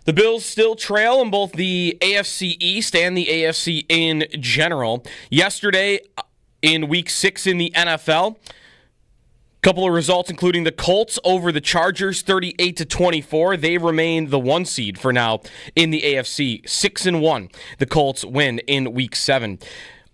The Bills still trail in both the AFC East and the AFC in general. Yesterday, in Week 6 in the NFL, couple of results, including the Colts over the Chargers, 38-24. They remain the 1 seed for now in the AFC, 6-1. The Colts win in Week 7.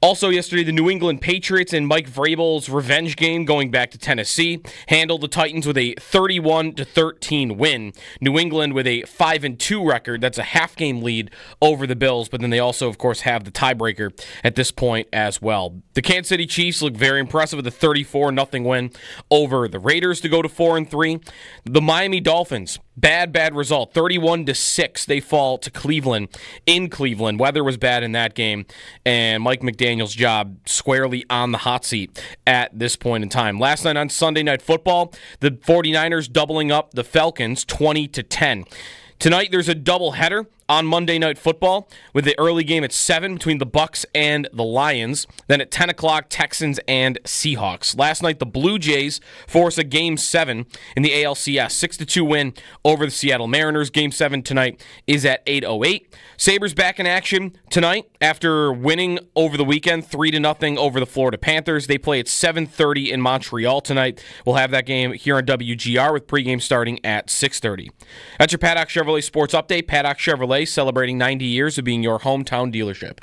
Also yesterday, the New England Patriots in Mike Vrabel's revenge game going back to Tennessee handled the Titans with a 31-13 win. New England with a 5-2 record. That's a half-game lead over the Bills, but then they also, of course, have the tiebreaker at this point as well. The Kansas City Chiefs look very impressive with a 34-0 win over the Raiders to go to 4-3. The Miami Dolphins, bad result, 31-6. They fall to Cleveland in Cleveland. Weather was bad in that game, and Mike McDaniel's job squarely on the hot seat at this point in time. Last night on Sunday Night Football, the 49ers doubling up the Falcons 20-10. Tonight there's a doubleheader on Monday Night Football with the early game at 7 between the Bucs and the Lions. Then at 10 o'clock, Texans and Seahawks. Last night, the Blue Jays force a Game 7 in the ALCS. 6-2 win over the Seattle Mariners. Game 7 tonight is at 8:08. Sabres back in action tonight after winning over the weekend 3-0 over the Florida Panthers. They play at 7:30 in Montreal tonight. We'll have that game here on WGR with pregame starting at 6:30. That's your Paddock Chevrolet Sports Update. Paddock Chevrolet, celebrating 90 years of being your hometown dealership.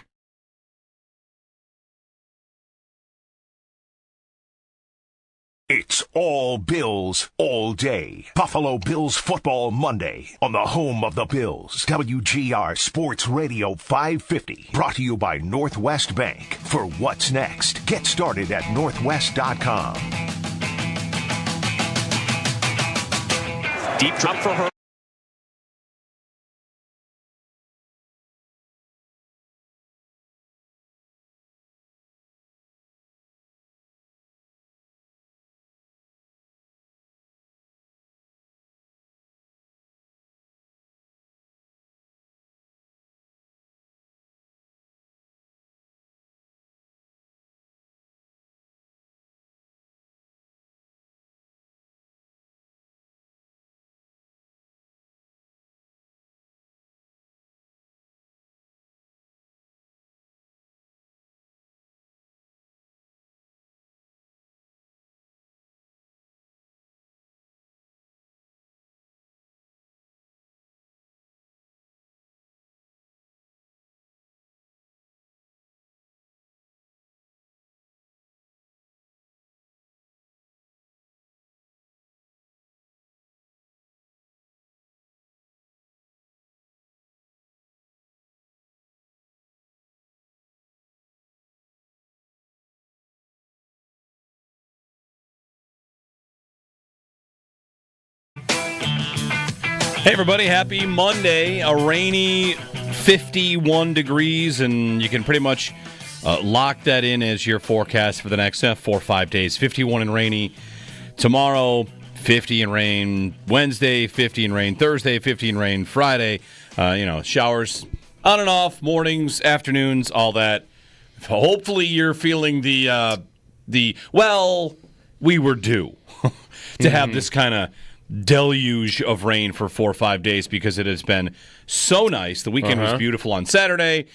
It's all Bills all day. Buffalo Bills Football Monday on the home of the Bills. WGR Sports Radio 550. Brought to you by Northwest Bank. For what's next, get started at northwest.com. Deep drop for her. Hey, everybody. Happy Monday. A rainy 51 degrees, and you can pretty much lock that in as your forecast for the next 4 or 5 days. 51 and rainy tomorrow, 50 and rain Wednesday, 50 and rain Thursday, 50 and rain Friday. Showers on and off, mornings, afternoons, all that. Hopefully you're feeling well, we were due to have this kind of deluge of rain for 4 or 5 days because it has been so nice. The weekend was beautiful on Saturday.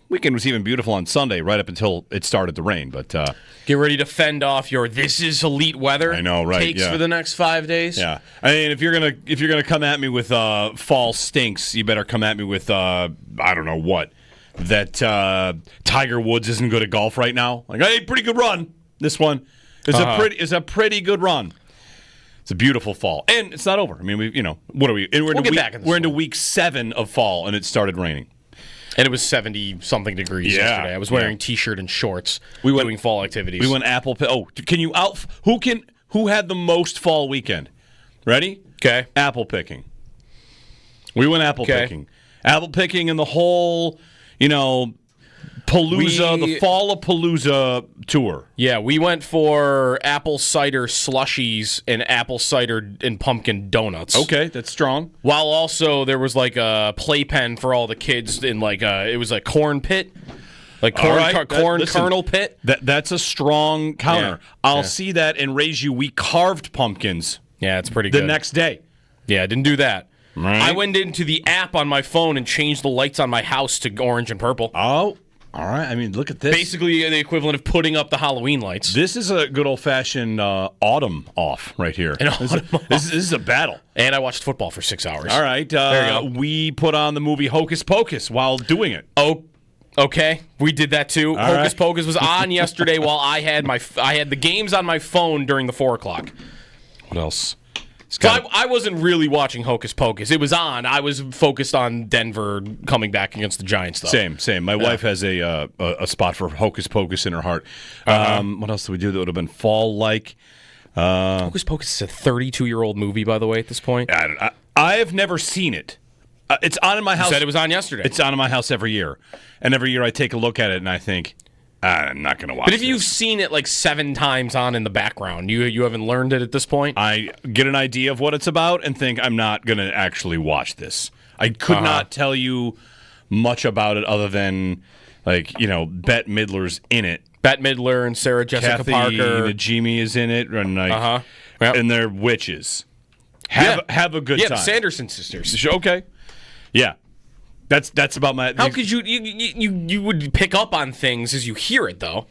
Weekend was even beautiful on Sunday, right up until it started to rain. But get ready to fend off your "this is elite weather" I know, right? Takes for the next 5 days. Yeah, I mean, if you're gonna come at me with fall stinks, you better come at me with I don't know what, that Tiger Woods isn't good at golf right now. Like, hey, pretty good run. This one is a pretty good run. It's a beautiful fall, and it's not over. I mean, what are we? We're into week 7 of fall, and it started raining. And it was 70-something degrees yesterday. I was wearing T-shirt and shorts doing fall activities. We went apple. Who had the most fall weekend? Ready? Okay. Apple picking. We went apple picking. Apple picking and the whole, the Fall of Palooza tour. Yeah, we went for apple cider slushies and apple cider and pumpkin donuts. Okay, that's strong. While also there was like a playpen for all the kids in it was a corn pit. Like corn kernel pit. That's a strong counter. Yeah. I'll see that and raise you. We carved pumpkins. Yeah, it's pretty good. The next day. Yeah, I didn't do that. Right. I went into the app on my phone and changed the lights on my house to orange and purple. Oh, all right. I mean, look at this. Basically, the equivalent of putting up the Halloween lights. This is a good old-fashioned autumn off right here. This is a battle. And I watched football for 6 hours. All right. There you go. We put on the movie Hocus Pocus while doing it. Oh, okay. We did that too. All Hocus right. Pocus was on yesterday while I had the games on my phone during the 4 o'clock. What else? So I wasn't really watching Hocus Pocus. It was on. I was focused on Denver coming back against the Giants, though. Same. My wife has a spot for Hocus Pocus in her heart. What else did we do that would have been fall-like? Hocus Pocus is a 32-year-old movie, by the way, at this point. I have never seen it. It's on in my house. You said it was on yesterday. It's on in my house every year. And every year I take a look at it and I think, I'm not going to watch it. But if you've seen it like 7 times on in the background, you haven't learned it at this point? I get an idea of what it's about and think I'm not going to actually watch this. I could not tell you much about it other than, Bette Midler's in it. Bette Midler and Sarah Jessica Kathy Parker. Najimy is in it. And, Yep. and they're witches. Have a good time. Yeah, the Sanderson sisters. Okay. Yeah. That's about my... How could you would pick up on things as you hear it, though?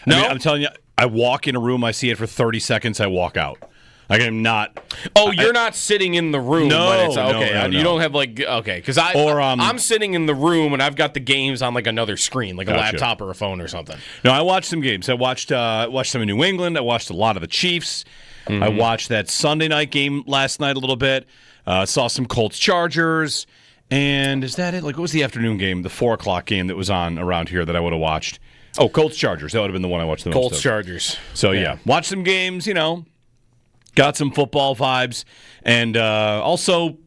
No? I mean, I'm telling you, I walk in a room, I see it for 30 seconds, I walk out. Like, I'm not... Oh, you're not sitting in the room. No, when it's, no, okay. no, You no. don't have, okay, because I'm sitting in the room and I've got the games on, another screen, like a laptop or a phone or something. No, I watched some games. I watched some in New England. I watched a lot of the Chiefs. Mm-hmm. I watched that Sunday night game last night a little bit. Saw some Colts-Chargers. And is that it? What was the afternoon game, the 4 o'clock game that was on around here that I would have watched? Oh, Colts-Chargers. That would have been the one I watched the most of. Colts-Chargers. So, yeah. Watched some games, got some football vibes. And also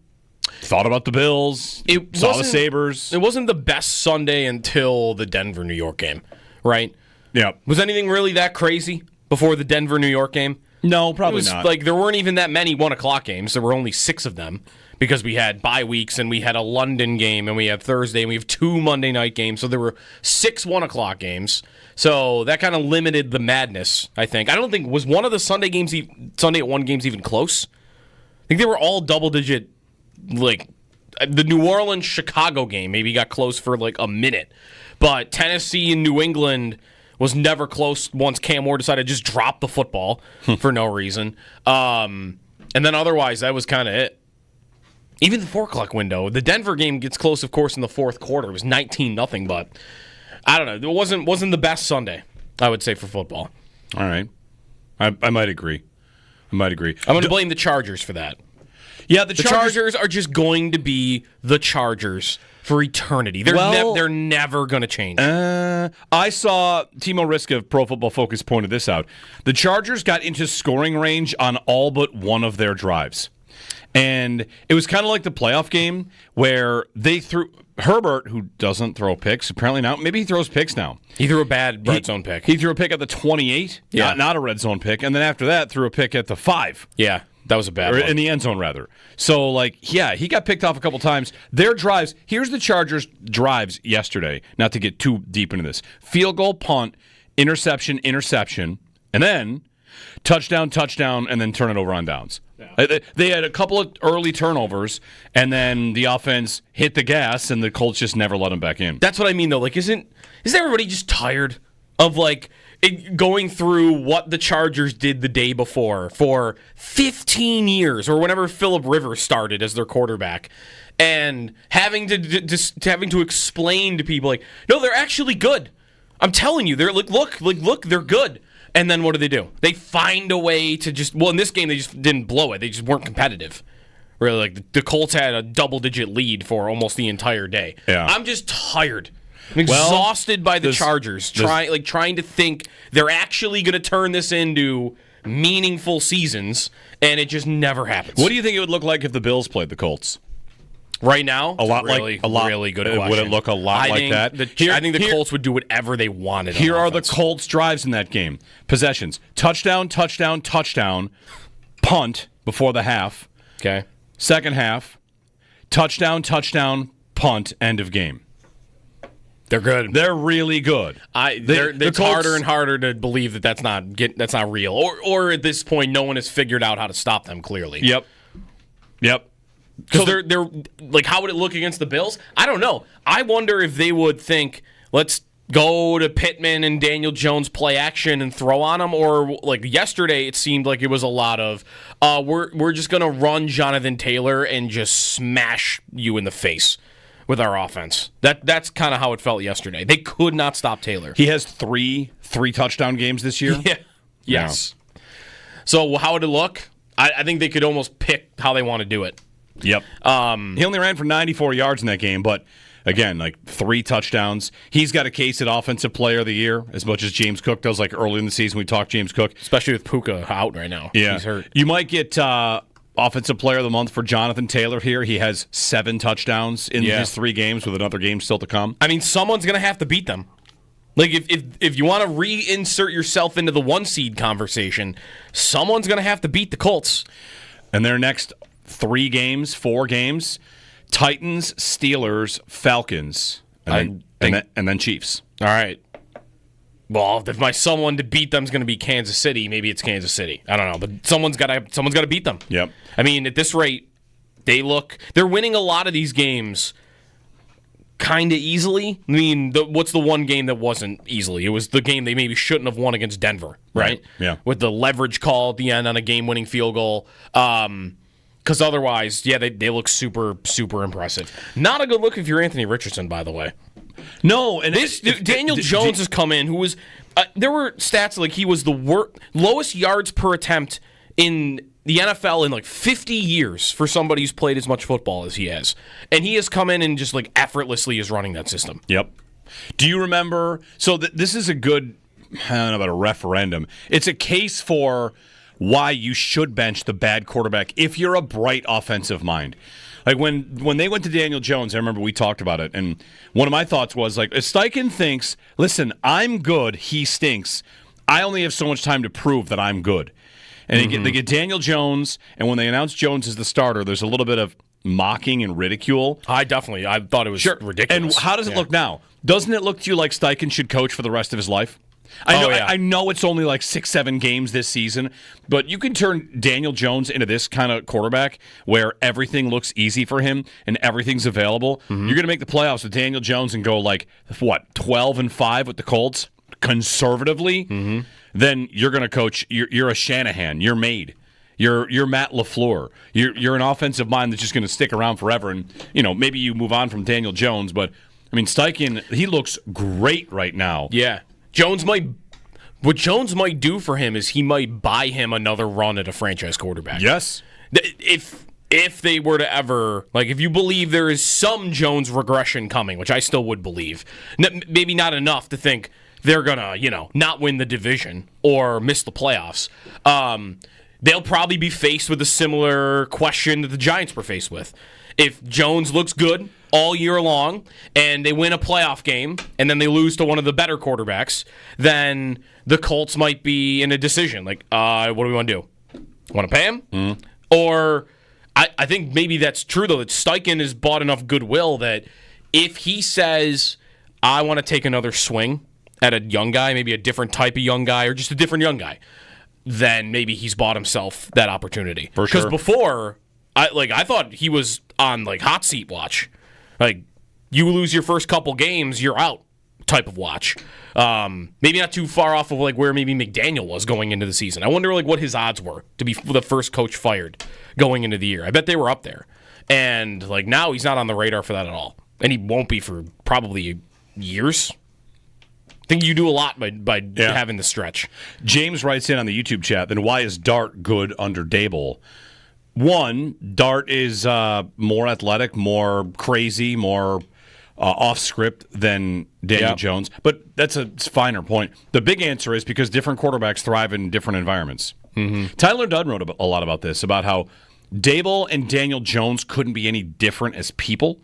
thought about the Bills. Saw the Sabres. It wasn't the best Sunday until the Denver-New York game, right? Yeah. Was anything really that crazy before the Denver-New York game? No, probably not. There weren't even that many 1 o'clock games. There were only 6 of them because we had bye weeks and we had a London game and we have Thursday and we have 2 Monday night games. So there were 6 1 o'clock games. So that kind of limited the madness, I think. I don't think, was one of the Sunday at 1 games even close? I think they were all double-digit, the New Orleans-Chicago game maybe got close for a minute. But Tennessee and New England was never close once Cam Ward decided to just drop the football for no reason. And then otherwise, that was kind of it. Even the 4 o'clock window. The Denver game gets close, of course, in the fourth quarter. It was 19-0, but I don't know. It wasn't the best Sunday, I would say, for football. All right. I might agree. I'm going to blame the Chargers for that. Yeah, the Chargers are just going to be the Chargers for eternity. They're never going to change. I saw Timo Riska of Pro Football Focus pointed this out. The Chargers got into scoring range on all but one of their drives. And it was kind of like the playoff game where they threw Herbert, who doesn't throw picks, apparently now. Maybe he throws picks now. He threw a bad red zone pick. He threw a pick at the 28, not a red zone pick. And then after that, threw a pick at the 5. Yeah, that was a bad one. In the end zone, rather. So, he got picked off a couple times. Their drives, here's the Chargers' drives yesterday, not to get too deep into this. Field goal, punt, interception, and then touchdown, and then turn it over on downs. Yeah. They had a couple of early turnovers, and then the offense hit the gas, and the Colts just never let them back in. That's what I mean, though. Isn't everybody just tired of, going through what the Chargers did the day before for 15 years, or whenever Phillip Rivers started as their quarterback, and having to explain to people, no, they're actually good. I'm telling you, they're look, they're good. And then what do? They find a way to in this game, they just didn't blow it. They just weren't competitive. Really, the Colts had a double-digit lead for almost the entire day. Yeah. I'm just tired. I'm exhausted by the Chargers, trying to think they're actually going to turn this into meaningful seasons, and it just never happens. What do you think it would look like if the Bills played the Colts? Right now, really good question. Would it look a lot like that? I think the Colts would do whatever they wanted. Here are the Colts' drives in that game. Possessions. Touchdown, punt before the half. Okay. Second half, touchdown, punt, end of game. They're good. They're really good. It's harder and harder to believe that's not real. Or at this point, no one has figured out how to stop them, clearly. Yep. Because they're like, how would it look against the Bills? I don't know. I wonder if they would think, let's go to Pittman and Daniel Jones play action and throw on him, or like yesterday it seemed like it was a lot of we're just gonna run Jonathan Taylor and just smash you in the face with our offense. That's kind of how it felt yesterday. They could not stop Taylor. He has three touchdown games this year. Yeah. Yes. Yeah. So how would it look? I think they could almost pick how they want to do it. Yep. He only ran for 94 yards in that game, but again, like 3 touchdowns. He's got a case at Offensive Player of the Year as much as James Cook does. Like early in the season, we talked James Cook. Especially with Puka out right now. Yeah. He's hurt. You might get Offensive Player of the Month for Jonathan Taylor here. He has 7 touchdowns in his 3 games with another game still to come. I mean, someone's going to have to beat them. Like, if you want to reinsert yourself into the 1 seed conversation, someone's going to have to beat the Colts. And their next 4 games, Titans, Steelers, Falcons, and then Chiefs. All right. Well, if my someone to beat them is going to be Kansas City, maybe it's Kansas City. I don't know, but someone's got to beat them. Yep. I mean, at this rate, they're winning a lot of these games kind of easily. I mean, what's the one game that wasn't easily? It was the game they maybe shouldn't have won against Denver, right? Yeah. With the leverage call at the end on a game-winning field goal. Because otherwise, they look super, super impressive. Not a good look if you're Anthony Richardson, by the way. No, and Daniel Jones has come in, who was there were stats like he was the lowest yards per attempt in the NFL in like 50 years for somebody who's played as much football as he has. And he has come in and just like effortlessly is running that system. Yep. Do you remember? So this is a good, I don't know about a referendum. It's a case for why you should bench the bad quarterback if you're a bright offensive mind. Like when they went to Daniel Jones, I remember we talked about it, and one of my thoughts was like, if Steichen thinks, listen, I'm good, he stinks. I only have so much time to prove that I'm good. And they get Daniel Jones, and when they announce Jones as the starter, there's a little bit of mocking and ridicule. I thought it was ridiculous. And how does it look now? Doesn't it look to you like Steichen should coach for the rest of his life? I know it's only like 6-7 games this season, but you can turn Daniel Jones into this kind of quarterback where everything looks easy for him and everything's available. Mm-hmm. You're going to make the playoffs with Daniel Jones and go like, 12-5 with the Colts conservatively? Mm-hmm. Then you're going to coach. You're a Shanahan. You're made. You're Matt LaFleur. You're an offensive mind that's just going to stick around forever. And maybe you move on from Daniel Jones, but I mean Steichen, he looks great right now. Yeah. What Jones might do for him is he might buy him another run at a franchise quarterback. Yes. If they were to ever, like, if you believe there is some Jones regression coming, which I still would believe, maybe not enough to think they're gonna, not win the division or miss the playoffs. They'll probably be faced with a similar question that the Giants were faced with. If Jones looks good all year long and they win a playoff game and then they lose to one of the better quarterbacks, then the Colts might be in a decision. Like, what do we want to do? Want to pay him? Mm. Or I think maybe that's true, though, that Steichen has bought enough goodwill that if he says, I want to take another swing at a young guy, maybe a different type of young guy or just a different young guy, then maybe he's bought himself that opportunity. For sure. Because before, I thought he was on like hot seat watch. Like, you lose your first couple games, you're out type of watch. Maybe not too far off of like where maybe McDaniel was going into the season. I wonder like what his odds were to be the first coach fired going into the year. I bet they were up there. And like now he's not on the radar for that at all. And he won't be for probably years. I think you do a lot by having the stretch. James writes in on the YouTube chat, then why is Dart good under Daboll? One, Dart is more athletic, more crazy, more off script than Daniel Jones. But that's a finer point. The big answer is because different quarterbacks thrive in different environments. Mm-hmm. Tyler Dunn wrote a lot about this, about how Daboll and Daniel Jones couldn't be any different as people.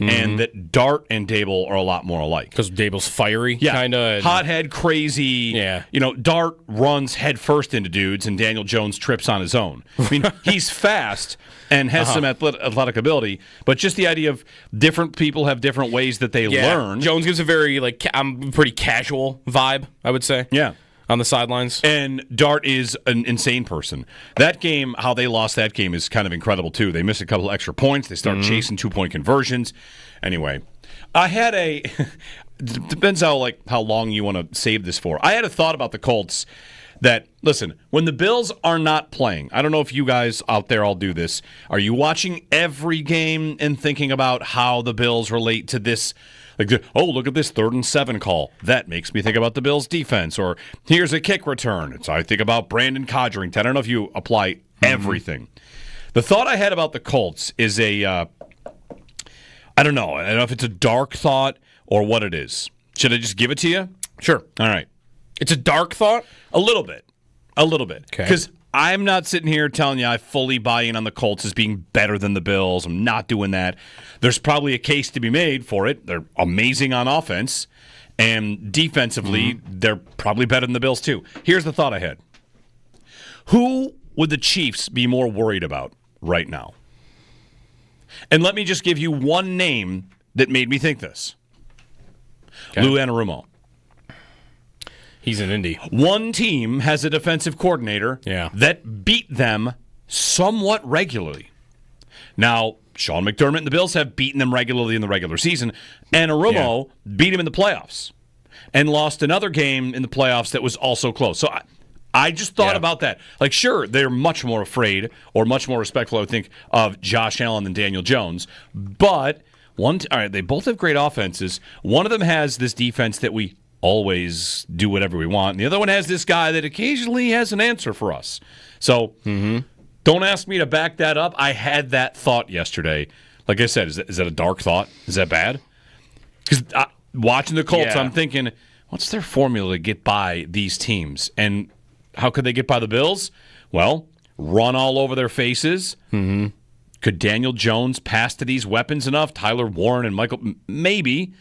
And that Dart and Daboll are a lot more alike. Because Daboll's fiery, kind of. Hothead, crazy. Yeah. Dart runs head first into dudes, and Daniel Jones trips on his own. I mean, he's fast and has some athletic ability, but just the idea of different people have different ways that they learn. Jones gives a very, pretty casual vibe, I would say. Yeah. on the sidelines. And Dart is an insane person. That game, how they lost that game is kind of incredible, too. They missed a couple extra points. They start chasing 2-point conversions. Anyway, I had a... depends how long you want to save this for. I had a thought about the Colts that, listen, when the Bills are not playing, I don't know if you guys out there all do this, are you watching every game and thinking about how the Bills relate to this? Like, look at this 3rd and 7 call. That makes me think about the Bills' defense. Or here's a kick return. I think about Brandon Codrington. I don't know if you apply everything. The thought I had about the Colts is I don't know if it's a dark thought or what it is. Should I just give it to you? Sure. All right. It's a dark thought? A little bit. Okay. Because I'm not sitting here telling you I fully buy in on the Colts as being better than the Bills. I'm not doing that. There's probably a case to be made for it. They're amazing on offense. And defensively, they're probably better than the Bills, too. Here's the thought I had. Who would the Chiefs be more worried about right now? And let me just give you one name that made me think this. Okay. Lou Anarumo. He's an Indy. One team has a defensive coordinator that beat them somewhat regularly. Now, Sean McDermott and the Bills have beaten them regularly in the regular season. Anarumo beat him in the playoffs and lost another game in the playoffs that was also close. So I just thought about that. Like, sure, they're much more afraid or much more respectful, I would think, of Josh Allen than Daniel Jones. But all right, they both have great offenses. One of them has this defense that we always do whatever we want. And the other one has this guy that occasionally has an answer for us. So don't ask me to back that up. I had that thought yesterday. Like I said, is that a dark thought? Is that bad? Because watching the Colts, I'm thinking, what's their formula to get by these teams? And how could they get by the Bills? Well, run all over their faces. Could Daniel Jones pass to these weapons enough? Tyler Warren and Michael? Maybe.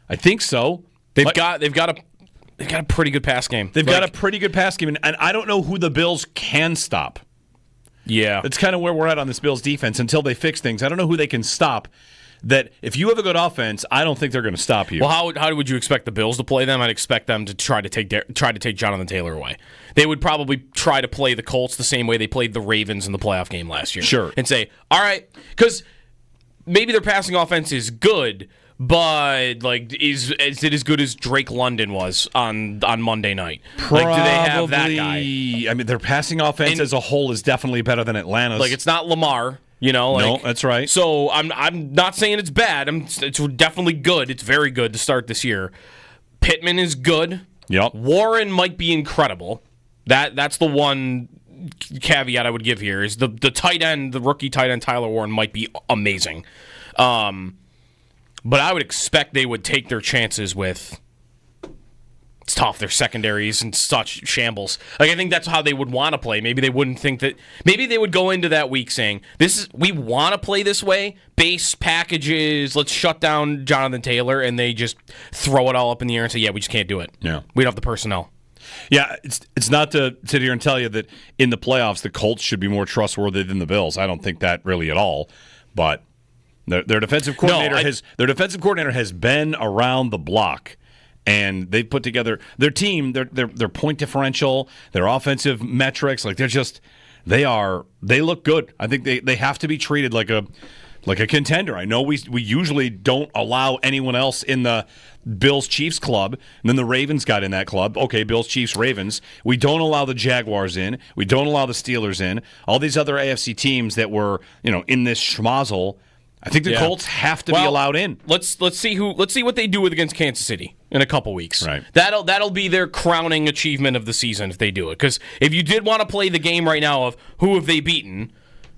I think so. They've got a pretty good pass game. They've got a pretty good pass game, and I don't know who the Bills can stop. Yeah. That's kind of where we're at on this Bills defense until they fix things. I don't know who they can stop. That if you have a good offense, I don't think they're going to stop you. Well, how would you expect the Bills to play them? I'd expect them to try to take Jonathan Taylor away. They would probably try to play the Colts the same way they played the Ravens in the playoff game last year. Sure. And say, all right, because maybe their passing offense is good, but is it as good as Drake London was on Monday night? Probably. Like, do they have that guy? I mean, their passing offense as a whole is definitely better than Atlanta's. Like, it's not Lamar. No, that's right. So I'm not saying it's bad. It's definitely good. It's very good to start this year. Pittman is good. Yep. Warren might be incredible. That's the one caveat I would give here is the tight end, the rookie tight end Tyler Warren might be amazing. But I would expect they would take their chances with. It's tough. Their secondaries and such shambles. Like, I think that's how they would want to play. Maybe they wouldn't think that. Maybe they would go into that week saying, we want to play this way. Base packages. Let's shut down Jonathan Taylor, and they just throw it all up in the air and say, we just can't do it. Yeah, we don't have the personnel. Yeah, it's not to sit here and tell you that in the playoffs the Colts should be more trustworthy than the Bills. I don't think that really at all. But their defensive coordinator has been around the block. And they've put together their team, their point differential, their offensive metrics. Like they look good. I think they have to be treated like a contender. I know we usually don't allow anyone else in the Bills Chiefs club. And then the Ravens got in that club. Okay, Bills Chiefs Ravens. We don't allow the Jaguars in. We don't allow the Steelers in. All these other AFC teams that were in this schmozzle. I think the Colts have to be allowed in. Let's see what they do against Kansas City in a couple weeks. Right. That'll be their crowning achievement of the season if they do it. Because if you did want to play the game right now of who have they beaten,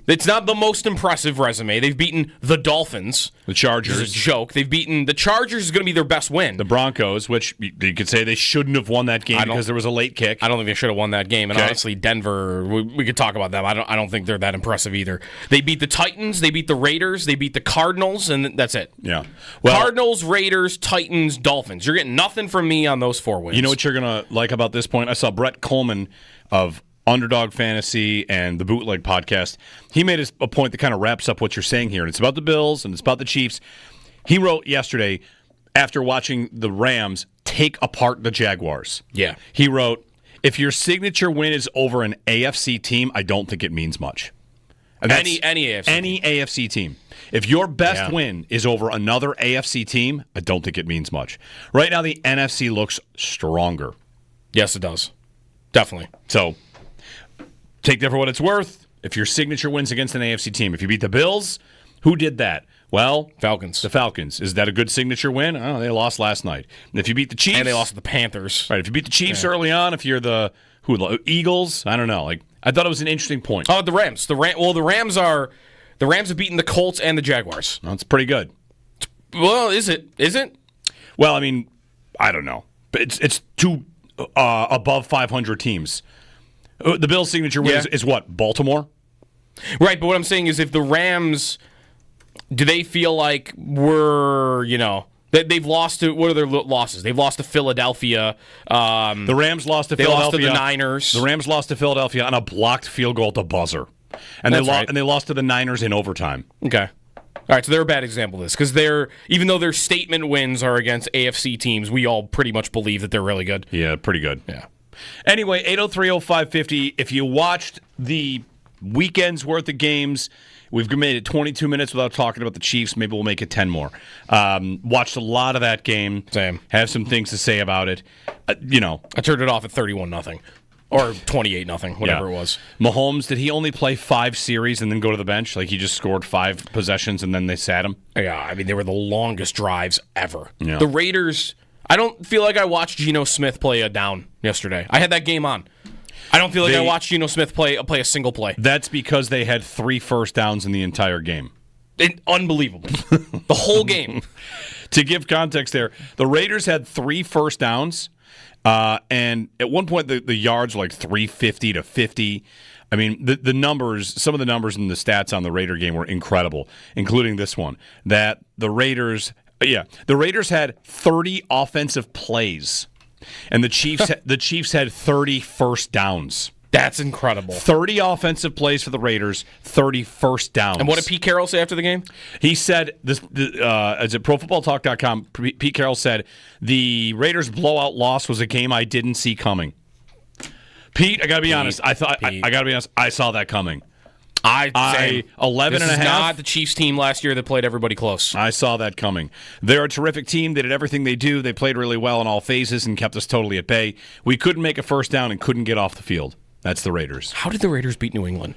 it's not the most impressive resume. They've beaten the Dolphins. The Chargers. It's a joke. They've beaten the Chargers is going to be their best win. The Broncos, which you could say they shouldn't have won that game because there was a late kick. I don't think they should have won that game. And honestly, Denver, we could talk about them. I don't think they're that impressive either. They beat the Titans. They beat the Raiders. They beat the Cardinals, and that's it. Yeah. Well, Cardinals, Raiders, Titans, Dolphins. You're getting nothing from me on those 4 wins. You know what you're going to like about this point? I saw Brett Coleman of Underdog Fantasy and the Bootleg podcast. He made a point that kind of wraps up what you're saying here. And it's about the Bills and it's about the Chiefs. He wrote yesterday, after watching the Rams take apart the Jaguars. Yeah. He wrote, If your signature win is over an AFC team, I don't think it means much. Any AFC any team. AFC team. If your best win is over another AFC team, I don't think it means much. Right now, the NFC looks stronger. Yes, it does. Definitely. So take that for what it's worth. If your signature wins against an AFC team, if you beat the Bills, who did that? Well, Falcons. The Falcons. Is that a good signature win? Oh, they lost last night. And if you beat the Chiefs, and they lost to the Panthers. Right. If you beat the Chiefs early on, if you're the Eagles, I don't know. I thought it was an interesting point. Oh, the Rams. The Rams have beaten the Colts and the Jaguars. That's pretty good. Well, is it? Is it? Well, I mean, I don't know. But it's two above 500 teams. The Bills' signature win is what? Baltimore? Right, but what I'm saying is if the Rams, do they feel like they've lost to, what are their losses? They've lost to Philadelphia. The Rams lost to Philadelphia. They lost to the Niners. The Rams lost to Philadelphia on a blocked field goal at the buzzer. And they lost to the Niners in overtime. Okay. All right, so they're a bad example of this because even though their statement wins are against AFC teams, we all pretty much believe that they're really good. Yeah, pretty good. Yeah. Anyway, 803-0550. If you watched the weekend's worth of games, we've made it 22 minutes without talking about the Chiefs. Maybe we'll make it 10 more. Watched a lot of that game. Same. Have some things to say about it. I turned it off at 31-0. Or 28-0, whatever it was. Mahomes, did he only play 5 series and then go to the bench? Like he just scored 5 possessions and then they sat him? Yeah, I mean, they were the longest drives ever. Yeah. The Raiders, I don't feel like I watched Geno Smith play a down yesterday. I had that game on. I don't feel like I watched Geno Smith play a single play. That's because they had 3 first downs in the entire game. Unbelievable. The whole game. To give context there, the Raiders had 3 first downs. And at one point, the yards were like 350 to 50. I mean, the numbers, some of the numbers and the stats on the Raider game were incredible, including this one, that the Raiders had 30 offensive plays, and the Chiefs had 30 first downs. That's incredible. 30 offensive plays for the Raiders, 30 first downs. And what did Pete Carroll say after the game? He said, as at ProFootballTalk.com, Pete Carroll said, the Raiders' blowout loss was a game I didn't see coming. Pete, I got to be honest. I saw that coming. 11 and a half. Not the Chiefs team last year that played everybody close. I saw that coming. They're a terrific team. They did everything they do. They played really well in all phases and kept us totally at bay. We couldn't make a first down and couldn't get off the field. That's the Raiders. How did the Raiders beat New England?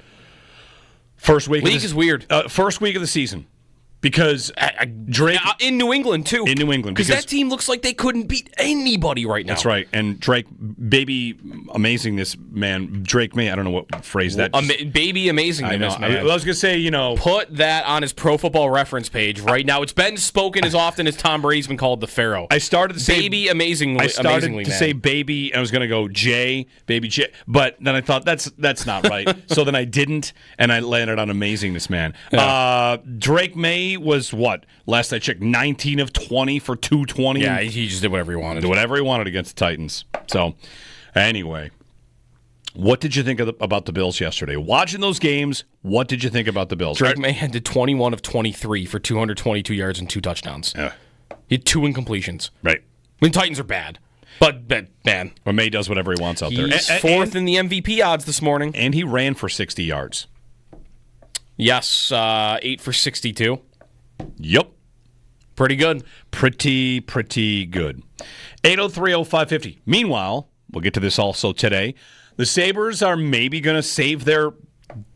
First week. League is weird. First week of the season. Because Drake... in New England, too. In New England. Because that team looks like they couldn't beat anybody right now. That's right. And Drake, baby amazingness, man. Drake May, I don't know what phrase that is. Baby amazingness, man. I was going to say, Put that on his Pro Football Reference page right now. It's been spoken as often as Tom Brady's been called the Pharaoh. I started to say... Baby amazingly, I started amazingly, to man. say baby, and I was going to go Baby J. But then I thought, that's not right. So then I didn't, and I landed on amazingness, man. Yeah. Drake May was what? Last I checked, 19 of 20 for 220. Yeah, he just did whatever he wanted. Did whatever he wanted against the Titans. So, anyway, what did you think about the Bills yesterday? Watching those games, what did you think about the Bills? Drake May did 21 of 23 for 222 yards and 2 touchdowns. Yeah. He had 2 incompletions. Right. I mean, Titans are bad. But man. Or May does whatever he wants out there. He's fourth in the MVP odds this morning. And he ran for 60 yards. Yes, 8 for 62. Yep. Pretty good. Pretty good. 803-0550. Meanwhile, we'll get to this also today. The Sabres are maybe going to save their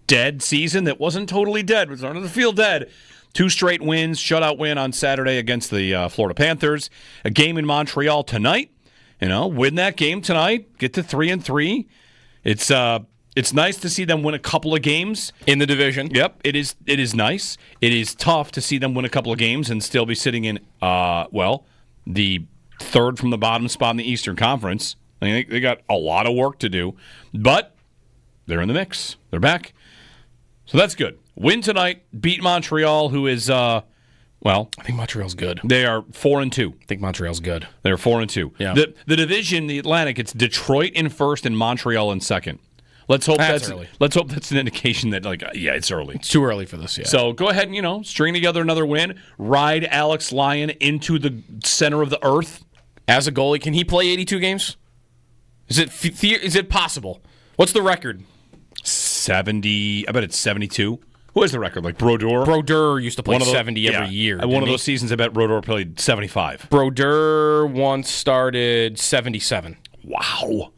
dead season that wasn't totally dead. It was starting to feel dead. 2 straight wins, shutout win on Saturday against the Florida Panthers. A game in Montreal tonight. Win that game tonight. Get to 3-3. It's nice to see them win a couple of games in the division. Yep, it is nice. It is tough to see them win a couple of games and still be sitting in the third from the bottom spot in the Eastern Conference. I mean, they got a lot of work to do, but they're in the mix. They're back. So that's good. Win tonight, beat Montreal, who is I think Montreal's good. They are 4-2. I think Montreal's good. They're 4-2. Yeah. The division, the Atlantic, it's Detroit in first and Montreal in second. Let's hope that's early. Let's hope that's an indication that it's early. It's too early for this, yeah. So go ahead and string together another win. Ride Alex Lyon into the center of the earth as a goalie. Can he play 82 games? Is it possible? What's the record? 70. I bet it's 72. Who has the record? Like Brodeur? Brodeur used to play 70 every year. One of those seasons, I bet Brodeur played 75. Brodeur once started 77. Wow.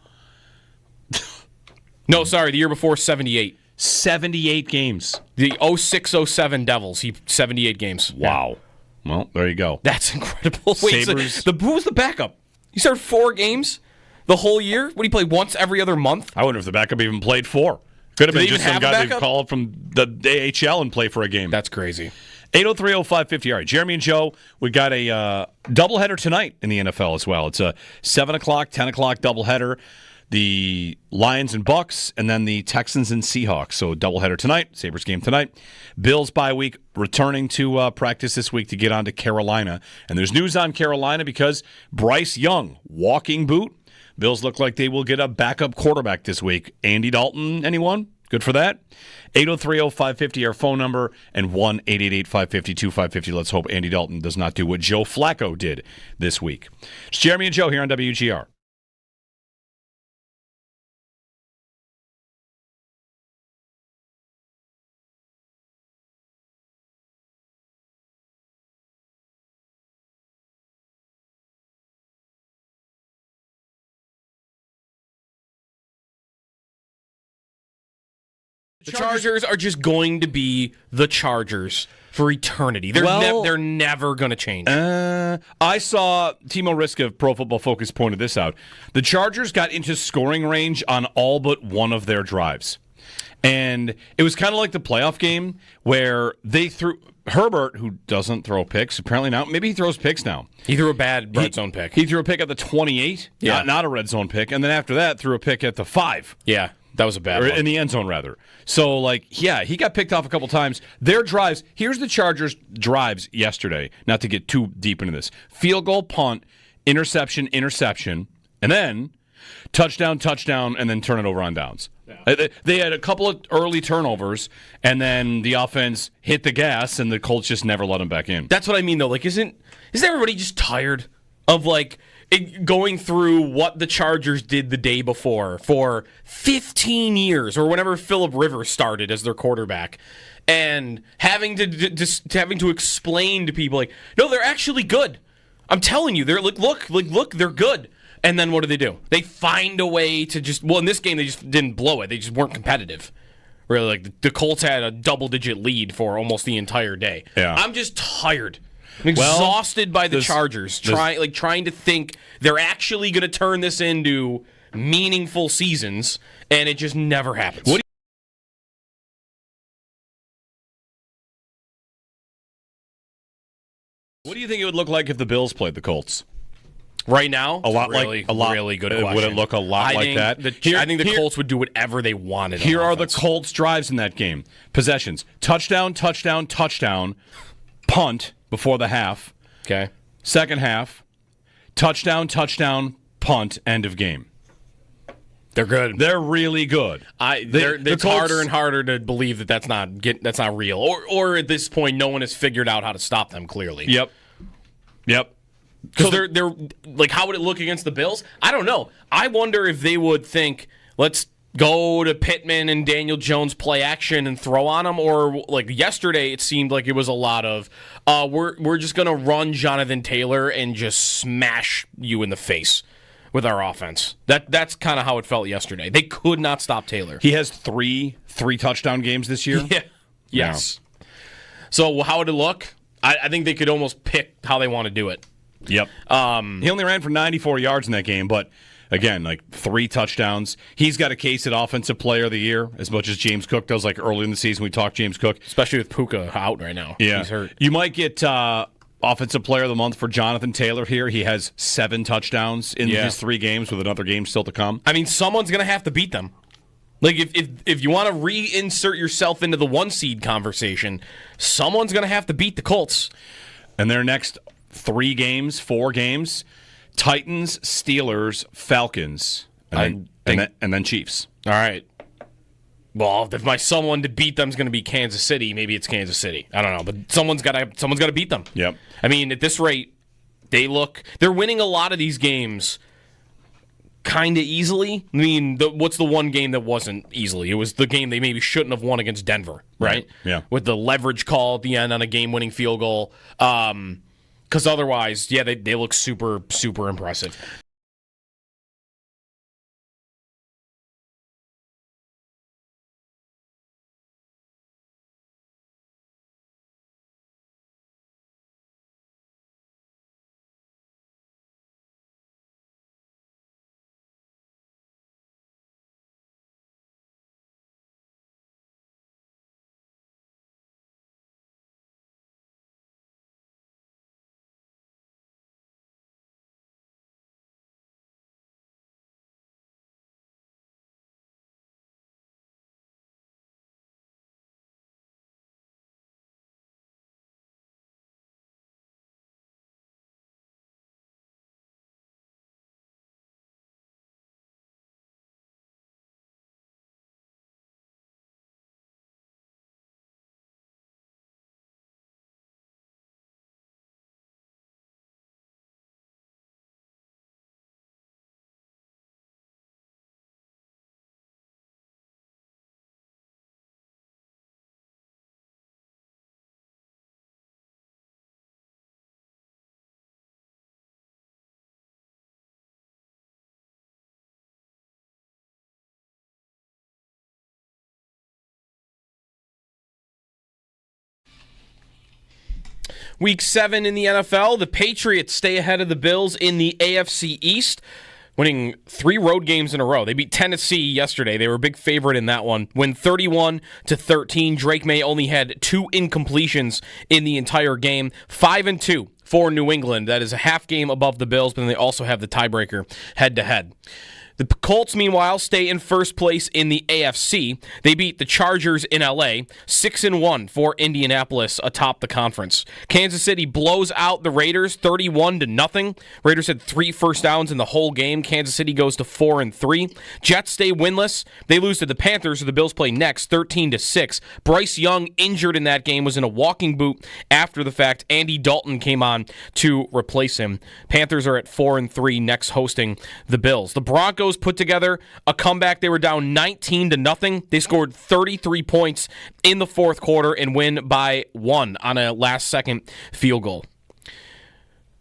No, sorry, the year before, 78. 78 games. The 06-07 Devils, 78 games. Wow. Yeah. Well, there you go. That's incredible. Wait, Sabres. So who was the backup? He started 4 games the whole year? What, do you play once every other month? I wonder if the backup even played 4. Could have been just some guy who called from the AHL and play for a game. That's crazy. 803-0550. All right, Jeremy and Joe, we got a doubleheader tonight in the NFL as well. It's a 7 o'clock, 10 o'clock doubleheader. The Lions and Bucks, and then the Texans and Seahawks. So doubleheader tonight, Sabres game tonight. Bills bye week, returning to practice this week to get on to Carolina. And there's news on Carolina because Bryce Young, walking boot. Bills look like they will get a backup quarterback this week. Andy Dalton, anyone? Good for that? 803-0550, our phone number, and 1-888-550-2550. Let's hope Andy Dalton does not do what Joe Flacco did this week. It's Jeremy and Joe here on WGR. The Chargers are just going to be the Chargers for eternity. They're never going to change. I saw Timo Risk of Pro Football Focus pointed this out. The Chargers got into scoring range on all but one of their drives. And it was kind of like the playoff game where they threw Herbert, who doesn't throw picks, apparently now. Maybe he throws picks now. He threw a bad red zone pick. He threw a pick at the 28, not a red zone pick. And then after that, threw a pick at the 5. Yeah. That was a bad one. In the end zone, rather. So, he got picked off a couple times. Their drives, here's the Chargers' drives yesterday, not to get too deep into this. Field goal, punt, interception, and then touchdown, and then turn it over on downs. Yeah. They had a couple of early turnovers, and then the offense hit the gas, and the Colts just never let them back in. That's what I mean, though. Isn't everybody just tired of, going through what the Chargers did the day before for 15 years, or whenever Phillip Rivers started as their quarterback, and having to explain to people no, they're actually good. I'm telling you, they're look, they're good. And then what do? They find a way to in this game they just didn't blow it. They just weren't competitive. Really, the Colts had a double-digit lead for almost the entire day. Yeah. I'm just tired. I'm exhausted by the Chargers, trying to think they're actually going to turn this into meaningful seasons, and it just never happens. What do you think it would look like if the Bills played the Colts? Right now, really good question. Would it look a lot like that? I think the Colts would do whatever they wanted. Here are the Colts' drives in that game. Possessions: touchdown, punt before the half. Okay. Second half, touchdown, punt, end of game. They're good. They're really good. It's harder and harder to believe that's not real. Or at this point, no one has figured out how to stop them. Clearly. Yep. Because they're how would it look against the Bills? I don't know. I wonder if they would think, let's go to Pittman and Daniel Jones play action and throw on them, or yesterday it seemed like it was a lot of we're just gonna run Jonathan Taylor and just smash you in the face with our offense. That's kind of how it felt yesterday. They could not stop Taylor. He has three touchdown games this year. Yeah. Yes. Yeah. So how would it look? I think they could almost pick how they want to do it. Yep. He only ran for 94 yards in that game, but again, 3 touchdowns. He's got a case at Offensive Player of the Year as much as James Cook does. Early in the season, we talked James Cook, especially with Puka out right now. Yeah, he's hurt. You might get Offensive Player of the Month for Jonathan Taylor here. He has 7 touchdowns in his 3 games, with another game still to come. I mean, someone's going to have to beat them. If you want to reinsert yourself into the 1 seed conversation, someone's going to have to beat the Colts. And their next 4 games, Titans, Steelers, Falcons, and then Chiefs. All right. Well, if my someone to beat them is going to be Kansas City, maybe it's Kansas City. I don't know, but someone's got to beat them. Yep. I mean, at this rate, they're winning a lot of these games kind of easily. I mean, what's the one game that wasn't easily? It was the game they maybe shouldn't have won against Denver, right? Yeah. With the leverage call at the end on a game-winning field goal. Because otherwise, yeah, they look super, super impressive. Week 7 in the NFL, the Patriots stay ahead of the Bills in the AFC East, winning 3 road games in a row. They beat Tennessee yesterday. They were a big favorite in that one. Win 31-13. Drake May only had 2 incompletions in the entire game. 5-2 for New England. That is a half game above the Bills, but then they also have the tiebreaker head-to-head. The Colts, meanwhile, stay in first place in the AFC. They beat the Chargers in LA, 6-1 for Indianapolis atop the conference. Kansas City blows out the Raiders, 31-0. Raiders had 3 first downs in the whole game. Kansas City goes to 4-3. Jets stay winless. They lose to the Panthers, who the Bills play next, 13-6. Bryce Young, injured in that game, was in a walking boot after the fact. Andy Dalton came on to replace him. Panthers are at 4-3, next hosting the Bills. The Broncos put together a comeback. They were down 19-0. They scored 33 points in the fourth quarter and win by 1 on a last-second field goal.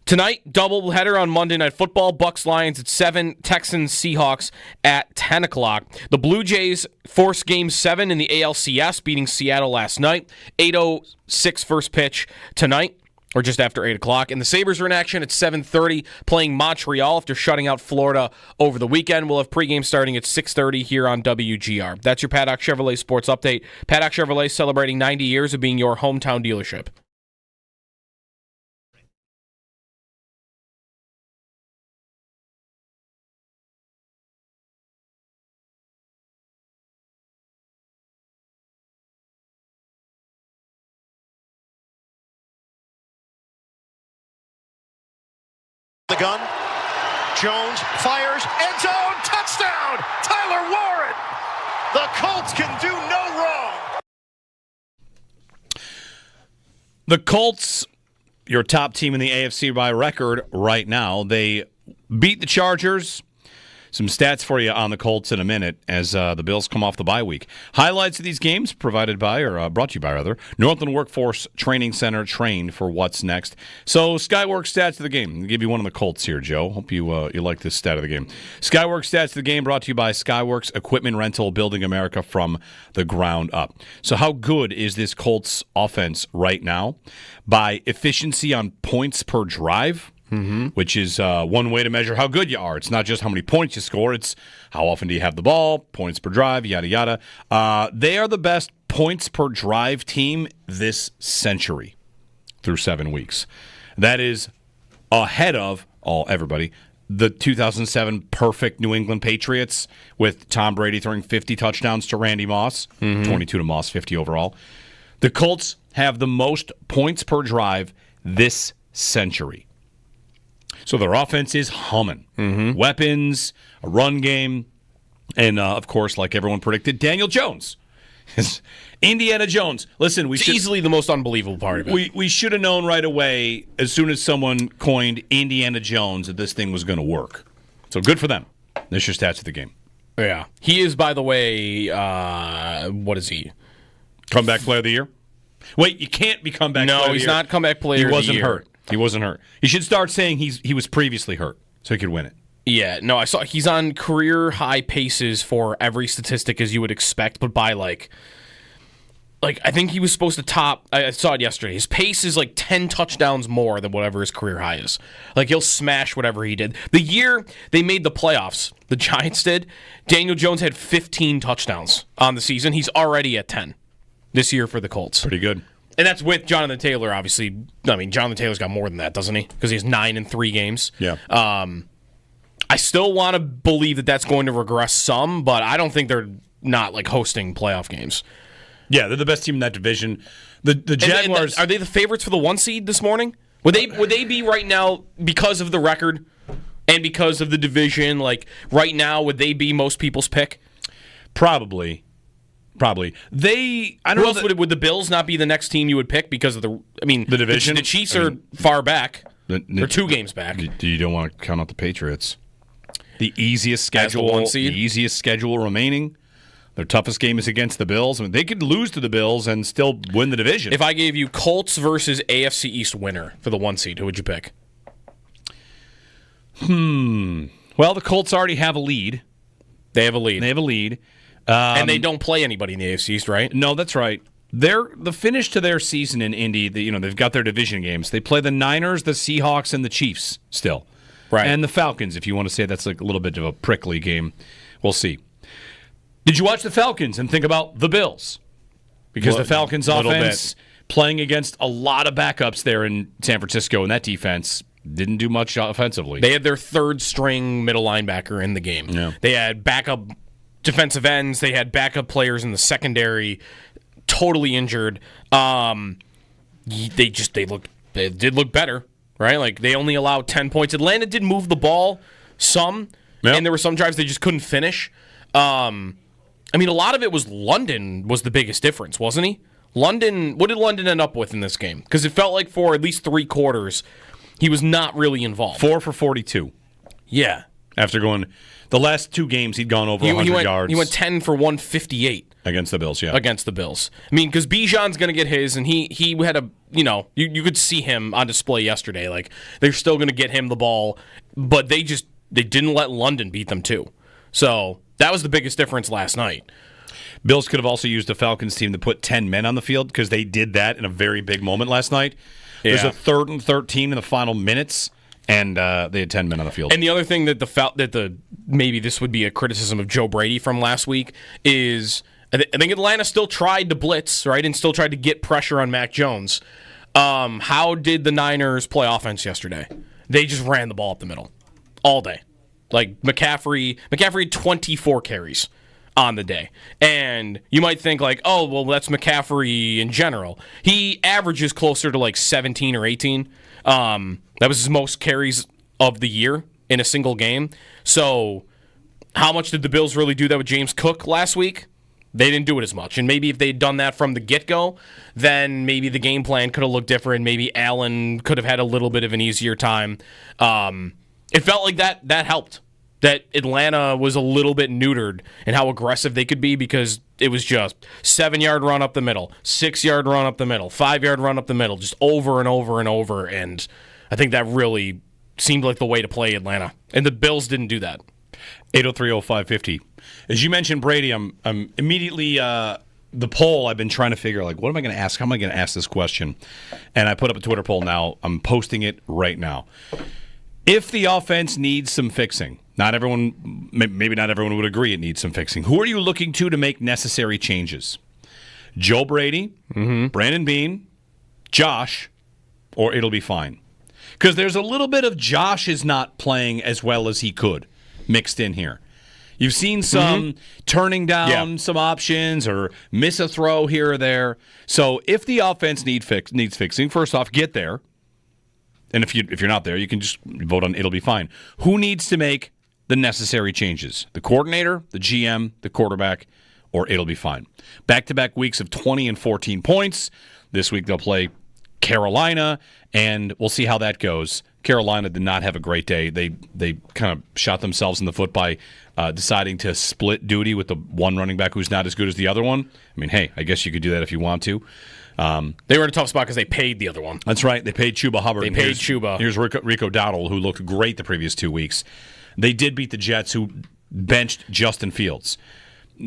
Tonight, doubleheader on Monday Night Football. Bucs-Lions at 7, Texans-Seahawks at 10 o'clock. The Blue Jays force Game 7 in the ALCS, beating Seattle last night. 8:06 first pitch tonight, or just after 8 o'clock. And the Sabres are in action at 7:30, playing Montreal after shutting out Florida over the weekend. We'll have pregame starting at 6:30 here on WGR. That's your Paddock Chevrolet Sports Update. Paddock Chevrolet celebrating 90 years of being your hometown dealership. The gun. Jones fires. End zone. Touchdown. Tyler Warren. The Colts can do no wrong. The Colts, your top team in the AFC by record right now. They beat the Chargers. Some stats for you on the Colts in a minute as the Bills come off the bye week. Highlights of these games provided by, or brought to you by, rather, Northland Workforce Training Center, trained for what's next. So, Skyworks stats of the game. I'll give you one of the Colts here, Joe. Hope you like this stat of the game. Skyworks stats of the game brought to you by Skyworks Equipment Rental, building America from the ground up. So, how good is this Colts offense right now? By efficiency on points per drive, which is one way to measure how good you are. It's not just how many points you score. It's how often do you have the ball, points per drive, yada, yada. They are the best points per drive team this century through 7 weeks. That is ahead of everybody. The 2007 perfect New England Patriots with Tom Brady throwing 50 touchdowns to Randy Moss, 22 to Moss, 50 overall. The Colts have the most points per drive this century. So their offense is humming. Weapons, a run game, and, of course, like everyone predicted, Daniel Jones. Indiana Jones. Listen, it's easily the most unbelievable part of it. We should have known right away, as soon as someone coined Indiana Jones, that this thing was going to work. So good for them. There's your stats of the game. Yeah. He is, by the way, what is he? Comeback player of the year? Wait, you can't be comeback player of the year. No, he's not comeback player of the year. He wasn't hurt. He wasn't hurt. He should start saying he was previously hurt so he could win it. Yeah, no, I saw he's on career high paces for every statistic as you would expect, but by like I think he was supposed to top. I saw it yesterday. His pace is like 10 touchdowns more than whatever his career high is. Like he'll smash whatever he did. The year they made the playoffs, the Giants did. Daniel Jones had 15 touchdowns on the season. He's already at 10 this year for the Colts. Pretty good. And that's with Jonathan Taylor, obviously. I mean, Jonathan Taylor's got more than that, doesn't he? Because he has 9 in 3 games. Yeah. I still want to believe that that's going to regress some, but I don't think they're not like hosting playoff games. Yeah, they're the best team in that division. The Jaguars are they the favorites for the 1 seed this morning? Would they be right now because of the record and because of the division? Like right now, would they be most people's pick? Probably. Who else would the Bills not be the next team you would pick because of the division? The Chiefs are far back. They're 2 games back. You don't want to count out the Patriots. The easiest schedule, the easiest schedule remaining. Their toughest game is against the Bills. I mean, they could lose to the Bills and still win the division. If I gave you Colts versus AFC East winner for the 1 seed, who would you pick? Well, the Colts already have a lead. They have a lead. And they don't play anybody in the AFC East, right? No, that's right. The finish to their season in Indy, they've got their division games. They play the Niners, the Seahawks, and the Chiefs still. Right. And the Falcons, if you want to say that's like a little bit of a prickly game. We'll see. Did you watch the Falcons and think about the Bills? Because the Falcons offense playing against a lot of backups there in San Francisco, and that defense didn't do much offensively. They had their 3rd string middle linebacker in the game. Yeah. They had backup defensive ends. They had backup players in the secondary, totally injured. They did look better, right? Like they only allowed 10 points. Atlanta did move the ball some, and there were some drives they just couldn't finish. A lot of it was London was the biggest difference, wasn't he? What did London end up with in this game? Because it felt like for at least 3 quarters, he was not really involved. 4 for 42. Yeah. After going the last 2 games, he'd gone over 100 yards. He went 10 for 158. Against the Bills, yeah. Against the Bills. I mean, because Bijan's going to get his, and he had a, you could see him on display yesterday. Like, they're still going to get him the ball, but they didn't let London beat them too. So that was the biggest difference last night. Bills could have also used the Falcons team to put 10 men on the field because they did that in a very big moment last night. Yeah. There's a 3rd and 13 in the final minutes, and they had 10 men on the field. And the other thing that maybe this would be a criticism of Joe Brady from last week is I think Atlanta still tried to blitz, right, and still tried to get pressure on Mac Jones. How did the Niners play offense yesterday? They just ran the ball up the middle all day. Like McCaffrey had 24 carries on the day. And you might think like, oh, well, that's McCaffrey in general. He averages closer to like 17 or 18. That was his most carries of the year in a single game. So how much did the Bills really do that with James Cook last week? They didn't do it as much. And maybe if they'd done that from the get-go, then maybe the game plan could have looked different. Maybe Allen could have had a little bit of an easier time. It felt like that helped. That Atlanta was a little bit neutered in how aggressive they could be because it was just 7-yard run up the middle, 6-yard run up the middle, 5-yard run up the middle, just over and over and over. And I think that really seemed like the way to play Atlanta. And the Bills didn't do that. 803-0550. As you mentioned, Brady, I'm immediately the poll I've been trying to figure, like, what am I going to ask? How am I going to ask this question? And I put up a Twitter poll now. I'm posting it right now. If the offense needs some fixing, maybe not everyone would agree it needs some fixing. Who are you looking to make necessary changes? Joe Brady, Brandon Beane, Josh, or it'll be fine? Because there's a little bit of Josh is not playing as well as he could mixed in here. You've seen some turning down some options or miss a throw here or there. So if the offense needs fixing, first off, get there. And if you're not there, you can just vote on it'll be fine. Who needs to make the necessary changes? The coordinator, the GM, the quarterback, or it'll be fine. Back-to-back weeks of 20 and 14 points. This week they'll play Carolina, and we'll see how that goes Carolina did not have a great day. They kind of shot themselves in the foot by deciding to split duty with the one running back who's not as good as the other one. I mean, hey, I guess you could do that if you want to. They were in a tough spot because they paid the other one. That's right. They paid Chuba Hubbard. Chuba. Here's Rico Dowdle, who looked great the previous 2 weeks. They did beat the Jets, who benched Justin Fields.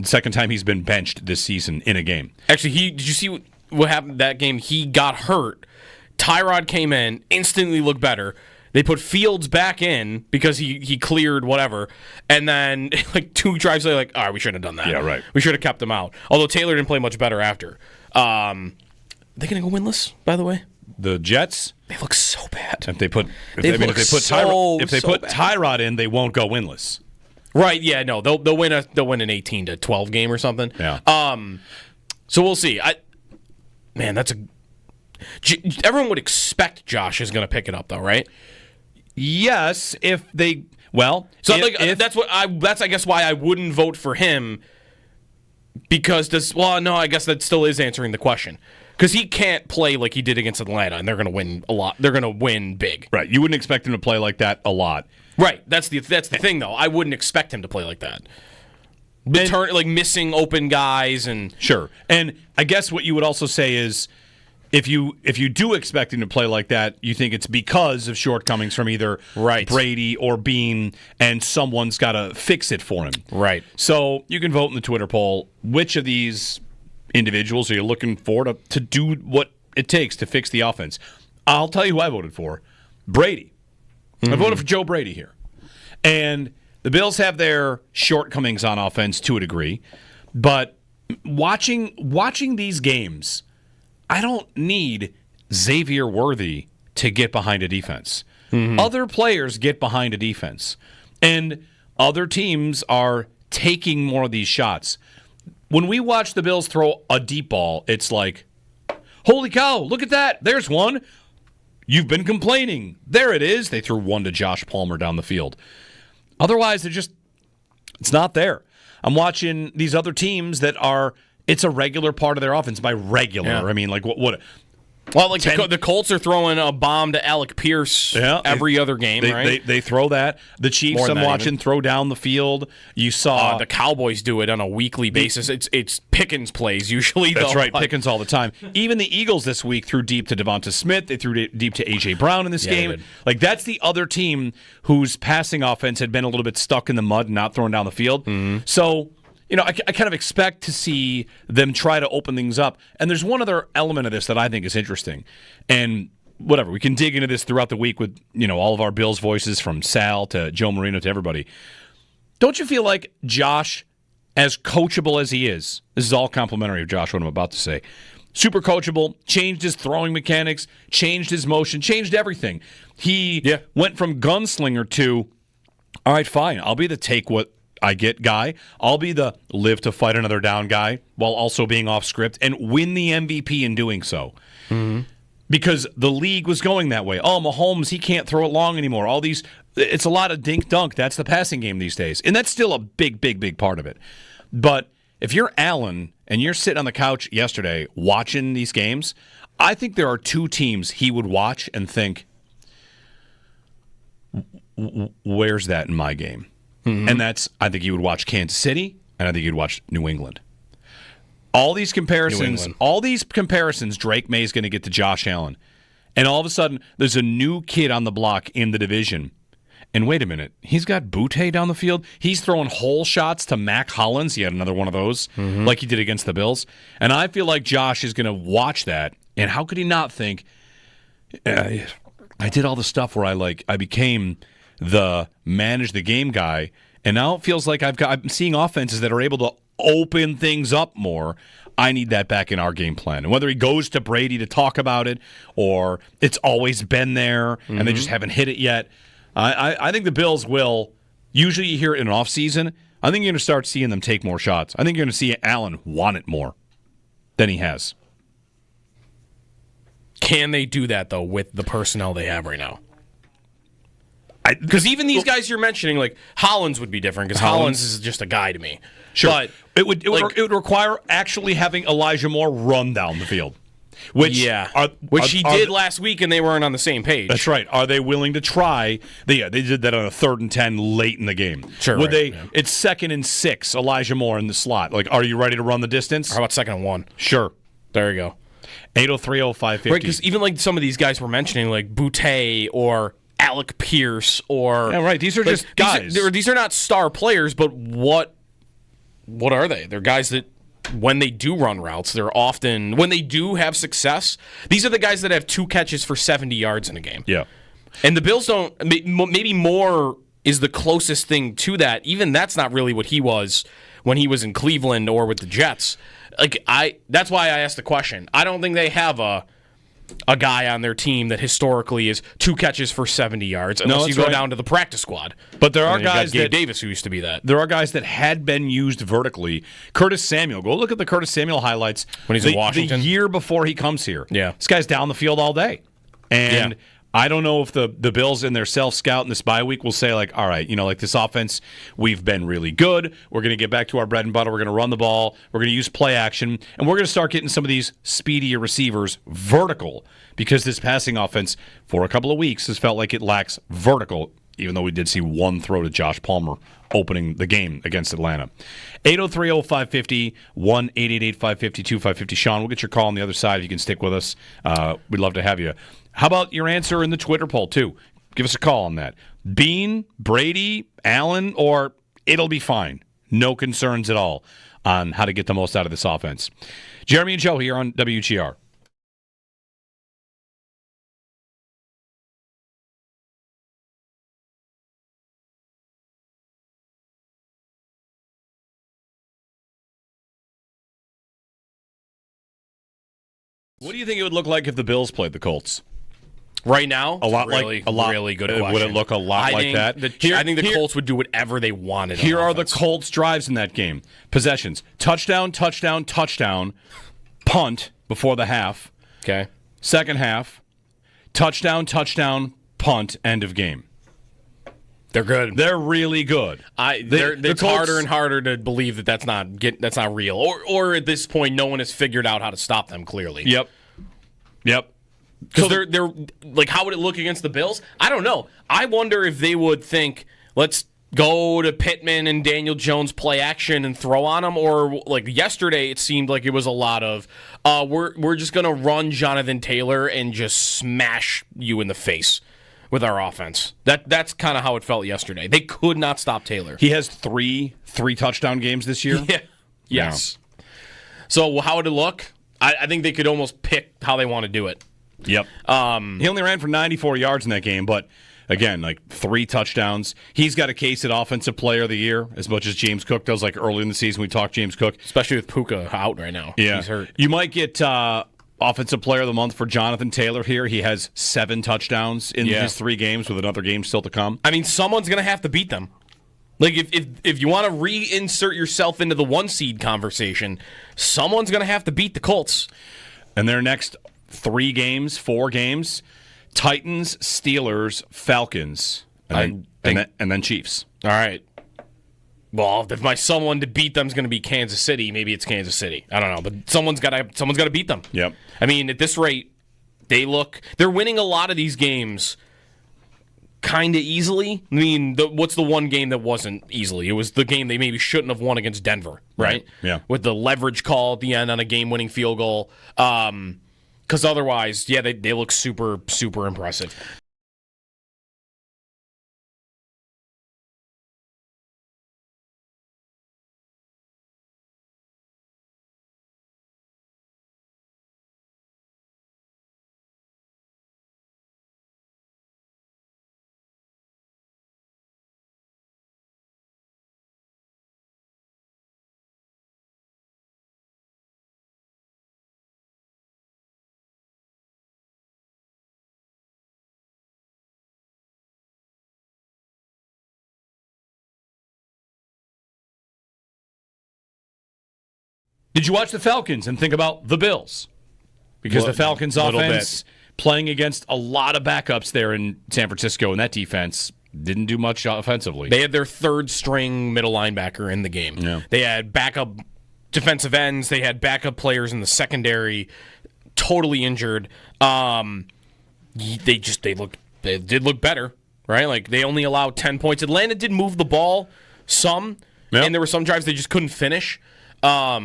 Second time he's been benched this season in a game. Actually, did you see what happened that game? He got hurt. Tyrod came in, instantly looked better. They put Fields back in because he cleared whatever. And then, like, 2 drives later, like, all right, we shouldn't have done that. Yeah, right. We should have kept him out. Although Taylor didn't play much better after. They going to go winless, by the way? The Jets? They look so bad. If they put Tyrod in, they won't go winless. Right, yeah, no. They'll win an 18-12 game or something. Yeah. So we'll see. Everyone would expect Josh is going to pick it up, though, right? Yes, if they that's I guess why I wouldn't vote for him, because I guess that still is answering the question, because he can't play like he did against Atlanta, and they're going to win a lot. They're going to win big. Right, you wouldn't expect him to play like that a lot. Right, that's the thing though. I wouldn't expect him to play like that. Missing open guys and sure. And I guess what you would also say is, if you do expect him to play like that, you think it's because of shortcomings from either Brady or Bean, and someone's got to fix it for him. Right. So you can vote in the Twitter poll. Which of these individuals are you looking for to do what it takes to fix the offense? I'll tell you who I voted for. Brady. I voted for Joe Brady here. And the Bills have their shortcomings on offense to a degree, but watching these games, I don't need Xavier Worthy to get behind a defense. Other players get behind a defense, and other teams are taking more of these shots. When we watch the Bills throw a deep ball, it's like, holy cow, look at that. There's one. You've been complaining. There it is. They threw one to Josh Palmer down the field. Otherwise, it's not there. I'm watching these other teams that it's a regular part of their offense. By regular, I mean, like, what? Well, like the Colts are throwing a bomb to Alec Pierce every other game, right? They throw that. The Chiefs, I'm watching, throw down the field. You saw the Cowboys do it on a weekly basis. It's Pickens plays usually. That's right, Pickens all the time. Even the Eagles this week threw deep to Devonta Smith. They threw deep to A.J. Brown in this game. Like, that's the other team whose passing offense had been a little bit stuck in the mud and not thrown down the field. So, I kind of expect to see them try to open things up. And there's one other element of this that I think is interesting. And whatever, we can dig into this throughout the week with, all of our Bills voices, from Sal to Joe Marino to everybody. Don't you feel like Josh, as coachable as he is, this is all complimentary of Josh, what I'm about to say, super coachable, changed his throwing mechanics, changed his motion, changed everything. He went from gunslinger to, all right, fine, I'll be the take what I get guy. I'll be the live to fight another down guy while also being off script and win the MVP in doing so. Because the league was going that way. Oh, Mahomes, he can't throw it long anymore. All these, it's a lot of dink dunk. That's the passing game these days. And that's still a big, big, big part of it. But if you're Allen and you're sitting on the couch yesterday watching these games, I think there are 2 teams he would watch and think, where's that in my game? And that's, I think you would watch Kansas City, and I think you'd watch New England. All these comparisons, Drake May's going to get to Josh Allen. And all of a sudden, there's a new kid on the block in the division. And wait a minute, he's got Boutte down the field. He's throwing hole shots to Mac Hollins. He had another one of those, like he did against the Bills. And I feel like Josh is going to watch that. And how could he not think, I did all the stuff where I became the manage the game guy, and now it feels like I'm seeing offenses that are able to open things up more. I need that back in our game plan. And whether he goes to Brady to talk about it, or it's always been there and they just haven't hit it yet, I think the Bills will. Usually you hear it in an offseason. I think you're going to start seeing them take more shots. I think you're going to see Allen want it more than he has. Can they do that, though, with the personnel they have right now? Because even these guys you're mentioning, like Hollins would be different, because Hollins is just a guy to me. Sure. But it would require actually having Elijah Moore run down the field. Which he did last week, and they weren't on the same page. That's right. Are they willing to try? They did that on a 3rd and 10 late in the game. Sure. Would they? Yeah. It's 2nd and 6. Elijah Moore in the slot. Like, are you ready to run the distance? How about 2nd and 1? Sure. There you go. 803-0550. Right, because even like some of these guys we're mentioning, like Boutte or Alec Pierce or These are just guys. These are not star players, but what are they? They're guys that, when they do run routes, when they do have success, these are the guys that have 2 catches for 70 yards in a game. Yeah. And the Bills don't, maybe Moore is the closest thing to that. Even that's not really what he was when he was in Cleveland or with the Jets. That's why I asked the question. I don't think they have a guy on their team that historically is 2 catches for 70 yards, unless you go down to the practice squad. But there are guys Gabe Davis who used to be that. There are guys that had been used vertically. Curtis Samuel. Go look at the Curtis Samuel highlights when he's in Washington. The year before he comes here. Yeah. This guy's down the field all day. And I don't know if the Bills in their self-scout in this bye week will say, like, all right, like this offense, we've been really good. We're going to get back to our bread and butter. We're going to run the ball. We're going to use play action. And we're going to start getting some of these speedier receivers vertical, because this passing offense for a couple of weeks has felt like it lacks vertical, even though we did see one throw to Josh Palmer opening the game against Atlanta. 803-0550, 1-888-550-2550. Sean, we'll get your call on the other side if you can stick with us. We'd love to have you. How about your answer in the Twitter poll, too? Give us a call on that. Bean, Brady, Allen, or it'll be fine. No concerns at all on how to get the most out of this offense. Jeremy and Joe here on WGR. What do you think it would look like if the Bills played the Colts? Right now, really good question. Would it look a lot like that? I think the Colts would do whatever they wanted. Here are the Colts' drives in that game. Possessions: touchdown, touchdown, touchdown, punt before the half. Okay. Second half, touchdown, touchdown, punt, end of game. They're good. They're really good. It's harder and harder to believe that that's not real, or at this point, no one has figured out how to stop them. Clearly. Yep. Because they're like, how would it look against the Bills? I don't know. I wonder if they would think, let's go to Pittman and Daniel Jones play action and throw on them, or like yesterday, it seemed like it was a lot of we're just gonna run Jonathan Taylor and just smash you in the face with our offense. That's kind of how it felt yesterday. They could not stop Taylor. He has three touchdown games this year. Yeah. Yes. Yeah. So how would it look? I think they could almost pick how they want to do it. Yep. He only ran for 94 yards in that game, but again, like 3 touchdowns. He's got a case at Offensive Player of the Year as much as James Cook does. Like early in the season, we talked James Cook, especially with Puka out right now. Yeah, he's hurt. You might get Offensive Player of the Month for Jonathan Taylor here. He has 7 touchdowns in his 3 games, with another game still to come. I mean, someone's going to have to beat them. Like, if you want to reinsert yourself into the 1 seed conversation, someone's going to have to beat the Colts. And their next 4 games, Titans, Steelers, Falcons, and then Chiefs. All right. Well, if my someone to beat them is going to be Kansas City, maybe it's Kansas City. I don't know, but someone's got to beat them. Yep. I mean, at this rate, they're winning a lot of these games kind of easily. I mean, what's the one game that wasn't easily? It was the game they maybe shouldn't have won against Denver, right? Yeah. With the leverage call at the end on a game-winning field goal. Because otherwise, they look super, super impressive. Did you watch the Falcons and think about the Bills? Because the Falcons offense playing against a lot of backups there in San Francisco, and that defense didn't do much offensively. They had their 3rd-string middle linebacker in the game. Yeah. They had backup defensive ends. They had backup players in the secondary. totally injured. They did look better, right? Like, they only allowed 10 points. Atlanta did move the ball some, and there were some drives they just couldn't finish. I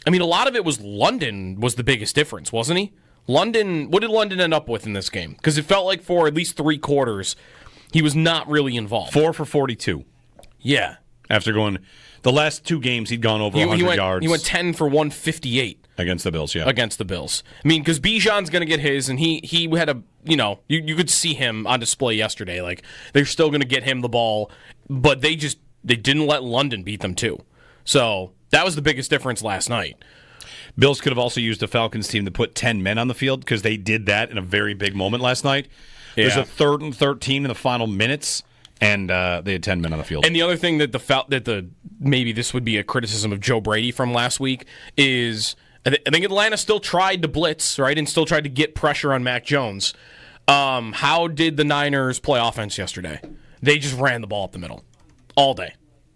mean, a lot of it was London was the biggest difference, wasn't he? What did London end up with in this game? Because it felt like for at least 3 quarters, he was not really involved. 4 for 42. Yeah. After going the last 2 games, he'd gone over 100 yards. He went 10 for 158. Against the Bills, yeah. Against the Bills. I mean, because Bijan's going to get his, and he had a, you could see him on display yesterday. Like, they're still going to get him the ball, but they didn't let London beat them too. So that was the biggest difference last night. Bills could have also used a Falcons team to put 10 men on the field because they did that in a very big moment last night. Yeah. There's a 3rd and 13 in the final minutes, and they had 10 men on the field. And the other thing that maybe this would be a criticism of Joe Brady from last week is I think Atlanta still tried to blitz, right, and still tried to get pressure on Mac Jones. How did the Niners play offense yesterday? They just ran the ball up the middle all day.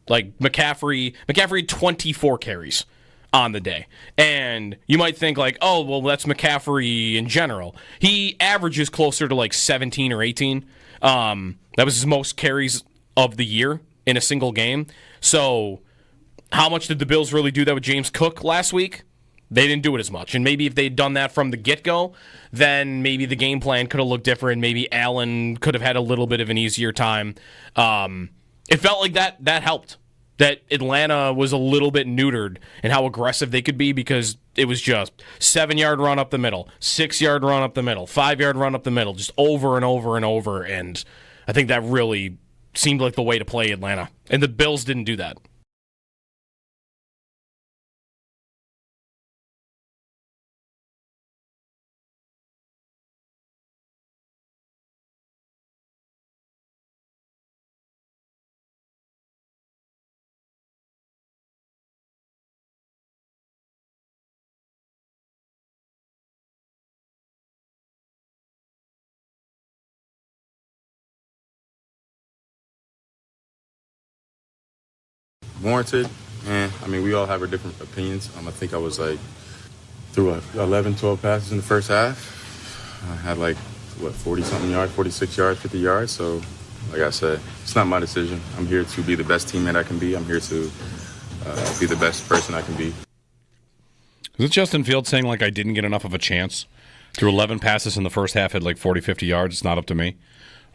Like McCaffrey 24 carries on the day. And you might think like, oh, well, that's McCaffrey in general. He averages closer to like 17 or 18. That was his most carries of the year in a single game. So how much did the Bills really do that with James Cook last week? They didn't do it as much. And maybe if they'd done that from the get-go, then maybe the game plan could have looked different. Maybe Allen could have had a little bit of an easier time. It felt like that helped. That Atlanta was a little bit neutered in how aggressive they could be because it was just 7-yard run up the middle, 6-yard run up the middle, 5-yard run up the middle, just over and over and over. And I think that really seemed like the way to play Atlanta. And the Bills didn't do that. Warranted, and I mean, we all have our different opinions. I think I was like through 11, 12 passes in the first half. I had 40-something yards, 46 yards, 50 yards. So, like I said, it's not my decision. I'm here to be the best teammate I can be. I'm here to be the best person I can be. Is it Justin Fields saying I didn't get enough of a chance? Through 11 passes in the first half, had 40, 50 yards. It's not up to me.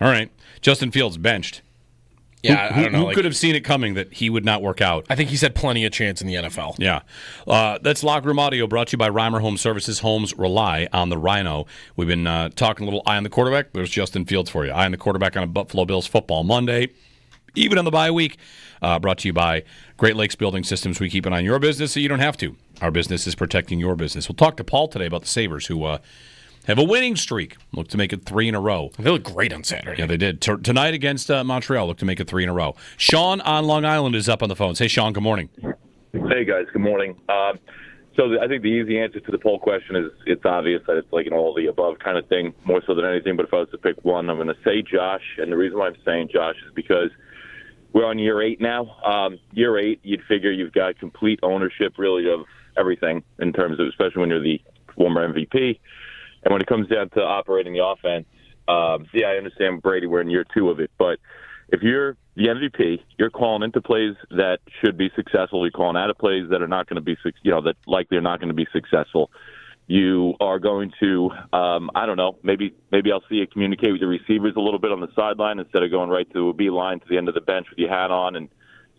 All right, Justin Fields benched. Yeah, I don't know. Who could have seen it coming that he would not work out? I think he's had plenty of chance in the NFL. Yeah. That's Locker Room Audio brought to you by Reimer Home Services. Homes rely on the Rhino. We've been talking a little eye on the quarterback. There's Justin Fields for you. Eye on the quarterback on a Buffalo Bills football Monday. Even on the bye week. Brought to you by Great Lakes Building Systems. We keep an eye on your business so you don't have to. Our business is protecting your business. We'll talk to Paul today about the Sabres, who have a winning streak. Look to make it 3 in a row. They look great on Saturday. Yeah, they did. Tonight against Montreal, look to make it 3 in a row. Sean on Long Island is up on the phones. Hey, Sean, good morning. Hey, guys, good morning. So I think the easy answer to the poll question is it's obvious that it's an all the above kind of thing, more so than anything. But if I was to pick one, I'm going to say Josh. And the reason why I'm saying Josh is because we're on year 8 now. Year 8, you'd figure you've got complete ownership, really, of everything in terms of, especially when you're the former MVP. And when it comes down to operating the offense, I understand Brady, we're in year 2 of it. But if you're the MVP, you're calling into plays that should be successful. You're calling out of plays that are not going to be, that likely are not going to be successful. You are going to, I don't know, maybe I'll see you communicate with the receivers a little bit on the sideline instead of going right to a beeline to the end of the bench with your hat on. And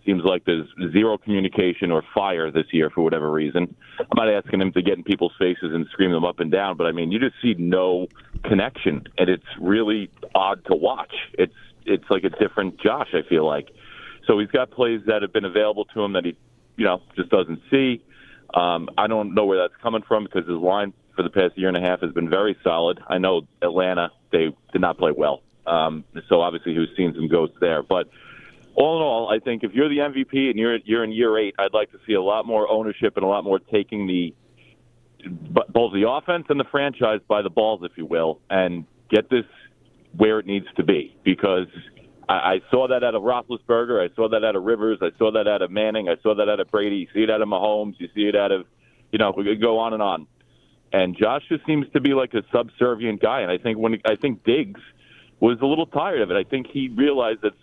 seems like there's zero communication or fire this year for whatever reason. I'm not asking him to get in people's faces and scream them up and down, but I mean, you just see no connection, and it's really odd to watch. It's like a different Josh, I feel like. So he's got plays that have been available to him that he, just doesn't see. I don't know where that's coming from because his line for the past year and a half has been very solid. I know Atlanta, they did not play well. So obviously he was seeing some ghosts there, but all in all, I think if you're the MVP and you're in year 8, I'd like to see a lot more ownership and a lot more taking both the offense and the franchise by the balls, if you will, and get this where it needs to be. Because I saw that out of Roethlisberger, I saw that out of Rivers, I saw that out of Manning, I saw that out of Brady. You see it out of Mahomes, you see it out of, we could go on and on. And Josh just seems to be like a subservient guy. And I think Diggs was a little tired of it. I think he realized that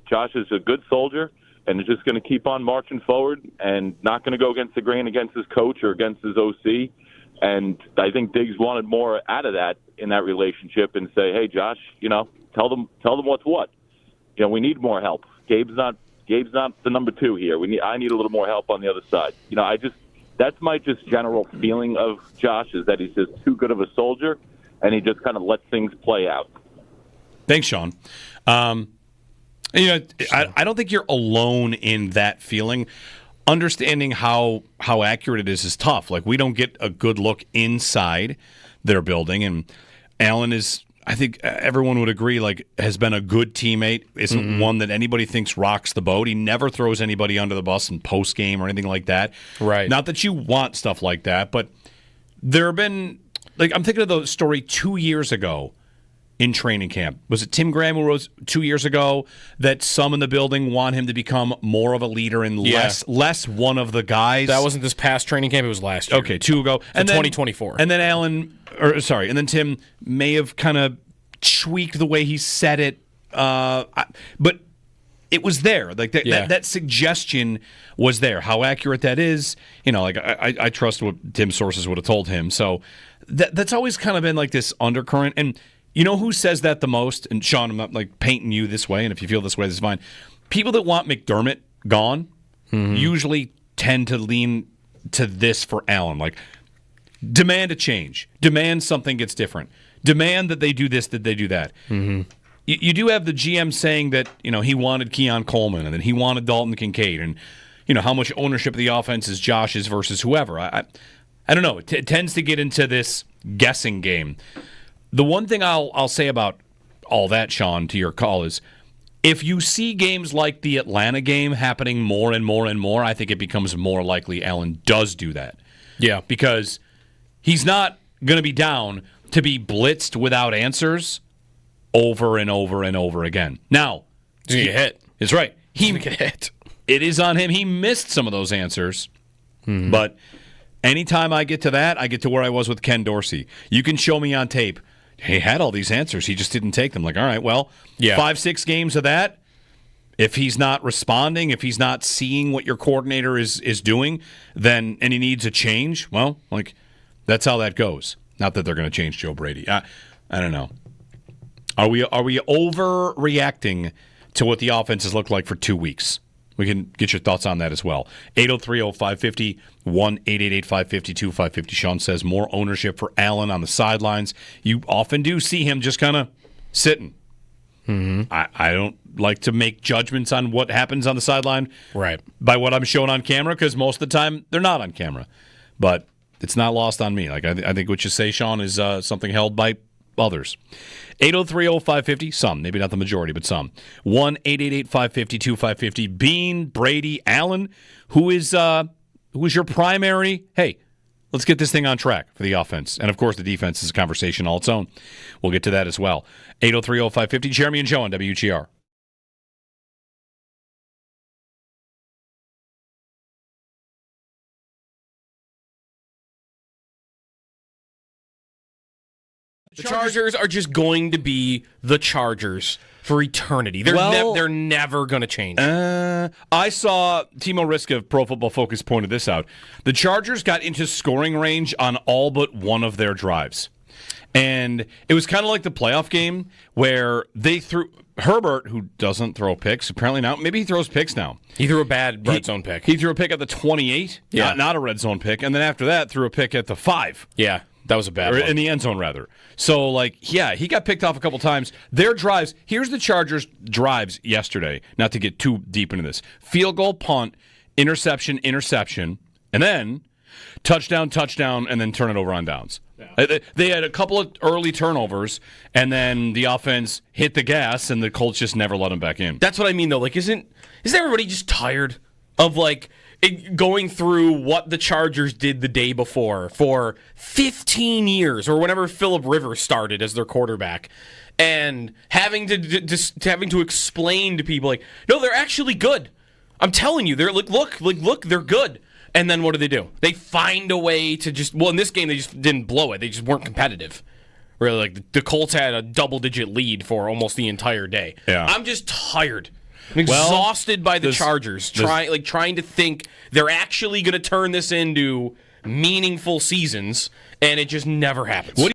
Josh is a good soldier and is just going to keep on marching forward and not going to go against the grain against his coach or against his OC. And I think Diggs wanted more out of that in that relationship and say, hey, Josh, tell them what's what. We need more help. Gabe's not the number 2 here. I need a little more help on the other side. That's my just general feeling of Josh, is that he's just too good of a soldier, and he just kind of lets things play out. Thanks, Sean. I don't think you're alone in that feeling. Understanding how accurate it is tough. Like, we don't get a good look inside their building, and Allen is, I think everyone would agree, like, has been a good teammate. Isn't one that anybody thinks rocks the boat. He never throws anybody under the bus in post game or anything like that. Right. Not that you want stuff like that, but there have been, like, I'm thinking of the story 2 years ago in training camp. Was it Tim Graham who wrote 2 years ago that some in the building want him to become more of a leader and less one of the guys? That wasn't this past training camp. It was last year. Okay, 2 ago. And 2024. And then and then Tim may have kind of tweaked the way he said it. But it was there. Like that suggestion was there. How accurate that is, I trust what Tim's sources would have told him. So that's always kind of been like this undercurrent. And you know who says that the most? And Sean, I'm not like painting you this way, and if you feel this way, this is fine. People that want McDermott gone usually tend to lean to this for Allen. Like, demand a change. Demand something gets different. Demand that they do this, that they do that. You do have the GM saying that, he wanted Keon Coleman, and then he wanted Dalton Kincaid, and, how much ownership of the offense is Josh's versus whoever. I don't know. It tends to get into this guessing game. The one thing I'll say about all that, Sean, to your call is, if you see games like the Atlanta game happening more and more and more, I think it becomes more likely Allen does do that. Yeah. Because he's not going to be down to be blitzed without answers over and over and over again. Now, he's going to get hit. It's right. He's going to get hit. It is on him. He missed some of those answers. But anytime I get to that, I get to where I was with Ken Dorsey. You can show me on tape. He had all these answers. He just didn't take them. Like, all right, well, 5-6 games of that. If he's not responding, if he's not seeing what your coordinator is doing, and he needs a change, well, like, that's how that goes. Not that they're going to change Joe Brady. I don't know. Are we overreacting to what the offense has looked like for 2 weeks? We can get your thoughts on that as well. 803-0550, 1-888-552-550. Sean says more ownership for Allen on the sidelines. You often do see him just kind of sitting. I don't like to make judgments on what happens on the sideline by what I'm showing on camera, because most of the time they're not on camera. But it's not lost on me. Like, I think what you say, Sean, is something held by others. 803-0550, some, maybe not the majority, but some. 1-888-552-550. Bean, Brady, Allen, who is your primary, hey, let's get this thing on track for the offense. And, of course, the defense is a conversation all its own. We'll get to that as well. 803-0550, Jeremy and Joe on WGR. The Chargers are just going to be the Chargers for eternity. They're never going to change. I saw Timo Riska of Pro Football Focus pointed this out. The Chargers got into scoring range on all but one of their drives. And it was kind of like the playoff game where they threw Herbert, who doesn't throw picks, apparently now. Maybe he throws picks now. He threw a bad red zone pick. He threw a pick at the 28, not a red zone pick. And then after that, threw a pick at the 5. Yeah. That was a bad one. In the end zone, rather. So, like, yeah, he got picked off a couple times. Their drives, here's the Chargers' drives yesterday, not to get too deep into this. Field goal, punt, interception, and then touchdown, and then turn it over on downs. Yeah. They had a couple of early turnovers, and then the offense hit the gas, and the Colts just never let them back in. That's what I mean, though. Like, isn't everybody just tired of, like, going through what the Chargers did the day before for 15 years, or whenever Phillip Rivers started as their quarterback, and having to explain to people, like, no, they're actually good. I'm telling you, they're look, they're good. And then what do? They find a way to just, well, in this game, they just didn't blow it. They just weren't competitive. Really, like the Colts had a double-digit lead for almost the entire day. Yeah. I'm just tired. I'm exhausted by the Chargers, trying to think they're actually going to turn this into meaningful seasons, and it just never happens.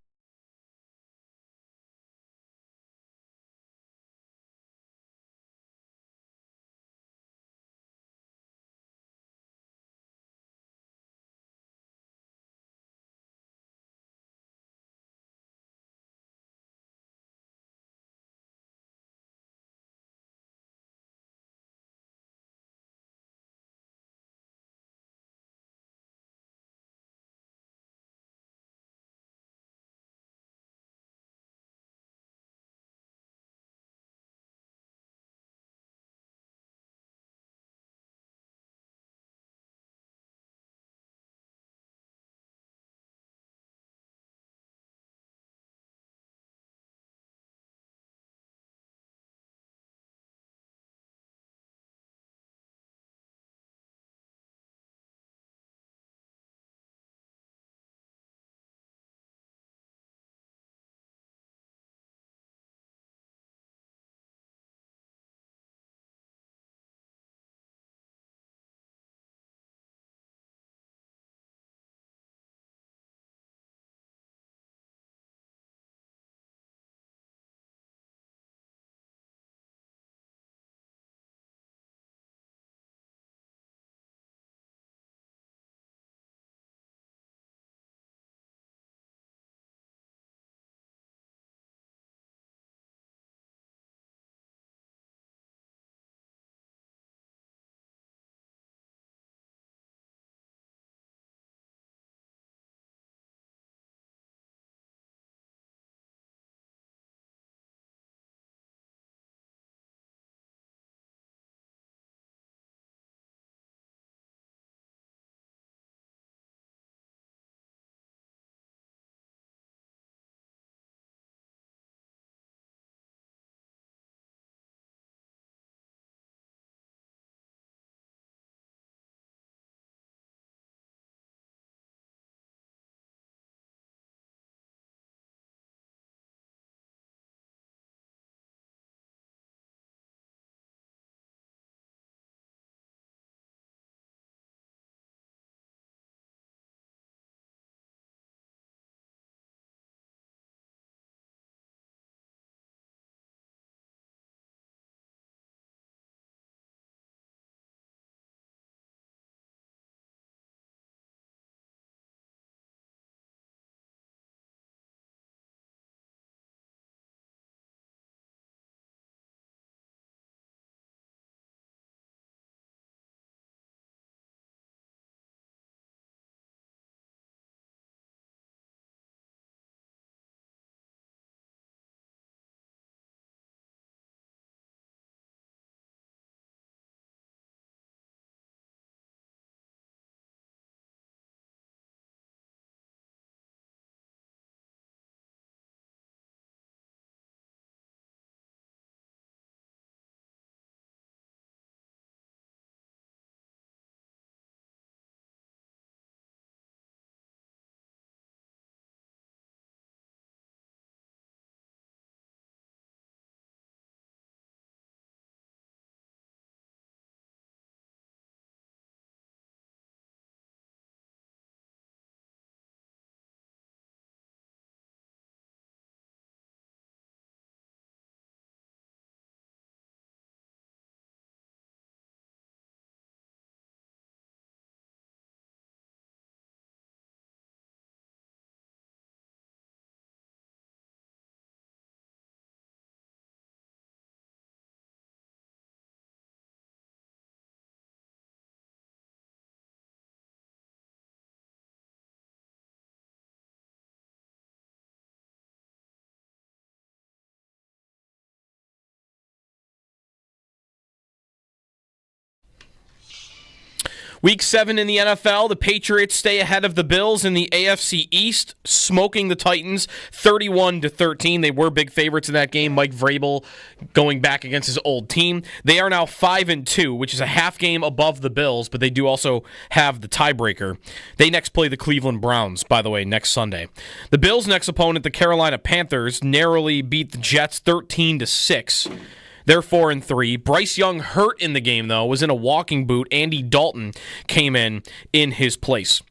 Week 7 in the NFL, the Patriots stay ahead of the Bills in the AFC East, smoking the Titans 31-13. They were big favorites in that game. Mike Vrabel going back against his old team. They are now 5-2, which is a half game above the Bills, but they do also have the tiebreaker. They next play the Cleveland Browns, by the way, next Sunday. The Bills' next opponent, the Carolina Panthers, narrowly beat the Jets 13-6. They're 4-3. Bryce Young hurt in the game, though, was in a walking boot. Andy Dalton came in his place.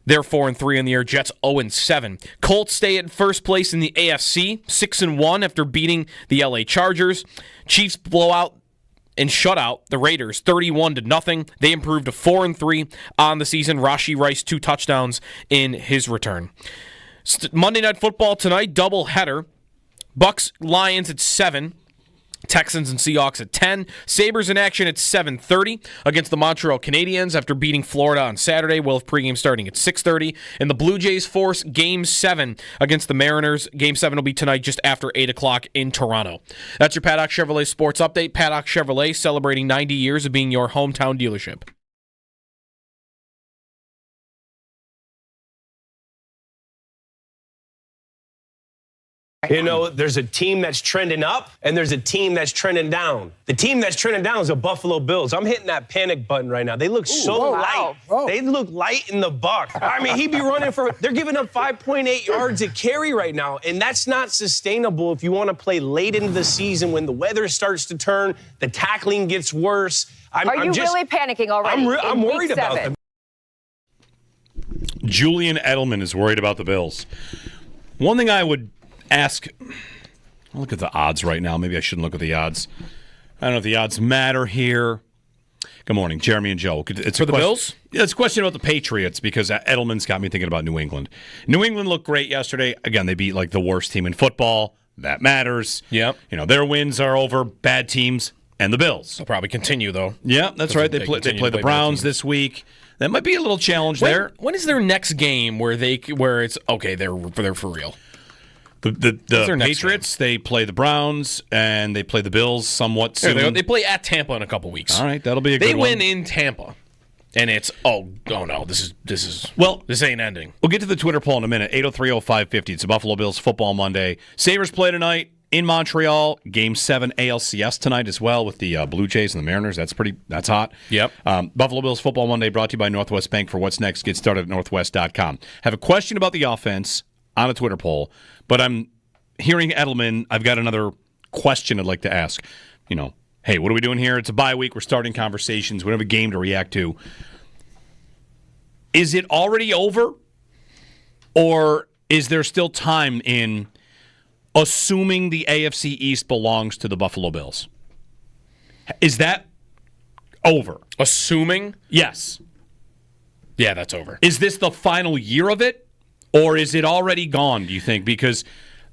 They're 4-3 in the year. Jets 0-7. Colts stay at first place in the AFC, 6-1 after beating the LA Chargers. Chiefs blow out and shut out the Raiders 31-0. They improved to 4-3 on the season. Rashee Rice 2 touchdowns in his return. Monday Night Football tonight, doubleheader. Bucks Lions at 7. Texans and Seahawks at 10. Sabres in action at 7:30 against the Montreal Canadiens after beating Florida on Saturday. We'll have pregame starting at 6:30. And the Blue Jays force Game 7 against the Mariners. Game 7 will be tonight just after 8 o'clock in Toronto. That's your Paddock Chevrolet Sports Update. Paddock Chevrolet celebrating 90 years of being your hometown dealership. You know, there's a team that's trending up, and there's a team that's trending down. The team that's trending down is the Buffalo Bills. I'm hitting that panic button right now. They look light. Wow. They look light in the buck. I mean, he'd be running for – they're giving up 5.8 yards a carry right now, and that's not sustainable if you want to play late into the season when the weather starts to turn, the tackling gets worse. Are you really panicking already? I'm worried about them. Julian Edelman is worried about the Bills. One thing I would ask, I'll look at the odds right now. Maybe I shouldn't look at the odds. I don't know if the odds matter here. Good morning, Jeremy and Joe. It's for the Bills? Yeah, it's a question about the Patriots because Edelman's got me thinking about New England. New England looked great yesterday. Again, they beat like the worst team in football. That matters. Yep. You know, their wins are over bad teams and the Bills. They'll probably continue, though. Yeah, that's right. They play the Browns this week. That might be a little challenge there. When is their next game where it's okay? They're for real. The Patriots, they play the Browns, and they play the Bills somewhat soon. They play at Tampa in a couple weeks. All right, that'll be a good one. They win in Tampa, and it's, oh no, this ain't ending. We'll get to the Twitter poll in a minute, 803-0550. It's a Buffalo Bills Football Monday. Sabres play tonight in Montreal. Game 7 ALCS tonight as well with the Blue Jays and the Mariners. That's hot. Yep. Buffalo Bills Football Monday brought to you by Northwest Bank. For what's next, get started at northwest.com. Have a question about the offense on a Twitter poll, but I'm hearing Edelman. I've got another question I'd like to ask. You know, hey, what are we doing here? It's a bye week. We're starting conversations. We have a game to react to. Is it already over, or is there still time in assuming the AFC East belongs to the Buffalo Bills? Is that over? Assuming? Yes. Yeah, that's over. Is this the final year of it? Or is it already gone, do you think? Because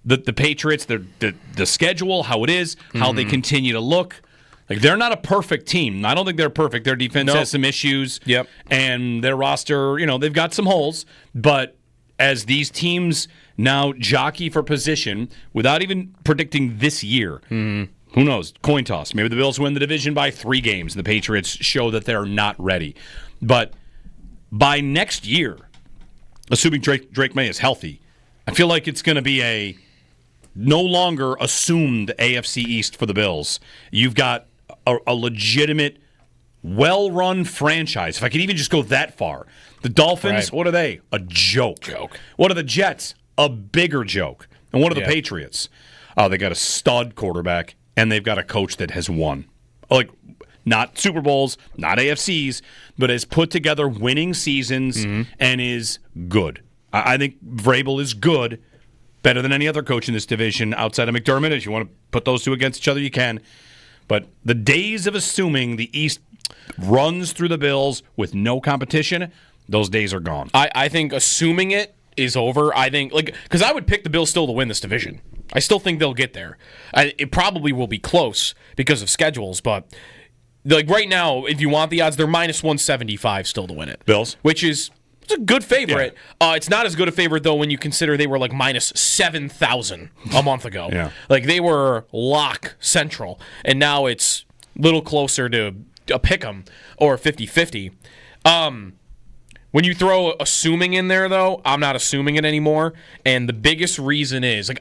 the Patriots, the schedule, how it is, how they continue to look, like they're not a perfect team. I don't think they're perfect. Their defense has some issues. Yep. And their roster, they've got some holes. But as these teams now jockey for position, without even predicting this year, who knows? Coin toss. Maybe the Bills win the division by 3 games. The Patriots show that they're not ready. But by next year, assuming Drake Maye is healthy, I feel like it's going to be a no longer assumed AFC East for the Bills. You've got a legitimate, well-run franchise. If I could even just go that far. The Dolphins, What are they? A joke. What are the Jets? A bigger joke. And what are the Patriots? Oh, they got a stud quarterback, and they've got a coach that has won. Like, not Super Bowls, not AFCs, but has put together winning seasons and is good. I think Vrabel is good, better than any other coach in this division outside of McDermott. If you want to put those two against each other, you can. But the days of assuming the East runs through the Bills with no competition, those days are gone. I think assuming it is over. I think, because I would pick the Bills still to win this division. I still think they'll get there. It probably will be close because of schedules, but right now, if you want the odds, they're minus 175 still to win it. Bills? Which is it's a good favorite. Yeah. It's not as good a favorite, though, when you consider they were minus 7,000 a month ago. Yeah. They were lock central, and now it's a little closer to a pick 'em or 50-50. When you throw assuming in there, though, I'm not assuming it anymore. And the biggest reason is, like,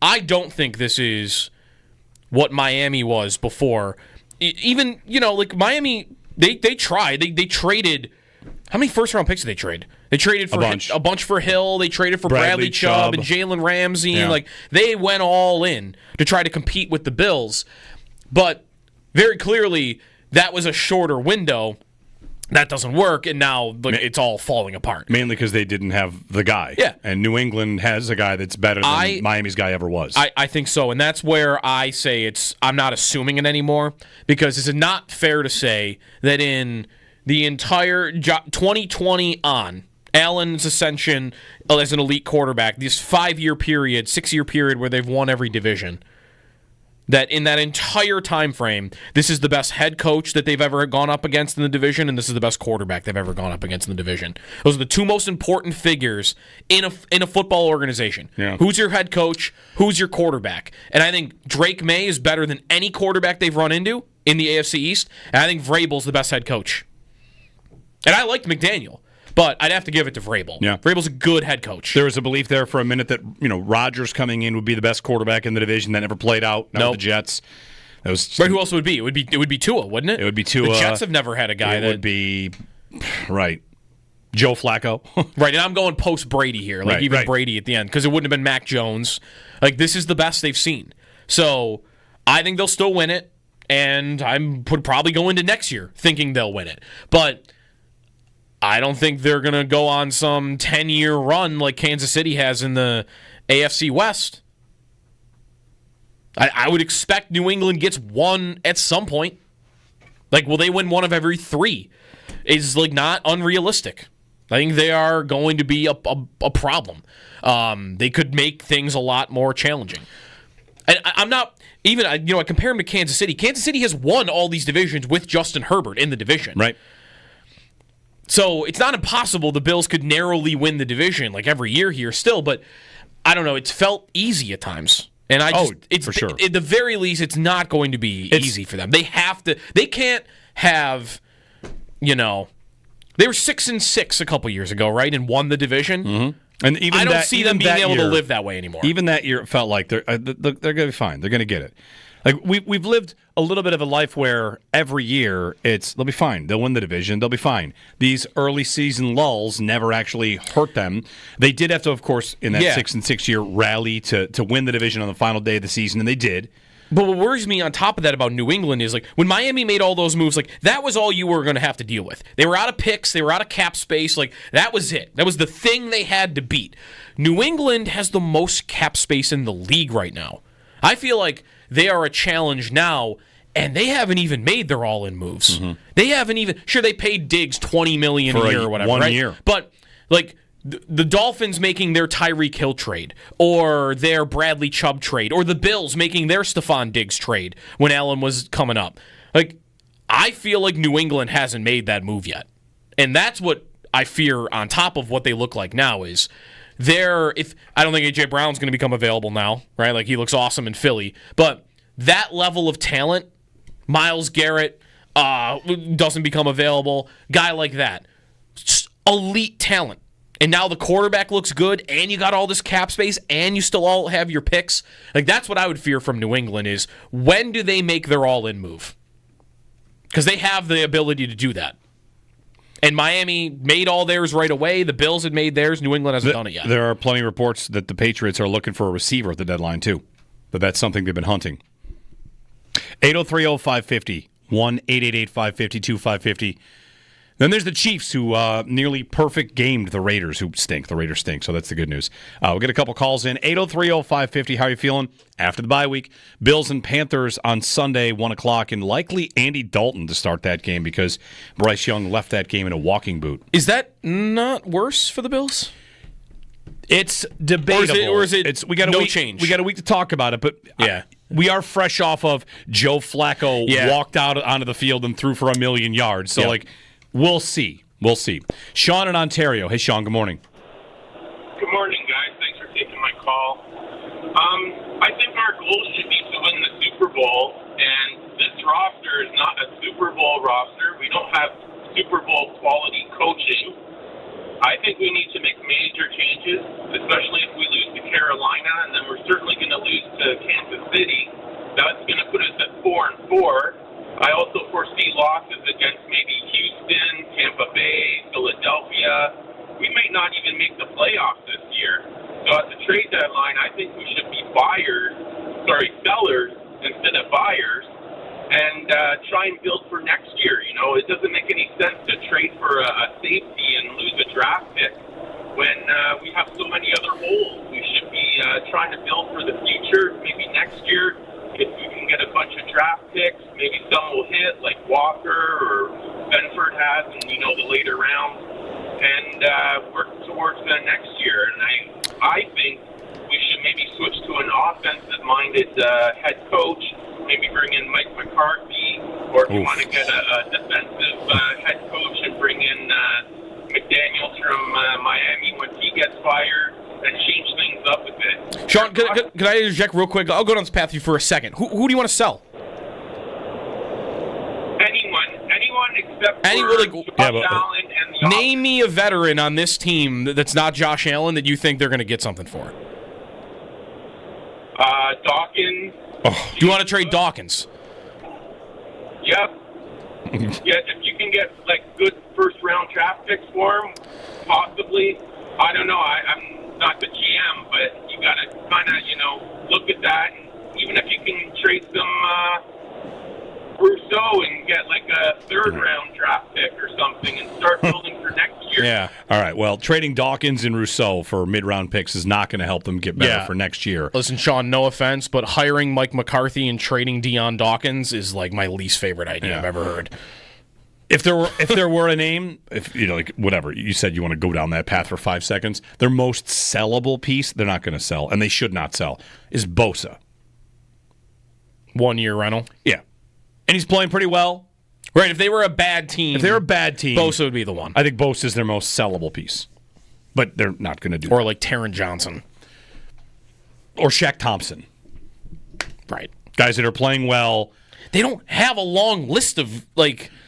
I don't think this is what Miami was before. Even, like Miami, they tried. They traded. How many first-round picks did they trade? They traded for a bunch for Hill. They traded for Bradley Chubb and Jalen Ramsey. Yeah. And, like, they went all in to try to compete with the Bills. But very clearly, that was a shorter window. That doesn't work, and now it's all falling apart. Mainly because they didn't have the guy. Yeah. And New England has a guy that's better than Miami's guy ever was. I think so, and that's where I say I'm not assuming it anymore, because it's not fair to say that in the entire 2020 on, Allen's ascension as an elite quarterback, this 5-year period, 6-year period where they've won every division, that in that entire time frame, this is the best head coach that they've ever gone up against in the division, and this is the best quarterback they've ever gone up against in the division. Those are the two most important figures in a football organization. Yeah. Who's your head coach? Who's your quarterback? And I think Drake May is better than any quarterback they've run into in the AFC East, and I think Vrabel's the best head coach. And I liked McDaniel, but I'd have to give it to Vrabel. Yeah. Vrabel's a good head coach. There was a belief there for a minute that Rodgers coming in would be the best quarterback in the division. That never played out. Not with the Jets. That was right. Who else would it be? It would be Tua, wouldn't it? It would be Tua. The Jets have never had a guy that would be right. Joe Flacco. Right, and I'm going post Brady here, like even Brady at the end, because it wouldn't have been Mac Jones. Like, this is the best they've seen. So I think they'll still win it, and I would probably go into next year thinking they'll win it. But I don't think they're going to go on some 10-year run like Kansas City has in the AFC West. I would expect New England gets one at some point. Like, will they win one of every 3? Is, like, not unrealistic. I think they are going to be a problem. They could make things a lot more challenging. I'm not even, I compare them to Kansas City. Kansas City has won all these divisions with Justin Herbert in the division. Right. So it's not impossible the Bills could narrowly win the division like every year here still, but I don't know. It's felt easy at times. And for sure. At the very least, it's not going to be easy for them. They can't have, they were 6-6 a couple years ago, right? And won the division. Mm-hmm. And even I don't see them being able to live that way anymore. Even that year, it felt like they're going to be fine. They're going to get it. Like we've lived a little bit of a life where every year they'll be fine. They'll win the division. They'll be fine. These early season lulls never actually hurt them. They did have to, of course, in that 6-6 year rally to win the division on the final day of the season, and they did. But what worries me on top of that about New England is, like, when Miami made all those moves, like, that was all you were going to have to deal with. They were out of picks. They were out of cap space. Like, that was it. That was the thing they had to beat. New England has the most cap space in the league right now. I feel like they are a challenge now, and they haven't even made their all-in moves. Mm-hmm. They haven't even... Sure, they paid Diggs $20 million a year or whatever, 1 year. But, like... The Dolphins making their Tyreek Hill trade, or their Bradley Chubb trade, or the Bills making their Stephon Diggs trade when Allen was coming up. Like, I feel like New England hasn't made that move yet. And that's what I fear on top of what they look like now is I don't think A.J. Brown's going to become available now, right? Like, he looks awesome in Philly. But that level of talent, Myles Garrett doesn't become available, guy like that. Just elite talent. And now the quarterback looks good, and you got all this cap space, and you still all have your picks. Like, that's what I would fear from New England is, when do they make their all-in move? Because they have the ability to do that. And Miami made all theirs right away. The Bills had made theirs. New England hasn't done it yet. There are plenty of reports that the Patriots are looking for a receiver at the deadline, too. But that's something they've been hunting. 803-0550, 1-888-550-2550. Then there's the Chiefs, who nearly perfect gamed the Raiders, who stink. The Raiders stink, so that's the good news. We'll get a couple calls in. 803-0550, how are you feeling? After the bye week, Bills and Panthers on Sunday, 1 o'clock, and likely Andy Dalton to start that game because Bryce Young left that game in a walking boot. Is that not worse for the Bills? It's debatable. Or is it we got no week, change? We got a week to talk about it, but yeah. We are fresh off of Joe Flacco walked out onto the field and threw for 1,000,000 yards. So, we'll see. We'll see. Sean in Ontario. Hey, Sean, good morning. Good morning, guys. Thanks for taking my call. I think our goal should be to win the Super Bowl, and this roster is not a Super Bowl roster. 4. I also foresee losses against maybe Houston, Tampa Bay, Philadelphia. We may not even make the playoffs this year. So at the trade deadline, I think we should be sellers instead of buyers, and try and build for next year. You know, it doesn't make any sense to trade for a safety and lose a draft pick when we have so many other holes. We should be trying to build for the future. Maybe next year, if we can get a bunch of draft picks, maybe some will hit, like Walker or Benford has in, the later rounds, and work towards next year. And I think we should maybe switch to an offensive-minded head coach, maybe bring in Mike McCarthy, or if you want to get a defensive head coach and bring in McDaniels from Miami when he gets fired, and change things up a bit. Sean, can I interject real quick? I'll go down this path with you for a second. Who do you want to sell? Anyone except for Josh Allen and the name me a veteran on this team that's not Josh Allen that you think they're going to get something for. Dawkins. Do you want to trade Dawkins? Yep. Yeah, if you can get good first-round draft picks for him, possibly. I don't know. I'm not the GM, but you got to kind of look at that. And even if you can trade some Rousseau and get a third-round draft pick or something and start building for next year. Yeah. All right. Well, trading Dawkins and Rousseau for mid-round picks is not going to help them get better for next year. Listen, Sean, no offense, but hiring Mike McCarthy and trading Deion Dawkins is my least favorite idea I've ever heard. If there were a name, whatever, you said you want to go down that path for 5 seconds, their most sellable piece, they're not going to sell, and they should not sell, is Bosa. 1-year rental? Yeah. And he's playing pretty well. Right, if they were a bad team. Bosa would be the one. I think Bosa is their most sellable piece. But they're not going to do or that. Taron Johnson. Or Shaq Thompson. Right. Guys that are playing well. They don't have a long list of,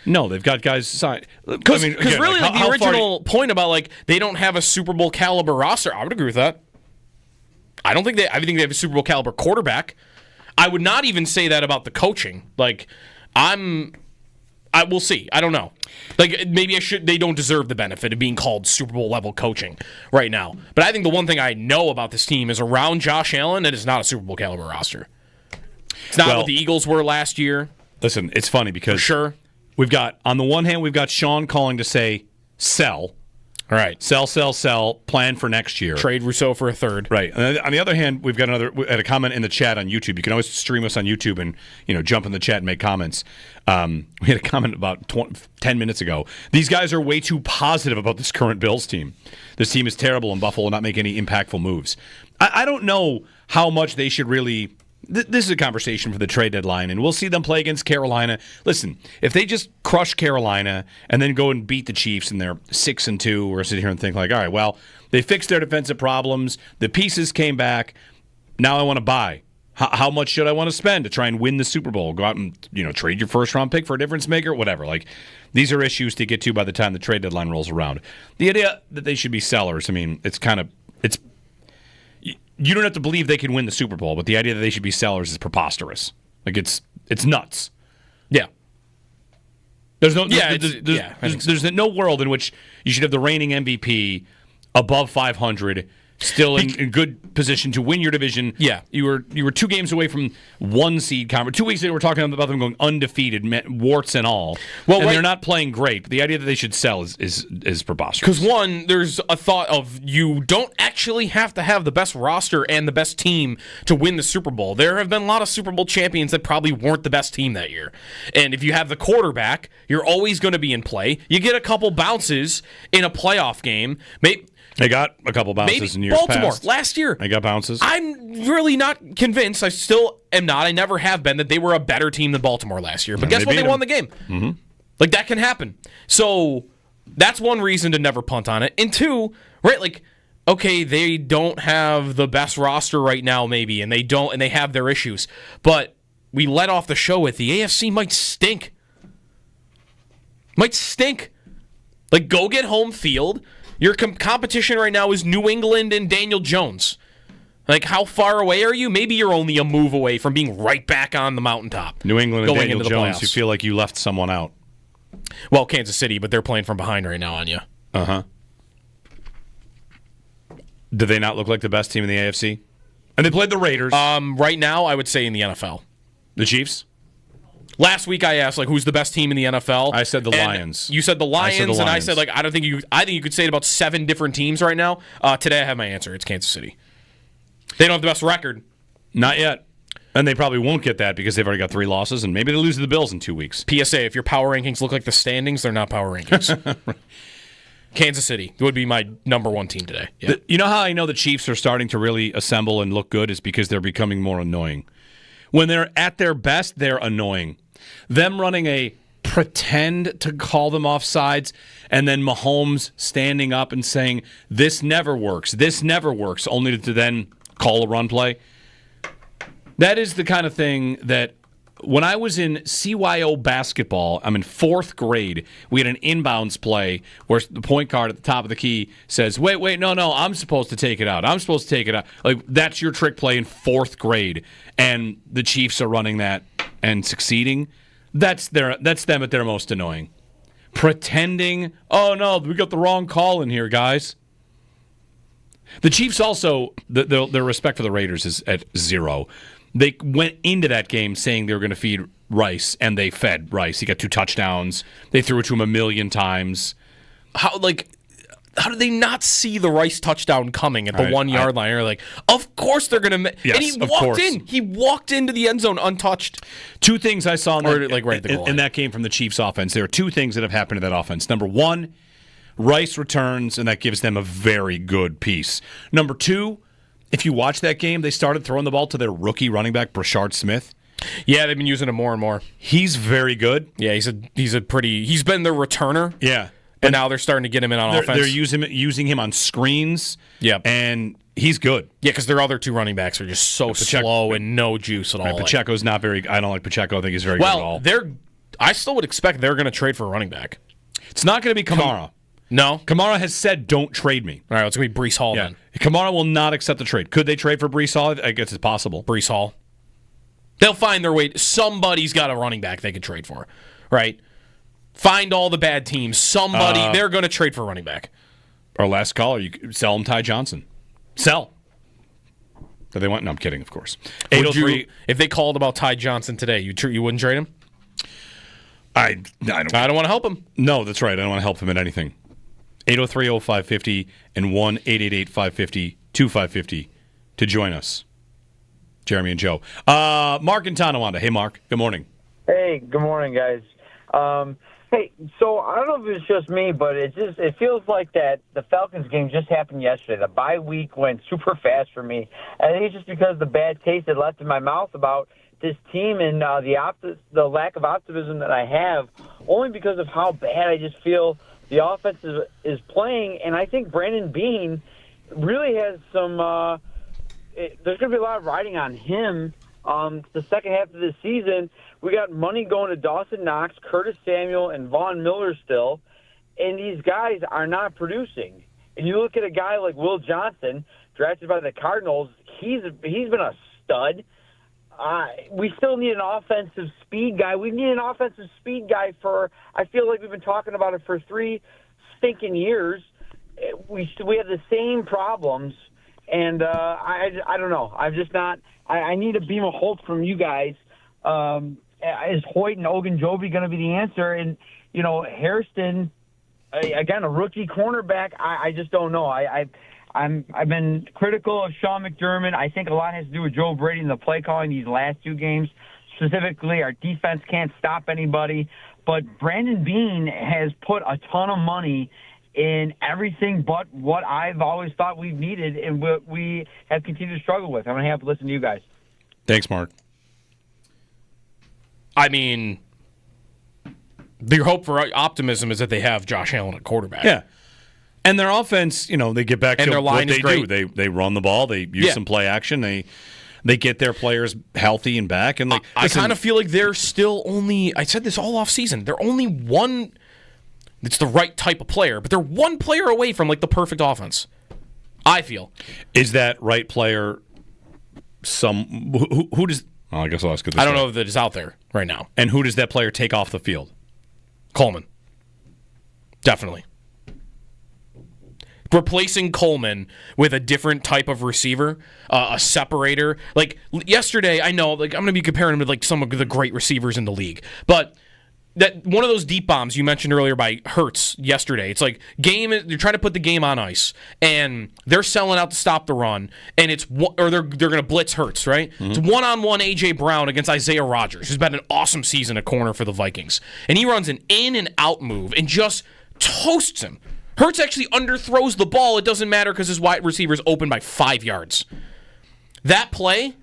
No, they've got guys signed. Because really, the original point about, they don't have a Super Bowl caliber roster, I would agree with that. I think they have a Super Bowl caliber quarterback. I would not even say that about the coaching. We'll see. I don't know. Maybe they don't deserve the benefit of being called Super Bowl level coaching right now. But I think the one thing I know about this team is around Josh Allen, it is not a Super Bowl caliber roster. It's not what the Eagles were last year. Listen, it's funny because sure. We've got, on the one hand, we've got Sean calling to say, sell. All right. Sell, plan for next year. Trade Rousseau for a third. Right. And on the other hand, we've got we had a comment in the chat on YouTube. You can always stream us on YouTube and, jump in the chat and make comments. We had a comment about 10 minutes ago. These guys are way too positive about this current Bills team. This team is terrible and Buffalo will not make any impactful moves. I don't know how much they should really... This is a conversation for the trade deadline, and we'll see them play against Carolina. Listen, if they just crush Carolina and then go and beat the Chiefs and they're 6-2, we're sit here and think all right, well, they fixed their defensive problems. The pieces came back. Now I want to buy. How much should I want to spend to try and win the Super Bowl? Go out and trade your first-round pick for a difference maker? Whatever. These are issues to get to by the time the trade deadline rolls around. The idea that they should be sellers, it's you don't have to believe they can win the Super Bowl, but the idea that they should be sellers is preposterous. It's nuts. Yeah. There's no world in which you should have the reigning MVP above 500, still in good position to win your division. Yeah. You were 2 games away from 1 seed conference. 2 weeks ago, we were talking about them going undefeated, warts and all. Well, and they're not playing great. But the idea that they should sell is preposterous. Because one, there's a thought of you don't actually have to have the best roster and the best team to win the Super Bowl. There have been a lot of Super Bowl champions that probably weren't the best team that year. And if you have the quarterback, you're always going to be in play. You get a couple bounces in a playoff game. They got a couple bounces in years Baltimore, past. Last year. They got bounces. I'm really not convinced. I still am not. I never have been that they were a better team than Baltimore last year. But guess what? They won the game. Mm-hmm. That can happen. So that's one reason to never punt on it. And 2, right, okay, they don't have the best roster right now, maybe, and they have their issues. But we let off the show with the AFC might stink. Go get home field. Your competition right now is New England and Daniel Jones. Like, how far away are you? Maybe you're only a move away from being right back on the mountaintop. New England and going Daniel into the Jones, playoffs. you feel like you left someone out. Well, Kansas City, but they're playing from behind right now on you. Uh-huh. Do they not look like the best team in the AFC? And they played the Raiders. Right now, I would say in the NFL. The Chiefs? Last week I asked, like, who's the best team in the NFL? I said the Lions. You said the Lions, I said the and I Lions. said, like, I think you could say it about 7 different teams right now. Today I have my answer. It's Kansas City. They don't have the best record. Not yet. And they probably won't get that because they've already got 3 losses, and maybe they lose to the Bills in 2 weeks. PSA, if your power rankings look like the standings, they're not power rankings. Kansas City would be my number 1 team today. Yeah. You know how I know the Chiefs are starting to really assemble and look good is because they're becoming more annoying. When they're at their best, they're annoying. Them running a pretend to call them offsides, and then Mahomes standing up and saying, this never works, only to then call a run play. That is the kind of thing that when I was in CYO basketball, I'm in 4th grade, we had an inbounds play where the point guard at the top of the key says, wait, no, I'm supposed to take it out. Like, that's your trick play in 4th grade, and the Chiefs are running that and succeeding. That's them at their most annoying. Pretending, oh no, we got the wrong call in here, guys. The Chiefs also, their respect for the Raiders is at 0. They went into that game saying they were going to feed Rice, and they fed Rice. He got 2 touchdowns. They threw it to him 1,000,000 times. How did they not see the Rice touchdown coming at the 1-yard line? They're like, of course they're going to. Yes, and he walked in. He walked into the end zone untouched. 2 things I saw in that game from the Chiefs offense. There are 2 things that have happened to that offense. Number 1, Rice returns, and that gives them a very good piece. Number 2, if you watch that game, they started throwing the ball to their rookie running back, Brashard Smith. Yeah, they've been using him more and more. He's very good. Yeah, he's been their returner. Yeah. But now they're starting to get him in on offense. They're using him on screens. Yeah. And he's good. Yeah, because their other 2 running backs are just so slow and no juice at all. Pacheco's not very. I don't like Pacheco. I think he's very good at all. I still would expect they're going to trade for a running back. It's not going to be Kamara. No? Kamara has said, don't trade me. All right, it's going to be Breece Hall then. Kamara will not accept the trade. Could they trade for Breece Hall? I guess it's possible. Breece Hall. They'll find their way. Somebody's got a running back they could trade for, right? Find all the bad teams. They're going to trade for a running back. Our last caller, you could sell him Ty Johnson. Sell. So they want. No, I'm kidding, of course. 803. If they called about Ty Johnson today, you wouldn't trade him? I don't want to help him. No, that's right. I don't want to help him in anything. 803-0550 and 1-888-550-2550 to join us. Jeremy and Joe. Mark in Tonawanda. Hey, Mark. Good morning. Hey, good morning, guys. Hey, so I don't know if it's just me, but it feels like that the Falcons game just happened yesterday. The bye week went super fast for me. I think it's just because the bad taste it left in my mouth about this team and the lack of optimism that I have, only because of how bad I just feel the offense is playing. And I think Brandon Beane really has some there's going to be a lot of riding on him the second half of the season. We got money going to Dawson Knox, Curtis Samuel, and Von Miller still, and these guys are not producing. And you look at a guy like Will Johnson, drafted by the Cardinals, he's been a stud. We still need an offensive speed guy. We need an offensive speed guy I feel like we've been talking about it for 3 stinking years. We have the same problems, and I don't know. I'm just not. I need a beam of hope from you guys. Is Hoyt and Ogunjobi going to be the answer? And Hairston, again, a rookie cornerback. I just don't know. I've been critical of Sean McDermott. I think a lot has to do with Joe Brady and the play calling these last 2 games. Specifically, our defense can't stop anybody. But Brandon Beane has put a ton of money in everything but what I've always thought we've needed and what we have continued to struggle with. I'm going to have to listen to you guys. Thanks, Mark. I mean, the hope for optimism is that they have Josh Allen at quarterback. Yeah. And their offense, they get back and to their line what is they great. do. They run the ball. They use some play action. They get their players healthy and back. And I kind of feel like they're still only. I said this all off season. They're only one. It's the right type of player, but they're one player away from the perfect offense. I feel. Is that right player who does? Well, I guess I'll ask it this I don't way. know if it is out there right now. And who does that player take off the field? Coleman. Definitely. Replacing Coleman with a different type of receiver, a separator. Like yesterday, I know, like I'm going to be comparing him with like some of the great receivers in the league, but that one of those deep bombs you mentioned earlier by Hurts yesterday. It's like they're trying to put the game on ice, and they're selling out to stop the run, and they're going to blitz Hurts, right? Mm-hmm. It's one-on-one A.J. Brown against Isaiah Rodgers, who's had an awesome season at corner for the Vikings, and he runs an in and out move and just toasts him. Hurts actually underthrows the ball. It doesn't matter because his wide receiver's open by 5 yards. That play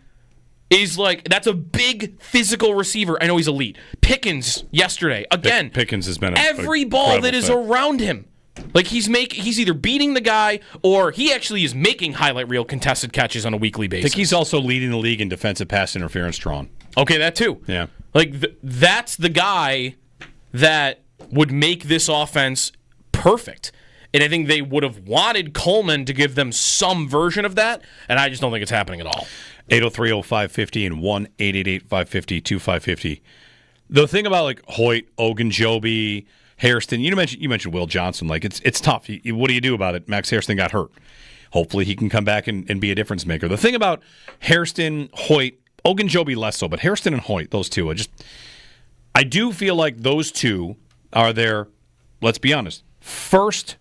is that's a big physical receiver. I know he's elite. Pickens yesterday, again. Pickens has been every ball that is around him. Like he's either beating the guy or he actually is making highlight reel contested catches on a weekly basis. I think he's also leading the league in defensive pass interference drawn. Okay, that too. Yeah. That's the guy that would make this offense perfect. And I think they would have wanted Coleman to give them some version of that, and I just don't think it's happening at all. 803-0550 and 1-888-550-2550. The thing about Hoyt, Ogunjobi, Hairston, you mentioned Will Johnson. It's tough. What do you do about it? Max Hairston got hurt. Hopefully he can come back and be a difference maker. The thing about Hairston, Hoyt, Ogunjobi less so, but Hairston and Hoyt, those two, I do feel like those two are their, let's be honest, first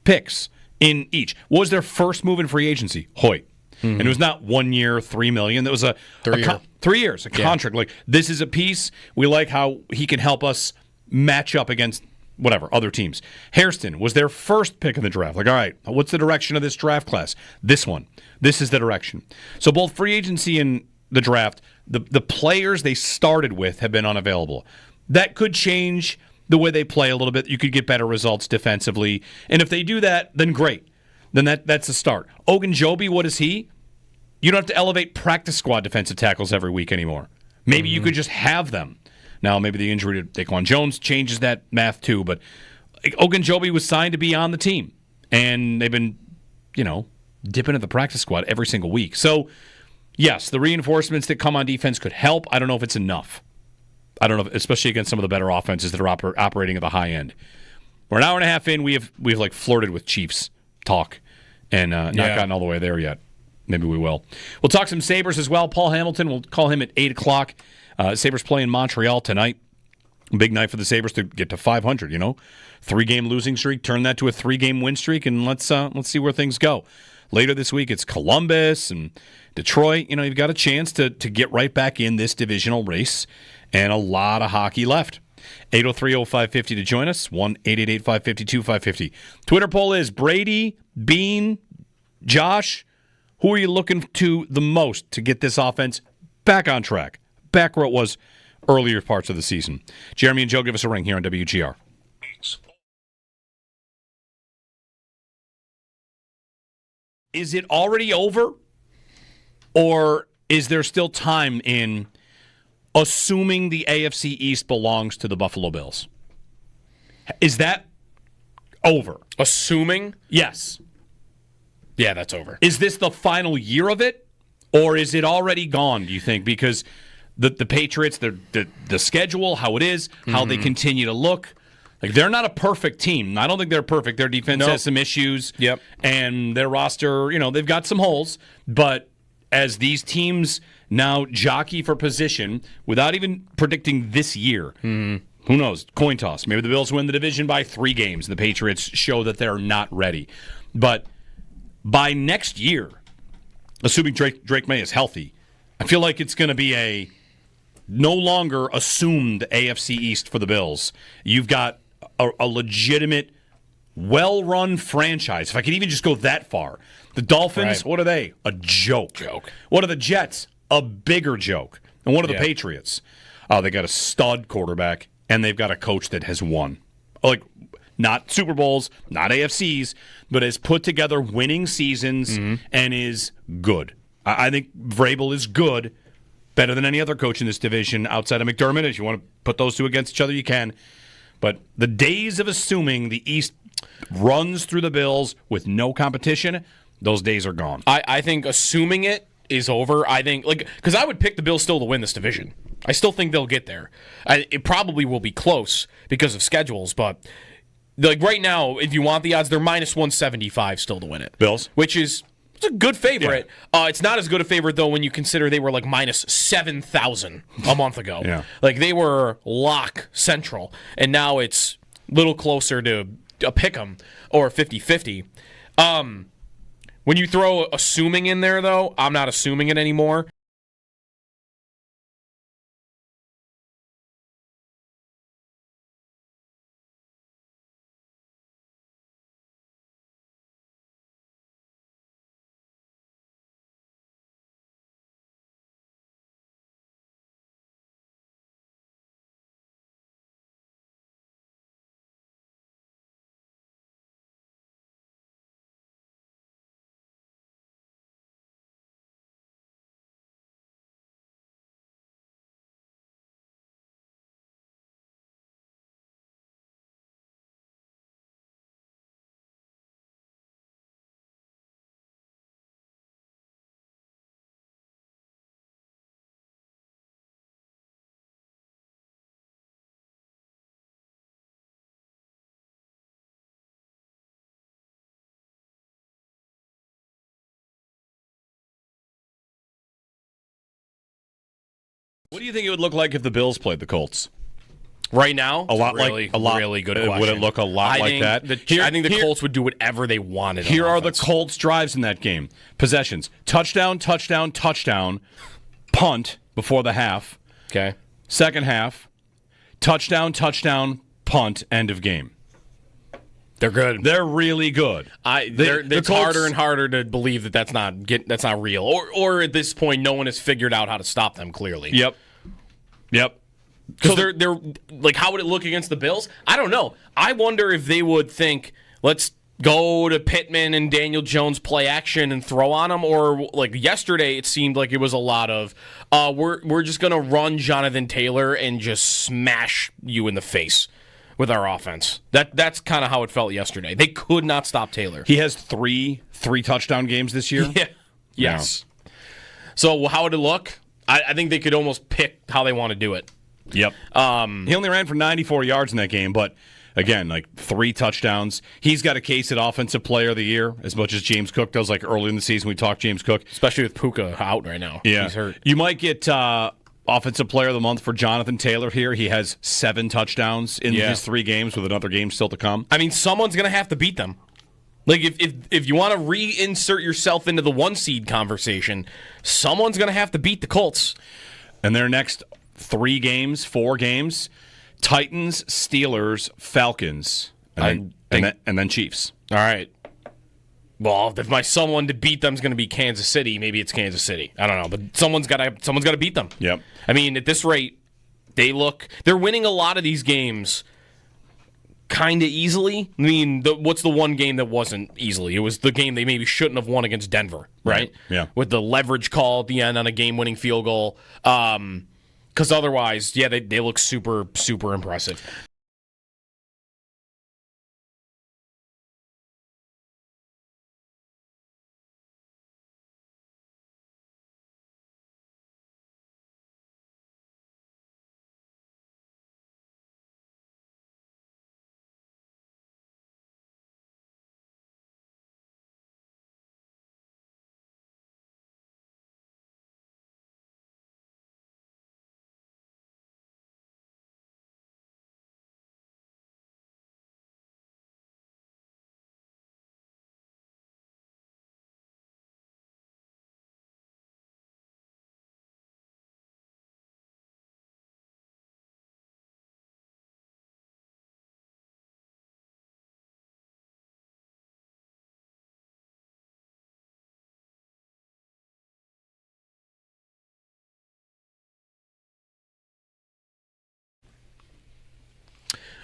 picks in each. What was their first move in free agency? Hoyt. Mm-hmm. And it was not 1 year, $3 million. That was 3 years, a contract. This is a piece. We like how he can help us match up against other teams. Hairston was their first pick in the draft. All right, what's the direction of this draft class? This one. This is the direction. So both free agency and the draft, the players they started with have been unavailable. That could change the way they play a little bit. You could get better results defensively. And if they do that, then great. Then that's a start. Ogunjobi, what is he? You don't have to elevate practice squad defensive tackles every week anymore. Maybe you could just have them. Now, maybe the injury to Daquan Jones changes that math too, but Ogunjobi was signed to be on the team. And they've been, dipping at the practice squad every single week. So, yes, the reinforcements that come on defense could help. I don't know if it's enough. I don't know, especially against some of the better offenses that are operating at the high end. We're an hour and a half in. We've flirted with Chiefs talk and not gotten all the way there yet. Maybe we will. We'll talk some Sabres as well. Paul Hamilton, we'll call him at 8 o'clock. Sabres play in Montreal tonight. Big night for the Sabres to get to 500, 3-game losing streak, turn that to a 3-game win streak, and let's see where things go. Later this week, it's Columbus and Detroit. You've got a chance to get right back in this divisional race. And a lot of hockey left. 803-0550 to join us. 1-888-552-550. Twitter poll is Brady, Bean, Josh. Who are you looking to the most to get this offense back on track? Back where it was earlier parts of the season. Jeremy and Joe, give us a ring here on WGR. Is it already over? Or is there still time in assuming the AFC East belongs to the Buffalo Bills? Is that over? Assuming? Yes. Yeah, that's over. Is this the final year of it? Or is it already gone, do you think? Because the Patriots, the schedule, how it is, how they continue to look. They're not a perfect team. I don't think they're perfect. Their defense has some issues. Yep. And their roster, they've got some holes. But as these teams now jockey for position without even predicting this year. Who knows? Coin toss. Maybe the Bills win the division by 3 games and the Patriots show that they're not ready. But by next year, assuming Drake May is healthy, I feel like it's going to be a no longer assumed AFC East for the Bills. You've got a legitimate, well-run franchise. If I could even just go that far. The Dolphins, what are they? A joke. What are the Jets? A bigger joke. And what are the Patriots? Oh, they got a stud quarterback, and they've got a coach that has won. Not Super Bowls, not AFCs, but has put together winning seasons and is good. I think Vrabel is good, better than any other coach in this division outside of McDermott. If you want to put those two against each other, you can. But the days of assuming the East runs through the Bills with no competition, those days are gone. I think assuming it is over. I think, because I would pick the Bills still to win this division. I still think they'll get there. It probably will be close because of schedules, but right now, if you want the odds, they're minus 175 still to win it. Bills? Which is it's a good favorite. Yeah. It's not as good a favorite, though, when you consider they were minus 7,000 a month ago. Yeah. They were lock central, and now it's a little closer to a pick'em or 50-50. When you throw assuming in there, though, I'm not assuming it anymore. What do you think it would look like if the Bills played the Colts? Right now, really good question. Would it look a lot like that? I think the Colts would do whatever they wanted. Here are the Colts' drives in that game. Possessions: touchdown, touchdown, touchdown, punt before the half. Okay. Second half, touchdown, touchdown, punt, end of game. They're good. They're really good. It's harder and harder to believe that's not real. Or at this point, no one has figured out how to stop them. Clearly. Yep. Because they're how would it look against the Bills? I don't know. I wonder if they would think, let's go to Pittman and Daniel Jones play action and throw on them, or yesterday it seemed like it was a lot of we're just gonna run Jonathan Taylor and just smash you in the face with our offense. That's kind of how it felt yesterday. They could not stop Taylor. He has three touchdown games this year. Yeah. Yes. Yeah. So how would it look? I think they could almost pick how they want to do it. Yep. He only ran for 94 yards in that game, but again, 3 touchdowns. He's got a case at Offensive Player of the Year as much as James Cook does. Early in the season, we talked James Cook, especially with Puka out right now. Yeah, he's hurt. You might get Offensive Player of the Month for Jonathan Taylor here. He has 7 touchdowns in his 3 games, with another game still to come. I mean, someone's going to have to beat them. If you want to reinsert yourself into the 1 seed conversation, someone's going to have to beat the Colts. And their next 4 games, Titans, Steelers, Falcons, and then Chiefs. All right. Well, if my someone to beat them is going to be Kansas City, maybe it's Kansas City. I don't know, but someone's got to beat them. Yep. I mean, at this rate, they're winning a lot of these games kind of easily. I mean, what's the one game that wasn't easily? It was the game they maybe shouldn't have won against Denver, right? Yeah. With the leverage call at the end on a game-winning field goal. Because otherwise, they look super, super impressive.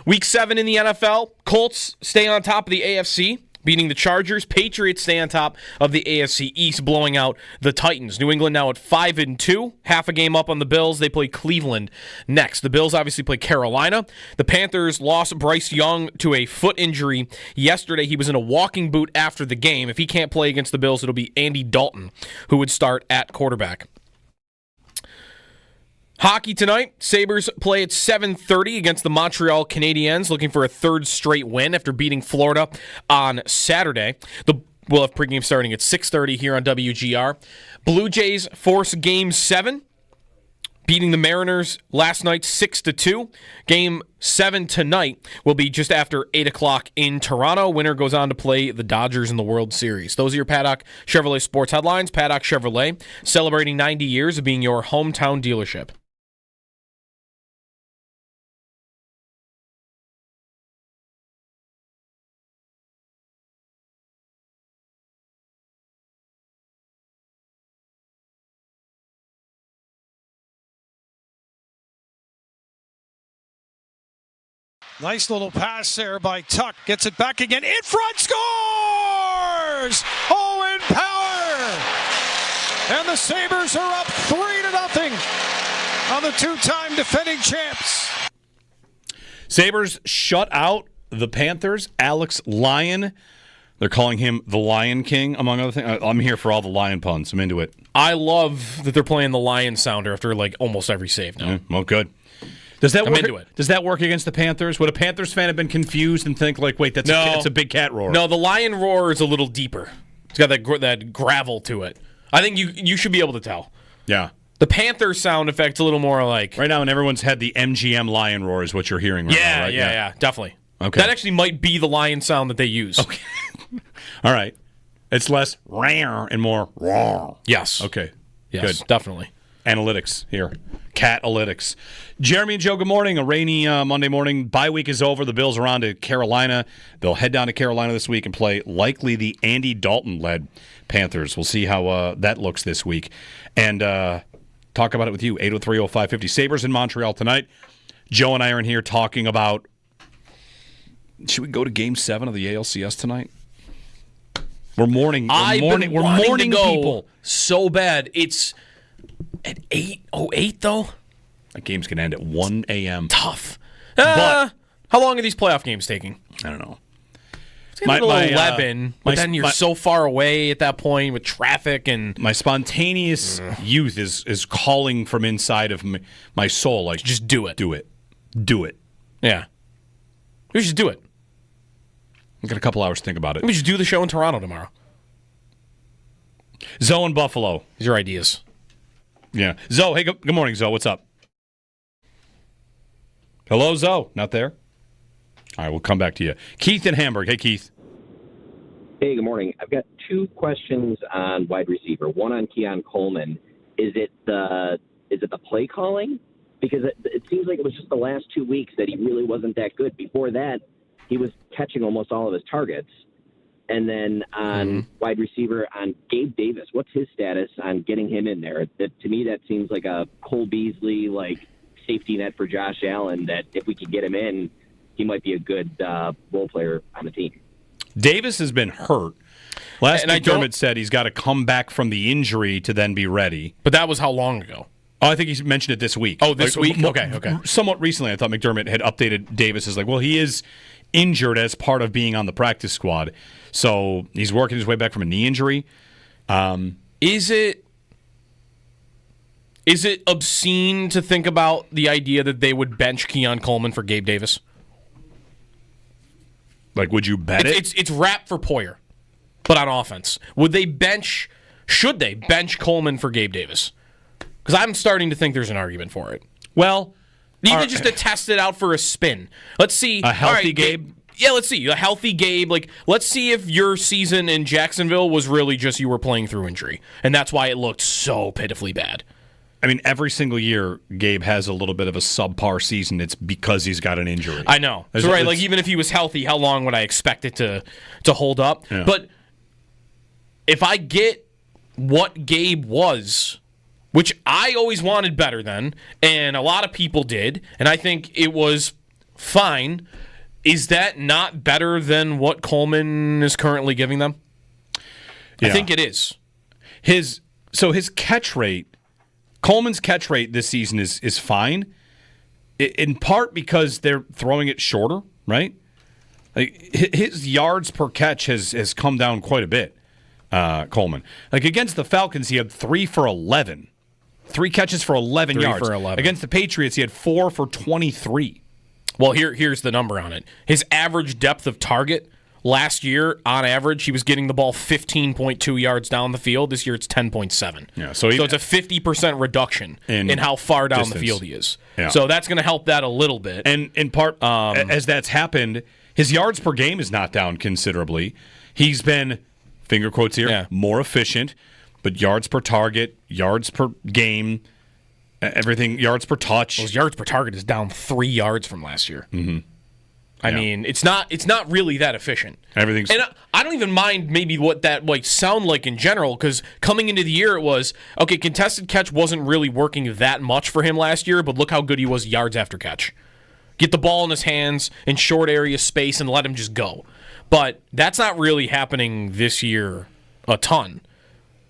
Week 7 in the NFL, Colts stay on top of the AFC, beating the Chargers. Patriots stay on top of the AFC East, blowing out the Titans. New England now at 5-2, half a game up on the Bills. They play Cleveland next. The Bills obviously play Carolina. The Panthers lost Bryce Young to a foot injury yesterday. He was in a walking boot after the game. If he can't play against the Bills, it'll be Andy Dalton who would start at quarterback. Hockey tonight, Sabres play at 7:30 against the Montreal Canadiens, looking for a third straight win after beating Florida on Saturday. We'll have pregame starting at 6:30 here on WGR. Blue Jays force Game 7, beating the Mariners last night 6-2. Game 7 tonight will be just after 8 o'clock in Toronto. Winner goes on to play the Dodgers in the World Series. Those are your Paddock Chevrolet sports headlines. Paddock Chevrolet, celebrating 90 years of being your hometown dealership. Nice little pass there by Tuck. Gets it back again. In front, scores! Owen Power! And the Sabres are up 3-0 on the two-time defending champs. Sabres shut out the Panthers. Alex Lyon. They're calling him the Lion King, among other things. I'm here for all the Lion puns. I'm into it. I love that they're playing the Lion sounder after like almost every save now. Well, good. Does that work? Into it. Does that work against the Panthers? Would a Panthers fan have been confused and think like, "Wait, that's a big cat roar"? No, the lion roar is a little deeper. It's got that gravel to it. I think you should be able to tell. Yeah. The Panther sound effect's a little more like right now, in everyone's head, the MGM lion roar is what you're hearing right now. Right? Yeah, definitely. Okay. That actually might be the lion sound that they use. Okay. All right. It's less rare and more roar. Yes. Okay. Yes, good. Definitely. Analytics here. Cat-alytics. Jeremy and Joe, good morning. A rainy Monday morning. Bye week is over. The Bills are on to Carolina. They'll head down to Carolina this week and play likely the Andy Dalton-led Panthers. We'll see how that looks this week. And talk about it with you. 803-0550. Sabres in Montreal tonight. Joe and I are in here talking about, should we go to Game 7 of the ALCS tonight? We're mourning people so bad. It's at 8:08 though. That game's going to end at 1 a.m. Tough. But how long are these playoff games taking? I don't know. It's going to be 11, but then you're so far away at that point with traffic and... My spontaneous youth is calling from inside of my soul. Like, just do it. Do it. Do it. Yeah. We should do it. I've got a couple hours to think about it. We should do the show in Toronto tomorrow. Zoe in Buffalo. These are ideas. Yeah. Zoe, hey, good morning, Zoe. What's up? Hello, Zoe. Not there? All right, we'll come back to you. Keith in Hamburg. Hey, Keith. Hey, good morning. I've got two questions on wide receiver. One on Keon Coleman. Is it the play calling? Because it seems like it was just the last 2 weeks that he really wasn't that good. Before that, he was catching almost all of his targets. And then on wide receiver, on Gabe Davis, what's his status on getting him in there? To me, that seems like a Cole Beasley, safety net for Josh Allen, that if we could get him in, he might be a good role player on the team. Davis has been hurt. Last night, McDermott said he's got to come back from the injury to then be ready. But that was how long ago? Oh, I think he mentioned it this week. Oh, this week? Okay. Somewhat recently, I thought McDermott had updated Davis as he is injured as part of being on the practice squad. So he's working his way back from a knee injury. Is it obscene to think about the idea that they would bench Keon Coleman for Gabe Davis? Would you bet it? It's rap for Poyer, but on offense. Should they bench Coleman for Gabe Davis? Because I'm starting to think there's an argument for it. Well, even just to test it out for a spin. Let's see. A healthy Gabe? Yeah, let's see. A healthy Gabe. Let's see if your season in Jacksonville was really just you were playing through injury. And that's why it looked so pitifully bad. I mean, every single year, Gabe has a little bit of a subpar season. It's because he's got an injury. I know. So, right, even if he was healthy, how long would I expect it to hold up? Yeah. But if I get what Gabe was, which I always wanted better than, and a lot of people did, and I think it was fine, is that not better than what Coleman is currently giving them? Yeah. I think it is. His catch rate, Coleman's catch rate this season is fine, in part because they're throwing it shorter, right? Like his yards per catch has come down quite a bit, Coleman. Like against the Falcons, he had 3 for 11. 3 catches for 11 yards. 3 for 11. Against the Patriots, he had 4 for 23. Well, here's the number on it. His average depth of target last year, on average, he was getting the ball 15.2 yards down the field. This year, it's 10.7. Yeah, so it's a 50% reduction in how far down the field he is. Yeah. So that's going to help that a little bit. And in part, as that's happened, his yards per game is not down considerably. He's been, finger quotes here, more efficient, but yards per target, yards per game, everything, yards per touch. His yards per target is down 3 yards from last year. Mm-hmm. I mean, it's not really that efficient. Everything's, and I don't even mind maybe what that might sound like in general, because coming into the year it was, okay, contested catch wasn't really working that much for him last year, but look how good he was yards after catch. Get the ball in his hands in short area space and let him just go. But that's not really happening this year a ton.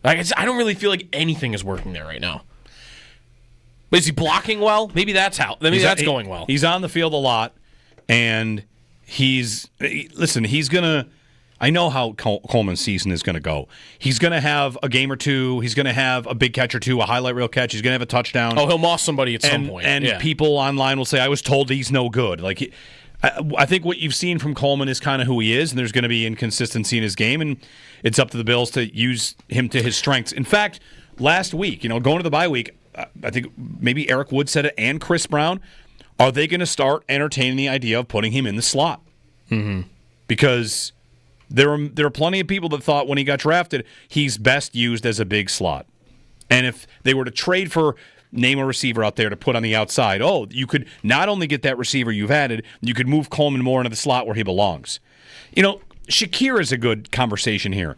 I don't really feel like anything is working there right now. But is he blocking well? Maybe that's going well. He's on the field a lot. And he's going to, I know how Coleman's season is going to go. He's going to have a game or two. He's going to have a big catch or two, a highlight reel catch. He's going to have a touchdown. Oh, he'll moss somebody at some point. And people online will say, I was told he's no good. Like, I think what you've seen from Coleman is kind of who he is, and there's going to be inconsistency in his game, and it's up to the Bills to use him to his strengths. In fact, last week, going to the bye week, I think maybe Eric Wood said it and Chris Brown, are they going to start entertaining the idea of putting him in the slot? Mm-hmm. Because there are plenty of people that thought when he got drafted, he's best used as a big slot. And if they were to trade for, name a receiver out there to put on the outside, you could not only get that receiver you've added, you could move Coleman more into the slot where he belongs. Shakir is a good conversation here.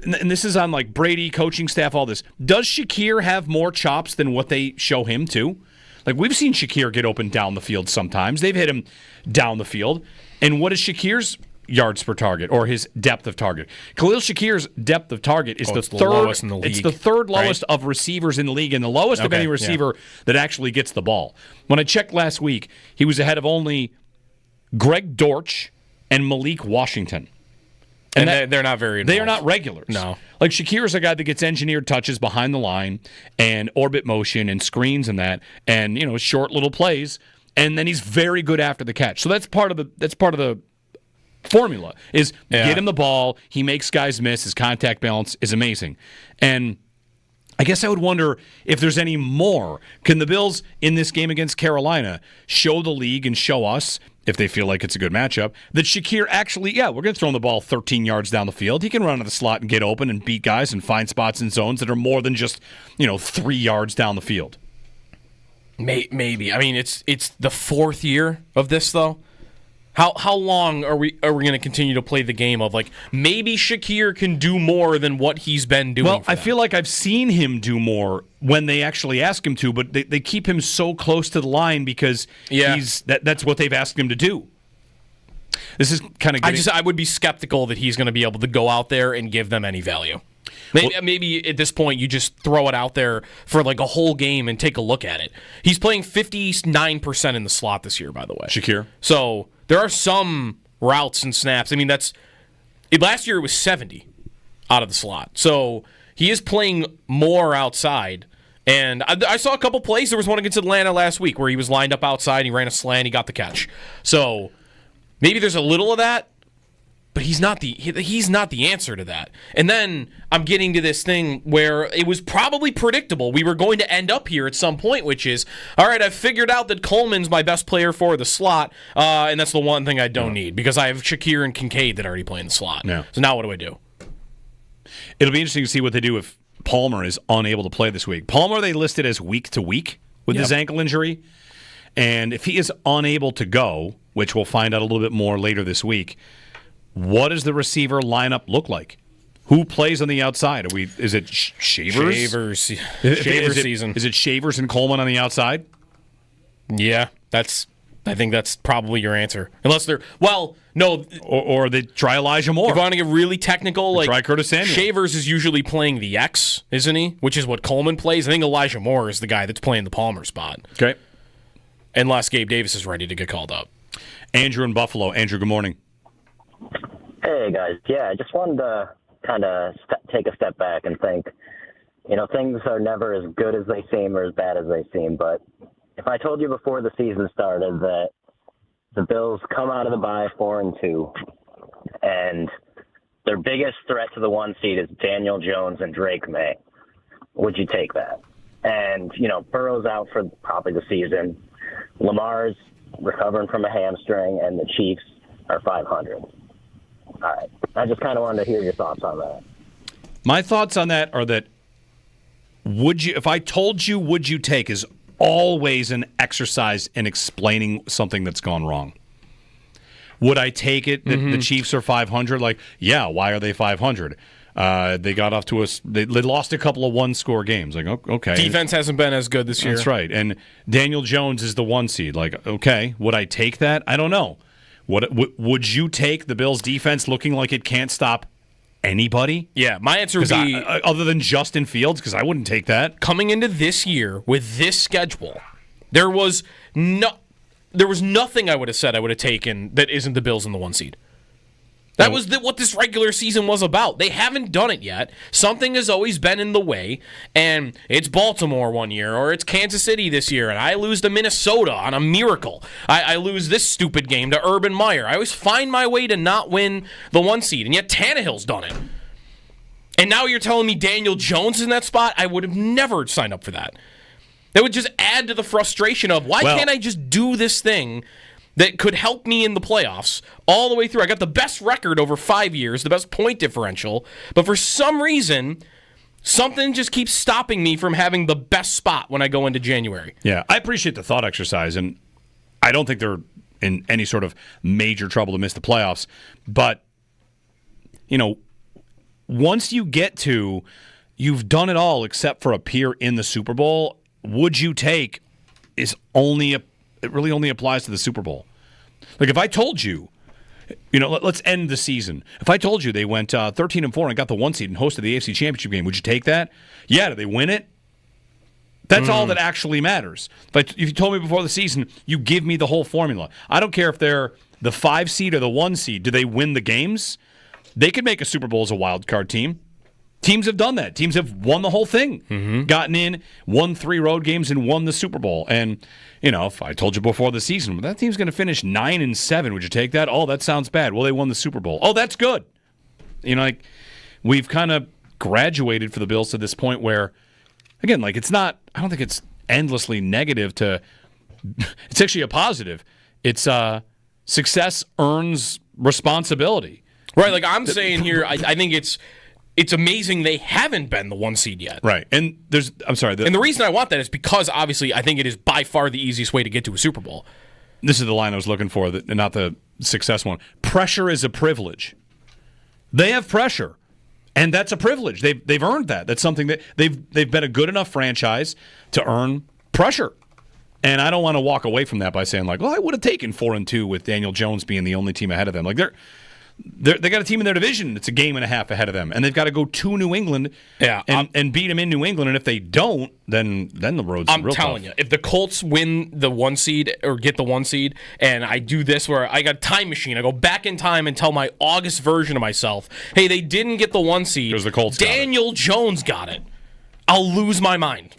And this is on like Brady, coaching staff, all this. Does Shakir have more chops than what they show him to? Like, we've seen Shakir get open down the field sometimes. They've hit him down the field. And what is Shakir's yards per target or his depth of target? Khalil Shakir's depth of target is the third lowest in the league. It's the third lowest of receivers in the league and the lowest of any receiver that actually gets the ball. When I checked last week, he was ahead of only Greg Dortch and Malik Washington. And they're not very involved. They are not regulars. No. Like, Shakir is a guy that gets engineered touches behind the line and orbit motion and screens and that, and short little plays, and then he's very good after the catch. So that's part of the formula is get him the ball, he makes guys miss, his contact balance is amazing. And I guess I would wonder if there's any more. Can the Bills in this game against Carolina show the league and show us, if they feel like it's a good matchup, that Shakir actually, we're going to throw him the ball 13 yards down the field. He can run to the slot and get open and beat guys and find spots in zones that are more than just, 3 yards down the field. Maybe. I mean, it's the 4th year of this, though. How long are we going to continue to play the game of, like, maybe Shakir can do more than what he's been doing? Well, I feel like I've seen him do more when they actually ask him to, but they keep him so close to the line because that's what they've asked him to do. This is kind of I would be skeptical that he's going to be able to go out there and give them any value. Maybe at this point you just throw it out there for like a whole game and take a look at it. He's playing 59% in the slot this year, by the way. Shakir. So there are some routes and snaps. I mean, last year it was 70 out of the slot. So he is playing more outside. And I saw a couple plays. There was one against Atlanta last week where he was lined up outside, he ran a slant, he got the catch. So maybe there's a little of that. But he's not the answer to that. And then I'm getting to this thing where it was probably predictable. We were going to end up here at some point, which is, all right, I've figured out that Coleman's my best player for the slot, and that's the one thing I don't need because I have Shakir and Kincaid that already play in the slot. Yeah. So now what do I do? It'll be interesting to see what they do if Palmer is unable to play this week. Palmer, they listed as week to week with his ankle injury. And if he is unable to go, which we'll find out a little bit more later this week, what does the receiver lineup look like? Who plays on the outside? Is it Shavers? Shavers season. Is it Shavers and Coleman on the outside? Yeah, that's I think that's probably your answer. Unless they're no, or they try Elijah Moore. If you want to get really technical, try Curtis Samuel. Shavers is usually playing the X, isn't he? Which is what Coleman plays. I think Elijah Moore is the guy that's playing the Palmer spot. Okay. Unless Gabe Davis is ready to get called up. Andrew in Buffalo. Andrew, good morning. Hey guys, yeah, I just wanted to kind of take a step back and think, things are never as good as they seem or as bad as they seem, but if I told you before the season started that the Bills come out of the bye 4-2, and their biggest threat to the 1 seed is Daniel Jones and Drake May, would you take that? And, Burrow's out for probably the season. Lamar's recovering from a hamstring, and the Chiefs are 500. All right. I just kind of wanted to hear your thoughts on that. My thoughts on that are that if I told you, would you take is always an exercise in explaining something that's gone wrong. Would I take it that the Chiefs are 500? Why are they 500? They got off to they lost a couple of one-score games. Okay. Defense hasn't been as good this year. That's right. And Daniel Jones is the 1 seed. Okay, would I take that? I don't know. Would you take the Bills' defense looking like it can't stop anybody? Yeah, my answer would be other than Justin Fields, because I wouldn't take that. Coming into this year with this schedule, there was nothing I would have said I would have taken that isn't the Bills in the 1 seed. That was what this regular season was about. They haven't done it yet. Something has always been in the way, and it's Baltimore one year, or it's Kansas City this year, and I lose to Minnesota on a miracle. I lose this stupid game to Urban Meyer. I always find my way to not win the 1 seed, and yet Tannehill's done it. And now you're telling me Daniel Jones is in that spot? I would have never signed up for that. That would just add to the frustration of, why can't I just do this thing that could help me in the playoffs all the way through? I got the best record over 5 years, the best point differential, but for some reason, something just keeps stopping me from having the best spot when I go into January. Yeah, I appreciate the thought exercise, and I don't think they're in any sort of major trouble to miss the playoffs. But, once you get to, you've done it all except for appear in the Super Bowl, would you take is it really only applies to the Super Bowl. If I told you, let's end the season. If I told you they went 13-4 and got the 1 seed and hosted the AFC Championship game, would you take that? Yeah. Did they win it? That's all that actually matters. If you told me before the season, you give me the whole formula. I don't care if they're the 5 seed or the 1 seed. Do they win the games? They could make a Super Bowl as a wild card team. Teams have done that. Teams have won the whole thing. Gotten in, won 3 road games, and won the Super Bowl. And, if I told you before the season, that team's going to finish 9-7, would you take that? Oh, that sounds bad. Well, they won the Super Bowl. Oh, that's good. We've kind of graduated for the Bills to this point where, again, it's not, I don't think it's endlessly negative to, it's actually a positive. It's success earns responsibility. Right, I'm saying here, I think it's amazing they haven't been the 1 seed yet. Right. And and the reason I want that is because, obviously, I think it is by far the easiest way to get to a Super Bowl. This is the line I was looking for, not the success one. Pressure is a privilege. They have pressure, and that's a privilege. They've earned that. That's something that they've been a good enough franchise to earn pressure. And I don't want to walk away from that by saying, I would have taken 4-2 with Daniel Jones being the only team ahead of them. They got a team in their division that's a game and a half ahead of them, and they've got to go to New England and beat them in New England. And if they don't, then the road's real tough. I'm telling you, if the Colts win the 1 seed or get the 1 seed, and I do this where I got a time machine, I go back in time and tell my August version of myself, hey, they didn't get the 1 seed. Because the Colts Daniel Jones got it. I'll lose my mind.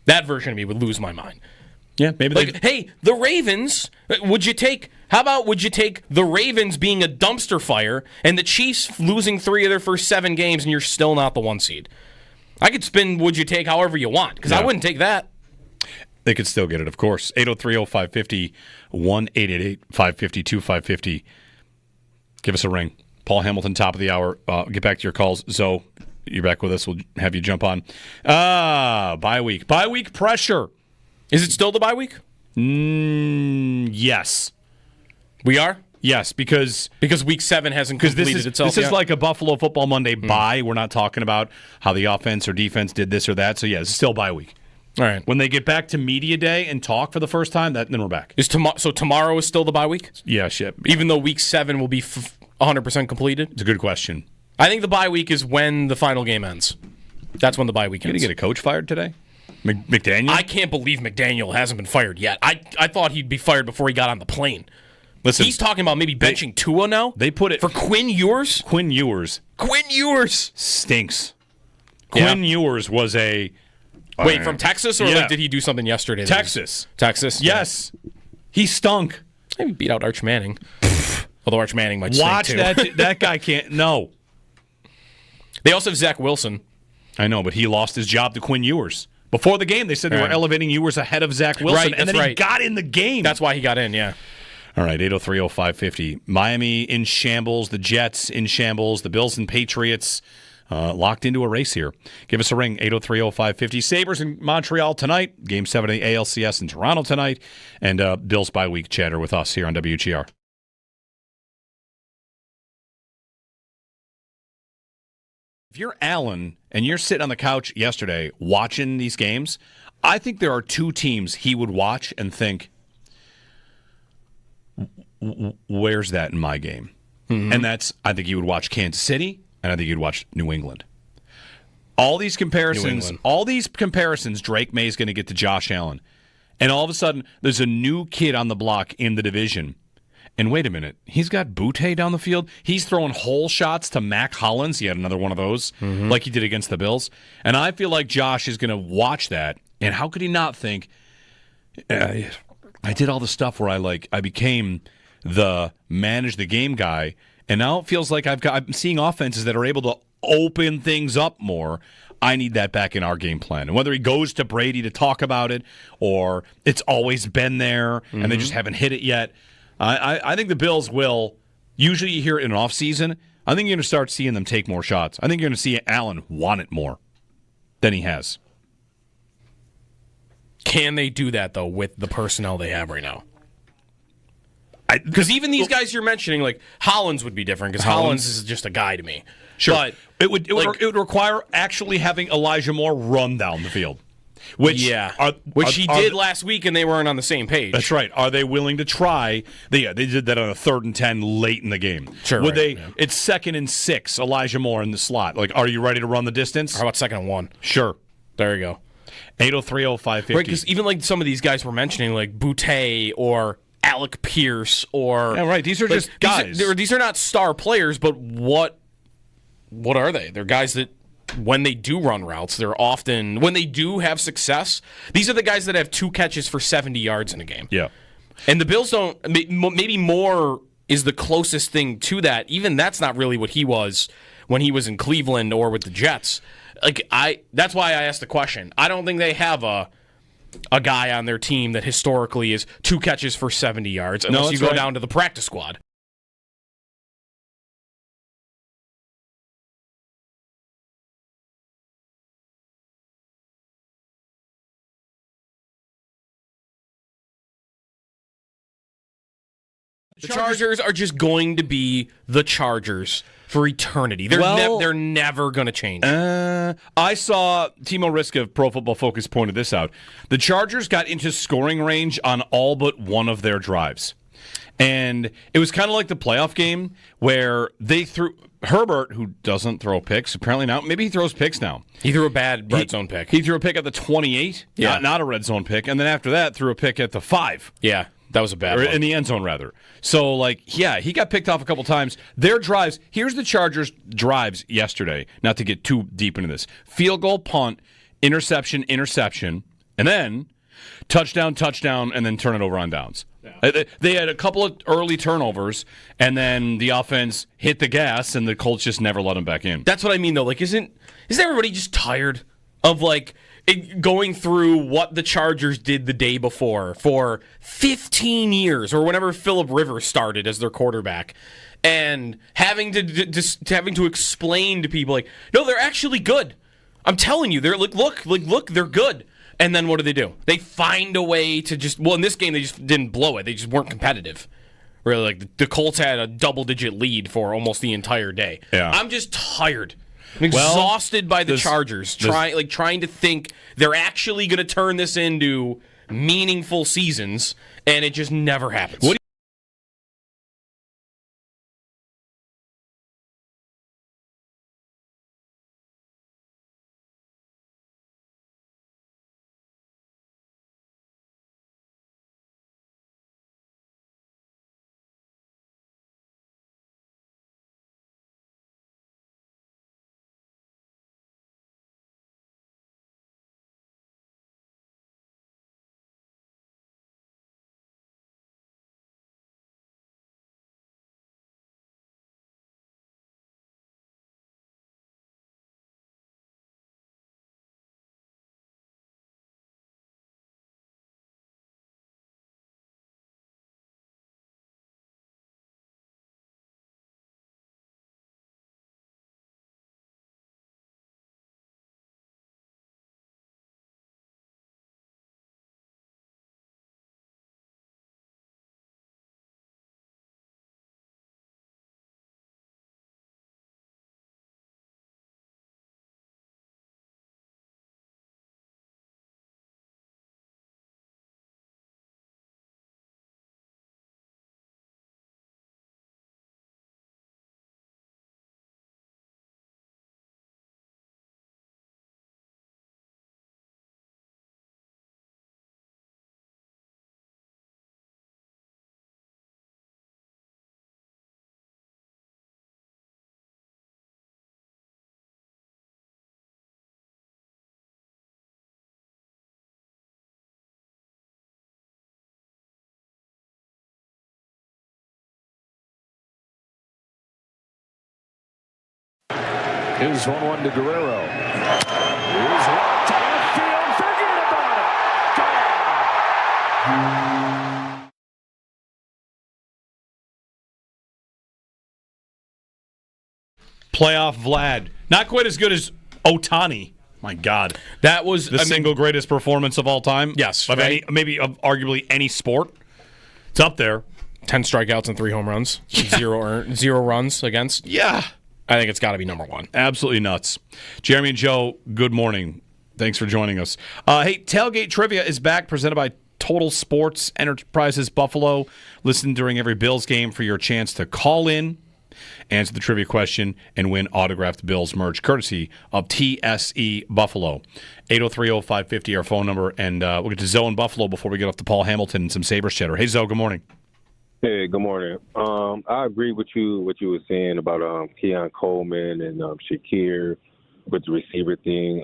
That version of me would lose my mind. Yeah, maybe hey, the Ravens, would you take the Ravens being a dumpster fire and the Chiefs losing 3 of their first 7 games and you're still not the 1 seed? I could spin would you take however you want, because I wouldn't take that. They could still get it, of course. 803-0550, 1-888-550-2550. Give us a ring. Paul Hamilton, top of the hour. Get back to your calls. Zoe, you're back with us. We'll have you jump on. Bye week. Bye week pressure. Is it still the bye week? Yes. We are? Yes, because week 7 hasn't completed itself yet. This is like a Buffalo Football Monday bye. We're not talking about how the offense or defense did this or that. So, yeah, it's still bye week. All right. When they get back to media day and talk for the first time, then we're back. So tomorrow is still the bye week? Yeah, shit. Even though week 7 will be 100% completed? It's a good question. I think the bye week is when the final game ends. That's when the bye week ends. Going to get a coach fired today? McDaniel? I can't believe McDaniel hasn't been fired yet. I thought he'd be fired before he got on the plane. Listen, he's talking about maybe benching Tua now. They put it for Quinn Ewers. Quinn Ewers stinks. Quinn Ewers was a from Texas or did he do something yesterday? Texas. Yes, he stunk. Maybe beat out Arch Manning. Although Arch Manning might stink too. Watch that guy can't. No. They also have Zach Wilson. I know, but he lost his job to Quinn Ewers. Before the game, they said they were elevating Ewers ahead of Zach Wilson, and then he got in the game. That's why he got in, yeah. All right, 803-0550. Miami in shambles, the Jets in shambles, the Bills and Patriots locked into a race here. Give us a ring, 803-0550. Sabres in Montreal tonight, Game 7 of the ALCS in Toronto tonight, and Bills bye week chatter with us here on WGR. If you're Allen and you're sitting on the couch yesterday watching these games, I think there are two teams he would watch and think, where's that in my game? Mm-hmm. And that's, I think you would watch Kansas City, and I think you'd watch New England. All these comparisons, Drake May's going to get to Josh Allen. And all of a sudden, there's a new kid on the block in the division. And wait a minute, he's got Boutte down the field. He's throwing hole shots to Mac Hollins. He had another one of those, like he did against the Bills. And I feel like Josh is going to watch that. And how could he not think, I did all the stuff where I became the manage the game guy, and now it feels like I'm seeing offenses that are able to open things up more. I need that back in our game plan. And whether he goes to Brady to talk about it, or it's always been there and they just haven't hit it yet, I think the Bills will. Usually you hear it in an offseason. I think you're going to start seeing them take more shots. I think you're going to see Allen want it more than he has. Can they do that, though, with the personnel they have right now? Because even these guys you're mentioning, like Hollins would be different, because Hollins is just a guy to me. Sure. But it would require actually having Elijah Moore run down the field. Which he did last week, and they weren't on the same page. That's right. Are they willing to try? They did that on a 3rd and 10 late in the game. Sure. Would they? Yeah. It's 2nd and 6. Elijah Moore in the slot. Like, are you ready to run the distance? How about 2nd and 1? Sure. There you go. 803-0550. Right, because even like some of these guys we're mentioning, like Boutte or Alec Pierce, or these are just guys. These are not star players, but what are they? They're guys that, when they do run routes, they're often, when they do have success, these are the guys that have 2 catches for 70 yards in a game. Yeah. And the Bills don't, maybe Moore is the closest thing to that. Even that's not really what he was when he was in Cleveland or with the Jets. That's why I asked the question. I don't think they have a guy on their team that historically is 2 catches for 70 yards unless you go down to the practice squad. The Chargers are just going to be the Chargers for eternity. They're never going to change. I saw Timo Riska of Pro Football Focus pointed this out. The Chargers got into scoring range on all but one of their drives. And it was kind of like the playoff game where they threw Herbert, who doesn't throw picks, apparently now. Maybe he throws picks now. He threw a bad red zone pick. He threw a pick at the 28, not a red zone pick. And then after that, threw a pick at the 5. Yeah. That was a bad one. In the end zone, rather. So, he got picked off a couple times. Their drives, here's the Chargers' drives yesterday, not to get too deep into this. Field goal, punt, interception, and then touchdown, and then turn it over on downs. Yeah. They had a couple of early turnovers, and then the offense hit the gas, and the Colts just never let them back in. That's what I mean, though. Isn't everybody just tired of, going through what the Chargers did the day before for 15 years, or whenever Phillip Rivers started as their quarterback, and having to explain to people no, they're actually good. I'm telling you, they're look, they're good. And then what do? They find a way to in this game they just didn't blow it. They just weren't competitive. Really, the Colts had a double-digit lead for almost the entire day. Yeah. I'm just tired I'm exhausted by the Chargers trying to think they're actually going to turn this into meaningful seasons, and it just never happens. Here's 1-1 to Guerrero. Here's one to left field. Forget about it. Playoff Vlad. Not quite as good as Ohtani. My God. That was the single greatest performance of all time? Yes. Of maybe of arguably any sport. It's up there. 10 strikeouts and 3 home runs. Zero runs against. Yeah. I think it's got to be number one. Absolutely nuts. Jeremy and Joe, good morning. Thanks for joining us. Hey, Tailgate Trivia is back, presented by Total Sports Enterprises Buffalo. Listen during every Bills game for your chance to call in, answer the trivia question, and win autographed Bills merch, courtesy of TSE Buffalo. 803-0550, our phone number, and we'll get to Zoe in Buffalo before we get off to Paul Hamilton and some Sabres chatter. Hey, Zoe, good morning. Hey, good morning. I agree with you, what you were saying about Keon Coleman and Shakir with the receiver thing.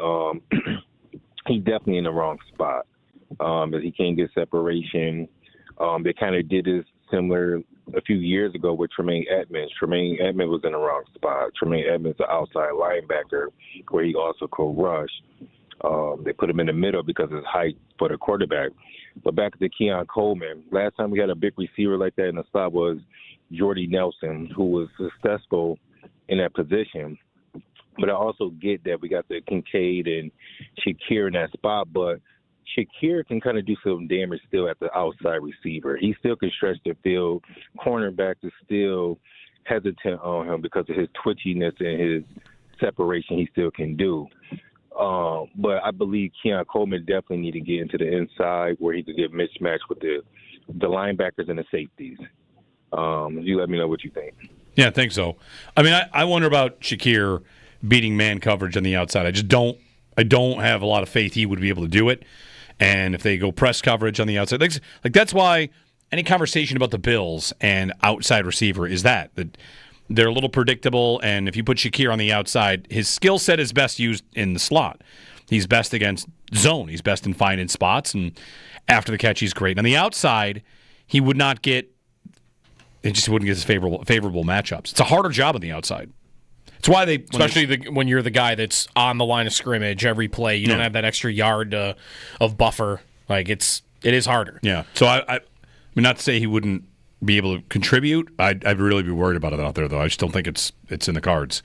He's definitely in the wrong spot. But he can't get separation. They kind of did this similar a few years ago with Tremaine Edmonds. Tremaine Edmonds was in the wrong spot. Tremaine Edmonds, the outside linebacker, where he also could rush. They put him in the middle because of his height for the quarterback. But back to Keon Coleman, last time we had a big receiver like that in the slot was Jordy Nelson, who was successful in that position. But I also get that we got the Kincaid and Shakir in that spot, but Shakir can kind of do some damage still at the outside receiver. He still can stretch the field. Cornerback is still hesitant on him because of his twitchiness and his separation he still can do. But I believe Keon Coleman definitely need to get into the inside where he could get mismatched with the linebackers and the safeties. You let me know what you think. Yeah, I think so. I mean, I wonder about Shakir beating man coverage on the outside. I don't have a lot of faith he would be able to do it. And if they go press coverage on the outside, like that's why any conversation about the Bills and outside receiver is that they're a little predictable, and if you put Shakir on the outside, his skill set is best used in the slot. He's best against zone. He's best in finding spots, and after the catch, he's great. And on the outside, he would not get – it just wouldn't get his favorable matchups. It's a harder job on the outside. It's why they – especially when you're the guy that's on the line of scrimmage every play. You don't have that extra yard of buffer. Like, it is harder. Yeah. So I mean, not to say he wouldn't – be able to contribute. I'd really be worried about it out there, though. I just don't think it's in the cards.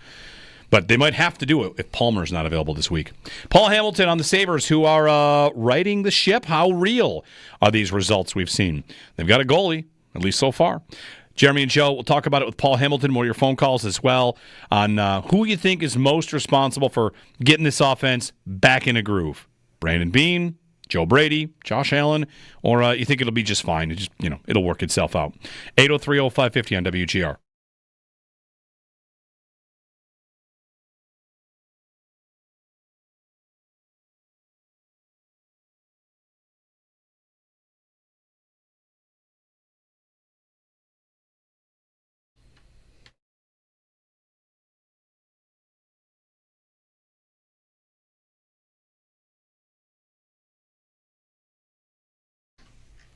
But they might have to do it if Palmer's not available this week. Paul Hamilton on the Sabres, who are righting the ship. How real are these results we've seen? They've got a goalie, at least so far. Jeremy and Joe, we'll talk about it with Paul Hamilton, more of your phone calls as well, on who you think is most responsible for getting this offense back in a groove. Brandon Beane, Joe Brady, Josh Allen, or you think it'll be just fine? It just, it'll work itself out. 803-0550 on WGR.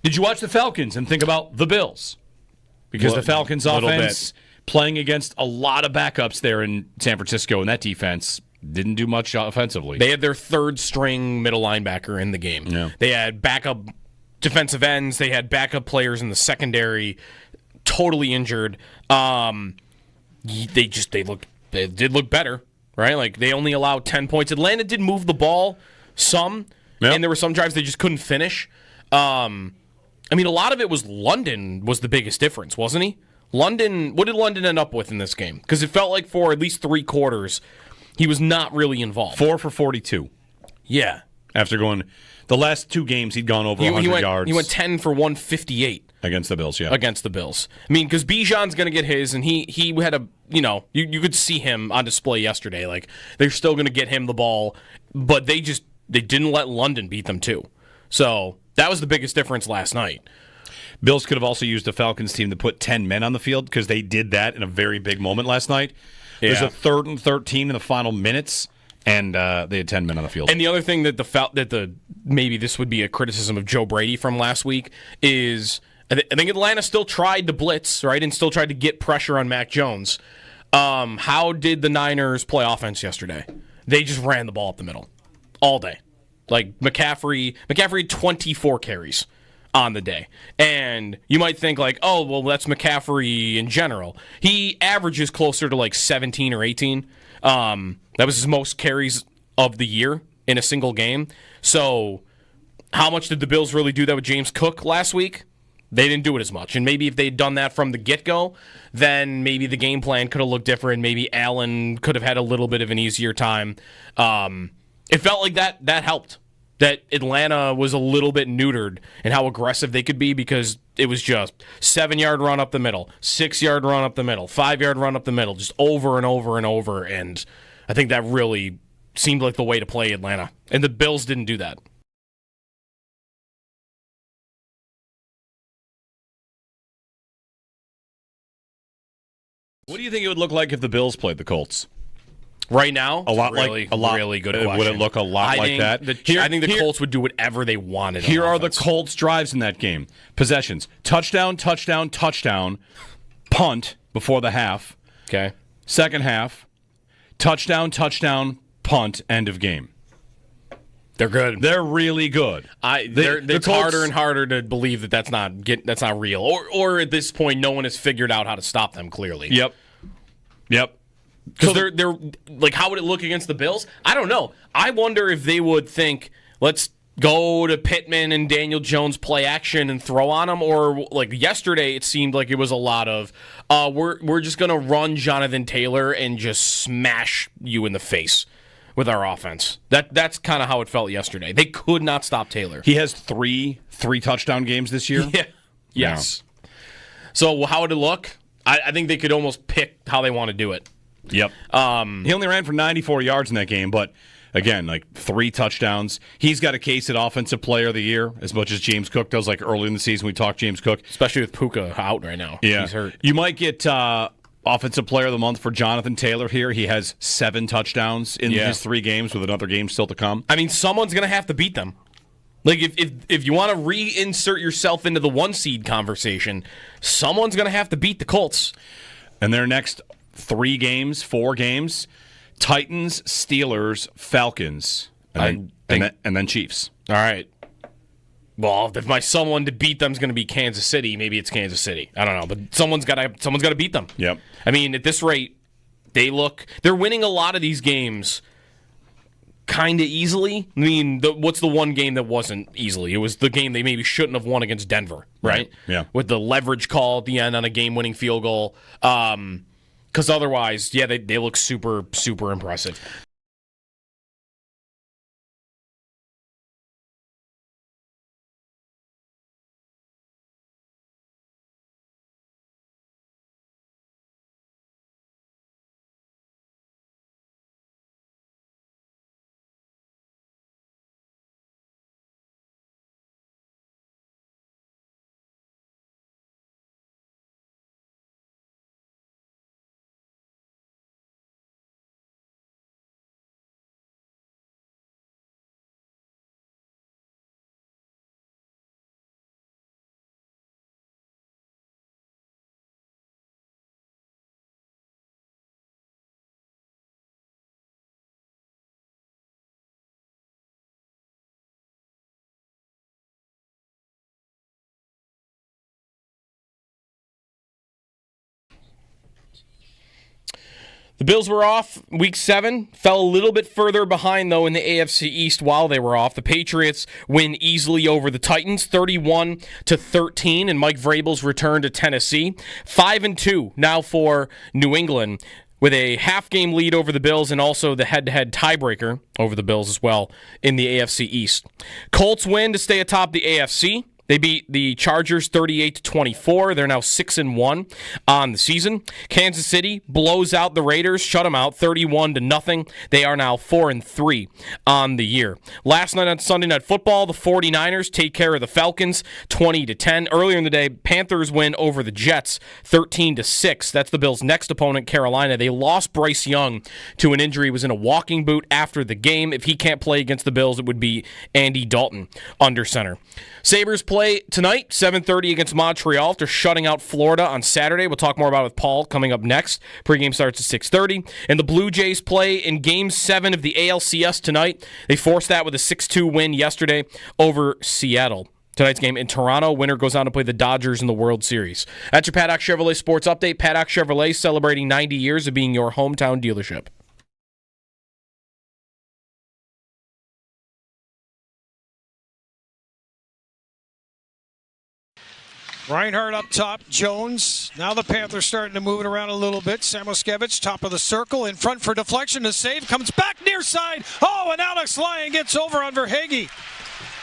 Did you watch the Falcons and think about the Bills? Because the Falcons offense playing against a lot of backups there in San Francisco, and that defense didn't do much offensively. They had their third-string middle linebacker in the game. Yeah. They had backup defensive ends. They had backup players in the secondary, totally injured. They did look better, right? Like, they only allowed 10 points. Atlanta did move the ball some, and there were some drives they just couldn't finish. A lot of it was London was the biggest difference, wasn't he? What did London end up with in this game? Because it felt like for at least 3 quarters, he was not really involved. 4 for 42. Yeah. After going the last 2 games, he'd gone over 100 yards. He went 10 for 158. Against the Bills, yeah. Against the Bills. Because Bijan's going to get his, and he had a, you could see him on display yesterday. Like, they're still going to get him the ball, but they didn't let London beat them too. So that was the biggest difference last night. Bills could have also used the Falcons team to put 10 men on the field because they did that in a very big moment last night. Yeah. There's a 3rd and 13 in the final minutes, and they had 10 men on the field. And the other thing that maybe this would be a criticism of Joe Brady from last week is I think Atlanta still tried to blitz, right, and still tried to get pressure on Mac Jones. How did the Niners play offense yesterday? They just ran the ball up the middle all day. Like McCaffrey had 24 carries on the day. And you might think like, oh, well, that's McCaffrey in general. He averages closer to like 17 or 18. That was his most carries of the year in a single game. So how much did the Bills really do that with James Cook last week? They didn't do it as much. And maybe if they'd done that from the get-go, then maybe the game plan could have looked different. Maybe Allen could have had a little bit of an easier time. It felt like that helped. That Atlanta was a little bit neutered in how aggressive they could be because it was just 7-yard run up the middle, 6-yard run up the middle, 5-yard run up the middle, just over and over and over. And I think that really seemed like the way to play Atlanta. And the Bills didn't do that. What do you think it would look like if the Bills played the Colts? Right now, really good question. Would it look a lot like that? I think the Colts would do whatever they wanted. Here are the Colts' drives in that game. Possessions. Touchdown, touchdown, touchdown. Punt before the half. Okay. Second half. Touchdown, touchdown, punt, end of game. They're good. They're really good. It's harder and harder to believe that's not real. Or at this point, no one has figured out how to stop them, clearly. Yep. Because they're like, how would it look against the Bills? I don't know. I wonder if they would think, let's go to Pittman and Daniel Jones play action and throw on them, or like yesterday, it seemed like it was a lot of we're just gonna run Jonathan Taylor and just smash you in the face with our offense. That's kind of how it felt yesterday. They could not stop Taylor. He has three touchdown games this year. Yeah. Yes. Yeah. So how would it look? I think they could almost pick how they want to do it. Yep. He only ran for 94 yards in that game, but again, like 3 touchdowns. He's got a case at Offensive Player of the Year as much as James Cook does. Like early in the season, we talked James Cook, especially with Puka out right now. Yeah, he's hurt. You might get Offensive Player of the Month for Jonathan Taylor here. He has 7 touchdowns in his 3 games, with another game still to come. I mean, someone's going to have to beat them. Like if you want to reinsert yourself into the 1 seed conversation, someone's going to have to beat the Colts. And their next 4 games, Titans, Steelers, Falcons, and then Chiefs. All right. Well, if my someone to beat them is going to be Kansas City, maybe it's Kansas City. I don't know, but someone's got to beat them. Yep. I mean, at this rate, they're winning a lot of these games kind of easily. I mean, what's the one game that wasn't easily? It was the game they maybe shouldn't have won against Denver, right? Yeah. With the leverage call at the end on a game-winning field goal. Because otherwise, yeah, they look super, super impressive. The Bills were off Week 7, fell a little bit further behind, though, in the AFC East while they were off. The Patriots win easily over the Titans, 31-13, and Mike Vrabel's return to Tennessee. 5-2 now for New England, with a half-game lead over the Bills and also the head-to-head tiebreaker over the Bills as well in the AFC East. Colts win to stay atop the AFC. They beat the Chargers 38-24. They're now 6-1 on the season. Kansas City blows out the Raiders, shut them out 31-0. They are now 4-3 on the year. Last night on Sunday Night Football, the 49ers take care of the Falcons 20-10. Earlier in the day, Panthers win over the Jets 13-6. That's the Bills' next opponent, Carolina. They lost Bryce Young to an injury. He was in a walking boot after the game. If he can't play against the Bills, it would be Andy Dalton under center. Sabres play tonight, 7:30 against Montreal after shutting out Florida on Saturday. We'll talk more about it with Paul coming up next. Pregame starts at 6:30. And the Blue Jays play in Game 7 of the ALCS tonight. They forced that with a 6-2 win yesterday over Seattle. Tonight's game in Toronto, winner goes on to play the Dodgers in the World Series. That's your Paddock Chevrolet Sports Update. Paddock Chevrolet celebrating 90 years of being your hometown dealership. Reinhardt up top, Jones. Now the Panthers starting to move it around a little bit. Samoskevich, top of the circle, in front for deflection to save. Comes back near side. Oh, and Alex Lyon gets over on Verhaeghe.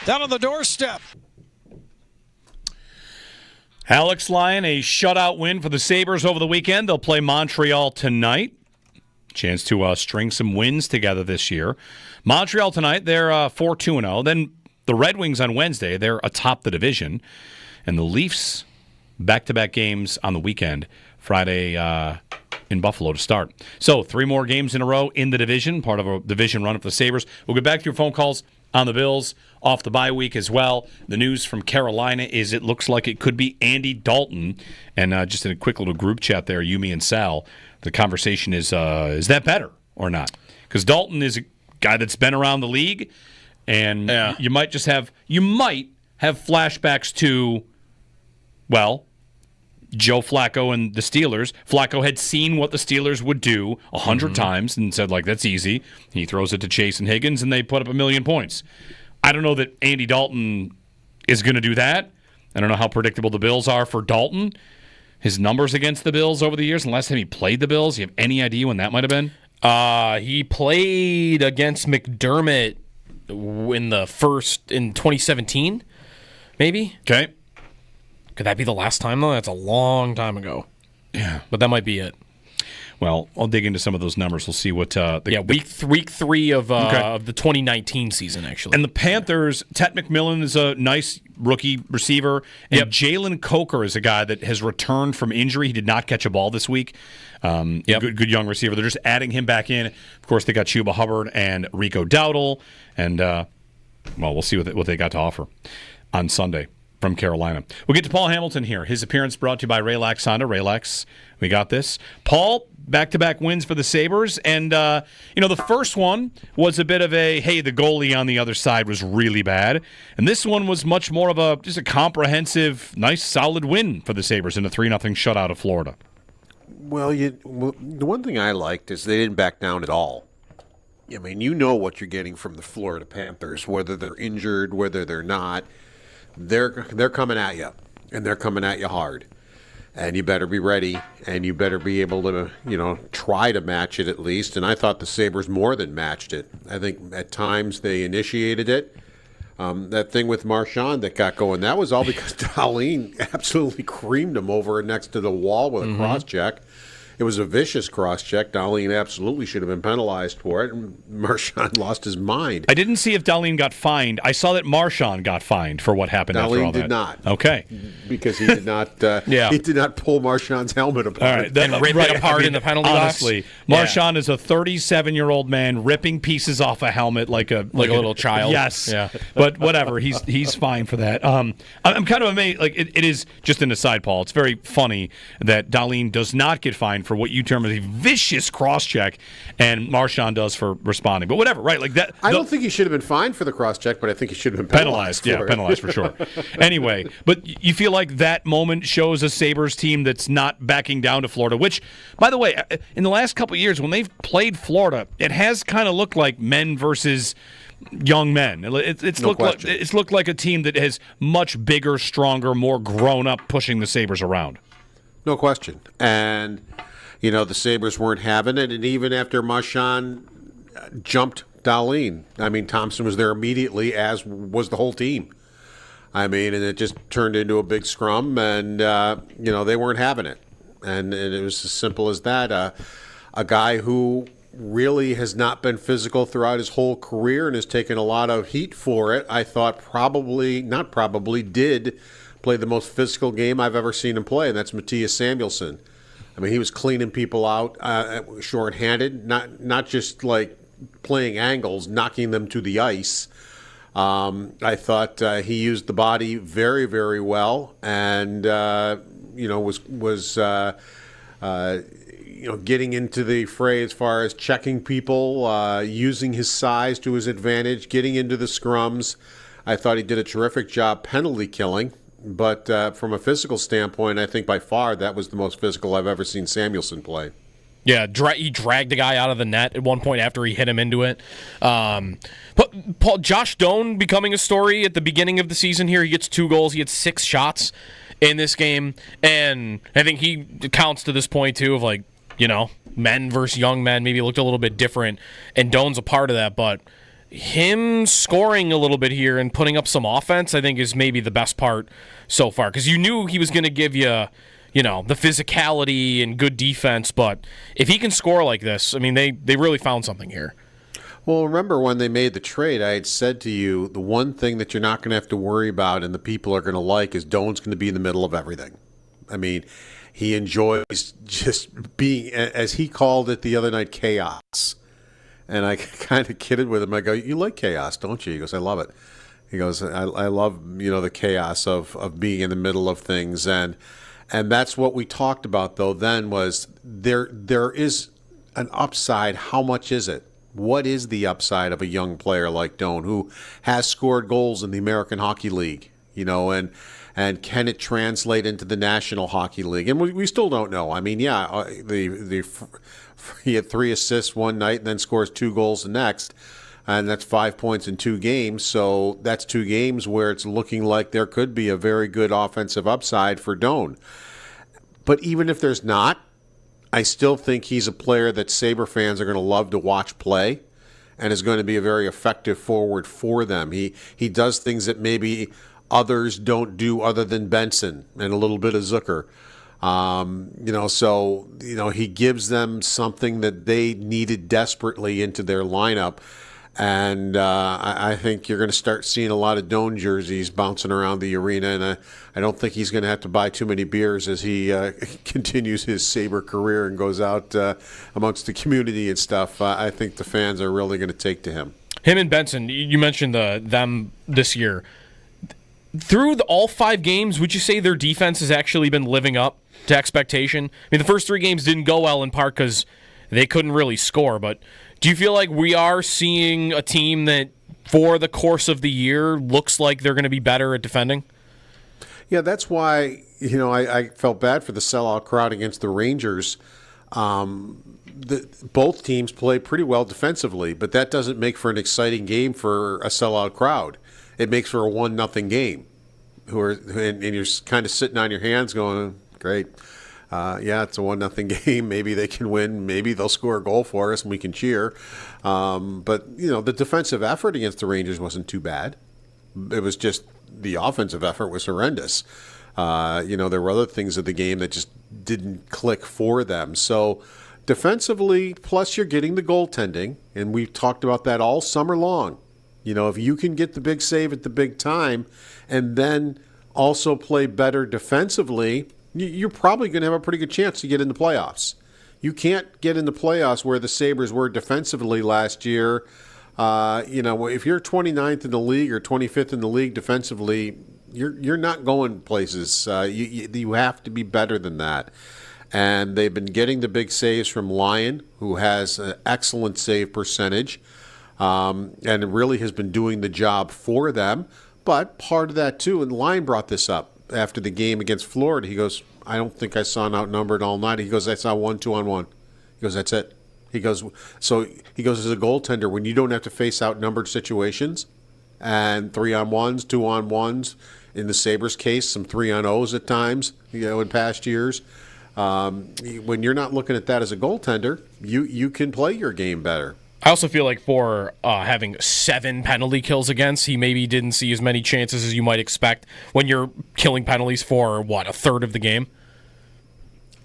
Down on the doorstep. Alex Lyon, a shutout win for the Sabres over the weekend. They'll play Montreal tonight. Chance to string some wins together this year. Montreal tonight, they're 4-2-0. Then the Red Wings on Wednesday, they're atop the division. And the Leafs, back-to-back games on the weekend, Friday in Buffalo to start. So 3 more games in a row in the division, part of a division run for the Sabres. We'll get back to your phone calls on the Bills off the bye week as well. The news from Carolina is it looks like it could be Andy Dalton. And just in a quick little group chat there, Yumi and Sal, the conversation is that better or not? Because Dalton is a guy that's been around the league, and you might have flashbacks to, well, Joe Flacco and the Steelers. Flacco had seen what the Steelers would do 100 times and said, like, that's easy. He throws it to Chase and Higgins, and they put up 1,000,000 points. I don't know that Andy Dalton is going to do that. I don't know how predictable the Bills are for Dalton. His numbers against the Bills over the years, and last time he played the Bills, you have any idea when that might have been? He played against McDermott in 2017, maybe? Okay. Could that be the last time, though? That's a long time ago. Yeah. But that might be it. Well, I'll dig into some of those numbers. We'll see what... week 3 of the 2019 season, actually. And the Panthers, Ted McMillan is a nice rookie receiver. And Jalen Coker is a guy that has returned from injury. He did not catch a ball this week. Good young receiver. They're just adding him back in. Of course, they got Chuba Hubbard and Rico Dowdle. And, we'll see what they got to offer on Sunday from Carolina. We'll get to Paul Hamilton here. His appearance brought to you by Raylax Honda. Raylax, we got this. Paul, back-to-back wins for the Sabres. And, the first one was a bit of the goalie on the other side was really bad. And this one was much more of just a comprehensive, nice, solid win for the Sabres in a 3-0 shutout of Florida. Well, the one thing I liked is they didn't back down at all. I mean, you know what you're getting from the Florida Panthers, whether they're injured, whether they're not. They're coming at you, and they're coming at you hard. And you better be ready, and you better be able to, try to match it at least. And I thought the Sabres more than matched it. I think at times they initiated it. That thing with Marchand that got going, that was all because Darlene absolutely creamed him over next to the wall with a cross-check. It was a vicious cross-check. Darlene absolutely should have been penalized for it, and Marchand lost his mind. I didn't see if Darlene got fined. I saw that Marchand got fined for what happened after all that. Darlene did not. Okay. Because he did not he did not pull Marchand's helmet apart. All right. And rip it apart in the penalty box. Honestly, Marchand is a 37-year-old man ripping pieces off a helmet like a little child. Yes. Yeah. But whatever. He's fine for that. I'm kind of amazed. Like it is just an aside, Paul. It's very funny that Darlene does not get fined for what you term as a vicious cross-check, and Marchand does for responding. But whatever, right? Like that. I don't think he should have been fined for the cross-check, but I think he should have been penalized. Yeah, penalized for sure. Anyway, but you feel like that moment shows a Sabres team that's not backing down to Florida, which, by the way, in the last couple of years when they've played Florida, it has kind of looked like men versus young men. It's looked like a team that has much bigger, stronger, more grown up, pushing the Sabres around. No question. And the Sabres weren't having it, and even after Marchand jumped Darlene, I mean, Thompson was there immediately, as was the whole team. I mean, and it just turned into a big scrum, and, they weren't having it. And it was as simple as that. A guy who really has not been physical throughout his whole career and has taken a lot of heat for it, I thought did play the most physical game I've ever seen him play, and that's Matthias Samuelsson. I mean, he was cleaning people out shorthanded, not just like playing angles, knocking them to the ice. I thought he used the body very, very well, and was getting into the fray as far as checking people, using his size to his advantage, getting into the scrums. I thought he did a terrific job penalty killing. But from a physical standpoint, I think by far that was the most physical I've ever seen Samuelsson play. Yeah, he dragged the guy out of the net at one point after he hit him into it. But Paul, Josh Doan becoming a story at the beginning of the season here. He gets 2 goals. He had 6 shots in this game. And I think he counts to this point, too, of men versus young men. Maybe looked a little bit different. And Doan's a part of that, but him scoring a little bit here and putting up some offense, I think, is maybe the best part so far. Because you knew he was going to give you, the physicality and good defense. But if he can score like this, I mean, they really found something here. Well, remember when they made the trade, I had said to you, the one thing that you're not going to have to worry about and the people are going to like is Doan's going to be in the middle of everything. I mean, he enjoys just being, as he called it the other night, chaos. And I kind of kidded with him. I go, "You like chaos, don't you?" He goes, "I love it." He goes, I love, the chaos of being in the middle of things. And that's what we talked about, though, then was there is an upside. How much is it? What is the upside of a young player like Doan, who has scored goals in the American Hockey League, and can it translate into the National Hockey League? And we still don't know. I mean, yeah, he had 3 assists one night and then scores 2 goals the next, and that's 5 points in 2 games. So that's 2 games where it's looking like there could be a very good offensive upside for Doan. But even if there's not, I still think he's a player that Sabre fans are going to love to watch play and is going to be a very effective forward for them. He does things that maybe others don't do other than Benson and a little bit of Zucker. He gives them something that they needed desperately into their lineup. And I think you're going to start seeing a lot of Doan jerseys bouncing around the arena. And I don't think he's going to have to buy too many beers as he continues his Sabre career and goes out amongst the community and stuff. I think the fans are really going to take to him. Him and Benson, you mentioned them this year. Through all 5 games, would you say their defense has actually been living up to expectation? I mean, the first 3 games didn't go well in part because they couldn't really score, but do you feel like we are seeing a team that, for the course of the year, looks like they're going to be better at defending? Yeah, that's why, I felt bad for the sellout crowd against the Rangers both teams play pretty well defensively, but that doesn't make for an exciting game for a sellout crowd. It makes for a 1-0 game. And you're kind of sitting on your hands going, great. Yeah, it's a 1-0 game. Maybe they can win. Maybe they'll score a goal for us and we can cheer. But, the defensive effort against the Rangers wasn't too bad. It was just the offensive effort was horrendous. There were other things of the game that just didn't click for them. So defensively, plus you're getting the goaltending, and we've talked about that all summer long. If you can get the big save at the big time and then also play better defensively, you're probably going to have a pretty good chance to get in the playoffs. You can't get in the playoffs where the Sabres were defensively last year. If you're 29th in the league or 25th in the league defensively, you're not going places. You have to be better than that. And they've been getting the big saves from Lyon, who has an excellent save percentage. And really has been doing the job for them. But part of that, too, and Lyon brought this up after the game against Florida. He goes, I don't think I saw an outnumbered all night. He goes, I saw 1 2-on-1. He goes, that's it. He goes, as a goaltender, when you don't have to face outnumbered situations and 3-on-1s, 2-on-1s, in the Sabres case, some 3-on-0s at times, in past years, when you're not looking at that as a goaltender, you can play your game better. I also feel like for having 7 penalty kills against, he maybe didn't see as many chances as you might expect when you're killing penalties for, a third of the game?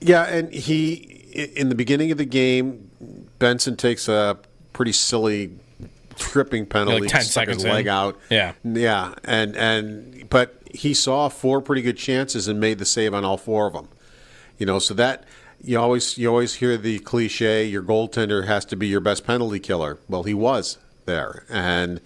Yeah, and in the beginning of the game, Benson takes a pretty silly tripping penalty. Like 10 seconds his leg in. out. Yeah. Yeah, but he saw 4 pretty good chances and made the save on all 4 of them. So that... You always hear the cliche, your goaltender has to be your best penalty killer. Well, he was there. And,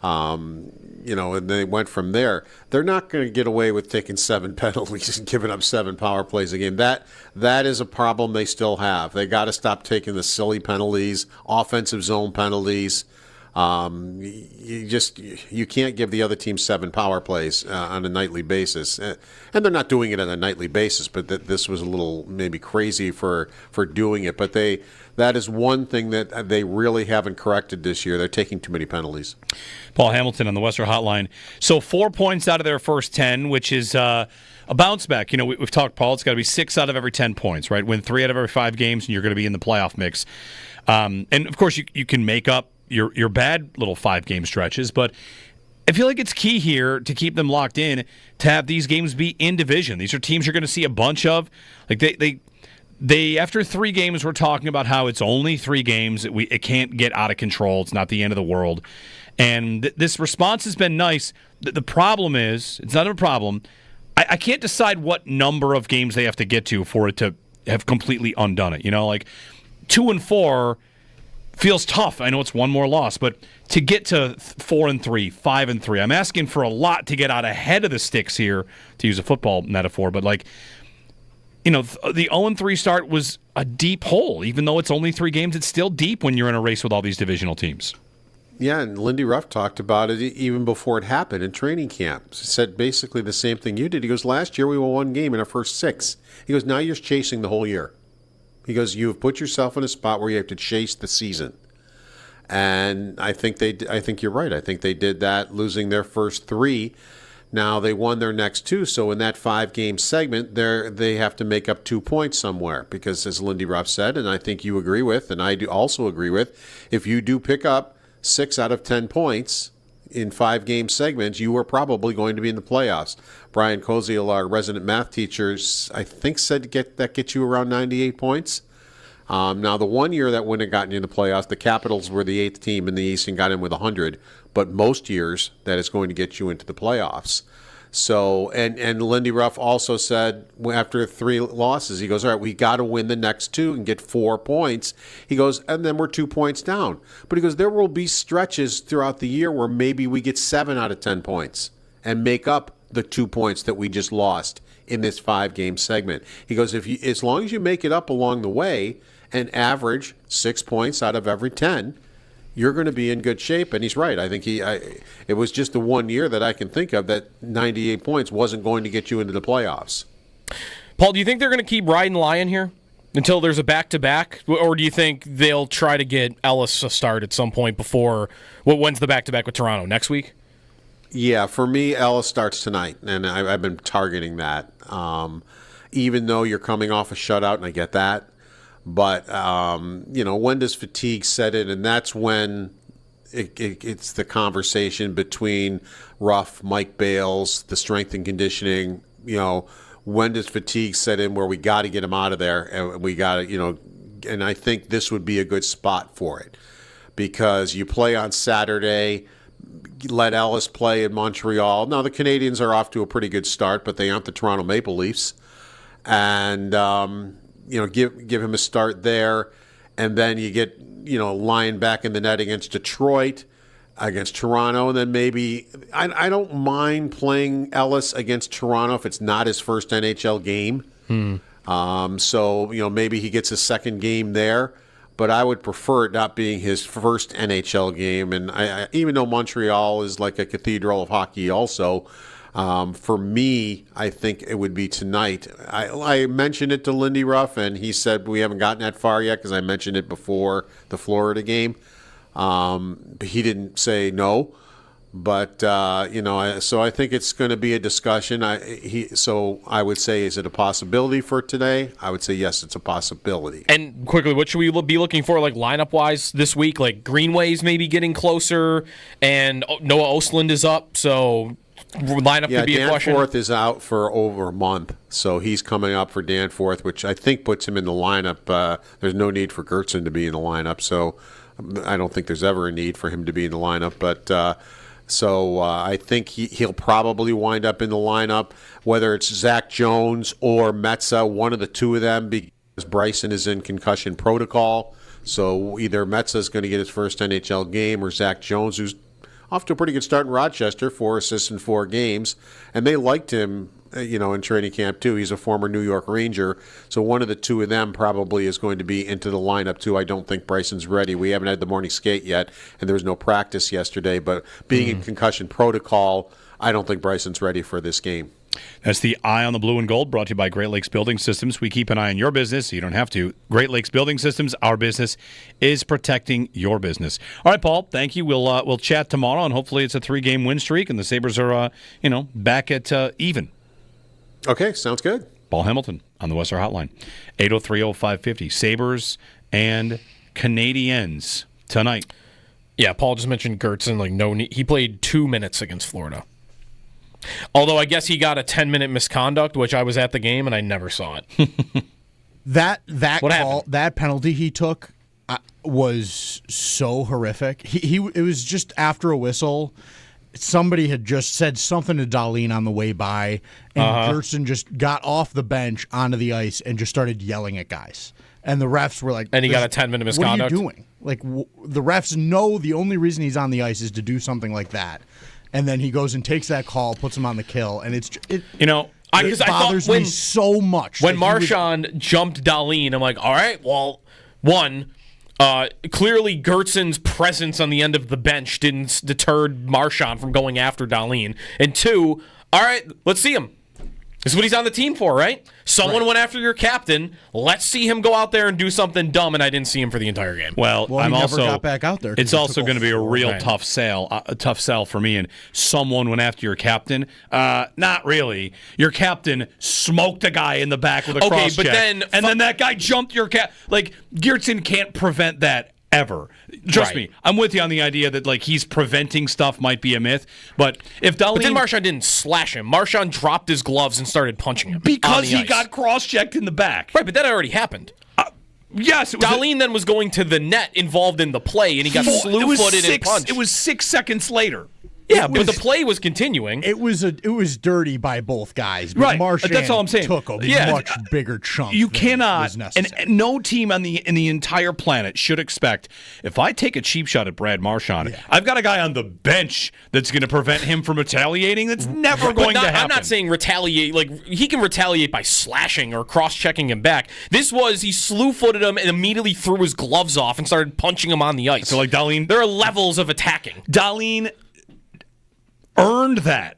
and they went from there. They're not going to get away with taking 7 penalties and giving up 7 power plays a game. That is a problem they still have. They got to stop taking the silly penalties, offensive zone penalties. You can't give the other team 7 power plays on a nightly basis, and they're not doing it on a nightly basis. But this was a little maybe crazy for doing it. But that is one thing that they really haven't corrected this year. They're taking too many penalties. Paul Hamilton on the Western Hotline. So 4 points out of their first 10, which is a bounce back. We've talked, Paul. It's got to be 6 out of every 10 points, right? Win 3 out of every 5 games, and you're going to be in the playoff mix. And of course, you can make up your bad little 5-game stretches, but I feel like it's key here to keep them locked in to have these games be in division. These are teams you're going to see a bunch of. Like they after 3 games, we're talking about how it's only 3 games. It can't get out of control. It's not the end of the world. And this response has been nice. The problem is, it's not a problem. I can't decide what number of games they have to get to for it to have completely undone it. 2-4 feels tough. I know it's 1 more loss, but to get to 4-3, 5-3, I'm asking for a lot to get out ahead of the sticks here, to use a football metaphor. But the 0-3 start was a deep hole. Even though it's only 3 games, it's still deep when you're in a race with all these divisional teams. Yeah, and Lindy Ruff talked about it even before it happened in training camp. He said basically the same thing you did. He goes, last year we won 1 game in our first 6. He goes, now you're chasing the whole year. He goes, you have put yourself in a spot where you have to chase the season. And I think you're right. I think they did that, losing their first 3. Now they won their next 2. So in that 5-game segment, they have to make up 2 points somewhere. Because as Lindy Ruff said, and I think you agree with, and I do also agree with, if you do pick up 6 out of 10 points in 5-game segments, you are probably going to be in the playoffs. Brian Koziel, our resident math teacher, I think said that gets you around 98 points. Now, the one year that wouldn't have gotten you in the playoffs, the Capitals were the 8th team in the East and got in with 100. But most years, that is going to get you into the playoffs. So, and Lindy Ruff also said after 3 losses, he goes, all right, we got to win the next 2 and get 4 points. He goes, and then we're 2 points down. But he goes, there will be stretches throughout the year where maybe we get 7 out of 10 points and make up the 2 points that we just lost in this 5-game segment. He goes, as long as you make it up along the way and average 6 points out of every 10, you're going to be in good shape. And he's right. I think it was just the 1 year that I can think of that 98 points wasn't going to get you into the playoffs. Paul, do you think they're going to keep riding Lyon here? Until there's a back-to-back? Or do you think they'll try to get Ellis a start at some point before... when's the back-to-back with Toronto? Next week? Yeah, for me, Ellis starts tonight, and I've been targeting that. Even though you're coming off a shutout, and I get that. But, when does fatigue set in? And that's when it's the conversation between Ruff, Mike Bales, the strength and conditioning, when does fatigue set in where we got to get him out of there, and we got to, and I think this would be a good spot for it because you play on Saturday, let Ellis play in Montreal. Now, the Canadians are off to a pretty good start, but they aren't the Toronto Maple Leafs. And, give him a start there, and then you get, lying back in the net against Detroit, against Toronto, and then maybe I don't mind playing Ellis against Toronto if it's not his first NHL game. So maybe he gets a second game there, but I would prefer it not being his first NHL game. And I even though Montreal is like a cathedral of hockey, also for me, I think it would be tonight. I mentioned it to Lindy Ruff, and he said we haven't gotten that far yet because I mentioned it before the Florida game. He didn't say no, but so I think it's going to be a discussion. So I would say, is it a possibility for today? I would say yes, it's a possibility. And quickly, what should we be looking for, like lineup wise this week? Like Greenway's maybe getting closer, and Noah Ostlund is up, so lineup could be a question. Danforth is out for over a month, so he's coming up for Danforth, which I think puts him in the lineup. There's no need for Gertzen to be in the lineup, so I don't think there's ever a need for him to be in the lineup, but I think he'll probably wind up in the lineup, whether it's Zach Jones or Metza, one of the two of them, because Bryson is in concussion protocol. So either Metza is going to get his first NHL game, or Zach Jones, who's off to a pretty good start in Rochester, 4 assists in 4 games, and they liked him in training camp too. He's a former New York Ranger, so one of the two of them probably is going to be into the lineup too. I don't think Bryson's ready. We haven't had the morning skate yet, and there was no practice yesterday, but being in concussion protocol, I don't think Bryson's ready for this game. That's the Eye on the Blue and Gold, brought to you by Great Lakes Building Systems. We keep an eye on your business, so you don't have to. Great Lakes Building Systems, our business is protecting your business. All right, Paul, thank you. We'll chat tomorrow, and hopefully it's a 3-game win streak, and the Sabres are back at even. Okay, sounds good. Paul Hamilton on the Western Hotline, 803-0550. Sabres and Canadiens tonight. Yeah, Paul just mentioned Gertzen. He played 2 minutes against Florida. Although I guess he got a 10-minute misconduct, which I was at the game and I never saw it. That penalty he took was so horrific. It was just after a whistle. Somebody had just said something to Darlene on the way by, and Gertzen just got off the bench onto the ice and just started yelling at guys. And the refs were like... And he got a 10-minute misconduct? What are you doing? The refs know the only reason he's on the ice is to do something like that. And then he goes and takes that call, puts him on the kill, and it bothers me so much. When Marchand jumped Darlene, I'm like, all right, well, one... clearly, Gertzen's presence on the end of the bench didn't deter Marchand from going after Darlene. And 2, all right, let's see him. This is what he's on the team for, right? Someone went after your captain. Let's see him go out there and do something dumb, and I didn't see him for the entire game. Well, he never got back out there. It's also going to be a real tough sell for me. And someone went after your captain. Not really. Your captain smoked a guy in the back with a cross check, and then that guy jumped your cap. Gertzen can't prevent that ever. Trust me, I'm with you on the idea that he's preventing stuff might be a myth. But if Darlene... But then Marchand didn't slash him. Marchand dropped his gloves and started punching him. Because he got cross-checked in the back. Right, but that already happened. Yes. Darlene then was going to the net involved in the play, and he got slew-footed and punched. It was 6 seconds later. Yeah, but the play was continuing. It was dirty by both guys. But right, Marchand that's all I'm saying. Took a much bigger chunk. You cannot, was necessary. and no team in the entire planet should expect. If I take a cheap shot at Brad Marchand, I've got a guy on the bench that's going to prevent him from retaliating. That's never going to happen. I'm not saying retaliate. He can retaliate by slashing or cross-checking him back. This was he slew-footed him and immediately threw his gloves off and started punching him on the ice. So Darlene, there are levels of attacking. Darlene earned that.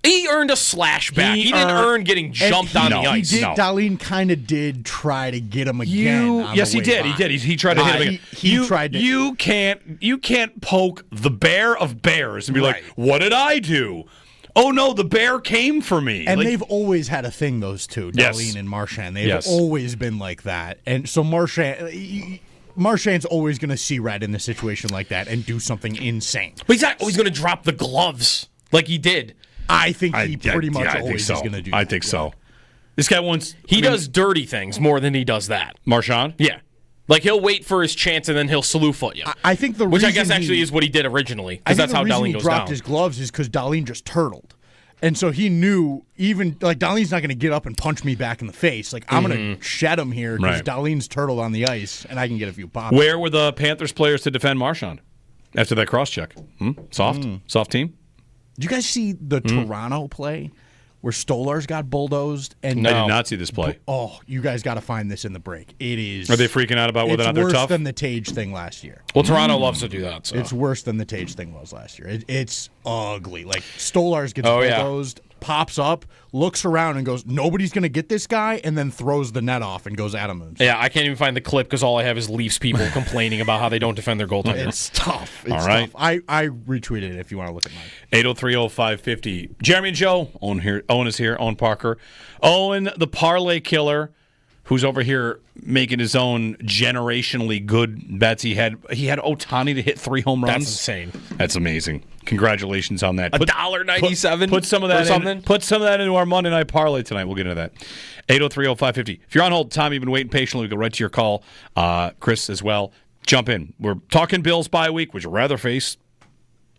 He earned a slash back. He didn't earn getting jumped on the ice. Darlene kind of did try to get him again. Yes, he did. He did. He tried to hit him again. He tried to. You can't poke the bear of bears and be like, "What did I do?" Oh no, the bear came for me. And they've always had a thing, those two, Darlene and Marchand. They've always been like that. And so Marchand's always going to see red in a situation like that and do something insane. But he's not always going to drop the gloves like he did. I think he pretty much always is going to do that. I think so. This guy wants... He does dirty things more than he does that. Marchand? Yeah. Like, he'll wait for his chance and then he'll slew foot you. I think the Which reason I guess actually is what he did originally. I Because think that's how Darlene he goes dropped down. his gloves is because Darlene just turtled. And so he knew, even, like, Darlene's not going to get up and punch me back in the face. Like, I'm going to shed him here because Darlene's turtled on the ice, and I can get a few pops. Where were the Panthers players to defend Marchand after that cross-check? Soft? Soft team? Did you guys see the Toronto play where Stolarz got bulldozed? And I did not see this play. Oh, you guys got to find this in the break. It is. Are they freaking out about whether or not they're tough? It's worse than the Tage thing last year. Well, Toronto loves to do that. So. It's worse than the Tage thing was last year. It's ugly. Like, Stolarz gets bulldozed, pops up, looks around and goes, nobody's going to get this guy, and then throws the net off and goes at him. Yeah, I can't even find the clip because all I have is Leafs people complaining about how they don't defend their goaltender. It's tough. All right. I retweeted it if you want to look at mine. 803-0550. Jeremy and Joe. Owen is here. Owen Parker. Owen, the parlay killer, who's over here making his own generationally good bets. He had Ohtani to hit 3 home runs. That's insane. That's amazing. Congratulations on that. $1.97. Put some of that in. Put some of that into our Monday Night Parlay tonight. We'll get into that. 803-0550. If you're on hold, Tom, you've been waiting patiently. We go right to your call. Chris as well. Jump in. We're talking Bills bye week. Would you rather face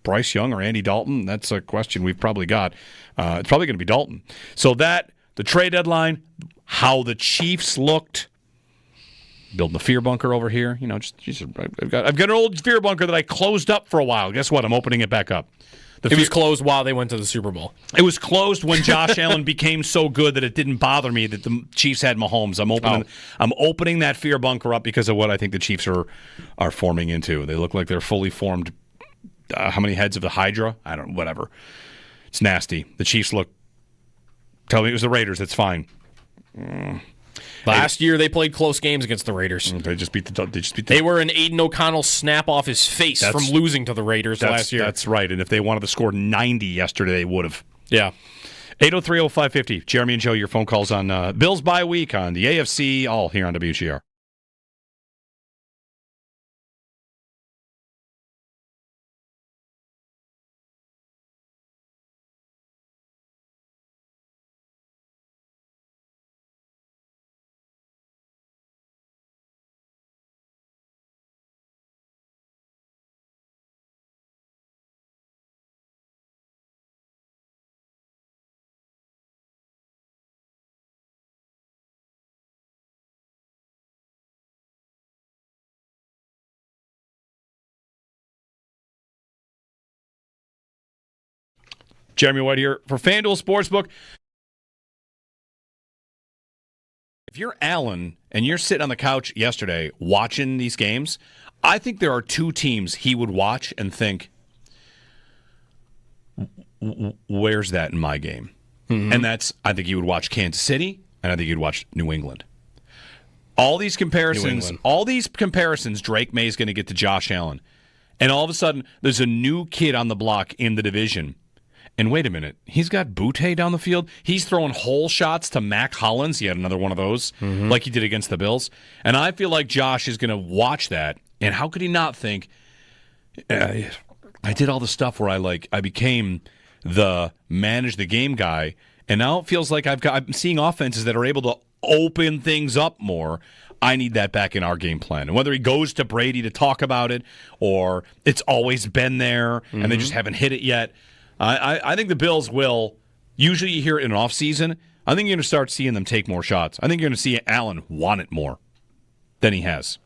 Bryce Young or Andy Dalton? That's a question we've probably got. It's probably going to be Dalton. So the trade deadline, how the Chiefs looked. Building a fear bunker over here. You know, I've got an old fear bunker that I closed up for a while. Guess what? I'm opening it back up. It was closed while they went to the Super Bowl. It was closed when Josh Allen became so good that it didn't bother me that the Chiefs had Mahomes. I'm opening that fear bunker up because of what I think the Chiefs are forming into. They look like they're fully formed. How many heads of the Hydra? I don't know. Whatever. It's nasty. The Chiefs look. Tell me it was the Raiders. That's fine. Last year they played close games against the Raiders. They just beat the. They were an Aiden O'Connell snap off his face from losing to the Raiders last year. That's right. And if they wanted to score 90 yesterday, they would have. Yeah. 803-0550. Jeremy and Joe, your phone calls on Bills bye week on the AFC, all here on WGR. Jeremy White here for FanDuel Sportsbook. If you're Allen and you're sitting on the couch yesterday watching these games, I think there are 2 teams he would watch and think, where's that in my game? Mm-hmm. And I think you would watch Kansas City, and I think you'd watch New England. All these comparisons, Drake May is going to get to Josh Allen. And all of a sudden, there's a new kid on the block in the division. And wait a minute, he's got Boutte down the field. He's throwing hole shots to Mac Hollins. He had another one of those, like he did against the Bills. And I feel like Josh is going to watch that. And how could he not think, I did all the stuff where I became the manage the game guy, and now it feels like I'm seeing offenses that are able to open things up more. I need that back in our game plan. And whether he goes to Brady to talk about it, or it's always been there and they just haven't hit it yet. I think the Bills will, usually you hear it in an offseason, I think you're going to start seeing them take more shots. I think you're going to see Allen want it more than he has.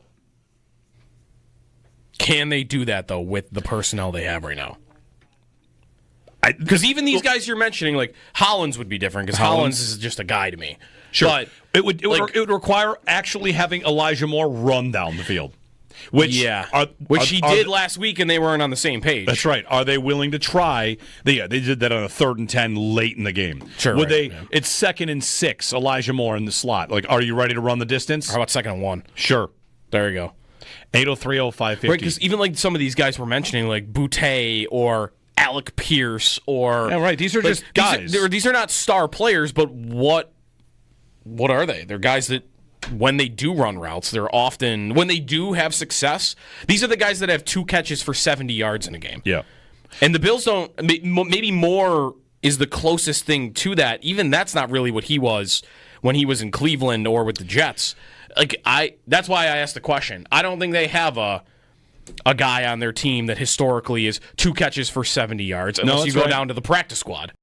Can they do that, though, with the personnel they have right now? Because even these guys you're mentioning, like Hollins would be different, because Hollins is just a guy to me. Sure. But it would require actually having Elijah Moore run down the field. Which he did last week, and they weren't on the same page. That's right. Are they willing to try? They did that on a 3rd and 10 late in the game. Sure. Would they? Yeah. It's 2nd and 6. Elijah Moore in the slot. Like, are you ready to run the distance? How about 2nd and 1? Sure. There you go. 803-0550. Right, because even like some of these guys we're mentioning, like Boutte or Alec Pierce, or these are just guys. These are not star players, but what are they? They're guys that, when they do run routes, they're often, when they do have success, these are the guys that have 2 catches for 70 yards in a game. Yeah. And the Bills don't, maybe Moore is the closest thing to that. Even that's not really what he was when he was in Cleveland or with the Jets. That's why I asked the question. I don't think they have a guy on their team that historically is 2 catches for 70 yards unless you go down to the practice squad.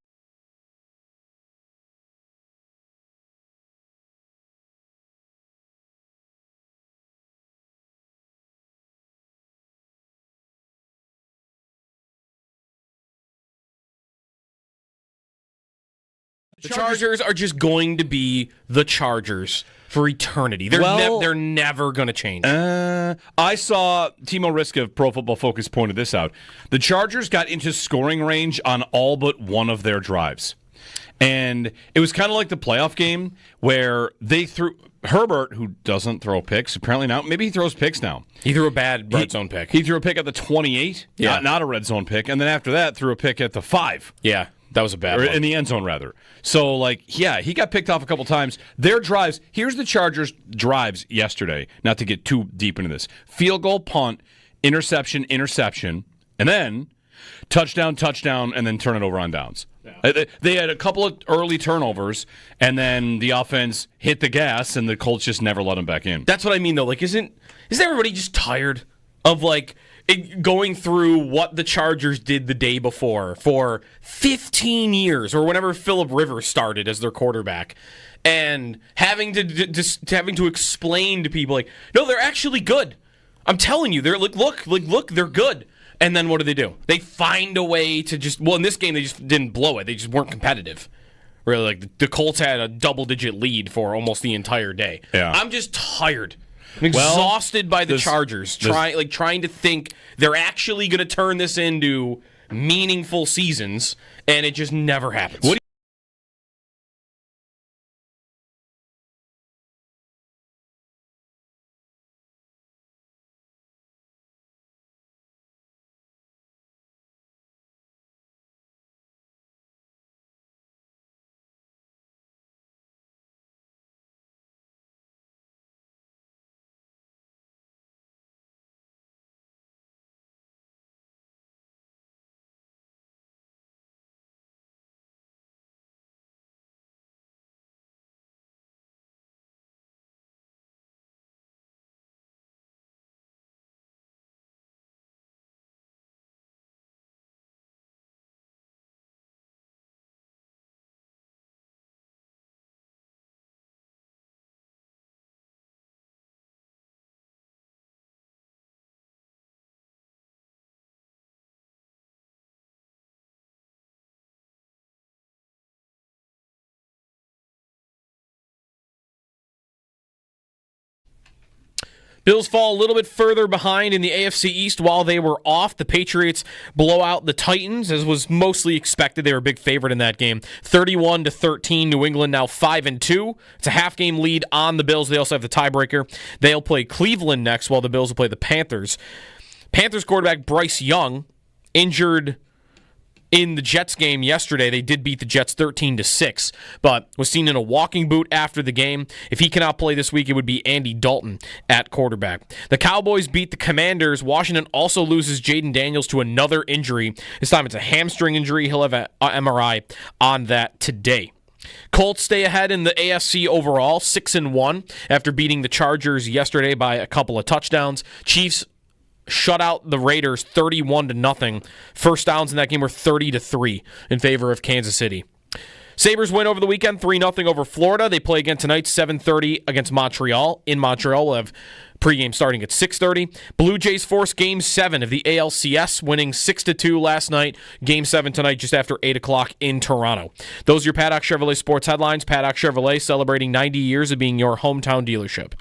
The Chargers are just going to be the Chargers for eternity. They're never going to change. I saw Timo Riska of Pro Football Focus pointed this out. The Chargers got into scoring range on all but one of their drives. And it was kind of like the playoff game where they threw Herbert, who doesn't throw picks, apparently now. Maybe he throws picks now. He threw a bad red zone pick. He threw a pick at the 28, not a red zone pick. And then after that, threw a pick at the 5. Yeah. That was a bad one. In the end zone, rather. So, he got picked off a couple times. Their drives, here's the Chargers' drives yesterday, not to get too deep into this. Field goal, punt, interception, and then touchdown, and then turn it over on downs. Yeah. They had a couple of early turnovers, and then the offense hit the gas, and the Colts just never let them back in. That's what I mean, though. Isn't everybody just tired of, going through what the Chargers did the day before for 15 years, or whenever Phillip Rivers started as their quarterback, and having to explain to people no, they're actually good. I'm telling you, they're look, they're good. And then what do? They find a way to in this game they just didn't blow it. They just weren't competitive. Really, the Colts had a double-digit lead for almost the entire day. Yeah. I'm just tired. I'm exhausted by the Chargers trying to think they're actually going to turn this into meaningful seasons, and it just never happens. Bills fall a little bit further behind in the AFC East while they were off. The Patriots blow out the Titans, as was mostly expected. They were a big favorite in that game. 31-13, New England now 5-2. It's a half-game lead on the Bills. They also have the tiebreaker. They'll play Cleveland next, while the Bills will play the Panthers. Panthers quarterback Bryce Young injured in the Jets game yesterday. They did beat the Jets 13-6, but was seen in a walking boot after the game. If he cannot play this week, it would be Andy Dalton at quarterback. The Cowboys beat the Commanders. Washington also loses Jaden Daniels to another injury. This time it's a hamstring injury. He'll have an MRI on that today. Colts stay ahead in the AFC overall, 6-1 after beating the Chargers yesterday by a couple of touchdowns. Chiefs shut out the Raiders 31-0. First downs in that game were 30-3 in favor of Kansas City. Sabres win over the weekend, 3-0 over Florida. They play again tonight, 7:30 against Montreal. In Montreal, we'll have pregame starting at 6:30. Blue Jays force Game 7 of the ALCS, winning 6-2 last night. Game 7 tonight, just after 8 o'clock in Toronto. Those are your Paddock Chevrolet sports headlines. Paddock Chevrolet celebrating 90 years of being your hometown dealership.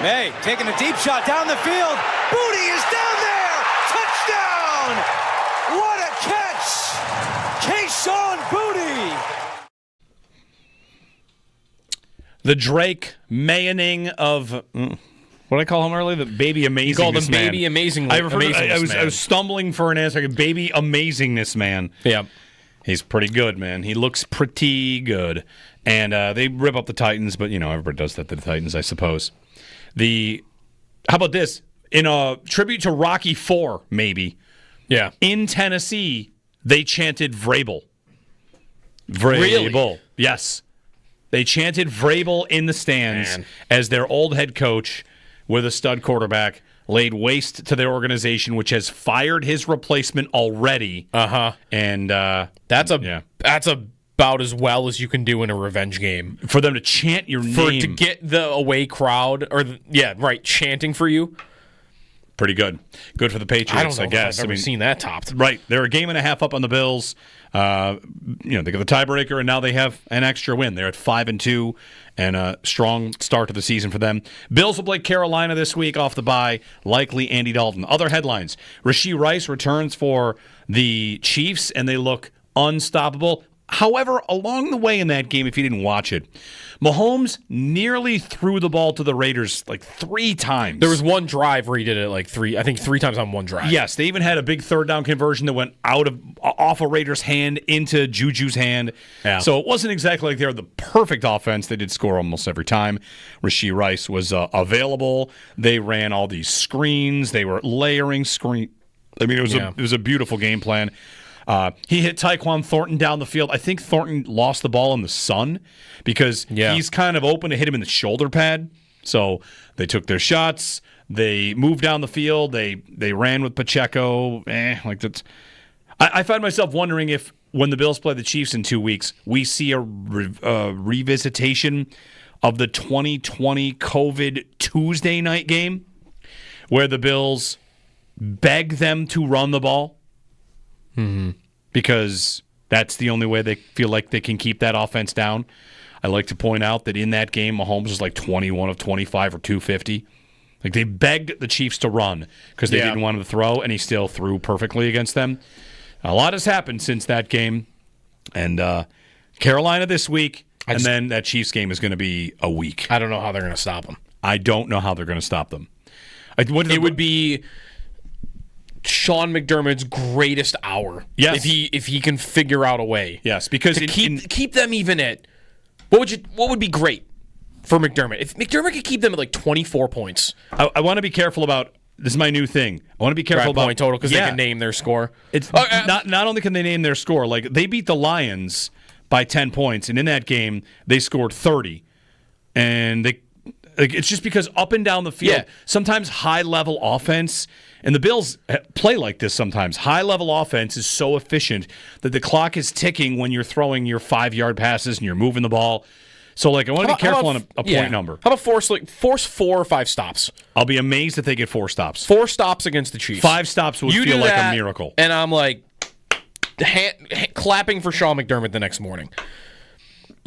Maye taking a deep shot down the field. Booty is down there. Touchdown! What a catch! Kayshon Booty. The Drake Mayoning of what did I call him earlier? The baby amazingness. You called him man. baby amazing. I was stumbling for an answer. Baby amazingness man. Yeah, he's pretty good, man. He looks pretty good, and they rip up the Titans, but everybody does that to the Titans, I suppose. How about this? In a tribute to Rocky IV, maybe. Yeah. In Tennessee, they chanted Vrabel. Really? Yes. They chanted Vrabel in the stands as their old head coach with a stud quarterback laid waste to their organization, which has fired his replacement already. And that's about as well as you can do in a revenge game. For them to chant your name. To get the away crowd, chanting for you. Pretty good. Good for the Patriots, I guess. I've ever seen that topped. Right. They're a game and a half up on the Bills. They got the tiebreaker, and now they have an extra win. They're at 5-2, and a strong start to the season for them. Bills will play Carolina this week off the bye, likely Andy Dalton. Other headlines. Rashee Rice returns for the Chiefs, and they look unstoppable. However, along the way in that game, if you didn't watch it, Mahomes nearly threw the ball to the Raiders like 3 times. There was one drive where he did it three times on one drive. Yes, they even had a big third down conversion that went off a Raiders' hand into Juju's hand. Yeah. So it wasn't exactly like they were the perfect offense. They did score almost every time. Rashee Rice was available. They ran all these screens. They were layering screen. I mean, it was a beautiful game plan. He hit Tyquan Thornton down the field. I think Thornton lost the ball in the sun because he's kind of open to hit him in the shoulder pad. So they took their shots. They moved down the field. They ran with Pacheco. That's. I find myself wondering if when the Bills play the Chiefs in 2 weeks, we see a revisitation of the 2020 COVID Tuesday night game where the Bills beg them to run the ball. Mm-hmm. Because that's the only way they feel like they can keep that offense down. I like to point out that in that game, Mahomes was like 21 of 25 or 250. Like they begged the Chiefs to run because they didn't want him to throw, and he still threw perfectly against them. A lot has happened since that game. And Carolina this week, and then that Chiefs game is going to be a week. I don't know how they're going to stop them. I don't know how they're going to stop them. It would be Sean McDermott's greatest hour. Yes. If he can figure out a way. Yes, because to keep them even at what would be great for McDermott? If McDermott could keep them at like 24 points. I want to be careful about this is my new thing. I want to be careful about point total because they can name their score. It's not only can they name their score, like they beat the Lions by 10 points, and in that game they scored 30. And it's just because up and down the field, sometimes high-level offense, and the Bills play like this sometimes. High-level offense is so efficient that the clock is ticking when you're throwing your 5-yard passes and you're moving the ball. So, I want to be careful on a point number. How about force 4 or 5 stops? I'll be amazed if they get 4 stops. 4 stops against the Chiefs. 5 stops would feel like a miracle. And I'm like clapping for Sean McDermott the next morning.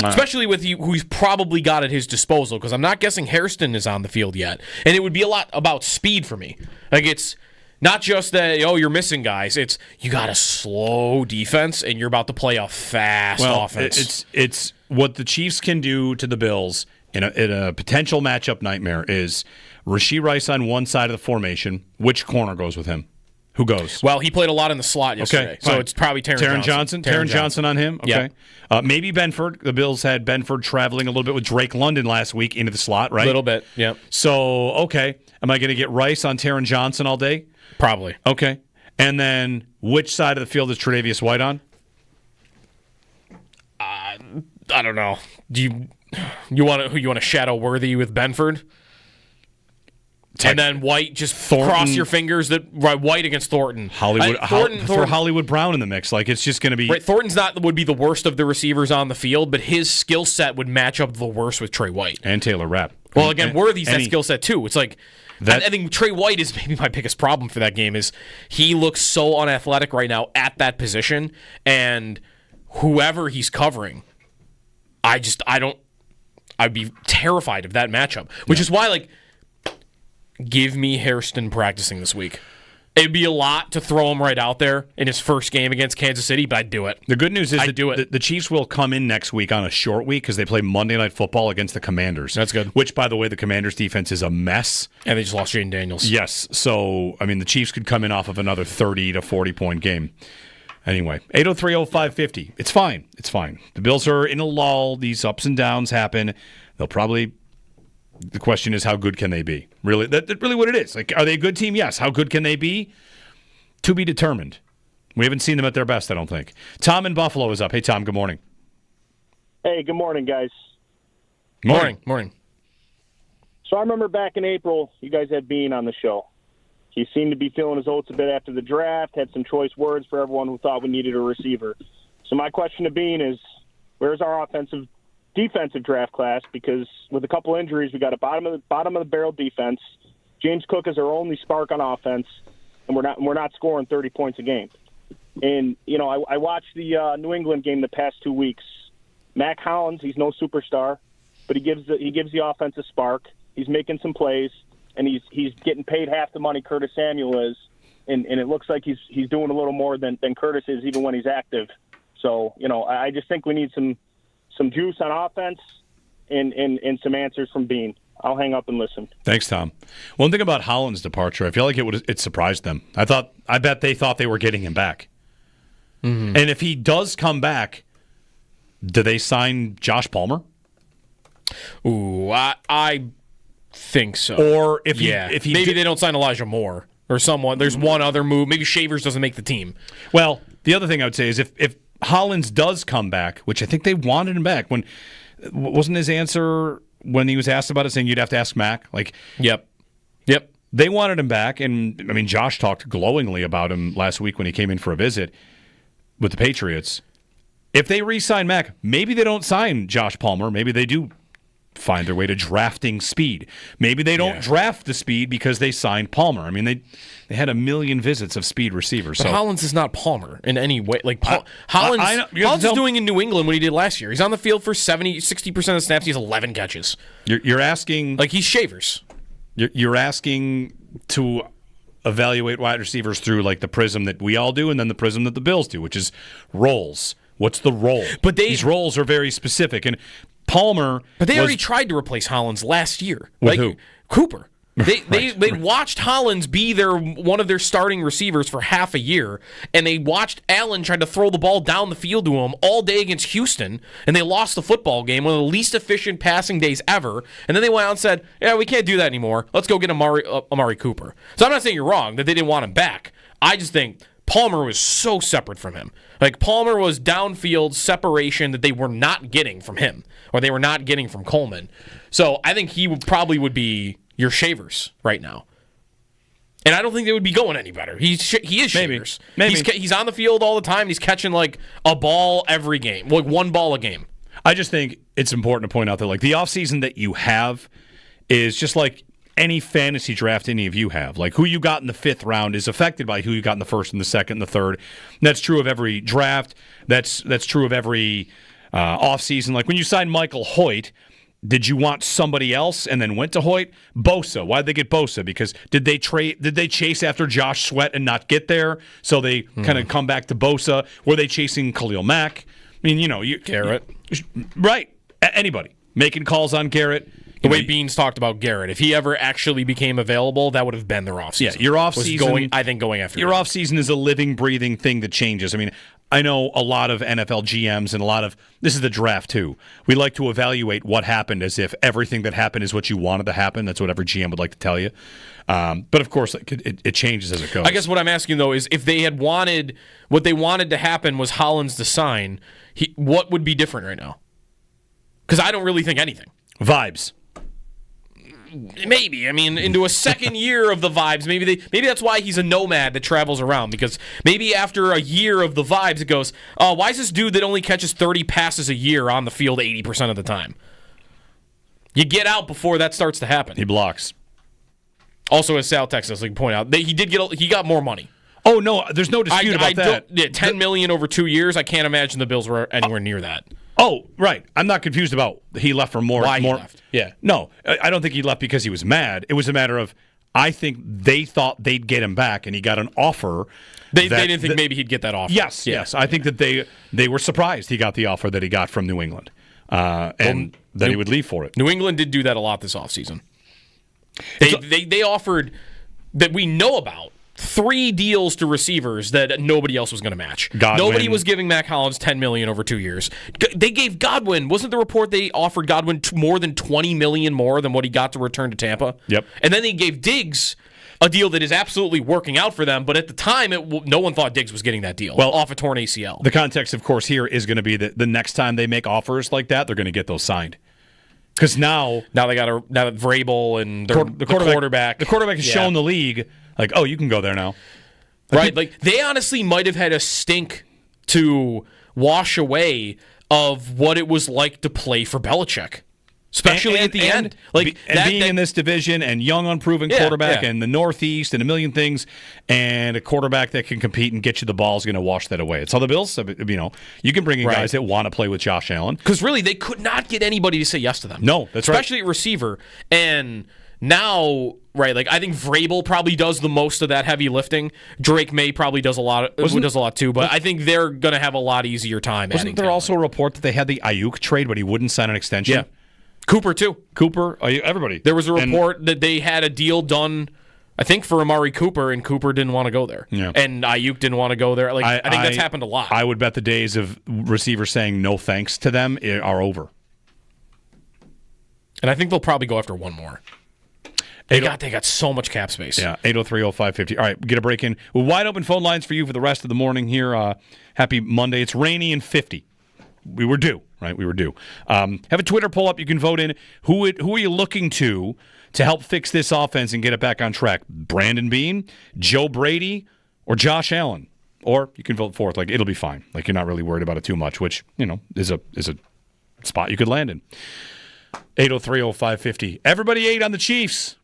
Especially with who he's probably got at his disposal, because I'm not guessing Hairston is on the field yet. And it would be a lot about speed for me. Like, it's not just that, you're missing guys. It's you got a slow defense, and you're about to play a fast offense. It's what the Chiefs can do to the Bills in a potential matchup nightmare is Rashee Rice on one side of the formation. Which corner goes with him? Who goes? Well, he played a lot in the slot yesterday, so it's probably Taron Johnson. Taron Johnson on him? Okay. Yeah. Maybe Benford. The Bills had Benford traveling a little bit with Drake London last week into the slot, right? A little bit, yeah. So, okay. Am I going to get Rice on Taron Johnson all day? Probably. Okay. And then which side of the field is Tre'Davious White on? I don't know. You want to shadow Worthy with Benford? And then White, just Thornton. Cross your fingers that White against Thornton. For Hollywood Brown in the mix. Like, it's just going to be... Right, Thornton's would be the worst of the receivers on the field, but his skill set would match up the worst with Trey White. And Taylor Rapp. Well, again, Worthy's that skill set too. It's like... I think Trey White is maybe my biggest problem for that game is he looks so unathletic right now at that position, and whoever he's covering, I'd be terrified of that matchup, which is why, give me Hairston practicing this week. It'd be a lot to throw him right out there in his first game against Kansas City, but I'd do it. The good news is the Chiefs will come in next week on a short week because they play Monday Night Football against the Commanders. That's good. Which, by the way, the Commanders' defense is a mess. And they just lost Jaden Daniels. Yes. So, I mean, the Chiefs could come in off of another 30 to 40-point game. Anyway, 803-0550. It's fine. It's fine. The Bills are in a lull. These ups and downs happen. They'll probably... The question is, how good can they be? Really, that's really what it is. Like, are they a good team? Yes. How good can they be? To be determined. We haven't seen them at their best, I don't think. Tom in Buffalo is up. Hey, Tom, good morning. Hey, good morning, guys. Morning. So I remember back in April, you guys had Bean on the show. He seemed to be feeling his oats a bit after the draft, had some choice words for everyone who thought we needed a receiver. So my question to Bean is, where's our defensive draft class? Because with a couple injuries, we got a bottom of the barrel defense. James Cook is our only spark on offense, and we're not scoring 30 points a game. And I watched the New England game the past 2 weeks. Mac Hollins, he's no superstar, but he gives the offense a spark. He's making some plays, and he's getting paid half the money Curtis Samuel is, and it looks like he's doing a little more than Curtis is even when he's active. So I just think we need some juice on offense and some answers from Bean. I'll hang up and listen. Thanks, Tom. One thing about Holland's departure, I feel like it surprised them. I bet they thought they were getting him back. Mm-hmm. And if he does come back, do they sign Josh Palmer? Ooh, I think so. Or if maybe they don't sign Elijah Moore or someone. There's one other move. Maybe Shavers doesn't make the team. Well, the other thing I would say is if Hollins does come back, which I think they wanted him back, wasn't his answer when he was asked about it saying you'd have to ask Mac? Yep. They wanted him back, and I mean Josh talked glowingly about him last week when he came in for a visit with the Patriots. If they re-sign Mac, maybe they don't sign Josh Palmer. Maybe they do find their way to drafting speed. Maybe they don't draft the speed because they signed Palmer. I mean, they had 1 million visits of speed receivers. But Hollins is not Palmer in any way. Hollins is doing in New England what he did last year. He's on the field for 60% of the snaps. He has 11 catches. You're asking... he's Shavers. You're asking to evaluate wide receivers through the prism that we all do and then the prism that the Bills do, which is roles. What's the role? But these roles are very specific. And Palmer... But they already tried to replace Hollins last year. With who? Cooper. They watched Hollins be one of their starting receivers for half a year, and they watched Allen try to throw the ball down the field to him all day against Houston, and they lost the football game, one of the least efficient passing days ever. And then they went out and said, "Yeah, we can't do that anymore. Let's go get Amari Cooper." So I'm not saying you're wrong that they didn't want him back. I just think Palmer was so separate from him. Palmer was downfield separation that they were not getting from him, or they were not getting from Coleman. So I think he probably would be your Shavers right now. And I don't think they would be going any better. He is Shavers. Maybe. He's on the field all the time. He's catching a ball every game, one ball a game. I just think it's important to point out that the offseason that you have is just like any fantasy draft any of you have. Who you got in the 5th round is affected by who you got in the 1st and the 2nd and the 3rd. And that's true of every draft. That's true of every offseason. When you signed Michael Hoyt, did you want somebody else and then went to Hoyt? Bosa. Why'd they get Bosa? Because did they chase after Josh Sweat and not get there? So they kind of come back to Bosa. Were they chasing Khalil Mack? I mean, Garrett. Right. Anybody. Making calls on Garrett. The way Beans talked about Garrett, if he ever actually became available, that would have been their offseason. Yeah, your offseason. Going after your offseason is a living, breathing thing that changes. I mean, I know a lot of NFL GMs and this is the draft too. We like to evaluate what happened as if everything that happened is what you wanted to happen. That's what every GM would like to tell you. But of course, it changes as it goes. I guess what I'm asking though is if they had what they wanted to happen was Hollins to sign, what would be different right now? Because I don't really think anything. Vibes. Maybe. I mean, into a second year of the vibes, maybe that's why he's a nomad that travels around, because maybe after a year of the vibes, it goes, why is this dude that only catches 30 passes a year on the field 80% of the time? You get out before that starts to happen. He blocks. Also, as Sal Texas, point out, he got more money. Oh, no, there's no dispute about that. $10 million over 2 years, I can't imagine the Bills were anywhere near that. Oh, right. I'm not confused about he left for more. Why he left. Yeah. No, I don't think he left because he was mad. It was a matter of, I think they thought they'd get him back, and he got an offer. They didn't think maybe he'd get that offer. Yes. I think that they were surprised he got the offer that he got from New England, and that he would leave for it. New England did do that a lot this offseason. They offered, that we know about, 3 deals to receivers that nobody else was going to match. Godwin. Nobody was giving Mac Hollins $10 million over 2 years. They gave Godwin, wasn't the report they offered Godwin more than $20 million more than what he got to return to Tampa? Yep. And then they gave Diggs a deal that is absolutely working out for them, but at the time, no one thought Diggs was getting that deal off a torn ACL. The context, of course, here is going to be that the next time they make offers like that, they're going to get those signed. Because now they got now that Vrabel and the quarterback. The quarterback has shown the league, like, oh, you can go there now. Right. Like, they honestly might have had a stink to wash away of what it was like to play for Belichick. Especially at the end. Like, being in this division and young, unproven quarterback and the Northeast and a million things, and a quarterback that can compete and get you the ball is going to wash that away. It's how the Bills, you can bring in guys that want to play with Josh Allen. Because really, they could not get anybody to say yes to them. No, that's right. Especially at receiver. And now, like, I think Vrabel probably does the most of that heavy lifting. Drake May probably does a lot too, but I think they're going to have a lot easier time. Wasn't there also a report that they had the Ayuk trade, but he wouldn't sign an extension? Yeah. Cooper, too. Everybody. There was a report that they had a deal done, I think, for Amari Cooper, and Cooper didn't want to go there. Yeah. And Ayuk didn't want to go there. Like, I think that's happened a lot. I would bet the days of receivers saying no thanks to them are over. And I think they'll probably go after one more. They got so much cap space. Yeah, 803-0550. All right, get a break in. Wide open phone lines for you for the rest of the morning here. Happy Monday. It's rainy and 50. We were due, right? We were due. Have a Twitter poll up. You can vote in. Who are you looking to help fix this offense and get it back on track? Brandon Beane, Joe Brady, or Josh Allen? Or you can vote fourth. Like, it'll be fine. Like, you're not really worried about it too much, which, is a spot you could land in. 803-0550. Everybody 8 on the Chiefs.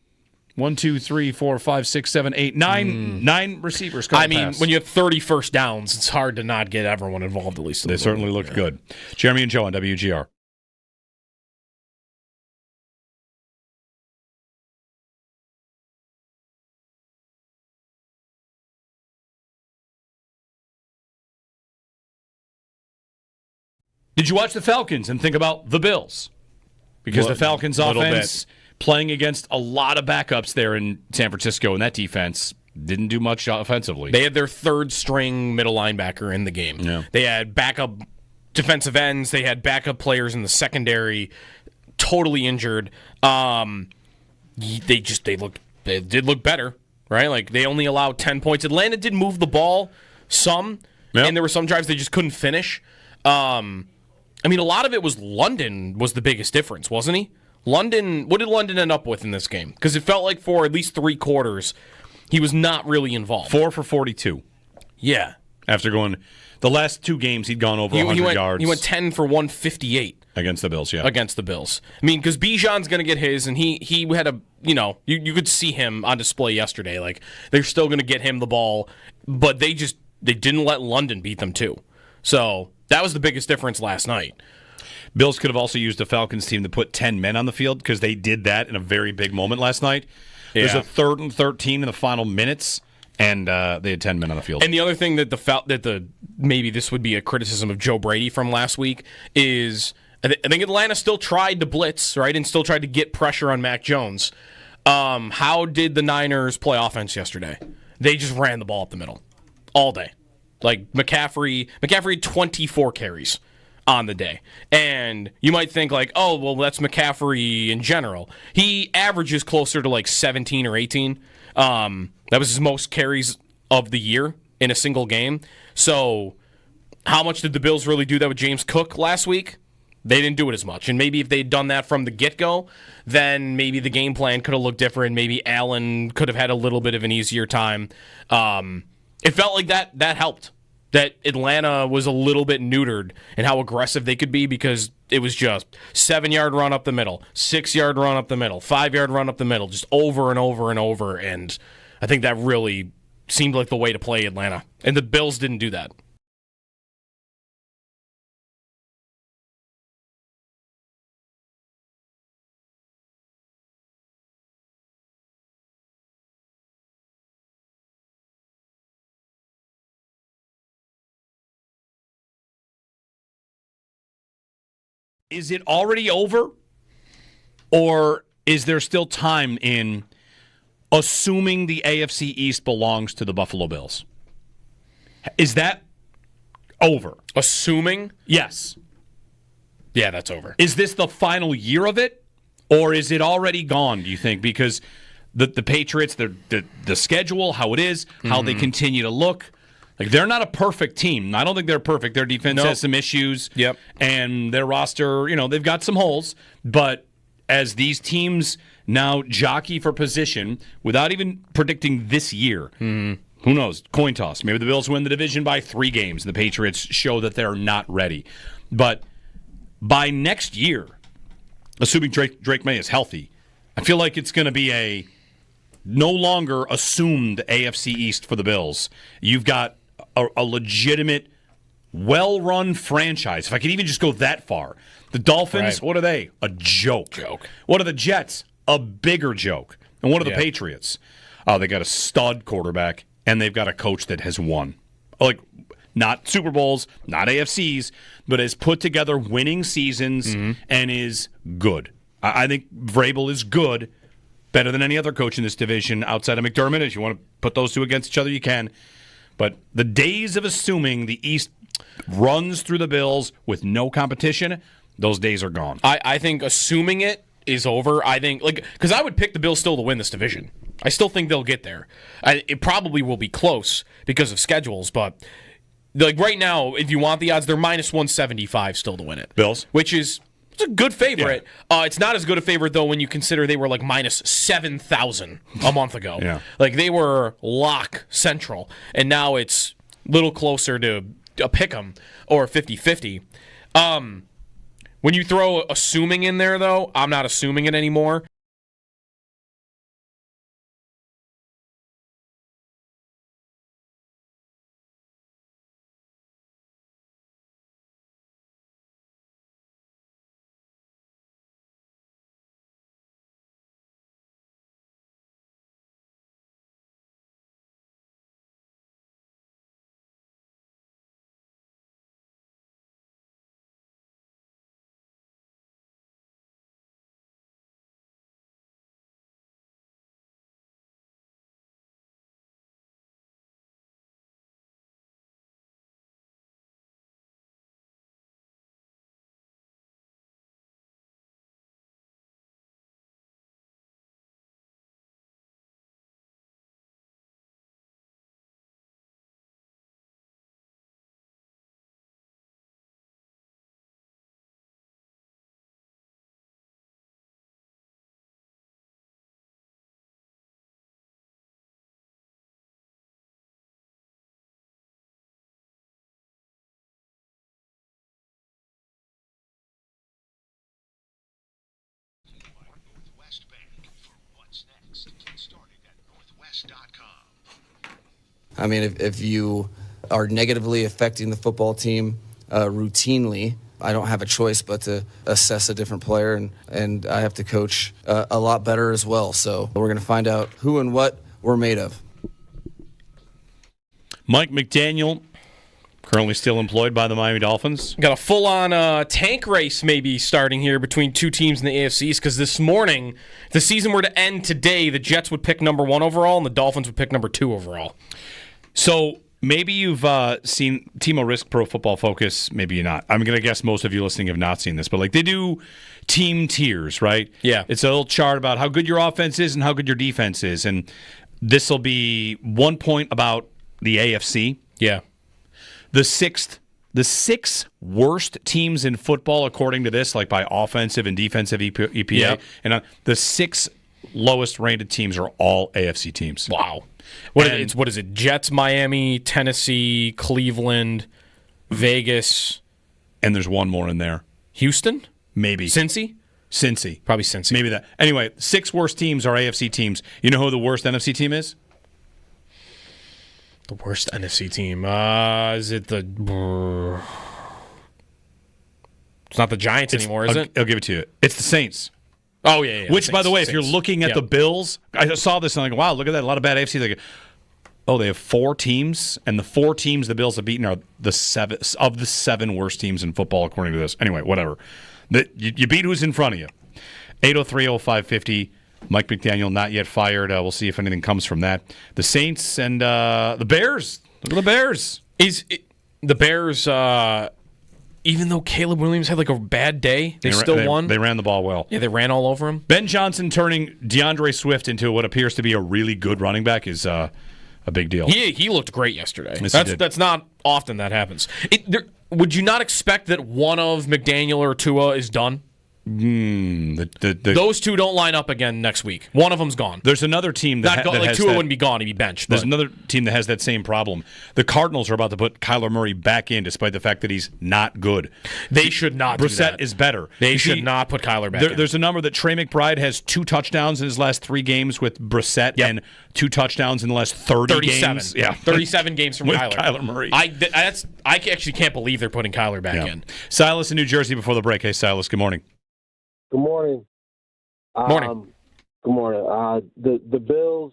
1, 2, 3, 4, 5, 6, 7, 8, 9. 9 receivers. When you have 30 first downs, it's hard to not get everyone involved, at least. They certainly looked good. Jeremy and Joe on WGR. Did you watch the Falcons and think about the Bills? Because the Falcons offense playing against a lot of backups there in San Francisco, and that defense didn't do much offensively. They had their third string middle linebacker in the game. Yeah. They had backup defensive ends. They had backup players in the secondary, totally injured. They did look better, right? Like, they only allowed 10 points. Atlanta did move the ball some, and there were some drives they just couldn't finish. A lot of it was London was the biggest difference, wasn't he? What did London end up with in this game? Because it felt like for at least 3 quarters, he was not really involved. 4 for 42. Yeah. After going the last 2 games, he'd gone over 100 yards. He went 10 for 158. Against the Bills, yeah. Against the Bills. Because Bijan's going to get his, and he had a, you could see him on display yesterday. Like, they're still going to get him the ball, but they didn't let London beat them too. So that was the biggest difference last night. Bills could have also used the Falcons team to put 10 men on the field because they did that in a very big moment last night. Yeah. There's a 3rd and 13 in the final minutes, and they had 10 men on the field. And the other thing that maybe this would be a criticism of Joe Brady from last week is I think Atlanta still tried to blitz, right, and still tried to get pressure on Mac Jones. How did the Niners play offense yesterday? They just ran the ball up the middle all day. Like, McCaffrey had 24 carries on the day. And you might think, like, oh, well, that's McCaffrey in general. He averages closer to, like, 17 or 18. That was his most carries of the year in a single game. So how much did the Bills really do that with James Cook last week? They didn't do it as much. And maybe if they'd done that from the get-go, then maybe the game plan could have looked different. Maybe Allen could have had a little bit of an easier time. It felt like that helped. That Atlanta was a little bit neutered in how aggressive they could be because it was just 7-yard run up the middle, 6-yard run up the middle, 5-yard run up the middle, just over and over and over. And I think that really seemed like the way to play Atlanta. And the Bills didn't do that. Is it already over? Or is there still time in assuming the AFC East belongs to the Buffalo Bills? Is that over? Assuming? Yes. Yeah, that's over. Is this the final year of it? Or is it already gone, do you think? Because the Patriots, the schedule, how it is, how they continue to look. Like, they're not a perfect team. I don't think they're perfect. Their defense has some issues. Yep. And their roster, they've got some holes. But as these teams now jockey for position, without even predicting this year, who knows? Coin toss. Maybe the Bills win the division by 3 games. The Patriots show that they're not ready. But by next year, assuming Drake May is healthy, I feel like it's going to be a no longer assumed AFC East for the Bills. You've got a legitimate, well-run franchise. If I could even just go that far. The Dolphins, What are they? A joke. What are the Jets? A bigger joke. And what are the Patriots? Oh, they got a stud quarterback, and they've got a coach that has won. Like, not Super Bowls, not AFCs, but has put together winning seasons and is good. I think Vrabel is good, better than any other coach in this division outside of McDermott. If you want to put those two against each other, you can. But the days of assuming the East runs through the Bills with no competition, those days are gone. I think assuming it is over. I think, because I would pick the Bills still to win this division. I still think they'll get there. It probably will be close because of schedules, but right now, if you want the odds, they're minus 175 still to win it. Bills? Which is it's a good favorite. Yeah. It's not as good a favorite, though, when you consider they were minus 7,000 a month ago. Yeah. They were lock central, and now it's a little closer to a pick'em or 50-50. When you throw assuming in there, though, I'm not assuming it anymore. I mean, if you are negatively affecting the football team routinely, I don't have a choice but to assess a different player, and I have to coach a lot better as well. So we're going to find out who and what we're made of. Mike McDaniel, currently still employed by the Miami Dolphins. Got a full-on tank race maybe starting here between two teams in the AFC East, because this morning, if the season were to end today, the Jets would pick number 1 overall and the Dolphins would pick number 2 overall. So maybe you've seen Timo Risk Pro Football Focus. Maybe you're not. I'm going to guess most of you listening have not seen this, but they do team tiers, right? Yeah. It's a little chart about how good your offense is and how good your defense is, and this will be 1 point about the AFC. Yeah. The 6 worst teams in football, according to this, by offensive and defensive EPA, Yep. and the 6 lowest rated teams are all AFC teams. Wow. What is it? Jets, Miami, Tennessee, Cleveland, Vegas. And there's one more in there. Houston? Maybe. Cincy? Cincy. Probably Cincy. Maybe that. Anyway, 6 worst teams are AFC teams. You know who the worst NFC team is? The worst NFC team. Is it the... It's not the Giants anymore, is it? I'll give it to you. It's the Saints. Oh, yeah. Which, by the way, if you're looking at the Bills, I saw this and I'm like, wow, look at that. A lot of bad AFC. They have 4 teams, and the 4 teams the Bills have beaten are the 7 worst teams in football, according to this. Anyway, whatever. You beat who's in front of you. 803-0550. Mike McDaniel not yet fired. We'll see if anything comes from that. The Saints and the Bears. Look at the Bears. The Bears, even though Caleb Williams had like a bad day, they still won. They ran the ball well. Yeah, they ran all over him. Ben Johnson turning DeAndre Swift into what appears to be a really good running back is a big deal. He looked great yesterday. Yes, That's not often that happens. Would you not expect that one of McDaniel or Tua is done? Those two don't line up again next week. One of them's gone. There's another team that has Tua that, wouldn't be gone; he'd be benched. There's another team that has that same problem. The Cardinals are about to put Kyler Murray back in, despite the fact that he's not good. They should not. Brissett is better. They should not put Kyler back in. There's a number that Trey McBride has 2 touchdowns in his last 3 games with Brissett, and 2 touchdowns in the last 37 games. Yeah, 37 games from with Kyler Murray. I actually can't believe they're putting Kyler back in. Silas in New Jersey before the break. Hey, Silas. Good morning. Good morning. Morning. Good morning. The Bills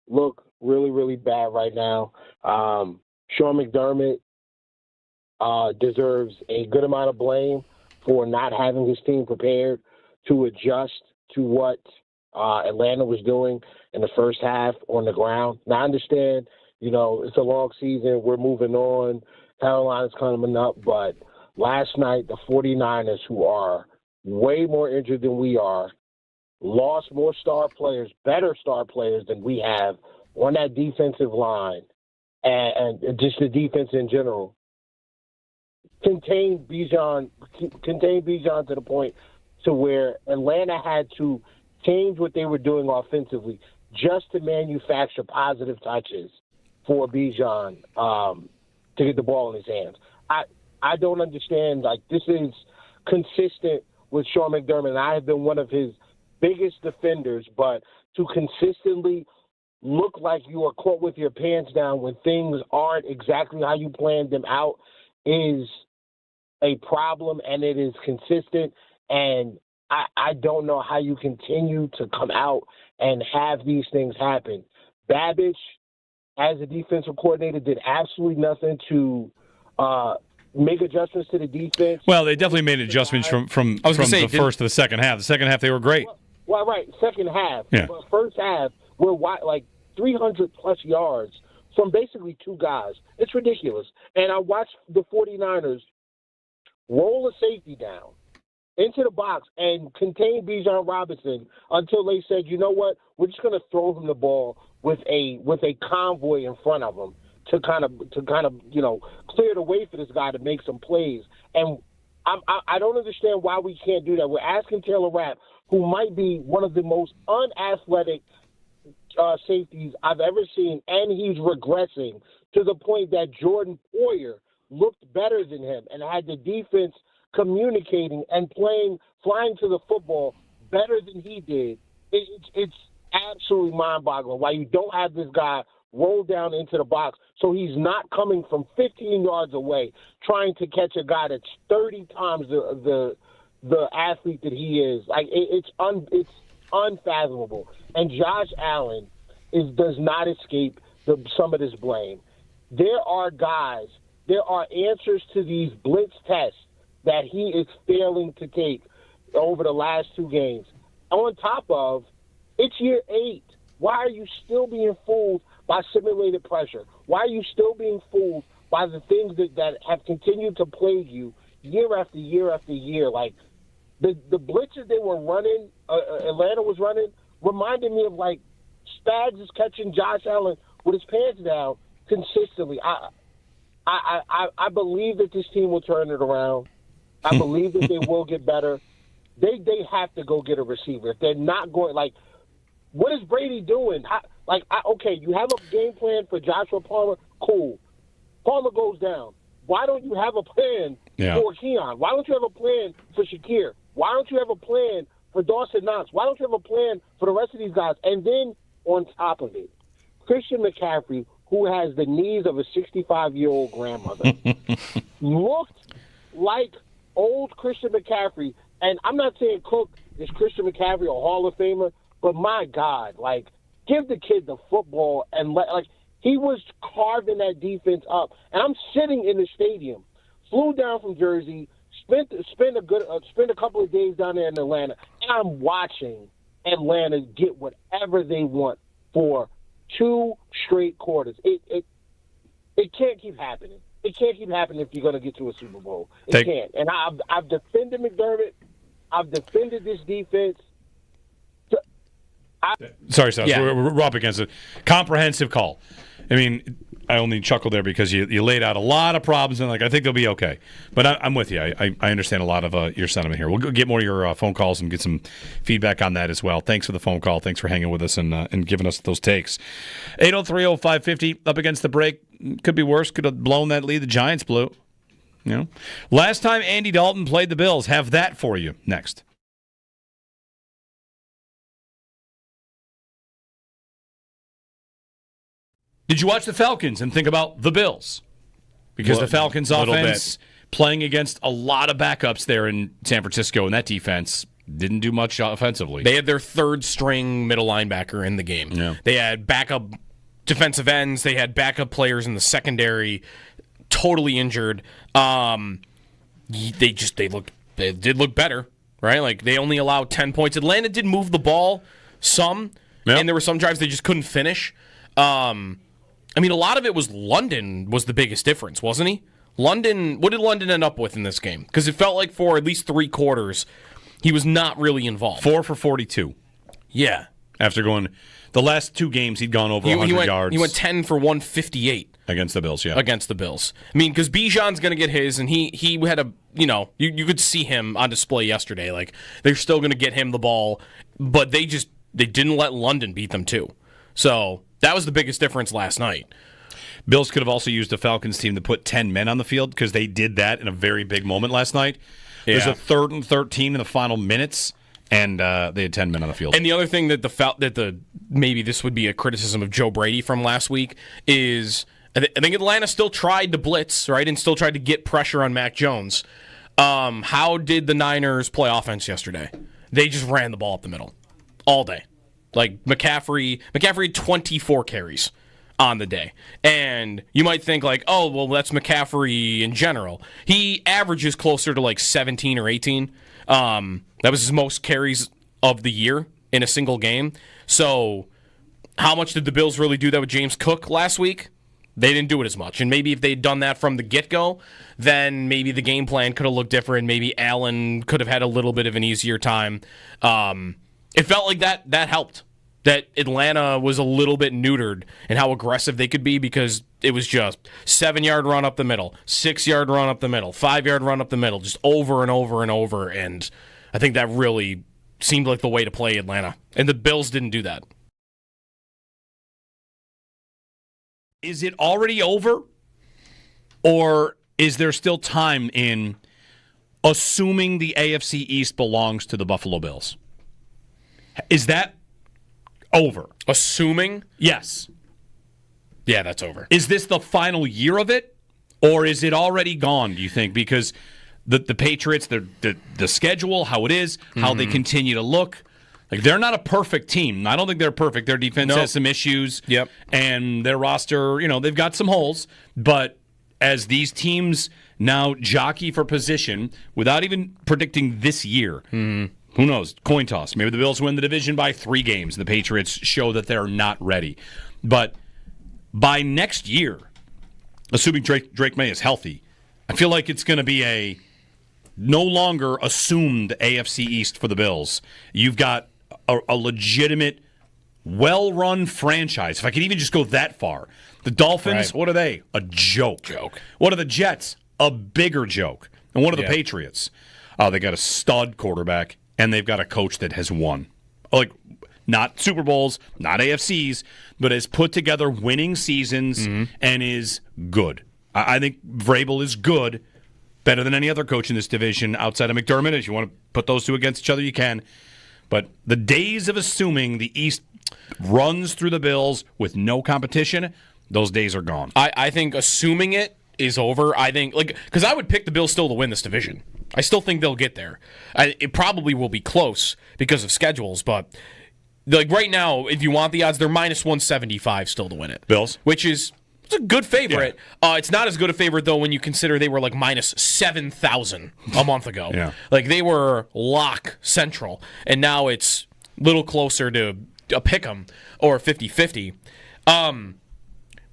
look really, really bad right now. Sean McDermott deserves a good amount of blame for not having his team prepared to adjust to what Atlanta was doing in the first half on the ground. Now, I understand, it's a long season. We're moving on. Carolina's coming up. But last night, the 49ers, who are way more injured than we are, lost more star players, better star players than we have on that defensive line, and just the defense in general. Contained Bijan to the point to where Atlanta had to change what they were doing offensively just to manufacture positive touches for Bijan to get the ball in his hands. I don't understand. This is consistent with Sean McDermott, and I have been one of his biggest defenders, but to consistently look like you are caught with your pants down when things aren't exactly how you planned them out is a problem, and it is consistent, and I don't know how you continue to come out and have these things happen. Babbage, as a defensive coordinator, did absolutely nothing to make adjustments to the defense. Well, they definitely made adjustments from the first to the second half. The second half, they were great. Well, right, second half. Yeah. But first half, we're 300-plus yards from basically 2 guys. It's ridiculous. And I watched the 49ers roll a safety down into the box and contain Bijan Robinson until they said, you know what, we're just going to throw him the ball with a convoy in front of him to kind of clear the way for this guy to make some plays. And I don't understand why we can't do that. We're asking Taylor Rapp, who might be one of the most unathletic safeties I've ever seen, and he's regressing to the point that Jordan Poyer looked better than him and had the defense communicating and flying to the football better than he did. It's absolutely mind-boggling why you don't have this guy roll down into the box so he's not coming from 15 yards away trying to catch a guy that's 30 times the athlete that he is. It's unfathomable. And Josh Allen does not escape some of this blame. There are answers to these blitz tests that he is failing to take over the last 2 games. On top of, it's year 8. Why are you still being fooled by simulated pressure? Why are you still being fooled by the things that have continued to plague you year after year after year? Like the blitzes they were running, Atlanta was running, reminded me of Spags is catching Josh Allen with his pants down consistently. I believe that this team will turn it around. I believe that they will get better. They have to go get a receiver. If they're not going, what is Brady doing? Okay, you have a game plan for Joshua Palmer. Cool. Palmer goes down. Why don't you have a plan for Keon? Why don't you have a plan for Shakir? Why don't you have a plan for Dawson Knox? Why don't you have a plan for the rest of these guys? And then on top of it, Christian McCaffrey, who has the knees of a 65-year-old grandmother, looked like old Christian McCaffrey. And I'm not saying Cook is Christian McCaffrey a Hall of Famer, but my God, give the kid the football and he was carving that defense up. And I'm sitting in the stadium, flew down from Jersey, spend a couple of days down there in Atlanta, and I'm watching Atlanta get whatever they want for 2 straight quarters. It can't keep happening. It can't keep happening if you're going to get to a Super Bowl. It can't. And I've defended McDermott. I've defended this defense. Sorry, Sal. Yeah. We're up against it. Comprehensive call. I mean, I only chuckled there because you laid out a lot of problems, and I think they'll be okay. But I'm with you. I understand a lot of your sentiment here. We'll get more of your phone calls and get some feedback on that as well. Thanks for the phone call. Thanks for hanging with us and giving us those takes. 803-0550 up against the break. Could be worse. Could have blown that lead the Giants blew. Last time Andy Dalton played the Bills. Have that for you next. Did you watch the Falcons and think about the Bills? Because the Falcons offense playing against a lot of backups there in San Francisco, and that defense didn't do much offensively. They had their third-string middle linebacker in the game. Yeah. They had backup defensive ends. They had backup players in the secondary, totally injured. They did look better, right? They only allowed 10 points. Atlanta did move the ball some, and there were some drives they just couldn't finish. A lot of it was London was the biggest difference, wasn't he? What did London end up with in this game? Because it felt like for at least 3 quarters, he was not really involved. 4 for 42. Yeah. After going the last 2 games, he'd gone over 100 yards. He went 10 for 158. Against the Bills, yeah. Against the Bills. Because Bijan's going to get his, and he had a, you could see him on display yesterday. They're still going to get him the ball, but they didn't let London beat them too. So that was the biggest difference last night. Bills could have also used a Falcons team to put 10 men on the field because they did that in a very big moment last night. Yeah. There's a 3rd and 13 in the final minutes, and they had 10 men on the field. And the other thing that maybe this would be a criticism of Joe Brady from last week is I think Atlanta still tried to blitz, right, and still tried to get pressure on Mac Jones. How did the Niners play offense yesterday? They just ran the ball up the middle all day. McCaffrey 24 carries on the day. And you might think oh, well, that's McCaffrey in general. He averages closer to 17 or 18. That was his most carries of the year in a single game. So how much did the Bills really do that with James Cook last week? They didn't do it as much. And maybe if they'd done that from the get-go, then maybe the game plan could have looked different. Maybe Allen could have had a little bit of an easier time. It felt like that helped. That Atlanta was a little bit neutered in how aggressive they could be because it was just 7-yard run up the middle, 6-yard run up the middle, 5-yard run up the middle, just over and over and over. And I think that really seemed like the way to play Atlanta. And the Bills didn't do that. Is it already over? Or is there still time in assuming the AFC East belongs to the Buffalo Bills? Is that over? Assuming? Yes. Yeah, that's over. Is this the final year of it? Or is it already gone, do you think? Because the Patriots, the schedule, how it is, how they continue to look, they're not a perfect team. I don't think they're perfect. Their defense has some issues. Yep. And their roster, they've got some holes. But as these teams now jockey for position, without even predicting this year, who knows? Coin toss. Maybe the Bills win the division by 3 games. The Patriots show that they're not ready. But by next year, assuming Drake May is healthy, I feel like it's going to be a no longer assumed AFC East for the Bills. You've got a legitimate, well-run franchise. If I could even just go that far. The Dolphins, What are they? A joke. What are the Jets? A bigger joke. And what are the Patriots? Oh, they got a stud quarterback. And they've got a coach that has won. Not Super Bowls, not AFCs, but has put together winning seasons and is good. I think Vrabel is good, better than any other coach in this division outside of McDermott. If you want to put those two against each other, you can. But the days of assuming the East runs through the Bills with no competition, those days are gone. I think assuming it is over. I think, because I would pick the Bills still to win this division. I still think they'll get there. It probably will be close because of schedules, but right now, if you want the odds, they're minus 175 still to win it. Bills? Which is It's a good favorite. Yeah. It's not as good a favorite, though, when you consider they were like minus 7,000 a month ago. Yeah. Like, they were lock central, and now it's a little closer to a pick'em or 50-50.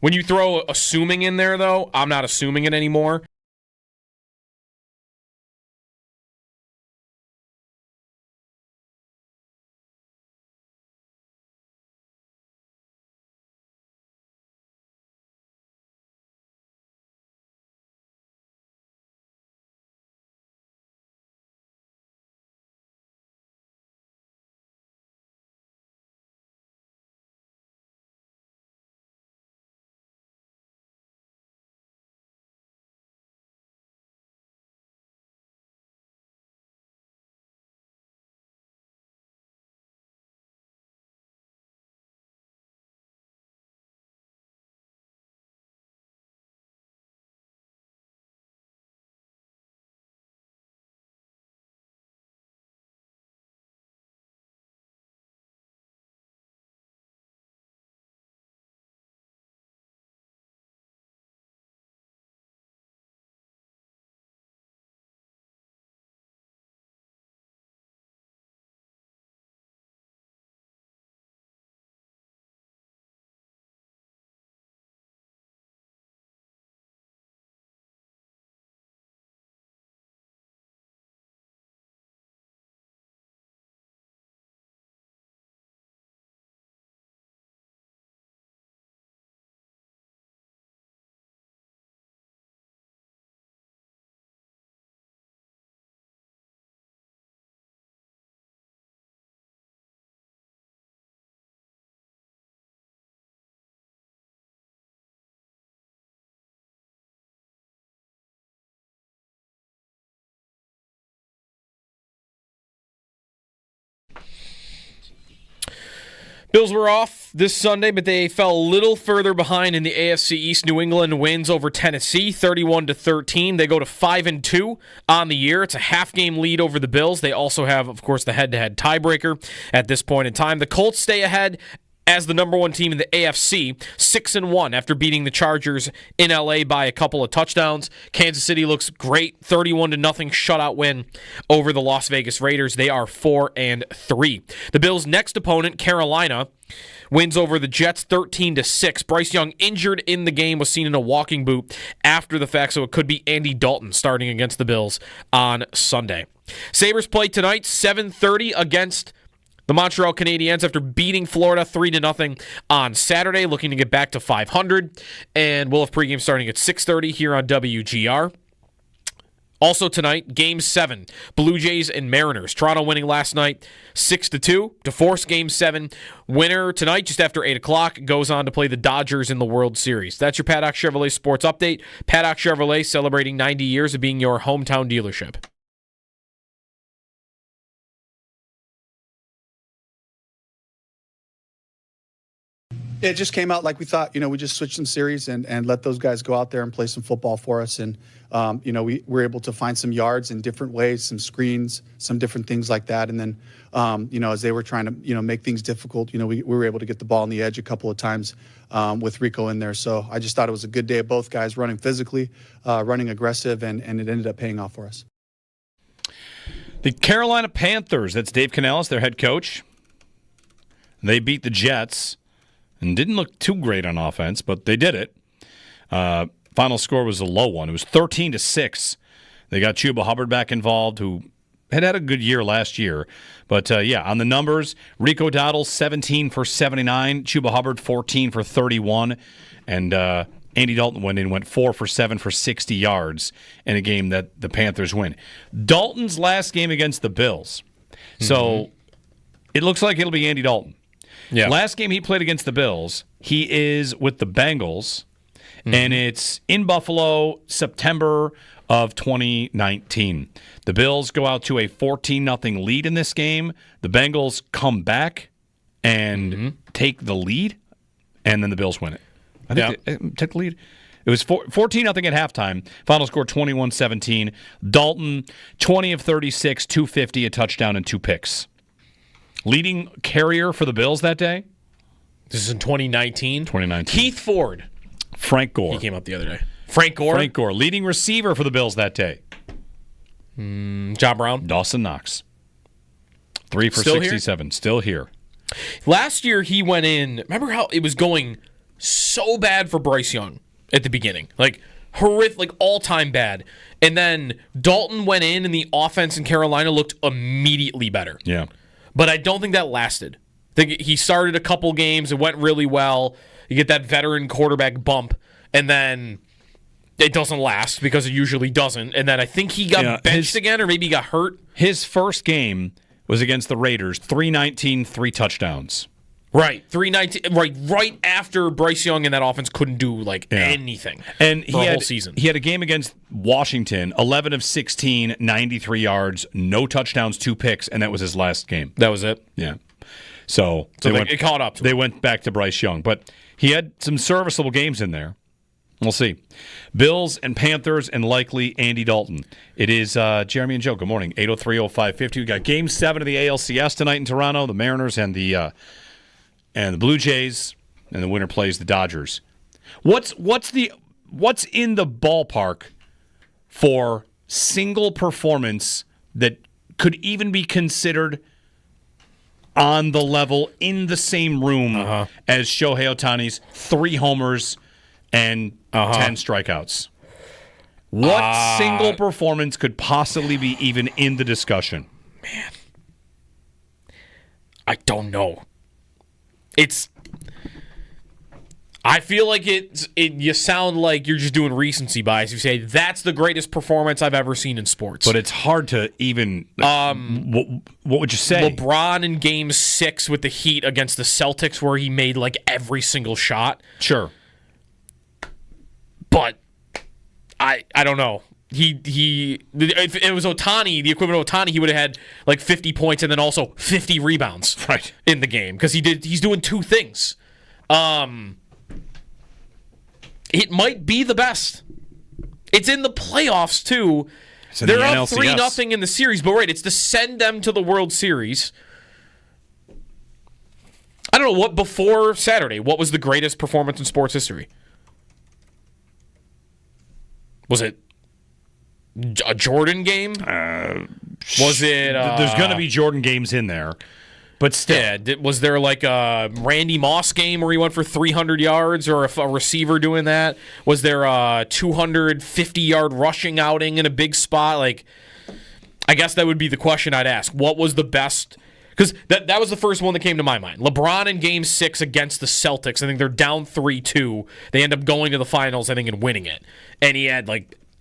When you throw assuming in there, though, I'm not assuming it anymore. Bills were off this Sunday, but they fell a little further behind in the AFC East. New England wins over Tennessee, 31-13. They go to 5-2 on the year. It's a half-game lead over the Bills. They also have, of course, the head-to-head tiebreaker at this point in time. The Colts stay ahead as the number one team in the AFC, 6-1 after beating the Chargers in LA by a couple of touchdowns. Kansas City looks great, 31-0 shutout win over the Las Vegas Raiders. They are 4-3. The Bills' next opponent, Carolina, wins over the Jets 13-6. Bryce Young, injured in the game, was seen in a walking boot after the fact, so it could be Andy Dalton starting against the Bills on Sunday. Sabres play tonight, 7:30 against the Montreal Canadiens after beating Florida 3-0 on Saturday, looking to get back to 500. And we'll have pregame starting at 6:30 here on WGR. Also tonight, Game 7, Blue Jays and Mariners. Toronto winning last night 6-2 to force Game 7. Winner tonight, just after 8 o'clock, goes on to play the Dodgers in the World Series. That's your Paddock Chevrolet Sports Update. Paddock Chevrolet celebrating 90 years of being your hometown dealership. It just came out like we thought. We just switched some series and let those guys go out there and play some football for us. And, we were able to find some yards in different ways, some screens, some different things like that. And then, as they were trying to, make things difficult, we were able to get the ball on the edge a couple of times with Rico in there. So I just thought it was a good day of both guys running physically, running aggressive, and it ended up paying off for us. The Carolina Panthers, that's Dave Canales, their head coach. They beat the Jets. And didn't look too great on offense, but they did it. Final score was a low one. It was 13-6. They got Chuba Hubbard back involved, who had a good year last year. But, on the numbers, Rico Daboll, 17 for 79. Chuba Hubbard, 14 for 31. And Andy Dalton went 4 for 7 for 60 yards in a game that the Panthers win. Dalton's last game against the Bills. So it looks like it'll be Andy Dalton. Yeah. Last game he played against the Bills, he is with the Bengals, and it's in Buffalo, September of 2019. The Bills go out to a 14-0 lead in this game. The Bengals come back and take the lead, and then the Bills win it. I think they took the lead. It was 14-0 at halftime. Final score 21-17. Dalton, 20 of 36, 250, a touchdown, and 2 picks. Leading carrier for the Bills that day? This is in 2019? 2019. Keith Ford. Frank Gore. He came up the other day. Frank Gore, leading receiver for the Bills that day. John Brown. Dawson Knox. 3 for Still 67. Here? Still here. Last year he went in. Remember how it was going so bad for Bryce Young at the beginning? Like horrific, like all-time bad. And then Dalton went in and the offense in Carolina looked immediately better. Yeah. But I don't think that lasted. I think he started a couple games. It went really well. You get that veteran quarterback bump. And then it doesn't last because it usually doesn't. And then I think he got benched again or maybe he got hurt. His first game was against the Raiders, 319, 3 touchdowns. Right, 319. Right after Bryce Young and that offense couldn't do anything. And for a whole season. He had a game against Washington, 11 of 16, 93 yards, no touchdowns, 2 picks, and that was his last game. That was it. Yeah. So it caught up to They him. went back to Bryce Young, but he had some serviceable games in there. We'll see. Bills and Panthers and likely Andy Dalton. It is Jeremy and Joe. Good morning. 803-0550. We got Game 7 of the ALCS tonight in Toronto. The Mariners and the Blue Jays, and the winner plays the Dodgers. What's in the ballpark for single performance that could even be considered on the level in the same room as Shohei Ohtani's 3 homers and 10 strikeouts? What single performance could possibly be even in the discussion? Man, I don't know. I feel like you sound like you're just doing recency bias. You say that's the greatest performance I've ever seen in sports. But it's hard to even. What would you say? LeBron in Game 6 with the Heat against the Celtics, where he made every single shot. Sure. But I don't know. If it was Ohtani, the equivalent of Ohtani, he would have had 50 points and then also 50 rebounds in the game because he's doing 2 things. It might be the best. It's in the playoffs too. They're up 3-0 in the series, but it's to send them to the World Series. I don't know what before Saturday. What was the greatest performance in sports history? Was it a Jordan game? Was it? There's going to be Jordan games in there, but still. Yeah, was there a Randy Moss game where he went for 300 yards, or a receiver doing that? Was there a 250-yard rushing outing in a big spot? I guess that would be the question I'd ask. What was the best? Because that was the first one that came to my mind. LeBron in Game 6 against the Celtics. I think they're down 3-2. They end up going to the finals, I think, and winning it. And he had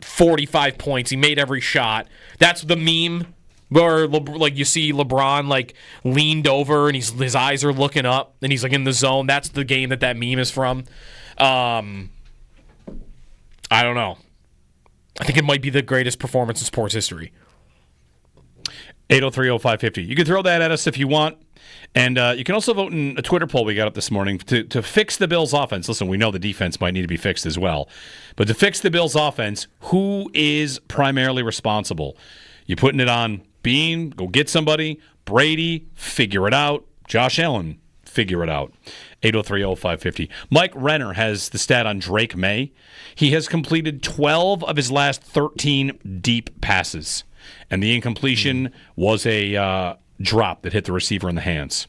45 points. He made every shot. That's the meme where you see LeBron leaned over and his eyes are looking up and he's in the zone. That's the game that meme is from. I don't know. I think it might be the greatest performance in sports history. 803-0550. You can throw that at us if you want. And you can also vote in a Twitter poll we got up this morning to fix the Bills' offense. Listen, we know the defense might need to be fixed as well. But to fix the Bills' offense, who is primarily responsible? You putting it on Bean, go get somebody. Brady, figure it out. Josh Allen, figure it out. 803-0550. Mike Renner has the stat on Drake May. He has completed 12 of his last 13 deep passes. And the incompletion was a drop that hit the receiver in the hands.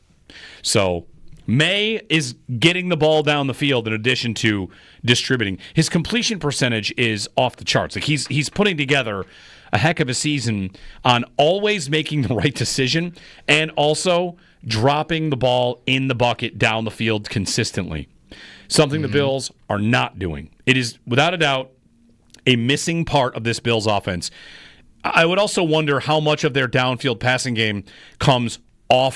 So May is getting the ball down the field in addition to distributing. His completion percentage is off the charts. He's putting together a heck of a season on always making the right decision and also dropping the ball in the bucket down the field consistently. Something the Bills are not doing. It is, without a doubt, a missing part of this Bills offense. I would also wonder how much of their downfield passing game comes out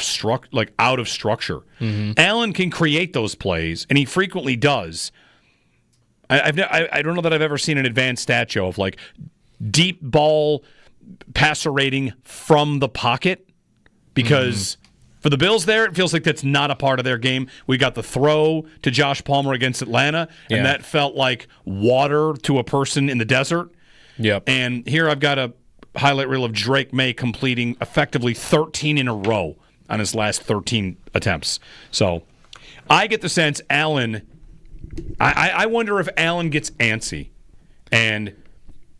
of structure. Allen can create those plays, and he frequently does. I don't know that I've ever seen an advanced stat show of deep ball passer rating from the pocket, because for the Bills there, it feels like that's not a part of their game. We got the throw to Josh Palmer against Atlanta, and that felt like water to a person in the desert. Yep. And here I've got a highlight reel of Drake May completing effectively 13 in a row on his last 13 attempts. So I get the sense Allen I wonder if Allen gets antsy and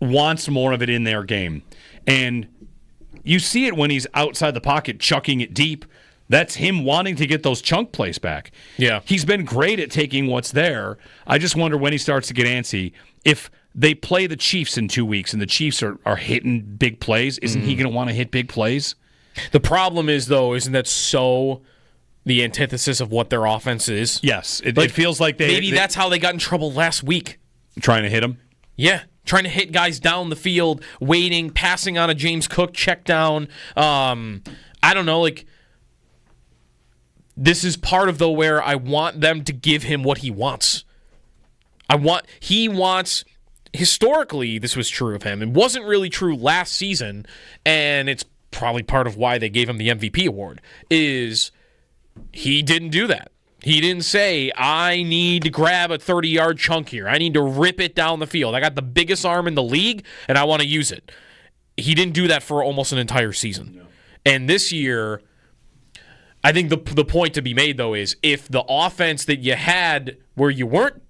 wants more of it in their game. And you see it when he's outside the pocket chucking it deep. That's him wanting to get those chunk plays back. Yeah. He's been great at taking what's there. I just wonder when he starts to get antsy. If they play the Chiefs in 2 weeks and the Chiefs are hitting big plays, isn't he going to want to hit big plays? The problem is, though, isn't that so the antithesis of what their offense is? Yes. It feels like maybe that's how they got in trouble last week. Trying to hit him? Yeah. Trying to hit guys down the field, waiting, passing on a James Cook check down. I don't know, this is part of, though, where I want them to give him what he wants. He wants, historically, this was true of him. It wasn't really true last season, and it's probably part of why they gave him the MVP award, is he didn't do that. He didn't say, I need to grab a 30-yard chunk here. I need to rip it down the field. I got the biggest arm in the league, and I want to use it. He didn't do that for almost an entire season. No. And this year, I think the point to be made, though, is if the offense that you had where you weren't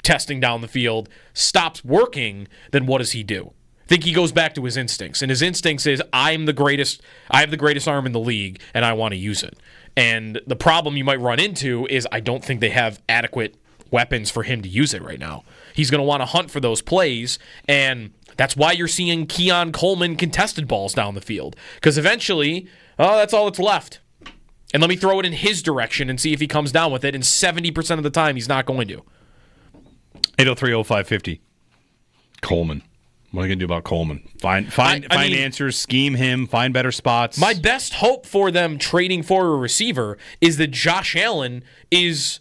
testing down the field stops working, then what does he do? I think he goes back to his instincts. And his instincts is, I have the greatest arm in the league, and I want to use it. And the problem you might run into is I don't think they have adequate weapons for him to use it right now. He's going to want to hunt for those plays, and that's why you're seeing Keon Coleman contested balls down the field. Because eventually, that's all that's left. And let me throw it in his direction and see if he comes down with it. And 70% of the time, he's not going to. 803-0550. Coleman. What are you going to do about Coleman? Find answers, scheme him, find better spots. My best hope for them trading for a receiver is that Josh Allen is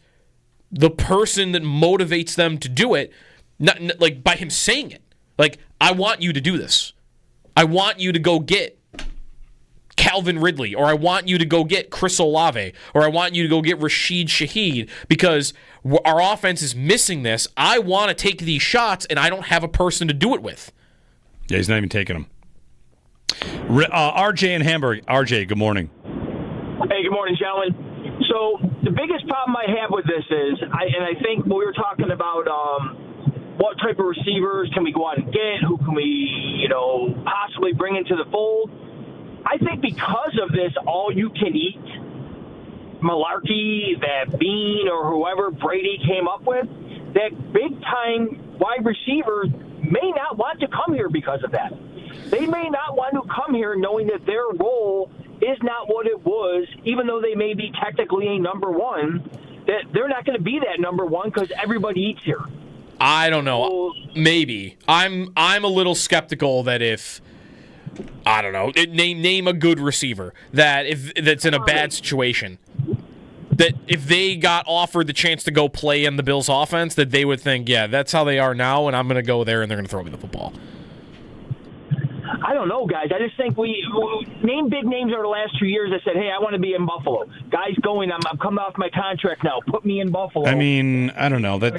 the person that motivates them to do it, not by him saying it. I want you to do this. I want you to go get Calvin Ridley, or I want you to go get Chris Olave, or I want you to go get Rashid Shaheed, because our offense is missing this. I want to take these shots, and I don't have a person to do it with. Yeah, he's not even taking them. RJ in Hamburg. RJ, good morning. Hey, good morning, gentlemen. So the biggest problem I have with this is, I think when we were talking about what type of receivers can we go out and get, who can we, possibly bring into the fold, I think because of this all-you-can-eat malarkey that Bean or whoever Brady came up with, that big-time wide receivers may not want to come here because of that. They may not want to come here knowing that their role is not what it was, even though they may be technically a number one, that they're not going to be that number one because everybody eats here. I don't know. Maybe. I'm a little skeptical that if, I don't know, name a good receiver that's in a bad situation, that if they got offered the chance to go play in the Bills' offense, that they would think, yeah, that's how they are now, and I'm going to go there and they're going to throw me the football. I don't know, guys. I just think we name big names over the last 2 years that said, hey, I want to be in Buffalo. Guys going, I'm coming off my contract now. Put me in Buffalo. I mean, I don't know. That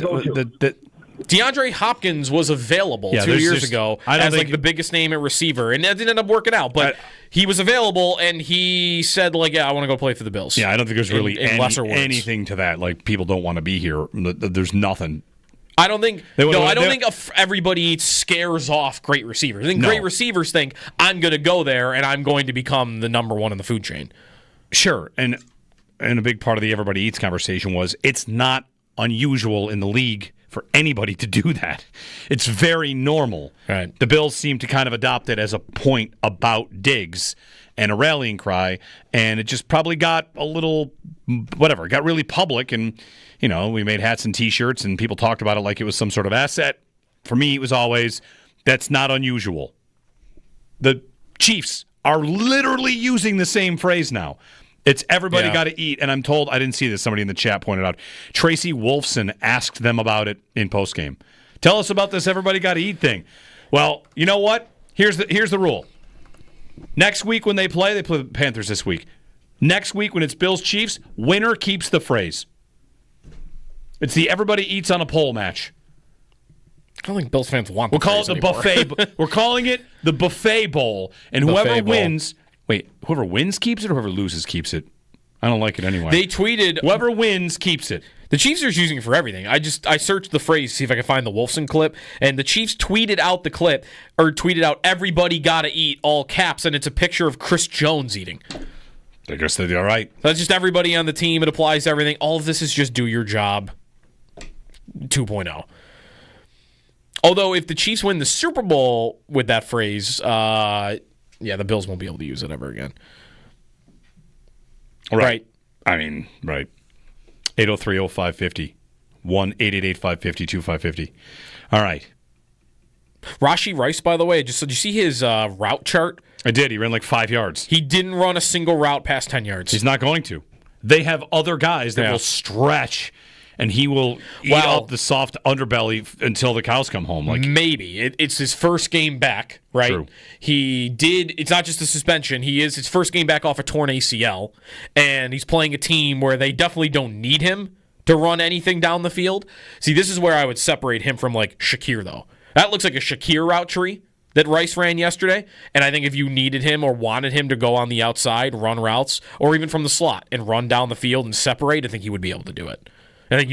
DeAndre Hopkins was available 2 years ago as the biggest name at receiver, and that didn't end up working out. But he was available, and he said, I want to go play for the Bills. Yeah, I don't think there's really anything to that. People don't want to be here. There's nothing. I don't think everybody scares off great receivers. I think great receivers think, I'm going to go there, and I'm going to become the number one in the food chain. Sure, and a big part of the everybody eats conversation was it's not unusual in the league for anybody to do that. It's very normal. Right. The Bills seem to kind of adopt it as a point about Diggs and a rallying cry, and it just probably got a little, it got really public, and, we made hats and T-shirts, and people talked about it like it was some sort of asset. For me, it was always, that's not unusual. The Chiefs are literally using the same phrase now. It's everybody got to eat, and I'm told, I didn't see this, somebody in the chat pointed out, Tracy Wolfson asked them about it in postgame. Tell us about this everybody got to eat thing. Well, you know what? Here's the rule. Next week when they play the Panthers this week. Next week when it's Bills-Chiefs, winner keeps the phrase. It's the everybody eats on a pole match. I don't think Bills fans want We'll call it the buffet. We're calling it the buffet bowl, and whoever wins... Wait, whoever wins keeps it or whoever loses keeps it? I don't like it anyway. They tweeted... Whoever wins keeps it. The Chiefs are using it for everything. I searched the phrase to see if I could find the Wolfson clip, and the Chiefs tweeted out the clip, or tweeted out "Everybody gotta eat," all caps, and it's a picture of Chris Jones eating. I guess they're all right. That's just everybody on the team. It applies to everything. All of this is just do your job 2.0. Although if the Chiefs win the Super Bowl with that phrase, the Bills won't be able to use it ever again. Right. I mean, right. 803-0550. 1-888-550-2550. All right. Rashee Rice, by the way, did you see his route chart? I did. He ran like 5 yards. He didn't run a single route past 10 yards. He's not going to. They have other guys that will stretch, and he will eat up the soft underbelly until the cows come home. Like maybe. It's his first game back, right? True. It's not just a suspension. It's his first game back off a torn ACL, and he's playing a team where they definitely don't need him to run anything down the field. See, this is where I would separate him from like Shakir, though. That looks like a Shakir route tree that Rice ran yesterday, and I think if you needed him or wanted him to go on the outside, run routes, or even from the slot and run down the field and separate, I think he would be able to do it. I think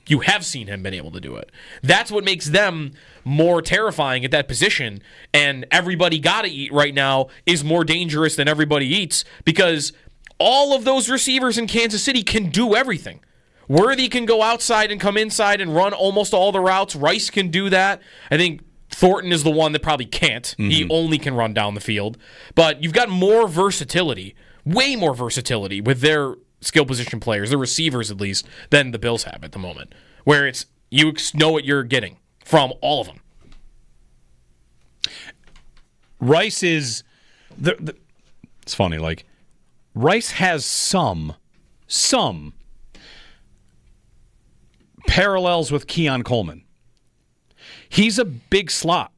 you have seen him been able to do it. That's what makes them more terrifying at that position, and everybody gotta eat right now is more dangerous than everybody eats because all of those receivers in Kansas City can do everything. Worthy can go outside and come inside and run almost all the routes. Rice can do that. I think Thornton is the one that probably can't. Mm-hmm. He only can run down the field. But you've got more versatility, way more versatility with their skill position players, the receivers at least, than the Bills have at the moment, where it's you know what you're getting from all of them. Rice is it's funny, like Rice has some parallels with Keon Coleman. He's a big slot.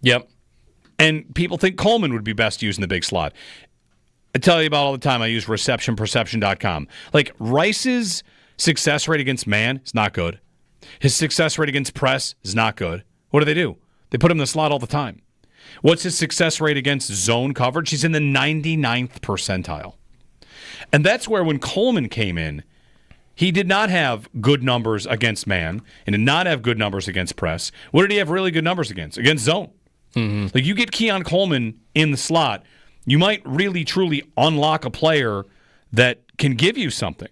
Yep. And people think Coleman would be best used in the big slot. I tell you about all the time, I use receptionperception.com. Like, Rice's success rate against man is not good. His success rate against press is not good. What do? They put him in the slot all the time. What's his success rate against zone coverage? He's in the 99th percentile. And that's where when Coleman came in, he did not have good numbers against man and did not have good numbers against press. What did he have really good numbers against? Against zone. Mm-hmm. Like, you get Keon Coleman in the slot, you might really, truly unlock a player that can give you something.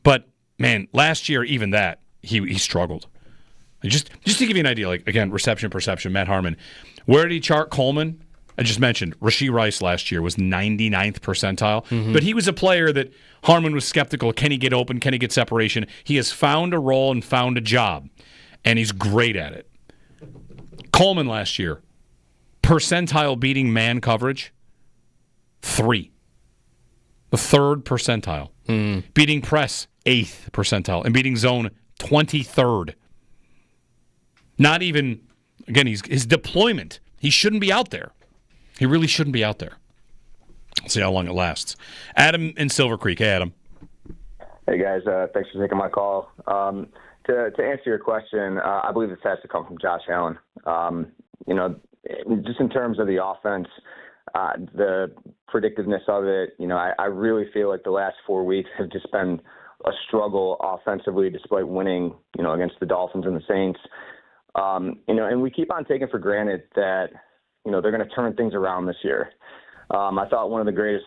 But, man, last year, even that, he struggled. Just to give you an idea, like, again, reception, perception, Matt Harmon. Where did he chart Coleman? I just mentioned Rashee Rice last year was 99th percentile. Mm-hmm. But he was a player that Harmon was skeptical. Can he get open? Can he get separation? He has found a role and found a job, and he's great at it. Coleman last year, percentile beating man coverage, 3. The 3rd percentile. Mm. Beating press, 8th percentile. And beating zone, 23rd. Not even, again, his deployment. He shouldn't be out there. He really shouldn't be out there. We'll see how long it lasts. Adam in Silver Creek. Hey, Adam. Hey, guys. Thanks for taking my call. To answer your question, I believe this has to come from Josh Allen. Just in terms of the offense, the predictiveness of it, I really feel like the last 4 weeks have just been a struggle offensively despite winning, against the Dolphins and the Saints. And we keep on taking for granted that, they're going to turn things around this year. I thought one of the greatest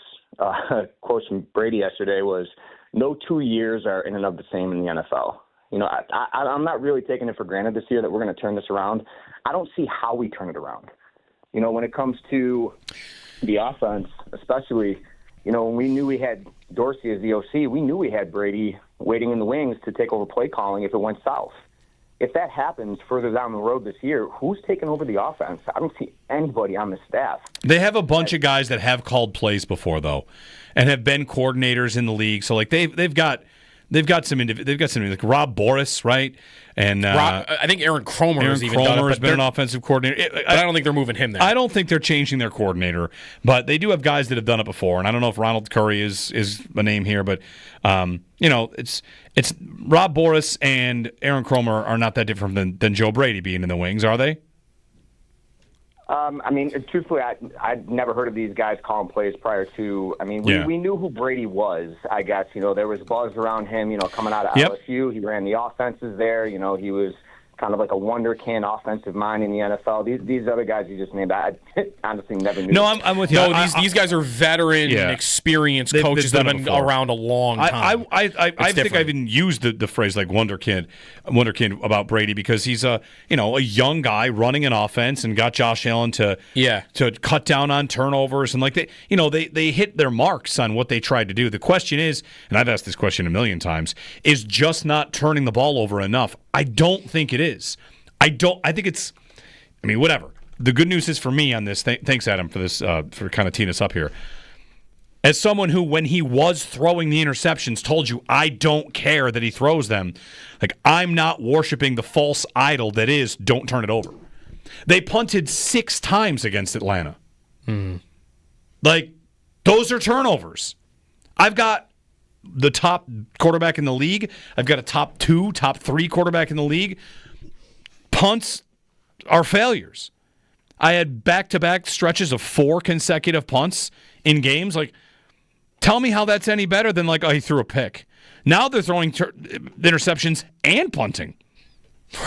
quotes from Brady yesterday was, no 2 years are in and of the same in the NFL. I'm not really taking it for granted this year that we're going to turn this around. I don't see how we turn it around. When it comes to the offense, especially, when we knew we had Dorsey as the OC, we knew we had Brady waiting in the wings to take over play calling if it went south. If that happens further down the road this year, who's taking over the offense? I don't see anybody on the staff. They have a bunch of guys that have called plays before, though, and have been coordinators in the league. So, like, they've got some like Rob Boris, right? And I think Aaron Kromer has even done it, been an offensive coordinator. But I don't think they're moving him there. I don't think they're changing their coordinator, but they do have guys that have done it before. And I don't know if Ronald Curry is a name here, but it's Rob Boris and Aaron Kromer are not that different than Joe Brady being in the wings, are they? I mean, truthfully, I'd never heard of these guys calling plays prior to. I mean, we knew who Brady was, I guess. There was buzz around him, coming out of LSU. He ran the offenses there. He was kind of like a wonderkin offensive mind in the NFL. These other guys you just named, I honestly never knew. No, I'm with you. No, these guys are veteran, experienced coaches that have been around a long time. I think I even used the phrase like wonderkid about Brady because he's a young guy running an offense and got Josh Allen to cut down on turnovers and they hit their marks on what they tried to do. The question is, and I've asked this question a million times, is just not turning the ball over enough. I don't think it is. I think it's. I mean, whatever. The good news is for me on this. Thanks, Adam, for this for kind of teeing us up here. As someone who, when he was throwing the interceptions, told you I don't care that he throws them. Like I'm not worshiping the false idol that is don't turn it over. They punted 6 times against Atlanta. Like those are turnovers. I've got the top quarterback in the league. I've got a top 3 quarterback in the league. Punts are failures. I had back-to-back stretches of 4 consecutive punts in games. Like, tell me how that's any better than he threw a pick. Now they're throwing interceptions and punting.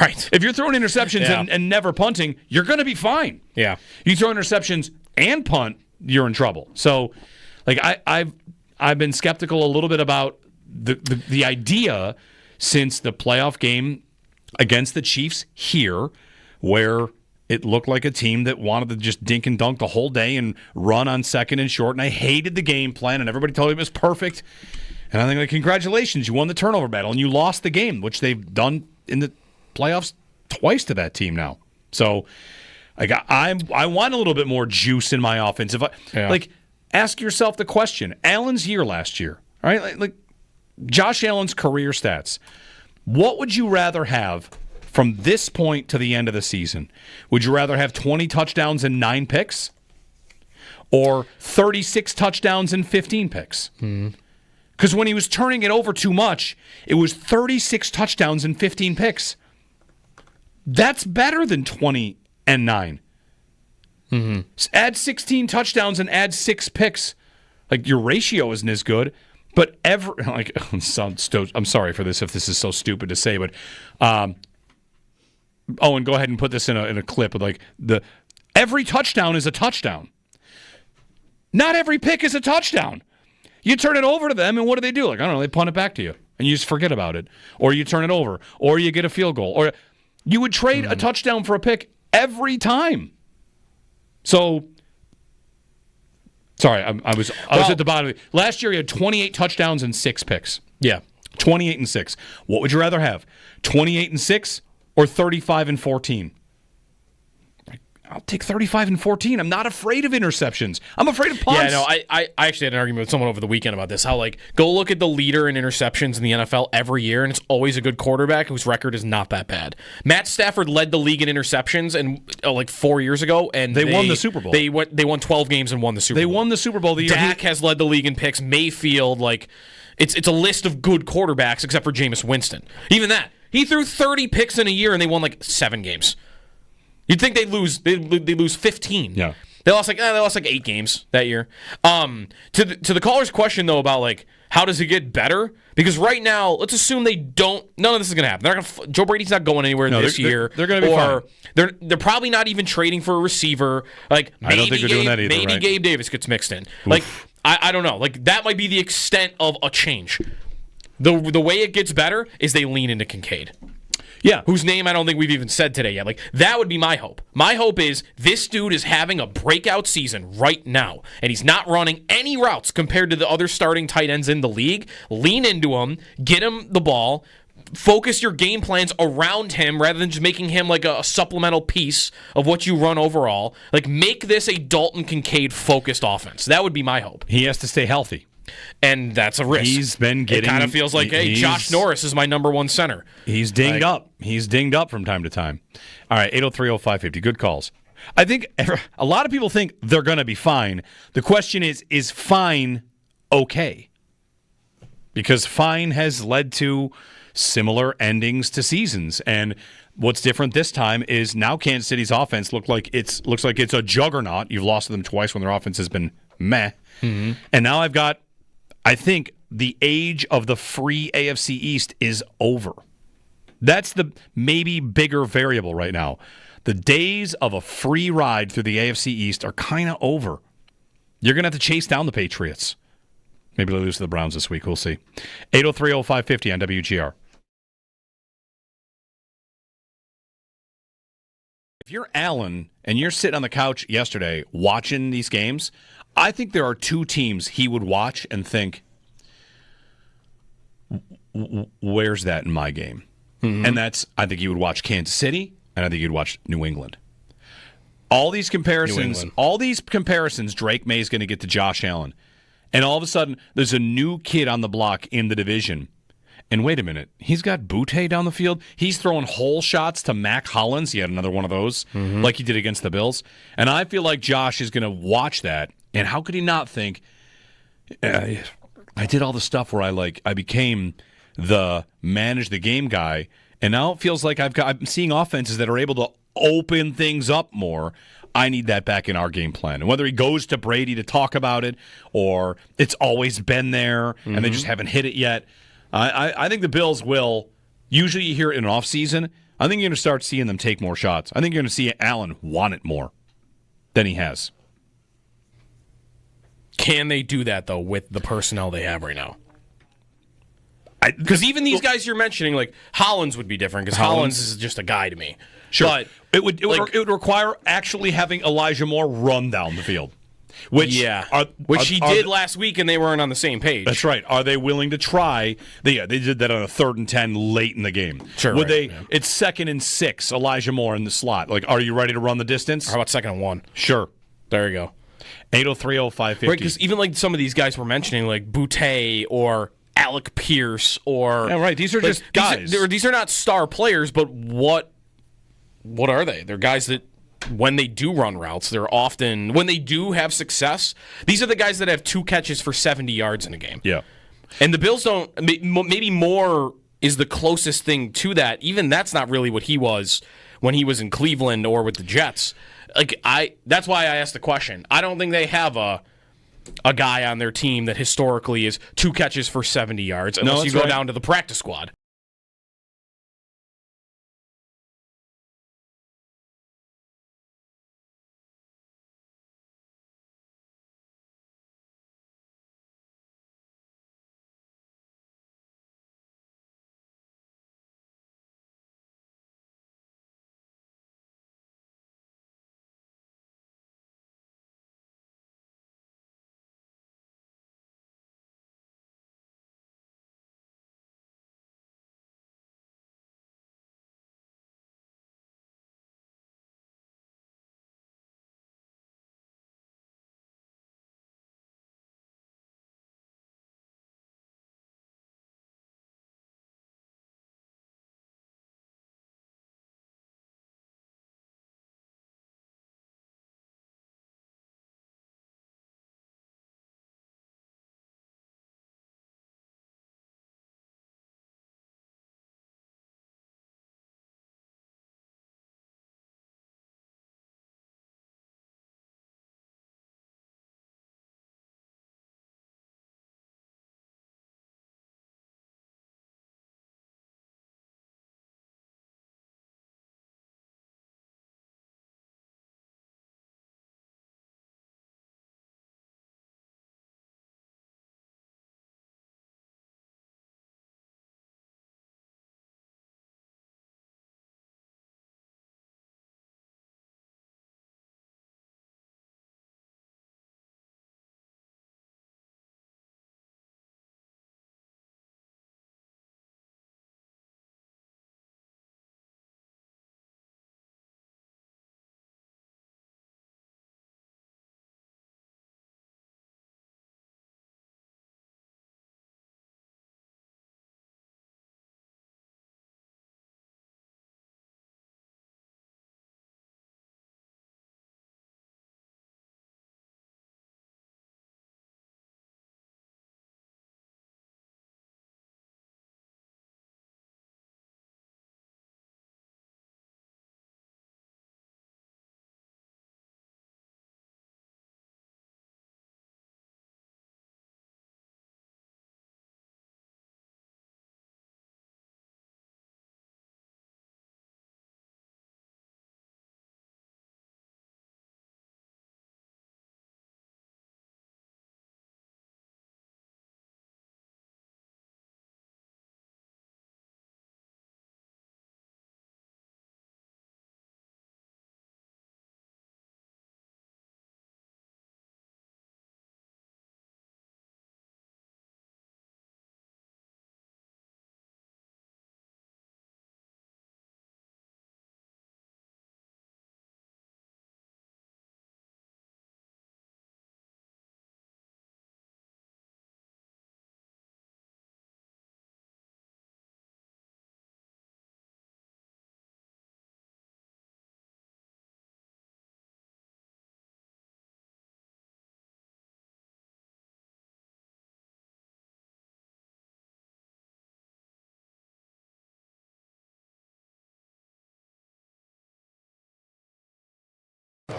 Right. If you're throwing interceptions and never punting, you're going to be fine. Yeah. You throw interceptions and punt, you're in trouble. So, I've been skeptical a little bit about the idea since the playoff game against the Chiefs here, where it looked like a team that wanted to just dink and dunk the whole day and run on second and short. And I hated the game plan, and everybody told me it was perfect. And I think, congratulations, you won the turnover battle, and you lost the game, which they've done in the playoffs twice to that team now. So I want a little bit more juice in my offense. Ask yourself the question. Allen's year last year, all right? Like Josh Allen's career stats. What would you rather have from this point to the end of the season? Would you rather have 20 touchdowns and 9 picks or 36 touchdowns and 15 picks? Because when he was turning it over too much, it was 36 touchdowns and 15 picks. That's better than 20 and 9. Add 16 touchdowns and add 6 picks. Your ratio isn't as good, but I'm sorry for this if this is so stupid to say, but and go ahead and put this in a clip with every touchdown is a touchdown. Not every pick is a touchdown. You turn it over to them, and what do? I don't know, they punt it back to you, and you just forget about it, or you turn it over, or you get a field goal, or you would trade a touchdown for a pick every time. So, sorry, I was at the bottom of it. Last year, he had 28 touchdowns and 6 picks. Yeah. 28 and 6. What would you rather have? 28 and 6 or 35 and 14? I'll take 35 and 14. I'm not afraid of interceptions. I'm afraid of punts. Yeah, no, I actually had an argument with someone over the weekend about this. How, go look at the leader in interceptions in the NFL every year, and it's always a good quarterback whose record is not that bad. Matt Stafford led the league in interceptions 4 years ago, and they won the Super Bowl. They won 12 games and won the Super Bowl. They won the Super Bowl the year. Dak has led the league in picks. Mayfield, it's a list of good quarterbacks except for Jameis Winston. Even that. He threw 30 picks in a year, and they won 7 games. You'd think they'd lose 15. Yeah. They lost 8 games that year. To the caller's question though about how does it get better? Because right now, let's assume they don't. None of this is going to happen. Joe Brady's not going anywhere this year. They're going to be fine. They're probably not even trading for a receiver. I don't think they're doing that either. Maybe right? Gabe Davis gets mixed in. I don't know. That might be the extent of a change. The way it gets better is they lean into Kincaid. Yeah. Whose name I don't think we've even said today yet. That would be my hope. My hope is this dude is having a breakout season right now, and he's not running any routes compared to the other starting tight ends in the league. Lean into him, get him the ball, focus your game plans around him rather than just making him a supplemental piece of what you run overall. Make this a Dalton Kincaid-focused offense. That would be my hope. He has to stay healthy. And that's a risk. He's been getting... It kind of feels hey, Josh Norris is my number 1 center. He's dinged up. He's dinged up from time to time. All right, 803-0550. Good calls. I think a lot of people think they're going to be fine. The question is fine okay? Because fine has led to similar endings to seasons. And what's different this time is now Kansas City's offense looks like it's a juggernaut. You've lost to them twice when their offense has been meh. Mm-hmm. And now I think the age of the free AFC East is over. That's the maybe bigger variable right now. The days of a free ride through the AFC East are kind of over. You're going to have to chase down the Patriots. Maybe they lose to the Browns this week. We'll see. 803-0550 on WGR. If you're Allen and you're sitting on the couch yesterday watching these games, I think there are two teams he would watch and think, where's that in my game? Mm-hmm. And I think he would watch Kansas City, and I think he'd watch New England. All these comparisons, Drake May's going to get to Josh Allen. And all of a sudden, there's a new kid on the block in the division. And wait a minute, he's got Boutte down the field. He's throwing hole shots to Mac Hollins. He had another one of those, like he did against the Bills. And I feel like Josh is going to watch that. And how could he not think, I did all the stuff where I became the manage the game guy, and now it feels like I'm seeing offenses that are able to open things up more. I need that back in our game plan. And whether he goes to Brady to talk about it or it's always been there and they just haven't hit it yet, I think the Bills will. Usually you hear it in an offseason. I think you're going to start seeing them take more shots. I think you're going to see Allen want it more than he has. Can they do that, though, with the personnel they have right now? Because even these guys you're mentioning, like Hollins would be different, because Hollins is just a guy to me. Sure. But it would require actually having Elijah Moore run down the field. Which he did last week, and they weren't on the same page. That's right. Are they willing to try? They did that on a 3rd and 10 late in the game. Sure. Would they? Yeah. It's 2nd and 6. Elijah Moore in the slot. Like, are you ready to run the distance? How about 2nd and 1? Sure. There you go. 803-0550. Right, because even like some of these guys we're mentioning, like Boutte or Alec Pierce or these are just guys. These are not star players, but what are they? They're guys that when they do run routes, they're often when they do have success. These are the guys that have 2 catches for 70 yards in a game. Yeah, and the Bills don't. Maybe Moore is the closest thing to that. Even that's not really what he was when he was in Cleveland or with the Jets. That's why I asked the question. I don't think they have a guy on their team that historically is 2 catches for 70 yards unless you go down to the practice squad.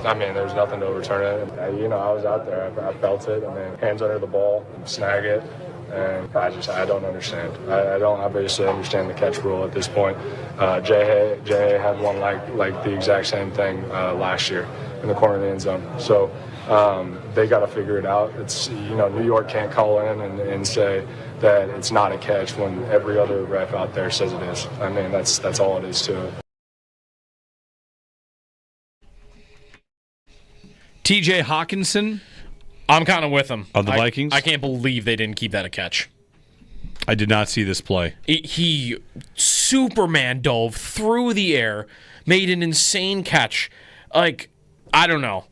I mean, there's nothing to overturn it. I was out there. I felt it. I mean, hands under the ball, snag it. And I don't understand. I don't obviously understand the catch rule at this point. Jay had one like the exact same thing last year in the corner of the end zone. So they got to figure it out. It's New York can't call in and say that it's not a catch when every other ref out there says it is. I mean, that's all it is to it. TJ Hawkinson. I'm kind of with him. Of the Vikings? I can't believe they didn't keep that a catch. I did not see this play. He Superman dove through the air, made an insane catch. Like, I don't know.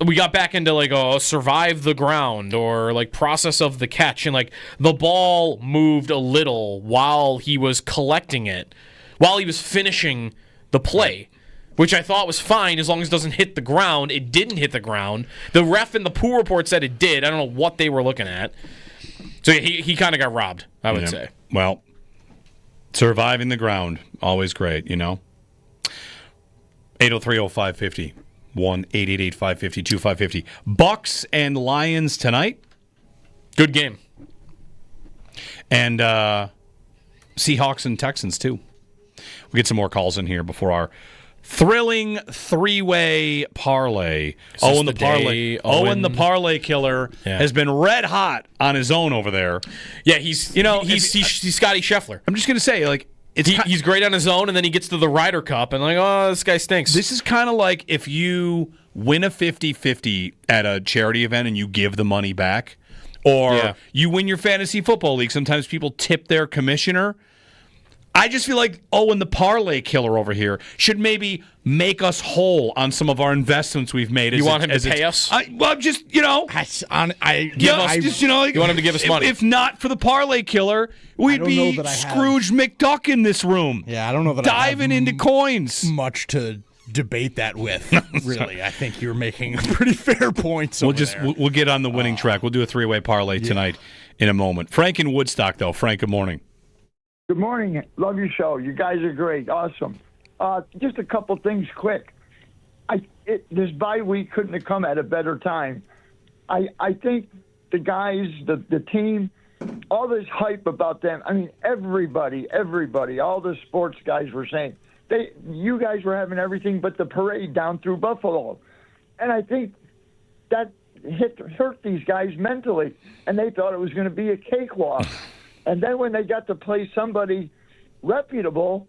We got back into like survive the ground or like process of the catch, and like the ball moved a little while he was collecting it, while he was finishing the play, which I thought was fine as long as it doesn't hit the ground. It didn't hit the ground. The ref in the pool report said it did. I don't know what they were looking at. So he kind of got robbed, I would say. Well, surviving the ground, always great, 803-0550, 1-888-550-2550. Bucks and Lions tonight. Good game. And Seahawks and Texans, too. We'll get some more calls in here before our thrilling three-way parlay. Owen the parlay killer has been red hot on his own over there. Yeah, he's Scotty Scheffler. I'm just gonna say, like, he's great on his own, and then he gets to the Ryder Cup, and like, oh, this guy stinks. This is kind of like if you win a 50-50 at a charity event and you give the money back, or you win your fantasy football league. Sometimes people tip their commissioner. I just feel like Owen the parlay killer over here should maybe make us whole on some of our investments we've made. You want him to pay us? Well, just, you want him to give us money. If not for the parlay killer, we'd be Scrooge McDuck in this room. Yeah, I don't know that diving into coins. Much to debate that with, really. I think you're making a pretty fair point. We'll get on the winning track. We'll do a three-way parlay tonight in a moment. Frank in Woodstock, though. Frank, good morning. Good morning. Love your show. You guys are great. Awesome. Just a couple things quick. This bye week couldn't have come at a better time. I think the guys, the team, all this hype about them. I mean, everybody, all the sports guys were saying, you guys were having everything but the parade down through Buffalo. And I think that hurt these guys mentally, and they thought it was going to be a cakewalk. And then when they got to play somebody reputable,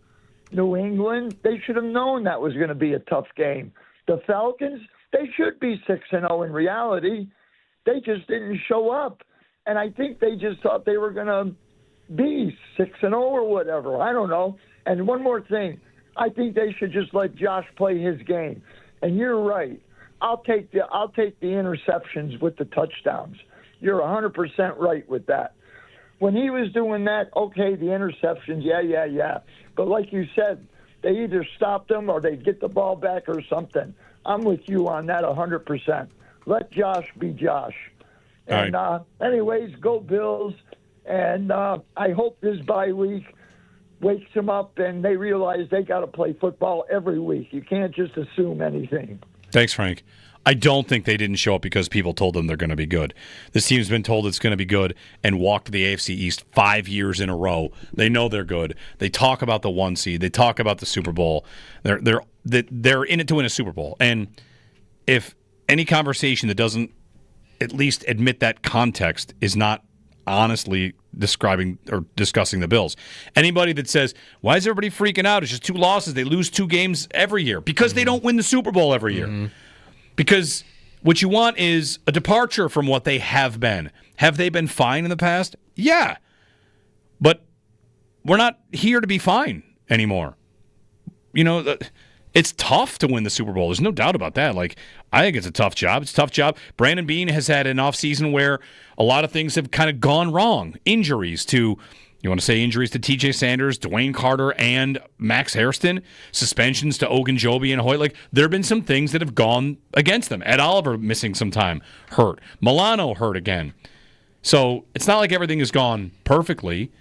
New England, they should have known that was going to be a tough game. The Falcons, they should be 6-0 in reality. They just didn't show up. And I think they just thought they were going to be 6-0 or whatever. I don't know. And one more thing. I think they should just let Josh play his game. And you're right. I'll take the interceptions with the touchdowns. You're 100% right with that. When he was doing that, okay, the interceptions, yeah. But like you said, they either stopped them or they get the ball back or something. I'm with you on that 100%. Let Josh be Josh. And anyways, go Bills. And I hope this bye week wakes them up and they realize they got to play football every week. You can't just assume anything. Thanks, Frank. I don't think they didn't show up because people told them they're going to be good. This team's been told it's going to be good and walked to the AFC East 5 years in a row. They know they're good. They talk about the 1 seed. They talk about the Super Bowl. They're in it to win a Super Bowl. And if any conversation that doesn't at least admit that context is not honestly describing or discussing the Bills. Anybody that says, why is everybody freaking out? It's just 2 losses. They lose 2 games every year. Because they don't win the Super Bowl every year. Mm-hmm. Because what you want is a departure from what they have been. Have they been fine in the past? Yeah. But we're not here to be fine anymore. It's tough to win the Super Bowl. There's no doubt about that. Like, I think it's a tough job. It's a tough job. Brandon Beane has had an offseason where a lot of things have kind of gone wrong. Injuries to T.J. Sanders, Dwayne Carter, and Max Hairston. Suspensions to Ogunjobi and Hoyt. Like, there have been some things that have gone against them. Ed Oliver missing some time, hurt. Milano hurt again. So it's not like everything has gone perfectly.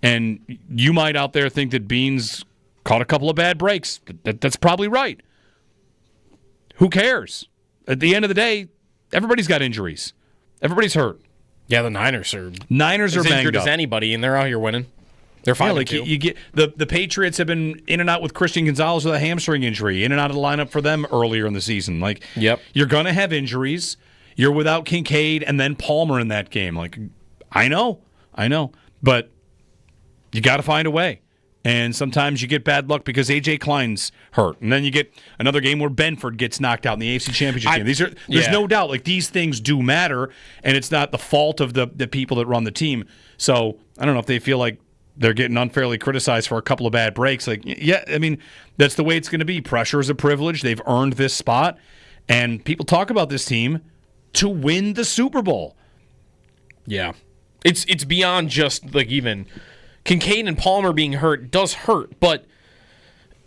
And you might out there think that Beane's caught a couple of bad breaks. That's probably right. Who cares? At the end of the day, everybody's got injuries. Everybody's hurt. Yeah, the Niners are as banged injured as up. anybody, and they're out here winning. They're fine. You get the Patriots have been in and out with Christian Gonzalez with a hamstring injury, in and out of the lineup for them earlier in the season. You're going to have injuries. You're without Kincaid and then Palmer in that game. I know, but you got to find a way. And sometimes you get bad luck because A.J. Klein's hurt. And then you get another game where Benford gets knocked out in the AFC Championship game. There's no doubt, these things do matter, and it's not the fault of the people that run the team. So I don't know if they feel like they're getting unfairly criticized for a couple of bad breaks. That's the way it's going to be. Pressure is a privilege. They've earned this spot. And people talk about this team to win the Super Bowl. Yeah. It's beyond just even Kincaid and Palmer being hurt does hurt, but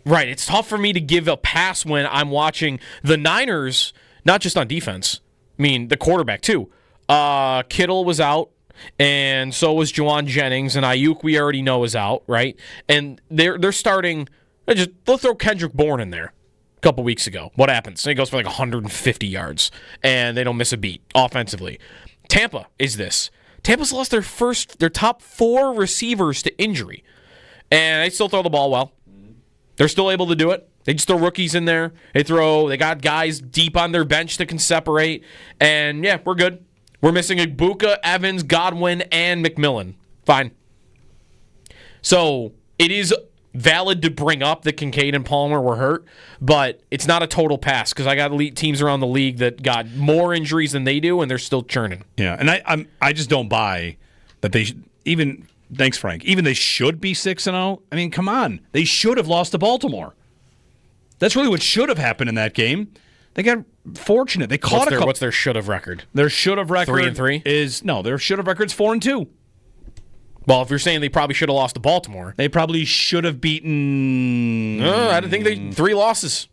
right, it's tough for me to give a pass when I'm watching the Niners, not just on defense. I mean, the quarterback too. Kittle was out, and so was Juwan Jennings, and Ayuk we already know is out, right? And they're starting. They'll throw Kendrick Bourne in there. A couple weeks ago, what happens? He goes for 150 yards, and they don't miss a beat offensively. Tampa is this. Tampa's lost their top 4 receivers to injury, and they still throw the ball well. They're still able to do it. They just throw rookies in there. They got guys deep on their bench that can separate, and yeah, we're good. We're missing Ibuka, Evans, Godwin, and McMillan. Fine. So it is valid to bring up that Kincaid and Palmer were hurt, but it's not a total pass because I got elite teams around the league that got more injuries than they do, and they're still churning. Yeah, and I just don't buy that they even. Thanks, Frank. Even they should be 6-0. I mean, come on, they should have lost to Baltimore. That's really what should have happened in that game. They got fortunate. They caught a couple. What's their should have record? Their should have record 3-3 is no. Their should have record's 4-2. Well, if you're saying they probably should have lost to Baltimore. They probably should have beaten... I don't think they 3 losses.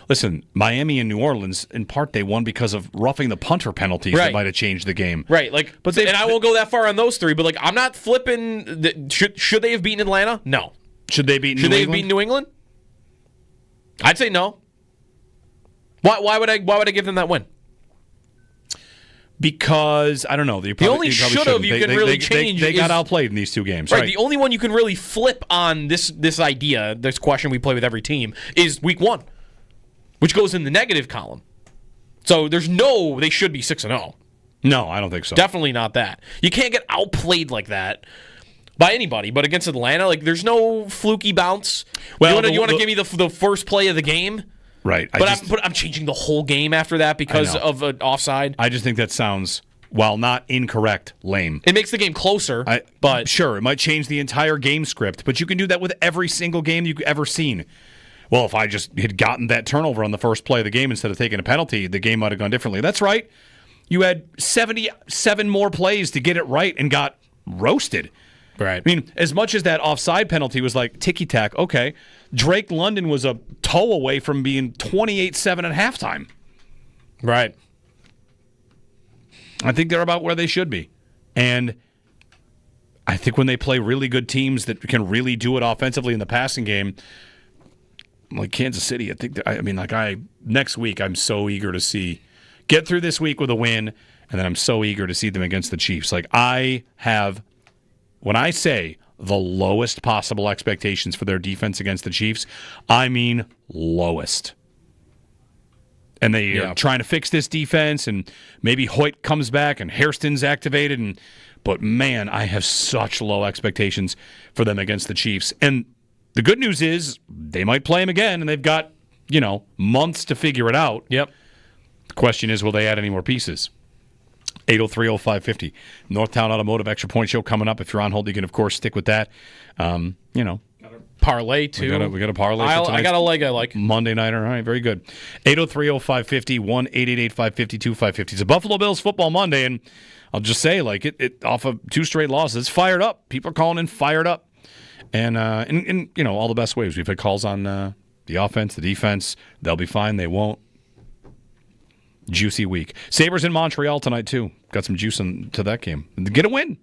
Listen, Miami and New Orleans, in part, they won because of roughing the punter penalties that might have changed the game. Right. And I won't go that far on those 3, but I'm not flipping... Should they have beaten Atlanta? No. Should they beat New England? Should they have beaten New England? I'd say no. Why would I give them that win? Because, I don't know. The only should have you can really change They got outplayed in these 2 games. Right. The only one you can really flip on this idea, this question we play with every team, is week 1, which goes in the negative column. So they should be 6-0. No, I don't think so. Definitely not that. You can't get outplayed like that by anybody, but against Atlanta, there's no fluky bounce. Well, you want to give me the first play of the game? Right. But I'm changing the whole game after that because of an offside. I just think that sounds, while not incorrect, lame. It makes the game closer, but... Sure, it might change the entire game script, but you can do that with every single game you've ever seen. Well, if I just had gotten that turnover on the first play of the game instead of taking a penalty, the game might have gone differently. That's right. You had 77 more plays to get it right and got roasted. Right. I mean, as much as that offside penalty was ticky-tack, okay, Drake London was a toe away from being 28-7 at halftime. Right. I think they're about where they should be. And I think when they play really good teams that can really do it offensively in the passing game, like Kansas City, next week I'm so eager to get through this week with a win, and then I'm so eager to see them against the Chiefs. When I say the lowest possible expectations for their defense against the Chiefs, I mean lowest. And they are trying to fix this defense, and maybe Hoyt comes back and Hairston's activated. But, man, I have such low expectations for them against the Chiefs. And the good news is they might play them again, and they've got, months to figure it out. Yep. The question is, will they add any more pieces? 803-0550. Northtown Automotive Extra Point Show coming up. If you're on hold, you can, of course, stick with that. Parlay, too. We got a parlay for tonight. I got a leg I like. Monday night. All right, very good. 803-0550, 1-888-552-550. It's a Buffalo Bills Football Monday, and I'll just say, it off of 2 straight losses, it's fired up. People are calling in fired up. And in all the best ways. We've had calls on the offense, the defense. They'll be fine. They won't. Juicy week. Sabres in Montreal tonight, too. Got some juice into that game. Get a win.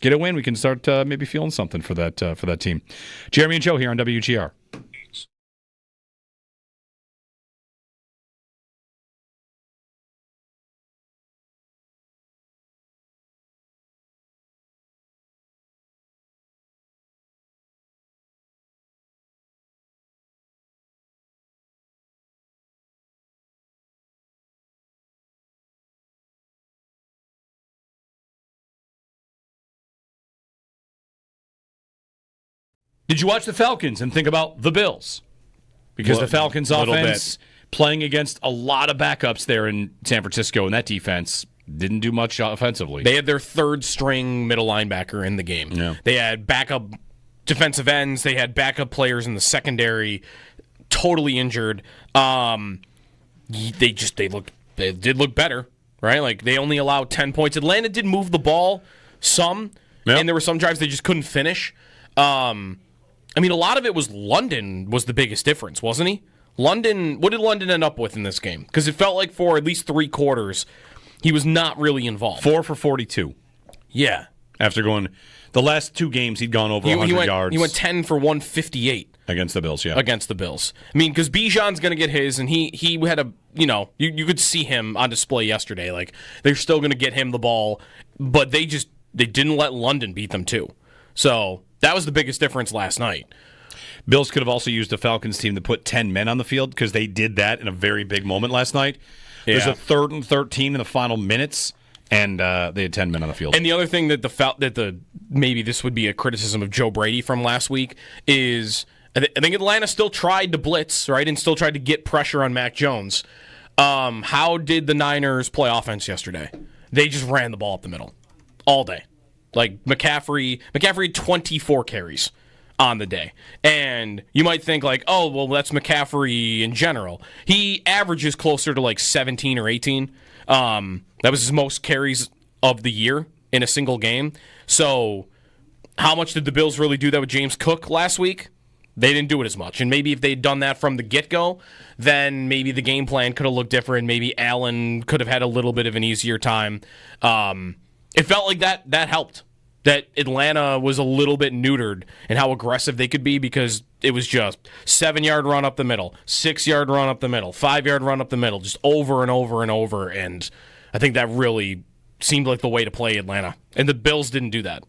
We can start maybe feeling something for that team. Jeremy and Joe here on WGR. Did you watch the Falcons and think about the Bills? Because the Falcons offense playing against a lot of backups there in San Francisco, and that defense didn't do much offensively. They had their third string middle linebacker in the game. Yeah. They had backup defensive ends. They had backup players in the secondary, totally injured. They did look better, right? Like they only allowed 10 points. Atlanta did move the ball some, and there were some drives they just couldn't finish. I mean, a lot of it was London was the biggest difference, wasn't he? What did London end up with in this game? Because it felt like for at least 3 quarters, he was not really involved. 4 for 42. Yeah. After going the last 2 games, he'd gone over 100 yards. He went 10 for 158. Against the Bills, yeah. Against the Bills. I mean, because Bijan's going to get his, and he had a, you could see him on display yesterday. Like, they're still going to get him the ball, but they didn't let London beat them too. So that was the biggest difference last night. Bills could have also used the Falcons team to put 10 men on the field because they did that in a very big moment last night. There's a 3rd and 13 in the final minutes, and they had 10 men on the field. And the other thing that maybe this would be a criticism of Joe Brady from last week is I think Atlanta still tried to blitz, right, and still tried to get pressure on Mac Jones. How did the Niners play offense yesterday? They just ran the ball up the middle all day. Like McCaffrey had 24 carries on the day. And you might think like, oh, well, that's McCaffrey in general. He averages closer to like 17 or 18. That was his most carries of the year in a single game. So how much did the Bills really do that with James Cook last week? They didn't do it as much. And maybe if they'd done that from the get-go, then maybe the game plan could have looked different. Maybe Allen could have had a little bit of an easier time. It felt like that helped. That Atlanta was a little bit neutered in how aggressive they could be because it was just 7-yard run up the middle, 6-yard run up the middle, 5-yard run up the middle, just over and over and over. And I think that really seemed like the way to play Atlanta. And the Bills didn't do that.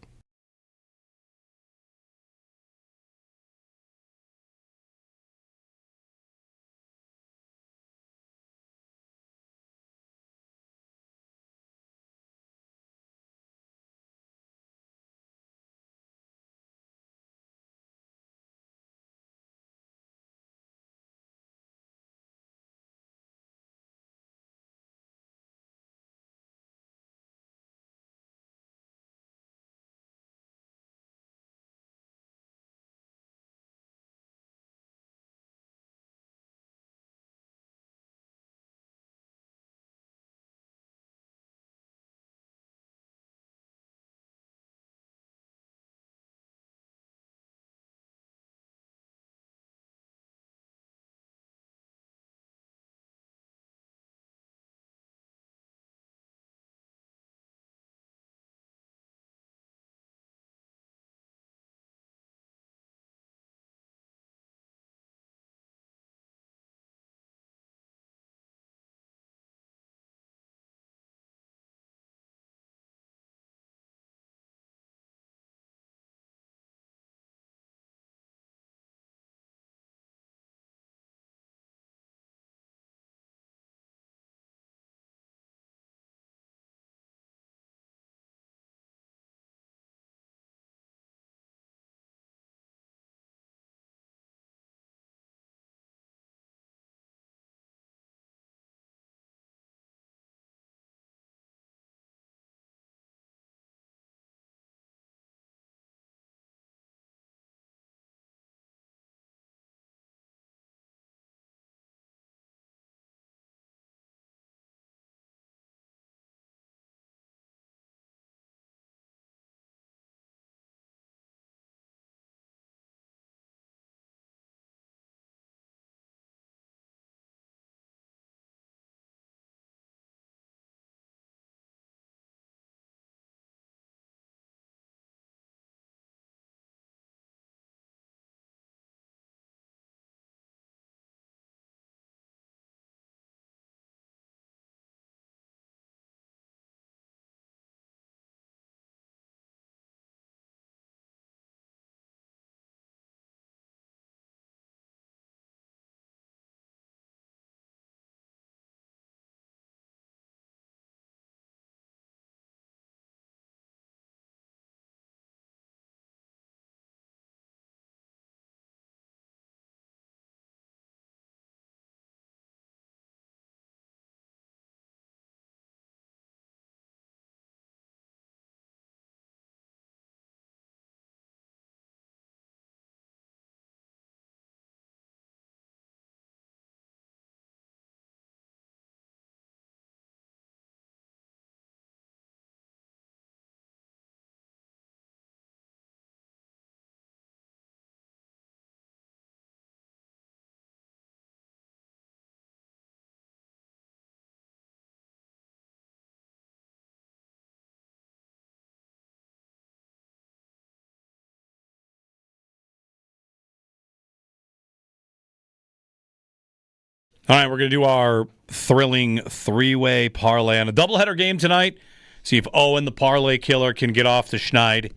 All right, we're going to do our thrilling three-way parlay on a doubleheader game tonight. See if Owen, the parlay killer, can get off the schneid.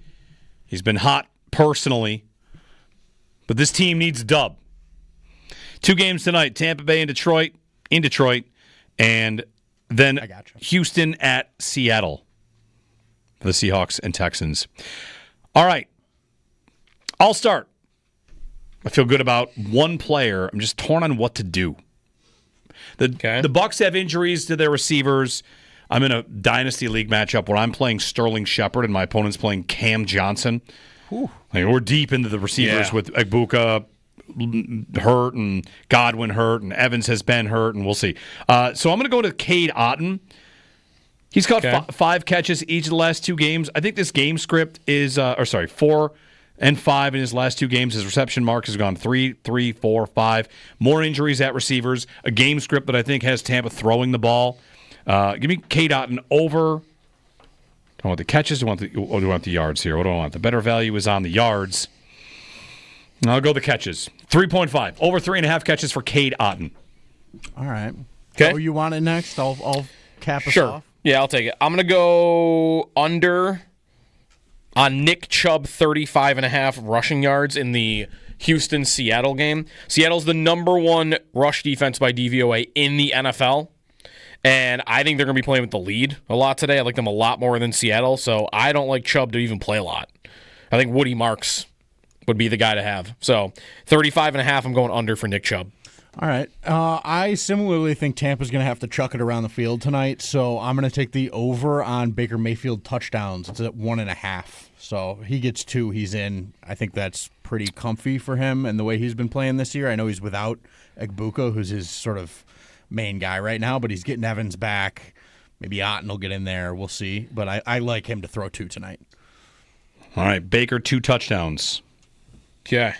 He's been hot personally, but this team needs a dub. 2 games tonight, Tampa Bay and Detroit, and then Houston at Seattle for the Seahawks and Texans. All right, I'll start. I feel good about one player. I'm just torn on what to do. The Bucks have injuries to their receivers. I'm in a dynasty league matchup where I'm playing Sterling Shepard and my opponent's playing Cam Johnson. Like, we're deep into the receivers with Egbuka hurt and Godwin hurt and Evans has been hurt, and we'll see. So I'm going to go to Cade Otton. He's caught 5 catches each of the last 2 games. I think this game script is 4 and 5 in his last 2 games. His reception mark has gone 3, 3, 4, 5. More injuries at receivers. A game script that I think has Tampa throwing the ball. Give me Cade Otton over. Do I want the catches? Do I want the yards here? What do I want? The better value is on the yards. I'll go the catches. 3.5. Over 3.5 catches for Cade Otton. All right. Okay. So you want it next? I'll cap us Sure. off. Yeah, I'll take it. I'm going to go under on Nick Chubb 35.5 rushing yards in the Houston-Seattle game. Seattle's the number 1 rush defense by DVOA in the NFL. And I think they're going to be playing with the lead a lot today. I like them a lot more than Seattle, so I don't like Chubb to even play a lot. I think Woody Marks would be the guy to have. So 35.5, I'm going under for Nick Chubb. All right. I similarly think Tampa's going to have to chuck it around the field tonight, so I'm going to take the over on Baker Mayfield touchdowns. It's at 1.5. So he gets 2, he's in. I think that's pretty comfy for him and the way he's been playing this year. I know he's without Egbuka, who's his sort of main guy right now, but he's getting Evans back. Maybe Otton will get in there. We'll see. But I like him to throw 2 tonight. All right, Baker 2 touchdowns. Okay.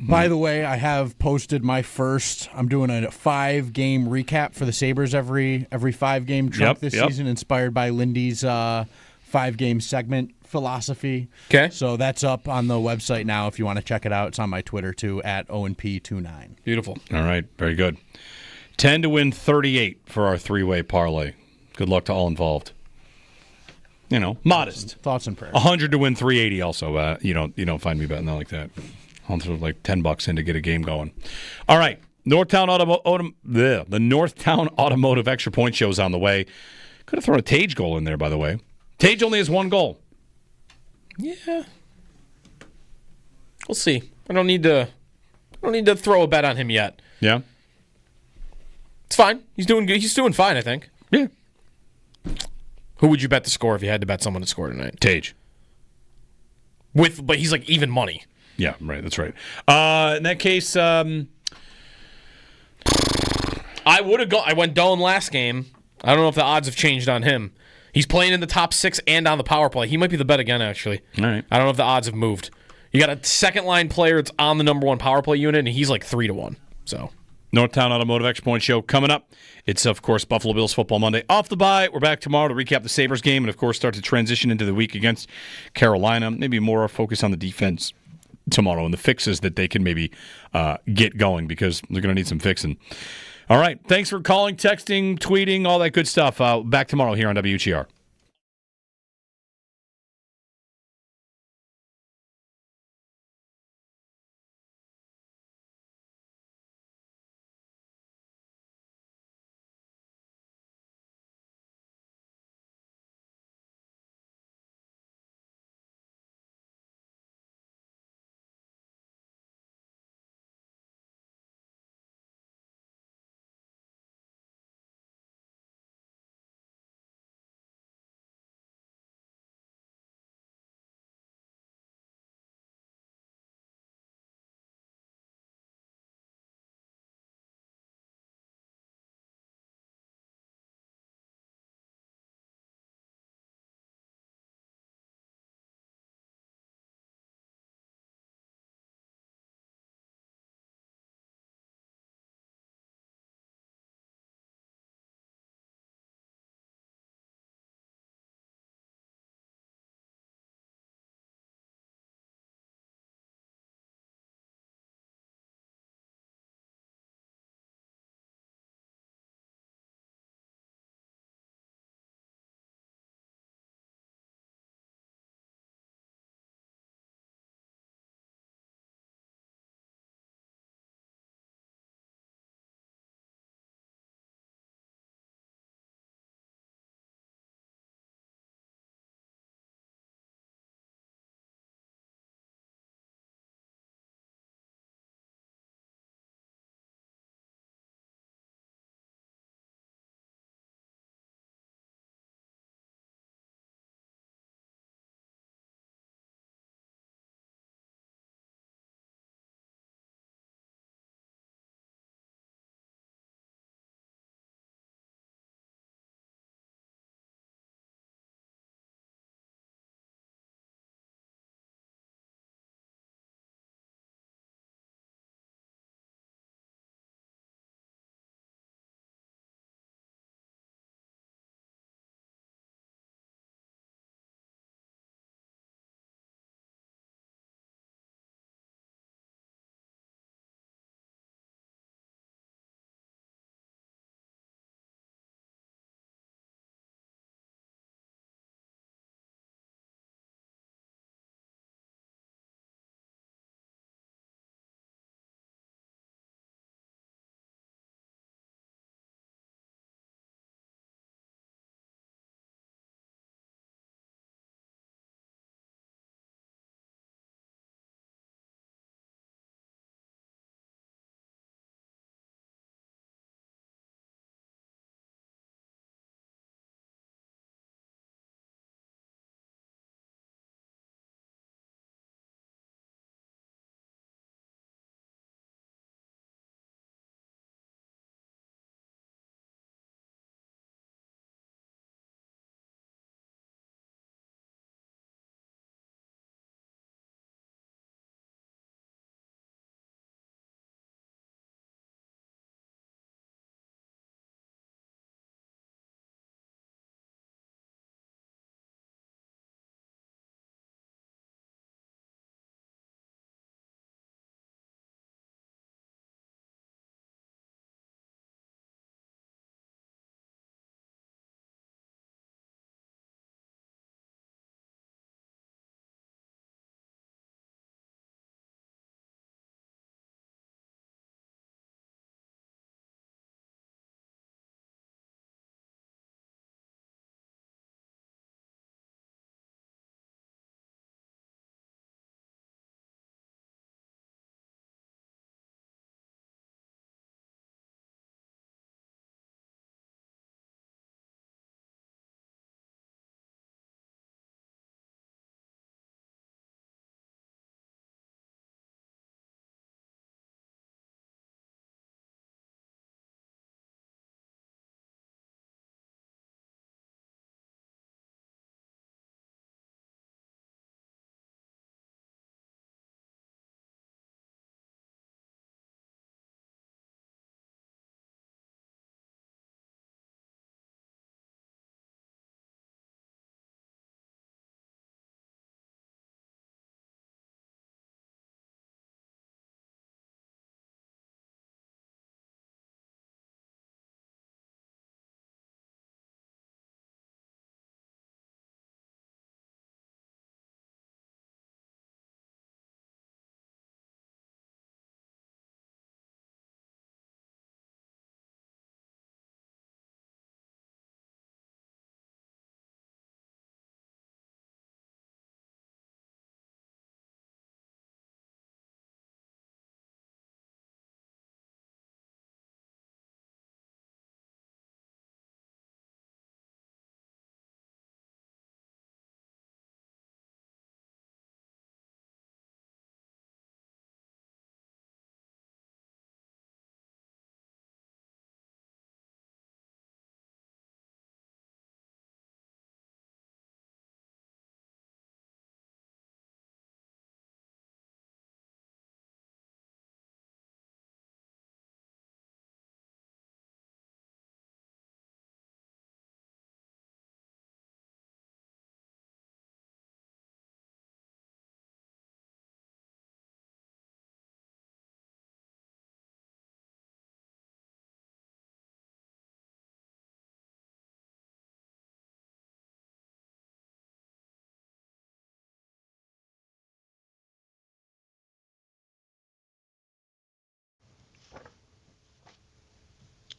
By the way, I have posted my first. I'm doing a 5-game recap for the Sabres every 5-game chunk this season, inspired by Lindy's 5-game segment philosophy. Okay. So that's up on the website now if you want to check it out. It's on my Twitter too, at ONP29. Beautiful. All right, very good. 10 to win 38 for our 3-way parlay. Good luck to all involved. Modest. Thoughts and prayers. 100 to win 380 also. You don't find me betting that like that. I'll throw like $10 in to get a game going. All right. The Northtown Automotive Extra Point Show's on the way. Could have thrown a Tage goal in there, by the way. Tage only has 1 goal. Yeah. We'll see. I don't need to throw a bet on him yet. Yeah. It's fine. He's doing good. He's doing fine, I think. Yeah. Who would you bet the score if you had to bet someone to score tonight? Tage. But he's like even money. Yeah, right. That's right. In that case, I would have gone. I went Doan last game. I don't know if the odds have changed on him. He's playing in the top 6 and on the power play. He might be the bet again, actually. All right. I don't know if the odds have moved. You got a second-line player that's on the number 1 power play unit, and he's like 3-1. So Northtown Automotive Extra Point Show coming up. It's, of course, Buffalo Bills Football Monday. Off the bye. We're back tomorrow to recap the Sabres game and, of course, start to transition into the week against Carolina. Maybe more focus on the defense tomorrow and the fixes that they can maybe get going because they're going to need some fixing. All right. Thanks for calling, texting, tweeting, all that good stuff. Back tomorrow here on WGR.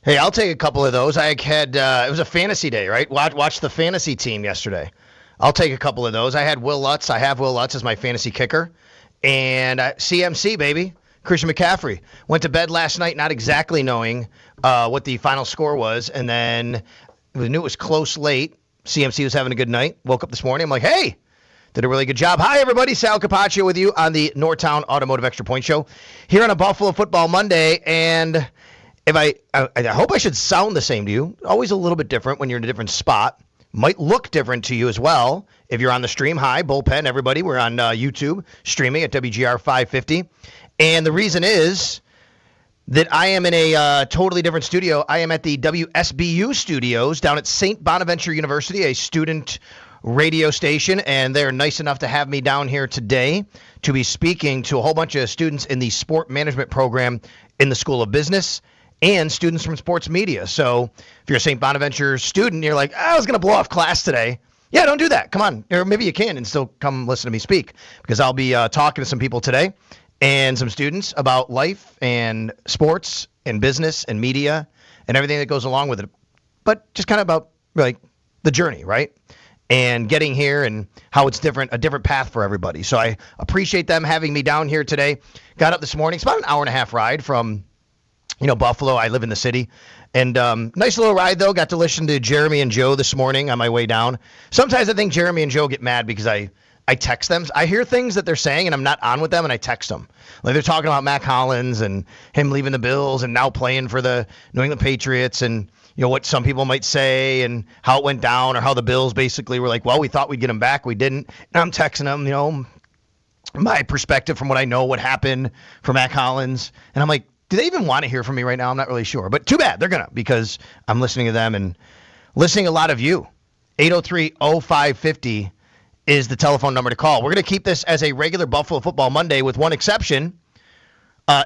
Hey, I'll take a couple of those. I had it was a fantasy day, right? Watch the fantasy team yesterday. I'll take a couple of those. I had Will Lutz. I have Will Lutz as my fantasy kicker. And CMC, baby, Christian McCaffrey. Went to bed last night not exactly knowing what the final score was. And then we knew it was close late. CMC was having a good night. Woke up this morning. I'm like, hey, did a really good job. Hi, everybody. Sal Capaccio with you on the Northtown Automotive Extra Point Show here on a Buffalo Football Monday. And if I hope I should sound the same to you. Always a little bit different when you're in a different spot. Might look different to you as well. If you're on the stream, hi, Bullpen, everybody. We're on YouTube streaming at WGR 550. And the reason is that I am in a totally different studio. I am at the WSBU studios down at St. Bonaventure University, a student radio station. And they're nice enough to have me down here today to be speaking to a whole bunch of students in the sport management program in the School of Business and students from sports media. So if you're a St. Bonaventure student, you're like, I was going to blow off class today. Yeah, don't do that. Come on. Or maybe you can and still come listen to me speak, because I'll be talking to some people today and some students about life and sports and business and media and everything that goes along with it. But just kind of about like the journey, right? And getting here and how it's different, a different path for everybody. So I appreciate them having me down here today. Got up this morning. It's about an hour and a half ride from Buffalo. I live in the city. And nice little ride, though. Got to listen to Jeremy and Joe this morning on my way down. Sometimes I think Jeremy and Joe get mad because I text them. I hear things that they're saying, and I'm not on with them, and I text them. Like they're talking about Mac Hollins and him leaving the Bills and now playing for the New England Patriots and, what some people might say and how it went down, or how the Bills basically were like, well, we thought we'd get him back. We didn't. And I'm texting them, my perspective from what I know what happened for Mac Hollins. And I'm like, do they even want to hear from me right now? I'm not really sure. But too bad. They're going to, because I'm listening to them and listening to a lot of you. 803-0550 is the telephone number to call. We're going to keep this as a regular Buffalo Football Monday with one exception.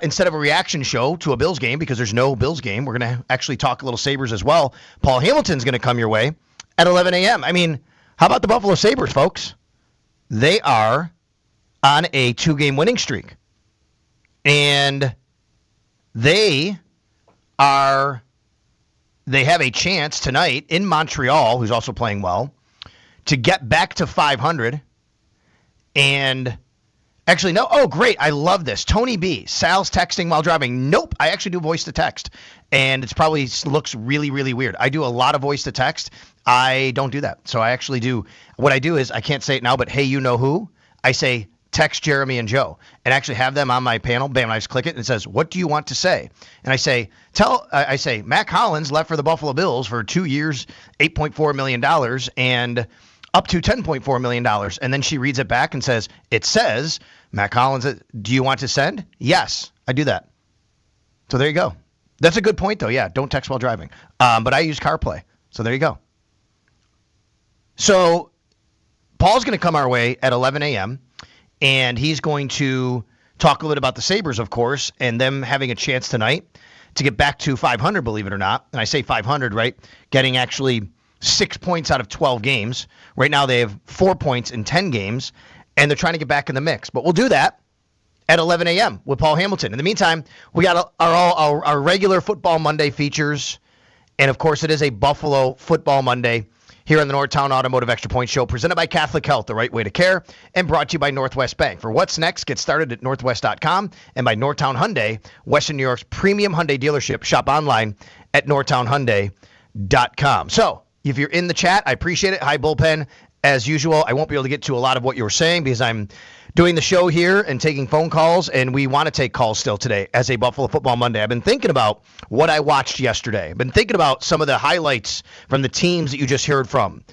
Instead of a reaction show to a Bills game, because there's no Bills game, we're going to actually talk a little Sabres as well. Paul Hamilton's going to come your way at 11 a.m. I mean, how about the Buffalo Sabres, folks? They are on a 2-game winning streak. And they have a chance tonight in Montreal, who's also playing well, to get back to 500. And actually, no. Oh, great. I love this. Tony B. Sal's texting while driving. Nope. I actually do voice to text. And it's probably looks really, really weird. I do a lot of voice to text. I don't do that. So I actually do. What I do is, I can't say it now, but hey, you know who? I say, text Jeremy and Joe, and actually have them on my panel. Bam, I just click it, and it says, what do you want to say? And I say, Mac Hollins left for the Buffalo Bills for 2 years, $8.4 million, and up to $10.4 million. And then she reads it back and says, it says, Mac Hollins, do you want to send? Yes, I do that. So there you go. That's a good point, though. Yeah, don't text while driving. But I use CarPlay. So there you go. So Paul's going to come our way at 11 a.m., and he's going to talk a little bit about the Sabres, of course, and them having a chance tonight to get back to 500, believe it or not. And I say 500, right? Getting actually 6 points out of 12 games. Right now they have 4 points in 10 games, and they're trying to get back in the mix. But we'll do that at 11 a.m. with Paul Hamilton. In the meantime, we got our regular Football Monday features, and, of course, it is a Buffalo Football Monday here on the Northtown Automotive Extra Point Show, presented by Catholic Health, the right way to care, and brought to you by Northwest Bank. For what's next, get started at northwest.com, and by Northtown Hyundai, Western New York's premium Hyundai dealership. Shop online at northtownhyundai.com. So, if you're in the chat, I appreciate it. Hi, Bullpen. As usual, I won't be able to get to a lot of what you were saying because I'm doing the show here and taking phone calls, and we want to take calls still today as a Buffalo Football Monday. I've been thinking about what I watched yesterday. I've been thinking about some of the highlights from the teams that you just heard from.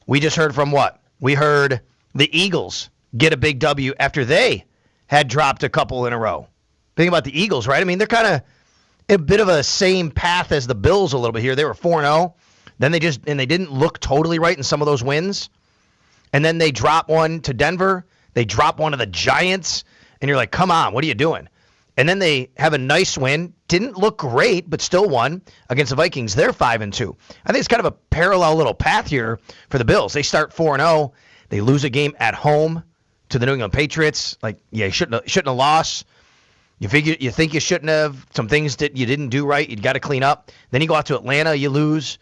We just heard from what? We heard the Eagles get a big W after they had dropped a couple in a row. Think about the Eagles, right? I mean, they're kind of a bit of a same path as the Bills a little bit here. They were 4-0. Then they didn't look totally right in some of those wins. And then they drop one to Denver. They drop one to the Giants. And you're like, come on, what are you doing? And then they have a nice win. Didn't look great, but still won against the Vikings. They're 5-2. I think it's kind of a parallel little path here for the Bills. They start 4-0. They lose a game at home to the New England Patriots. Like, yeah, shouldn't have lost. You think you shouldn't have, some things that you didn't do right, you got to clean up. Then you go out to Atlanta, you lose,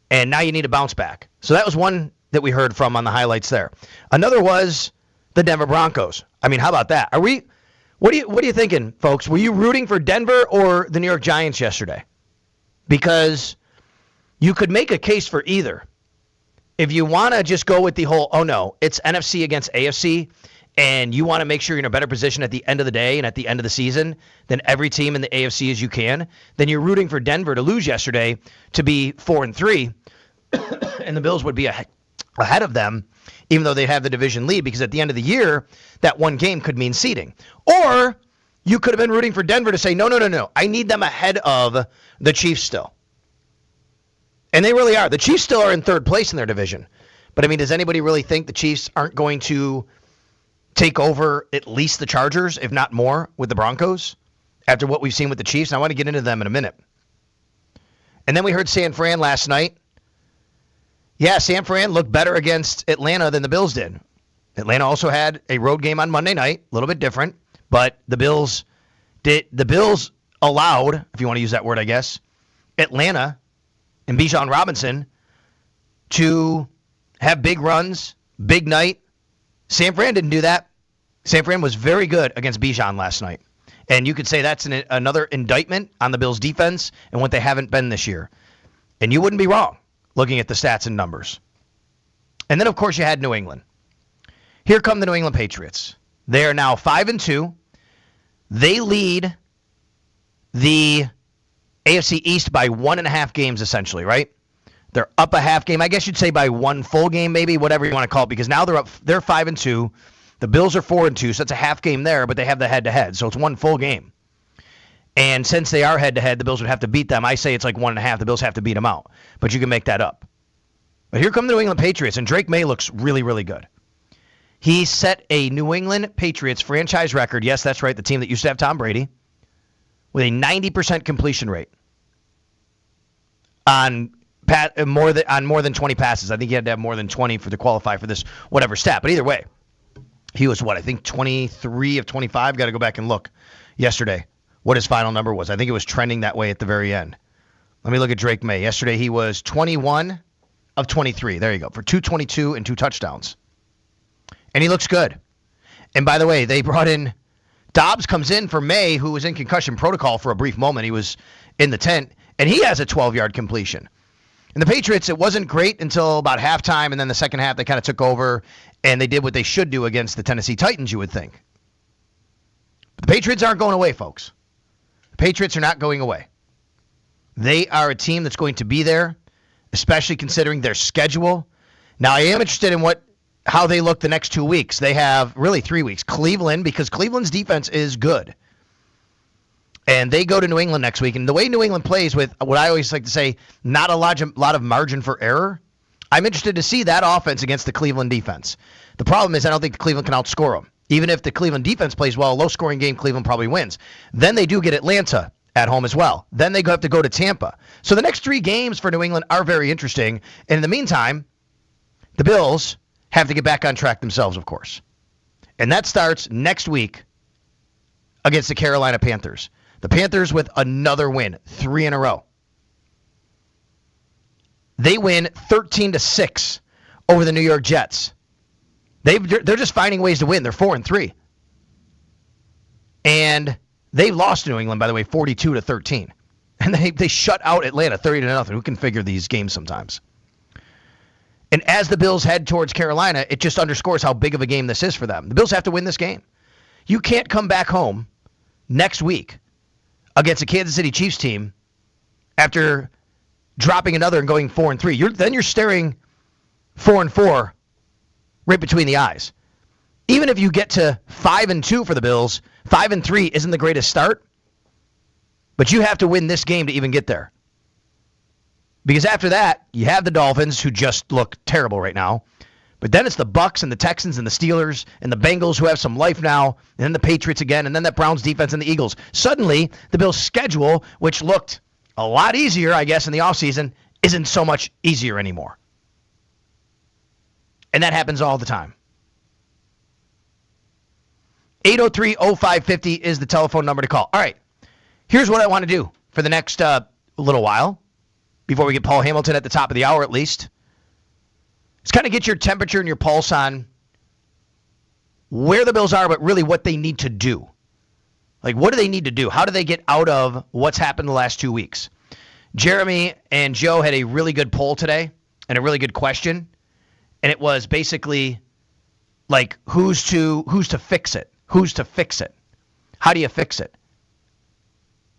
and now you need to bounce back. So that was one that we heard from on the highlights there. Another was the Denver Broncos. I mean, how about that? What are you thinking, folks? Were you rooting for Denver or the New York Giants yesterday? Because you could make a case for either. If you want to just go with the whole, oh no, it's NFC against AFC, and you want to make sure you're in a better position at the end of the day and at the end of the season than every team in the AFC as you can, then you're rooting for Denver to lose yesterday to be 4-3, and the Bills would be ahead of them, even though they have the division lead, because at the end of the year, that one game could mean seeding. Or you could have been rooting for Denver to say, no, I need them ahead of the Chiefs still. And they really are. The Chiefs still are in third place in their division. But, I mean, does anybody really think the Chiefs aren't going to take over at least the Chargers, if not more, with the Broncos after what we've seen with the Chiefs? And I want to get into them in a minute. And then we heard San Fran last night. Yeah, San Fran looked better against Atlanta than the Bills did. Atlanta also had a road game on Monday night, a little bit different, but the Bills allowed, if you want to use that word, I guess, Atlanta and Bijan Robinson to have big runs, big night. San Fran didn't do that. San Fran was very good against Bijan last night. And you could say that's another indictment on the Bills' defense and what they haven't been this year. And you wouldn't be wrong looking at the stats and numbers. And then, of course, you had New England. Here come the New England Patriots. They are now 5-2. They lead the AFC East by 1.5 games, essentially, right? They're up a half game. I guess you'd say by one full game, maybe, whatever you want to call it, because now they're 5-2. The Bills are 4-2, so that's a half game there, but they have the head-to-head, so it's one full game. And since they are head-to-head, the Bills would have to beat them. I say it's like 1.5. The Bills have to beat them out, but you can make that up. But here come the New England Patriots, and Drake May looks really, really good. He set a New England Patriots franchise record. Yes, that's right, the team that used to have Tom Brady, with a 90% completion rate on more than 20 passes. I think he had to have more than 20 to qualify for this whatever stat. But either way, he was, 23 of 25? Got to go back and look yesterday what his final number was. I think it was trending that way at the very end. Let me look at Drake May. Yesterday he was 21 of 23. There you go, for 222 and 2 touchdowns. And he looks good. And by the way, they brought in Dobbs comes in for May, who was in concussion protocol for a brief moment. He was in the tent, and he has a 12-yard completion. And the Patriots, it wasn't great until about halftime, and then the second half they kind of took over, and they did what they should do against the Tennessee Titans, you would think. But the Patriots aren't going away, folks. The Patriots are not going away. They are a team that's going to be there, especially considering their schedule. Now, I am interested in how they look the next 2 weeks. They have really 3 weeks. Cleveland, because Cleveland's defense is good. And they go to New England next week. And the way New England plays with what I always like to say, not a lot of margin for error, I'm interested to see that offense against the Cleveland defense. The problem is I don't think Cleveland can outscore them. Even if the Cleveland defense plays well, a low-scoring game, Cleveland probably wins. Then they do get Atlanta at home as well. Then they have to go to Tampa. So the next 3 games for New England are very interesting. And in the meantime, the Bills have to get back on track themselves, of course. And that starts next week against the Carolina Panthers. The Panthers with another win, 3 in a row. They win 13-6 over the New York Jets. They're just finding ways to win. They're 4-3. And they lost to New England, by the way, 42-13. And they shut out Atlanta 30-0. Who can figure these games sometimes? And as the Bills head towards Carolina, it just underscores how big of a game this is for them. The Bills have to win this game. You can't come back home next week against a Kansas City Chiefs team after dropping another and going 4-3. Then you're staring 4-4 right between the eyes. Even if you get to 5-2 for the Bills, 5-3 isn't the greatest start, but you have to win this game to even get there. Because after that, you have the Dolphins, who just look terrible right now. But then it's the Bucs and the Texans and the Steelers and the Bengals, who have some life now, and then the Patriots again, and then that Browns defense and the Eagles. Suddenly, the Bills' schedule, which looked a lot easier, I guess, in the offseason, isn't so much easier anymore. And that happens all the time. 803-0550 is the telephone number to call. All right, here's what I want to do for the next little while, before we get Paul Hamilton at the top of the hour at least. It's kind of get your temperature and your pulse on where the Bills are, but really what they need to do. Like, what do they need to do? How do they get out of what's happened the last 2 weeks? Jeremy and Joe had a really good poll today and a really good question. And it was basically like, who's to fix it? Who's to fix it? How do you fix it?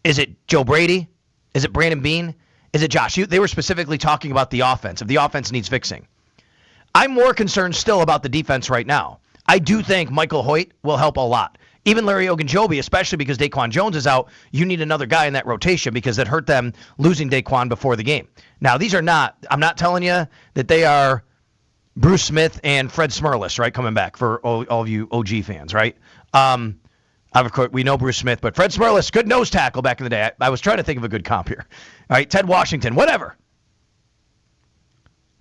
Is it Joe Brady? Is it Brandon Beane? Is it Josh? They were specifically talking about the offense. If the offense needs fixing. I'm more concerned still about the defense right now. I do think Michael Hoyt will help a lot. Even Larry Ogunjobi, especially because Daquan Jones is out, you need another guy in that rotation because it hurt them losing Daquan before the game. Now, these are not, I'm not telling you that they are Bruce Smith and Fred Smerlas, right, coming back for all of you OG fans, right? Of course, we know Bruce Smith, but Fred Smerlas, good nose tackle back in the day. I was trying to think of a good comp here. All right, Ted Washington, whatever.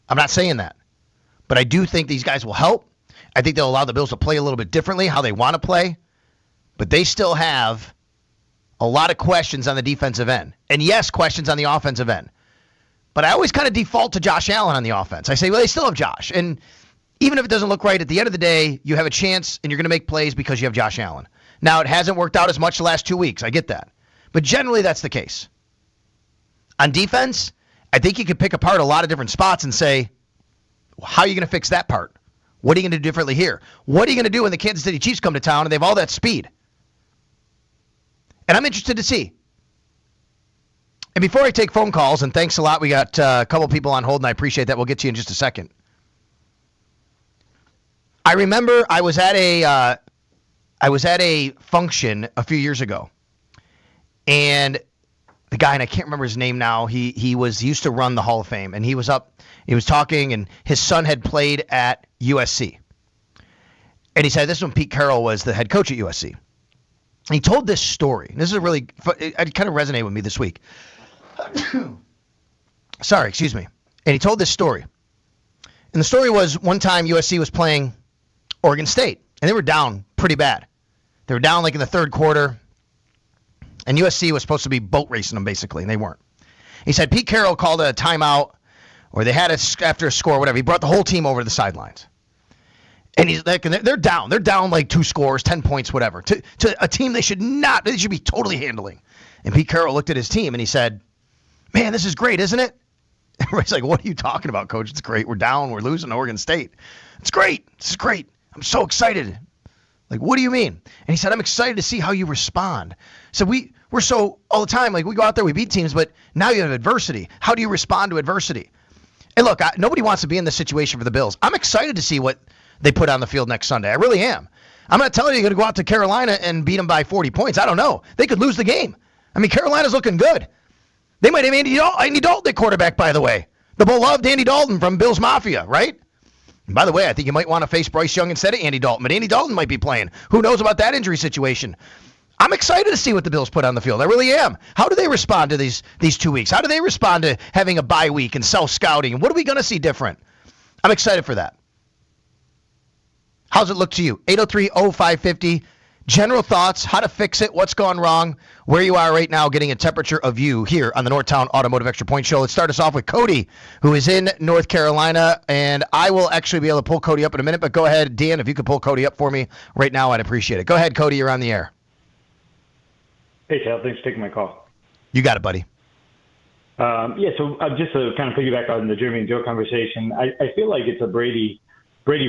I'm not saying that. But I do think these guys will help. I think they'll allow the Bills to play a little bit differently, how they want to play. But they still have a lot of questions on the defensive end. And yes, questions on the offensive end. But I always kind of default to Josh Allen on the offense. I say, well, they still have Josh. And even if it doesn't look right, at the end of the day, you have a chance and you're going to make plays because you have Josh Allen. Now, it hasn't worked out as much the last 2 weeks. I get that. But generally, that's the case. On defense, I think you could pick apart a lot of different spots and say, how are you going to fix that part? What are you going to do differently here? What are you going to do when the Kansas City Chiefs come to town and they have all that speed? And I'm interested to see. And before I take phone calls, and thanks a lot, we got a couple people on hold, and I appreciate that. We'll get to you in just a second. I remember I was at a function a few years ago, and the guy, and I can't remember his name now, he used to run the Hall of Fame, and he was talking, and his son had played at USC. And he said, this is when Pete Carroll was the head coach at USC. And he told this story. And this is it kind of resonated with me this week. Sorry, excuse me. And he told this story. And the story was one time USC was playing Oregon State, and they were down pretty bad. They were down like in the third quarter, and USC was supposed to be boat racing them basically, and they weren't. He said Pete Carroll called a timeout, or they had after a score, whatever. He brought the whole team over to the sidelines. And he's like, they're down. They're down like 2 scores, 10 points, whatever, to a team they should be totally handling. And Pete Carroll looked at his team and he said, man, this is great, isn't it? Everybody's like, what are you talking about, Coach? It's great. We're down. We're losing to Oregon State. It's great. This is great. I'm so excited. Like, what do you mean? And he said, I'm excited to see how you respond. So we're so all the time, like we go out there, we beat teams, but now you have adversity. How do you respond to adversity? And look, nobody wants to be in this situation for the Bills. I'm excited to see what they put on the field next Sunday. I really am. I'm not telling you you're going to go out to Carolina and beat them by 40 points. I don't know. They could lose the game. I mean, Carolina's looking good. They might have Andy Dalton at quarterback, by the way. The beloved Andy Dalton from Bills Mafia, right? And by the way, I think you might want to face Bryce Young instead of Andy Dalton, but Andy Dalton might be playing. Who knows about that injury situation? I'm excited to see what the Bills put on the field. I really am. How do they respond to these 2 weeks? How do they respond to having a bye week and self-scouting? And what are we going to see different? I'm excited for that. How's it look to you? 803-0550. General thoughts, how to fix it, what's gone wrong, where you are right now, getting a temperature of you here on the Northtown Automotive Extra Point Show. Let's start us off with Cody, who is in North Carolina, and I will actually be able to pull Cody up in a minute, but go ahead, Dan, if you could pull Cody up for me right now, I'd appreciate it. Go ahead, Cody, you're on the air. Hey, Cal, thanks for taking my call. You got it, buddy. So just to kind of piggyback on the Jeremy and Joe conversation, I feel like it's a Brady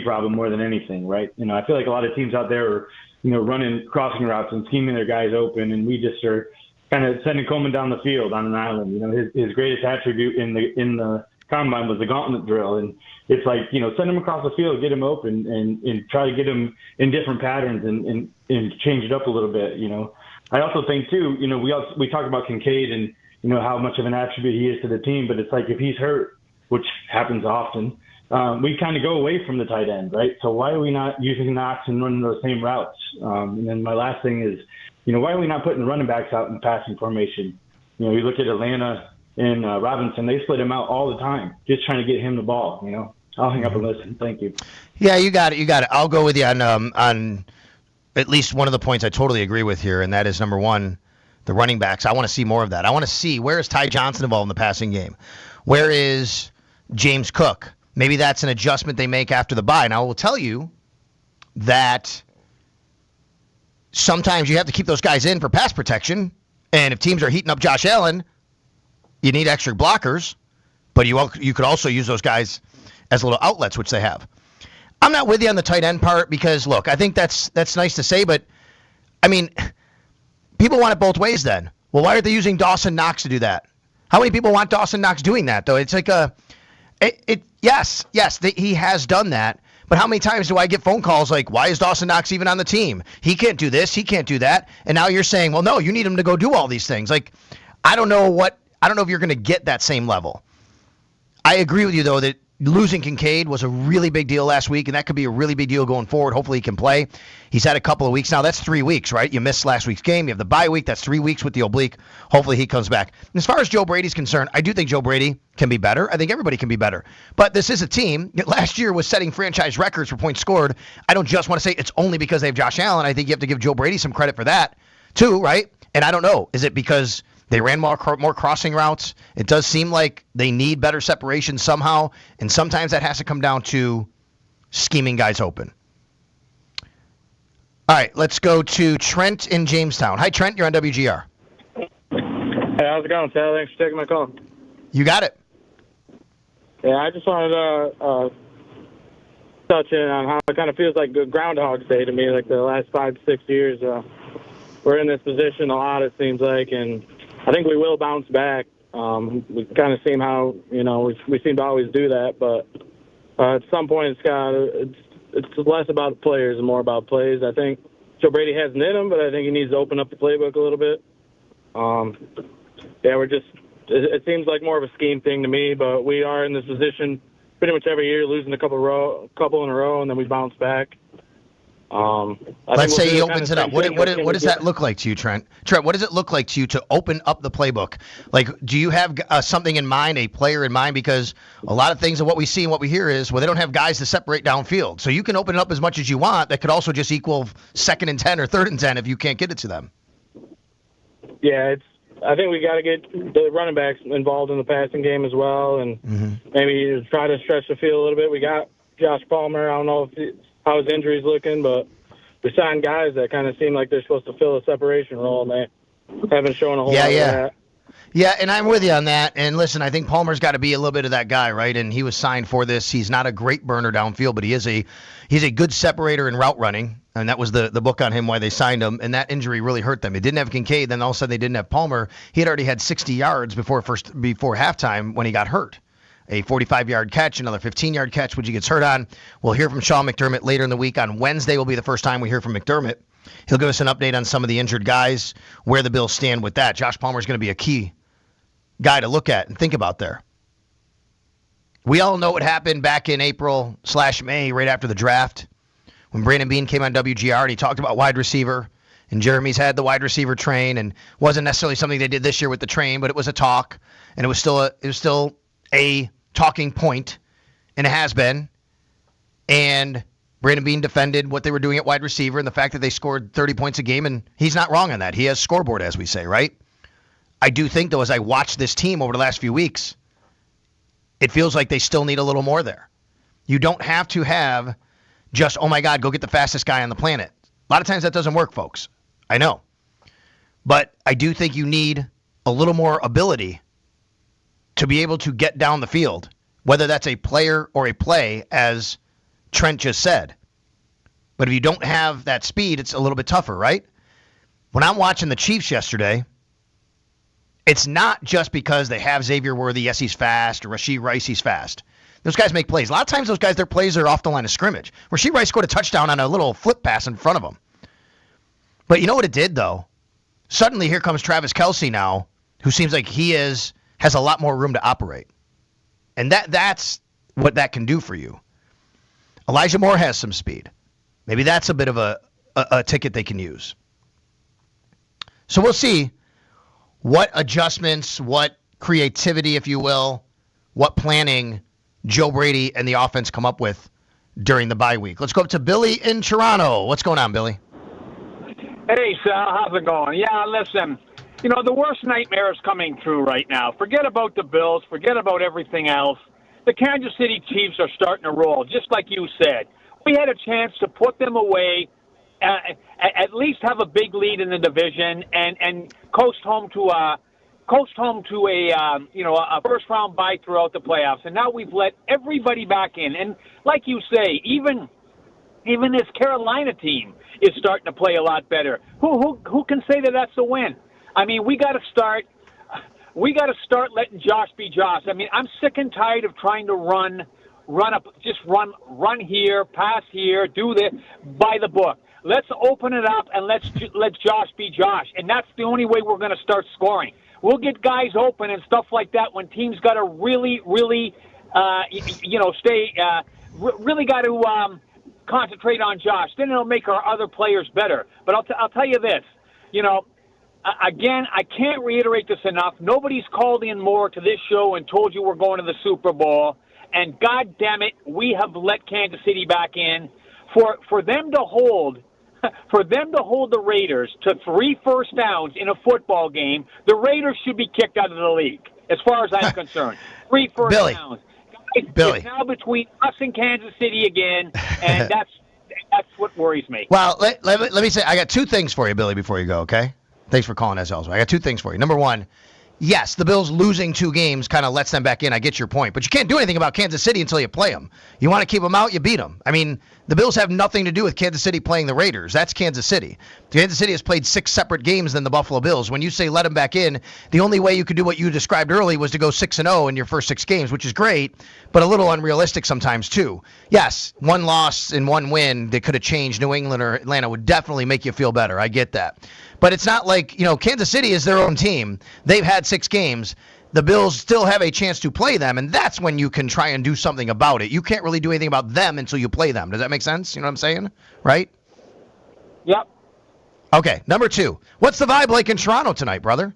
problem more than anything, right? You know, I feel like a lot of teams out there are, running crossing routes and scheming their guys open, and we just are kind of sending Coleman down the field on an island. His greatest attribute in the combine was the gauntlet drill, and it's like, send him across the field, get him open, and try to get him in different patterns and change it up a little bit. I also think too, we talk about Kincaid and how much of an attribute he is to the team, but it's like if he's hurt, which happens often, we kind of go away from the tight end, right? So why are we not using Knox and running those same routes? And then my last thing is, why are we not putting the running backs out in the passing formation? You look at Atlanta and Robinson, they split him out all the time, just trying to get him the ball. I'll hang up and listen. Thank you. Yeah, you got it. I'll go with you on at least one of the points I totally agree with here, and that is number one, the running backs. I want to see more of that. I want to see, where is Ty Johnson involved in the passing game? Where is James Cook? Maybe that's an adjustment they make after the bye. Now, I will tell you that sometimes you have to keep those guys in for pass protection, and if teams are heating up Josh Allen, you need extra blockers, but you could also use those guys as little outlets, which they have. I'm not with you on the tight end part because, look, I think that's nice to say, but, I mean, people want it both ways then. Well, why aren't they using Dawson Knox to do that? How many people want Dawson Knox doing that, though? It's like yes, he has done that, but how many times do I get phone calls like, why is Dawson Knox even on the team? He can't do this, he can't do that, and now you're saying, well, no, you need him to go do all these things. Like, I don't know if you're going to get that same level. I agree with you, though, that losing Kincaid was a really big deal last week, and that could be a really big deal going forward. Hopefully he can play. He's had a couple of weeks now. That's 3 weeks, right? You missed last week's game. You have the bye week. That's 3 weeks with the oblique. Hopefully he comes back. And as far as Joe Brady's concerned, I do think Joe Brady can be better. I think everybody can be better. But this is a team that last year was setting franchise records for points scored. I don't just want to say it's only because they have Josh Allen. I think you have to give Joe Brady some credit for that, too, right? And I don't know. Is it because they ran more crossing routes? It does seem like they need better separation somehow, and sometimes that has to come down to scheming guys open. All right, let's go to Trent in Jamestown. Hi, Trent. You're on WGR. Hey, how's it going, Taylor? Thanks for taking my call. You got it. Yeah, I just wanted to touch in on how it kind of feels like Groundhog's Day to me, like the last 5 to 6 years. We're in this position a lot, it seems like, and I think we will bounce back. We kind of seem how, we seem to always do that, but at some point it's less about the players and more about plays. I think Joe Brady has it in him, but I think he needs to open up the playbook a little bit. It seems like more of a scheme thing to me, but we are in this position pretty much every year, losing a couple in a row, and then we bounce back. Let's say he opens it up. What does that look like to you, Trent? Trent, what does it look like to you to open up the playbook? Like, do you have something in mind, a player in mind? Because a lot of things of what we see and what we hear is, well, they don't have guys to separate downfield. So you can open it up as much as you want. That could also just equal 2nd and 10 or 3rd and 10 if you can't get it to them. Yeah, I think we got to get the running backs involved in the passing game as well, and maybe try to stretch the field a little bit. We got Josh Palmer. I don't know how his injury's looking, but we signed guys that kind of seem like they're supposed to fill a separation role, and they haven't shown a whole lot of that. Yeah, and I'm with you on that. And listen, I think Palmer's got to be a little bit of that guy, right? And he was signed for this. He's not a great burner downfield, but he's a good separator in route running. And that was the book on him, why they signed him. And that injury really hurt them. They didn't have Kincaid, then all of a sudden they didn't have Palmer. He had already had 60 yards before halftime when he got hurt. A 45-yard catch, another 15-yard catch, which he gets hurt on. We'll hear from Sean McDermott later in the week. On Wednesday will be the first time we hear from McDermott. He'll give us an update on some of the injured guys, where the Bills stand with that. Josh Palmer is going to be a key guy to look at and think about there. We all know what happened back in April/May, right after the draft, when Brandon Beane came on WGR and he talked about wide receiver. And Jeremy's had the wide receiver train, and wasn't necessarily something they did this year with the train, but it was a talk, and it was still a talking point, and it has been. And Brandon Beane defended what they were doing at wide receiver and the fact that they scored 30 points a game, and he's not wrong on that. He has scoreboard, as we say, right? I do think, though, as I watch this team over the last few weeks, it feels like they still need a little more there. You don't have to have just, oh my God, go get the fastest guy on the planet. A lot of times that doesn't work, folks. I know. But I do think you need a little more ability to be able to get down the field, whether that's a player or a play, as Trent just said. But if you don't have that speed, it's a little bit tougher, right? When I'm watching the Chiefs yesterday, it's not just because they have Xavier Worthy, yes, he's fast, or Rashee Rice, he's fast. Those guys make plays. A lot of times those guys, their plays are off the line of scrimmage. Rashee Rice scored a touchdown on a little flip pass in front of him. But you know what it did, though? Suddenly here comes Travis Kelce now, who seems like he has a lot more room to operate. And that's what that can do for you. Elijah Moore has some speed. Maybe that's a bit of a ticket they can use. So we'll see what adjustments, what creativity, if you will, what planning Joe Brady and the offense come up with during the bye week. Let's go up to Billy in Toronto. What's going on, Billy? Hey, Sal, how's it going? Yeah, listen, the worst nightmare is coming through right now. Forget about the Bills. Forget about everything else. The Kansas City Chiefs are starting to roll, just like you said. We had a chance to put them away, at least have a big lead in the division, and coast home to a first round bye throughout the playoffs. And now we've let everybody back in. And like you say, even this Carolina team is starting to play a lot better. Who can say that that's a win? I mean, we got to start letting Josh be Josh. I mean, I'm sick and tired of trying to run here, pass here, do this by the book. Let's open it up and let Josh be Josh. And that's the only way we're going to start scoring. We'll get guys open and stuff like that when teams got to really got to concentrate on Josh. Then it'll make our other players better. But I'll tell you this, again, I can't reiterate this enough. Nobody's called in more to this show and told you we're going to the Super Bowl. And God damn it, we have let Kansas City back in. For them to hold the Raiders to 3 first downs in a football game, the Raiders should be kicked out of the league, as far as I'm concerned. 3 first downs. It's now between us and Kansas City again, and that's what worries me. Well, let me say, I got 2 things for you, Billy, before you go, okay? Thanks for calling, as always. I got 2 things for you. Number 1, yes, the Bills losing 2 games kind of lets them back in. I get your point. But you can't do anything about Kansas City until you play them. You want to keep them out, you beat them. I mean, the Bills have nothing to do with Kansas City playing the Raiders. That's Kansas City. Kansas City has played 6 separate games than the Buffalo Bills. When you say let them back in, the only way you could do what you described early was to go 6-0 in your first 6 games, which is great, but a little unrealistic sometimes too. Yes, 1 loss and 1 win that could have changed New England or Atlanta would definitely make you feel better. I get that. But it's not like, Kansas City is their own team. They've had 6 games. The Bills still have a chance to play them, and that's when you can try and do something about it. You can't really do anything about them until you play them. Does that make sense? You know what I'm saying? Right? Yep. Okay, number 2. What's the vibe like in Toronto tonight, brother?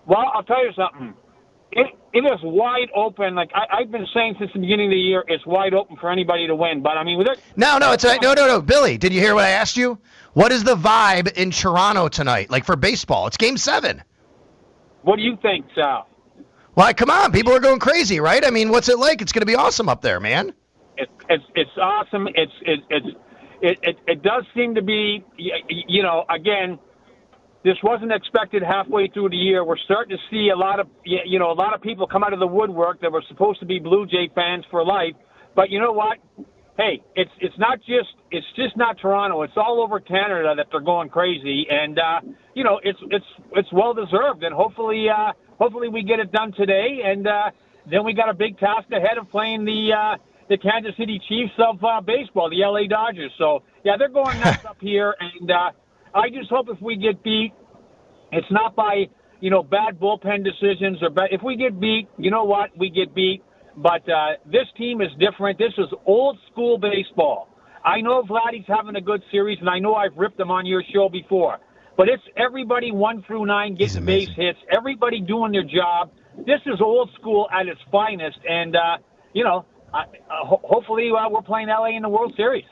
Well, I'll tell you something. It is wide open. Like I've been saying since the beginning of the year, it's wide open for anybody to win. But, I mean, No. Billy, did you hear what I asked you? What is the vibe in Toronto tonight, like for baseball? It's Game 7. What do you think, Sal? Well, come on. People are going crazy, right? I mean, what's it like? It's going to be awesome up there, man. It's awesome. It does seem to be, again, this wasn't expected halfway through the year. We're starting to see a lot of people come out of the woodwork that were supposed to be Blue Jay fans for life. But you know what? Hey, it's just not Toronto. It's all over Canada that they're going crazy, and it's well deserved. And hopefully we get it done today, and then we got a big task ahead of playing the Kansas City Chiefs of baseball, the LA Dodgers. So yeah, they're going nuts up here, and I just hope if we get beat, it's not by bad bullpen decisions or bad. If we get beat, you know what? We get beat. But this team is different. This is old school baseball. I know Vladdy's having a good series, and I know I've ripped him on your show before. But it's everybody 1 through 9 getting base hits, everybody doing their job. This is old school at its finest, and hopefully we're playing LA in the World Series.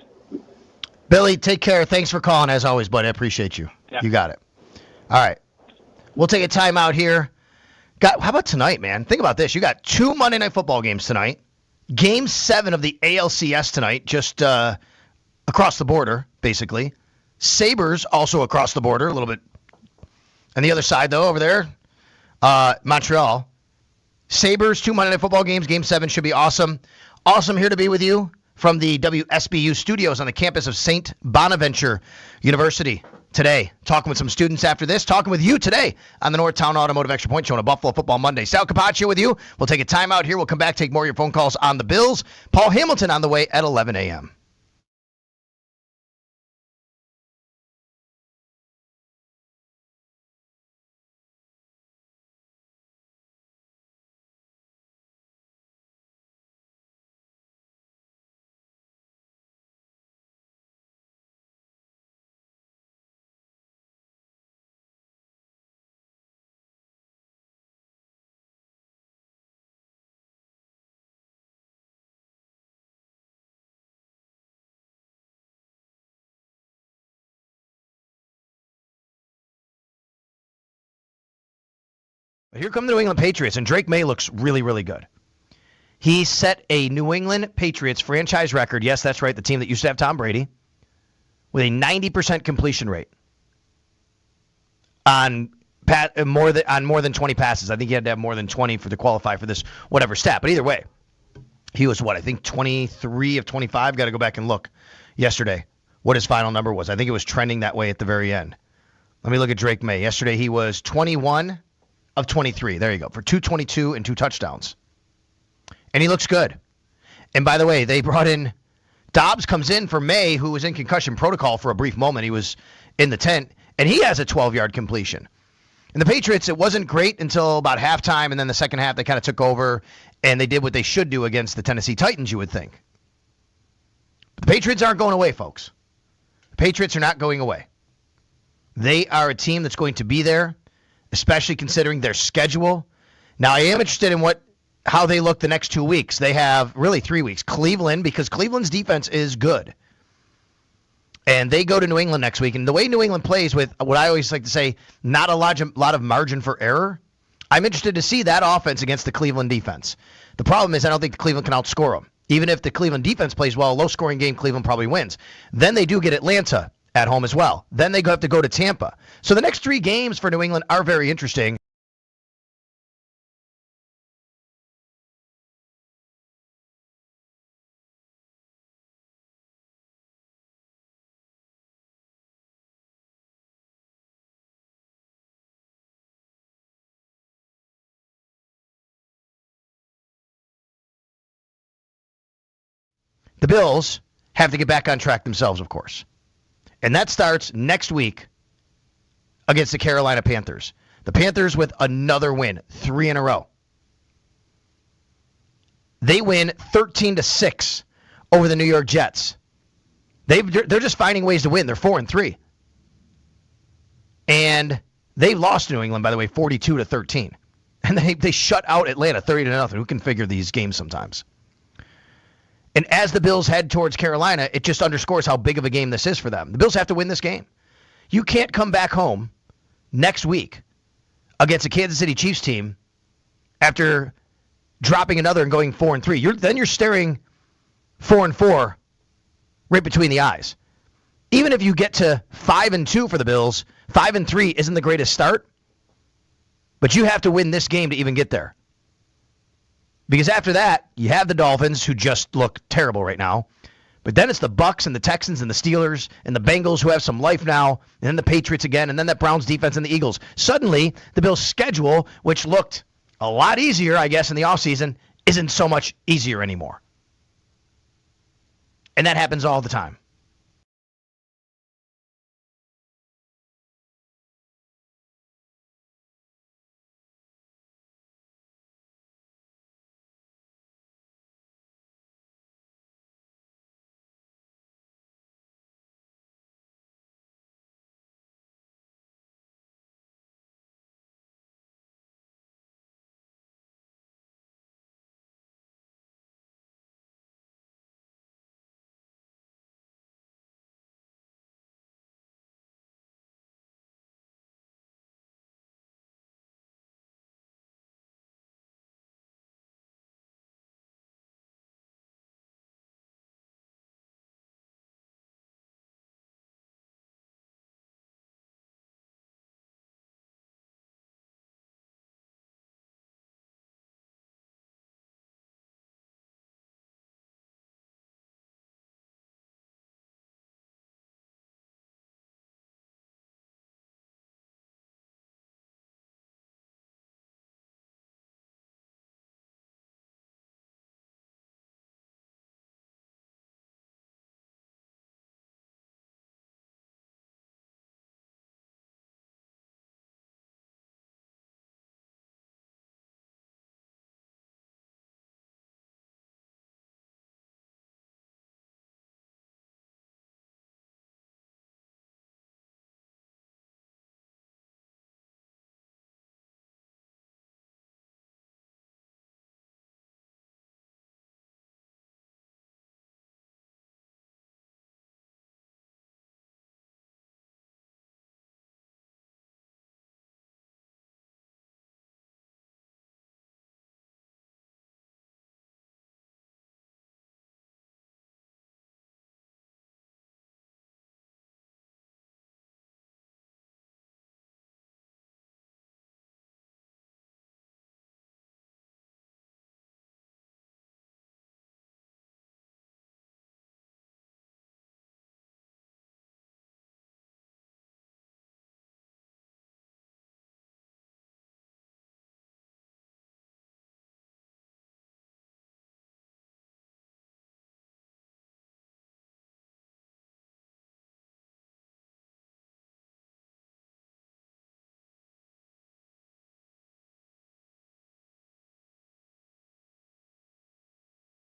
Billy, take care. Thanks for calling, as always, buddy. I appreciate you. Yeah. You got it. All right. We'll take a timeout here. How about tonight, man? Think about this. You got 2 Monday Night Football games tonight. Game 7 of the ALCS tonight, just across the border, basically. Sabres also across the border, a little bit. On the other side, though, over there, Montreal. Sabres, 2 Monday Night Football games. Game 7 should be awesome. Awesome here to be with you from the WSBU studios on the campus of St. Bonaventure University today. Talking with some students after this. Talking with you today on the Northtown Automotive Extra Point Show on a Buffalo Football Monday. Sal Capaccio with you. We'll take a timeout here. We'll come back, take more of your phone calls on the Bills. Paul Hamilton on the way at 11 a.m. Here come the New England Patriots, and Drake May looks really, really good. He set a New England Patriots franchise record. Yes, that's right, the team that used to have Tom Brady, with a 90% completion rate on more than 20 passes. I think he had to have more than 20 to qualify for this whatever stat. But either way, he was I think 23 of 25. Got to go back and look yesterday what his final number was. I think it was trending that way at the very end. Let me look at Drake May. Yesterday he was 21 of 23. There you go, for 222 and 2 touchdowns. And he looks good. And by the way, they brought in Dobbs comes in for May, who was in concussion protocol for a brief moment. He was in the tent, and he has a 12-yard completion. And the Patriots, it wasn't great until about halftime, and then the second half they kind of took over, and they did what they should do against the Tennessee Titans, you would think. But the Patriots aren't going away, folks. The Patriots are not going away. They are a team that's going to be there, especially considering their schedule. Now, I am interested in how they look the next 2 weeks. They have really 3 weeks. Cleveland, because Cleveland's defense is good. And they go to New England next week. And the way New England plays with what I always like to say, not a lot of margin for error, I'm interested to see that offense against the Cleveland defense. The problem is I don't think the Cleveland can outscore them. Even if the Cleveland defense plays well, a low-scoring game, Cleveland probably wins. Then they do get Atlanta at home as well. Then they have to go to Tampa. So the next 3 games for New England are very interesting. The Bills have to get back on track themselves, of course. And that starts next week against the Carolina Panthers. The Panthers with another win, 3 in a row. They win 13-6 over the New York Jets. They're just finding ways to win. They're 4-3. And they lost to New England, by the way, 42-13. And they shut out Atlanta 30-0. Who can figure these games sometimes? And as the Bills head towards Carolina, it just underscores how big of a game this is for them. The Bills have to win this game. You can't come back home next week against a Kansas City Chiefs team after dropping another and going 4-3. Then you're staring 4-4 right between the eyes. Even if you get to 5-2 for the Bills, 5-3 isn't the greatest start, but you have to win this game to even get there. Because after that, you have the Dolphins, who just look terrible right now. But then it's the Bucs and the Texans and the Steelers and the Bengals, who have some life now, and then the Patriots again, and then that Browns defense and the Eagles. Suddenly, the Bills' schedule, which looked a lot easier, I guess, in the offseason, isn't so much easier anymore. And that happens all the time.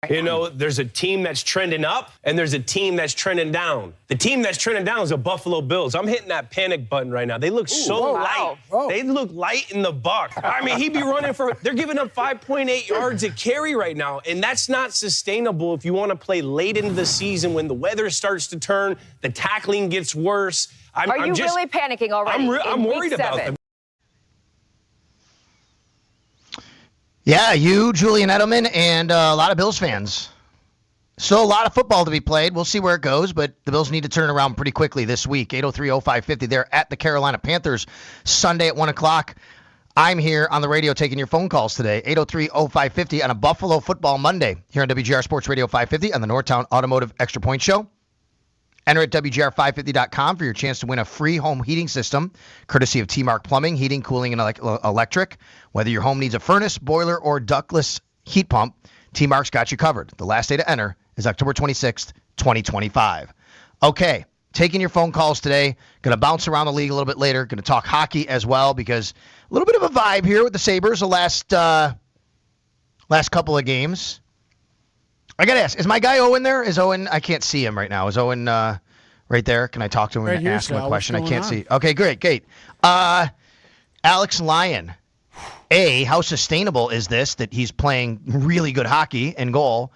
You know, there's a team that's trending up, and there's a team that's trending down. The team that's trending down is the Buffalo Bills. I'm hitting that panic button right now. They look light. They look light in the buck. I mean, he'd be running for – they're giving up 5.8 yards a carry right now, and that's not sustainable if you want to play late into the season when the weather starts to turn, the tackling gets worse. Are you really panicking already? I'm worried about them. Yeah, you, Julian Edelman, and a lot of Bills fans. Still a lot of football to be played. We'll see where it goes, but the Bills need to turn around pretty quickly this week. 803-0550. They're at the Carolina Panthers Sunday at 1 o'clock. I'm here on the radio taking your phone calls today. 803-0550 on a Buffalo Football Monday here on WGR Sports Radio 550 on the Northtown Automotive Extra Point Show. Enter at WGR550.com for your chance to win a free home heating system, courtesy of T-Mark Plumbing, Heating, Cooling, and Electric. Whether your home needs a furnace, boiler, or ductless heat pump, T-Mark's got you covered. The last day to enter is October 26th, 2025. Okay, taking your phone calls today. Going to bounce around the league a little bit later. Going to talk hockey as well because a little bit of a vibe here with the Sabres the last couple of games. I got to ask, is my guy Owen there? Is Owen, I can't see him right now. Is Owen right there? Can I talk to him and ask him a question? I can't see. Okay, great. Alex Lyon. A, how sustainable is this that he's playing really good hockey in goal?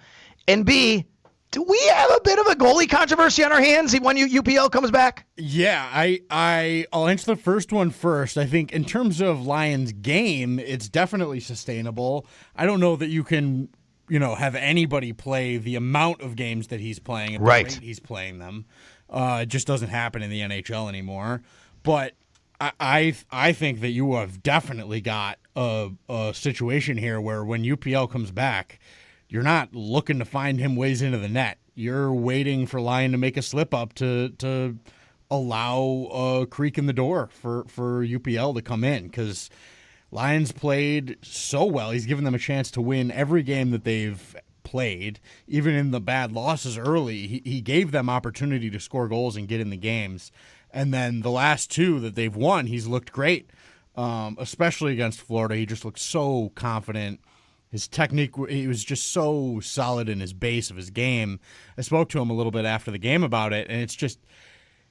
And B, do we have a bit of a goalie controversy on our hands when UPL comes back? Yeah, I'll answer the first one first. I think in terms of Lyon's game, it's definitely sustainable. I don't know that you can have anybody play the amount of games that he's playing at the rate he's playing them. It just doesn't happen in the NHL anymore. But I think that you have definitely got a situation here where when UPL comes back, you're not looking to find him ways into the net. You're waiting for Lyon to make a slip up to allow a creak in the door for UPL to come in because Lyon's played so well. He's given them a chance to win every game that they've played. Even in the bad losses early, he gave them opportunity to score goals and get in the games. And then the last two that they've won, he's looked great, especially against Florida. He just looked so confident. His technique, he was just so solid in his base of his game. I spoke to him a little bit after the game about it, and it's just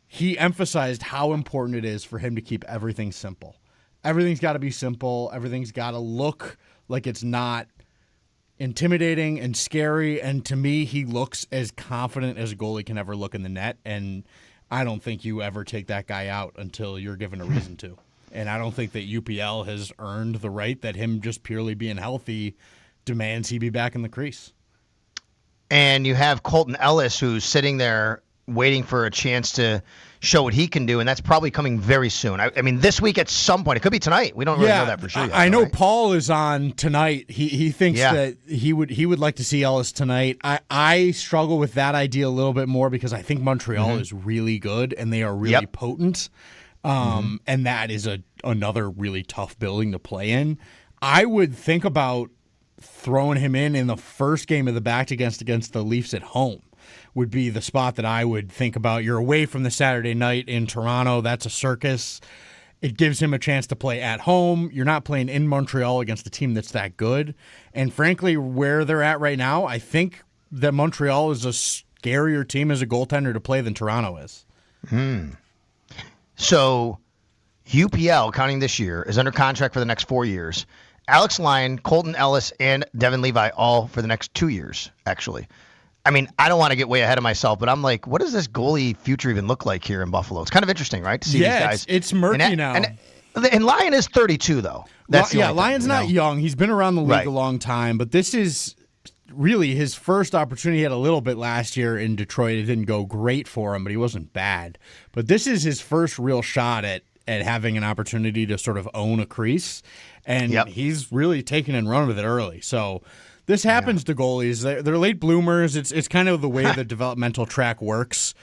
he emphasized how important it is for him to keep everything simple. Everything's got to be simple. Everything's got to look like it's not intimidating and scary. And to me, he looks as confident as a goalie can ever look in the net. And I don't think you ever take that guy out until you're given a reason to. And I don't think that UPL has earned the right that him just purely being healthy demands he be back in the crease. And you have Colton Ellis, who's sitting there waiting for a chance to show what he can do, and that's probably coming very soon. I mean, this week at some point. It could be tonight. We don't really know that for sure yet. I know Paul is on tonight. He thinks that he would like to see Ellis tonight. I struggle with that idea a little bit more because I think Montreal is really good, and they are really potent. And that is another really tough building to play in. I would think about throwing him in the first game of the back against the Leafs at home would be the spot that I would think about. You're away from the Saturday night in Toronto. That's a circus. It gives him a chance to play at home. You're not playing in Montreal against a team that's that good. And frankly, where they're at right now, I think that Montreal is a scarier team as a goaltender to play than Toronto is. So UPL, counting this year, is under contract for the next 4 years. Alex Lyon, Colton Ellis, and Devin Levi all for the next 2 years, actually. I mean, I don't want to get way ahead of myself, but I'm like, what does this goalie future even look like here in Buffalo? It's kind of interesting, right, to see these guys. It's murky now. And Lyon is 32, though. Lyon's not young. He's been around the league a long time, but this is really his first opportunity. He had a little bit last year in Detroit. It didn't go great for him, but he wasn't bad. But this is his first real shot at having an opportunity to sort of own a crease, and he's really taken and run with it early. So this happens to goalies. They're late bloomers. It's kind of the way the developmental track works.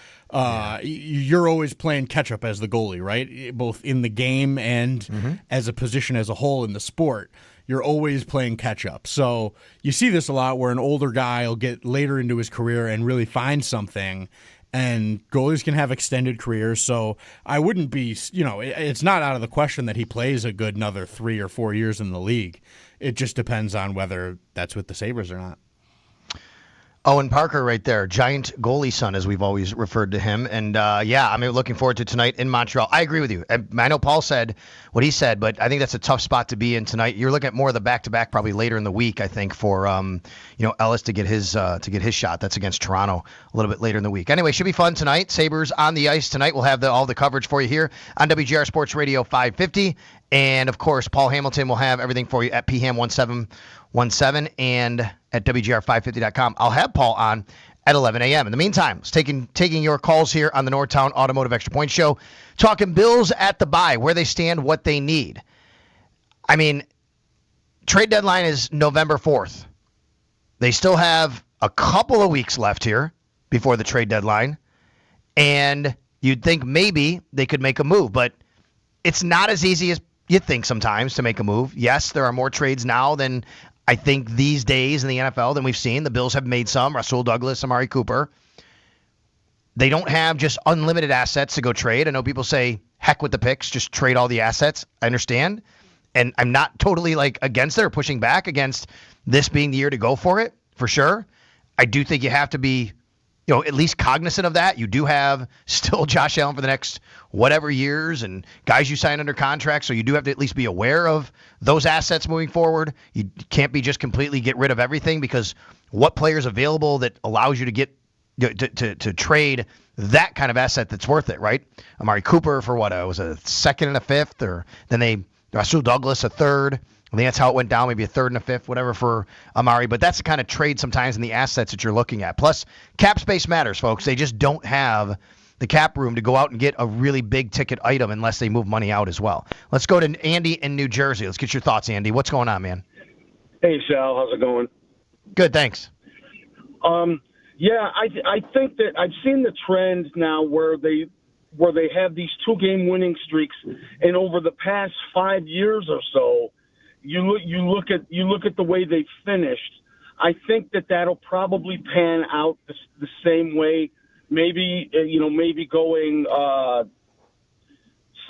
You're always playing catch up as the goalie, right? Both in the game and as a position as a whole in the sport. You're always playing catch up. So you see this a lot where an older guy will get later into his career and really find something. And goalies can have extended careers, so I wouldn't be, it's not out of the question that he plays a good another 3 or 4 years in the league. It just depends on whether that's with the Sabres or not. Owen Parker right there, giant goalie son, as we've always referred to him. And, I'm looking forward to tonight in Montreal. I agree with you. I know Paul said what he said, but I think that's a tough spot to be in tonight. You're looking at more of the back-to-back probably later in the week, I think, for Ellis to get his shot. That's against Toronto a little bit later in the week. Anyway, should be fun tonight. Sabres on the ice tonight. We'll have all the coverage for you here on WGR Sports Radio 550. And, of course, Paul Hamilton will have everything for you at PHAM1717 and at WGR550.com. I'll have Paul on at 11 a.m. In the meantime, it's taking your calls here on the Northtown Automotive Extra Point Show, talking Bills at the bye, where they stand, what they need. I mean, trade deadline is November 4th. They still have a couple of weeks left here before the trade deadline, and you'd think maybe they could make a move, but it's not as easy as you think sometimes to make a move. Yes, there are more trades now than I think these days in the NFL than we've seen. The Bills have made some. Rasul Douglas, Amari Cooper. They don't have just unlimited assets to go trade. I know people say, heck with the picks, just trade all the assets. I understand. And I'm not totally against it or pushing back against this being the year to go for it, for sure. I do think you have to be at least cognizant of that. You do have still Josh Allen for the next whatever years and guys you sign under contract, so you do have to at least be aware of those assets moving forward. You can't be just completely get rid of everything, because what player's available that allows you to get to trade that kind of asset that's worth it, right? Amari Cooper for what? Was a second and a fifth, or then Rasul Douglas a third. I think that's how it went down, maybe a third and a fifth, whatever for Amari. But that's the kind of trade sometimes in the assets that you're looking at. Plus, cap space matters, folks. They just don't have the cap room to go out and get a really big ticket item unless they move money out as well. Let's go to Andy in New Jersey. Let's get your thoughts, Andy. What's going on, man? Hey, Sal. How's it going? Good, thanks. I think that I've seen the trend now where they have these 2-game winning streaks, and over the past 5 years or so, you look at the way they finished. I think that'll probably pan out the same way. Maybe going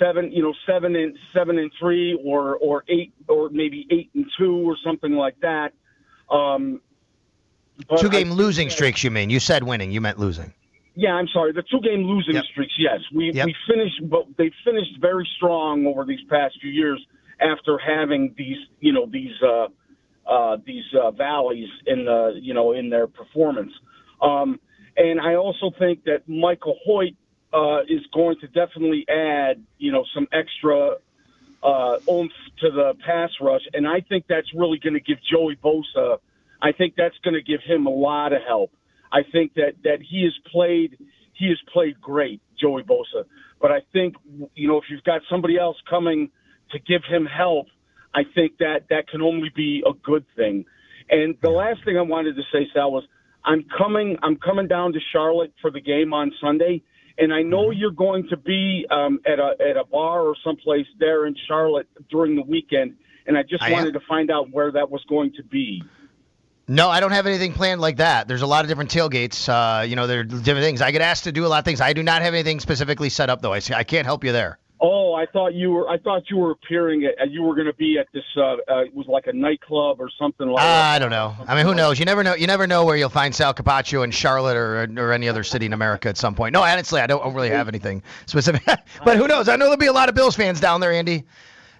7-3 or 8 or maybe 8-2 or something like that. 2-game losing streaks, you mean? You said winning, you meant losing. Yeah, I'm sorry. The 2-game losing streaks, yes. We finished, but they finished very strong over these past few years after having these valleys in their performance. And I also think that Michael Hoyt is going to definitely add some extra oomph to the pass rush, and I think that's really going to give Joey Bosa. I think that's going to give him a lot of help. I think that he has played great, Joey Bosa. But I think if you've got somebody else coming to give him help, I think that can only be a good thing. And the last thing I wanted to say, Sal, was I'm coming down to Charlotte for the game on Sunday, and I know you're going to be at a bar or someplace there in Charlotte during the weekend, and I just wanted to find out where that was going to be. No, I don't have anything planned like that. There's a lot of different tailgates. There are different things. I get asked to do a lot of things. I do not have anything specifically set up, though. I can't help you there. Oh, I thought you were appearing at. You were going to be at this. It was like a nightclub or something like that. I don't know. I mean, who knows? You never know. You never know where you'll find Sal Capaccio in Charlotte or any other city in America at some point. No, honestly, I don't really have anything specific. But who knows? I know there'll be a lot of Bills fans down there, Andy.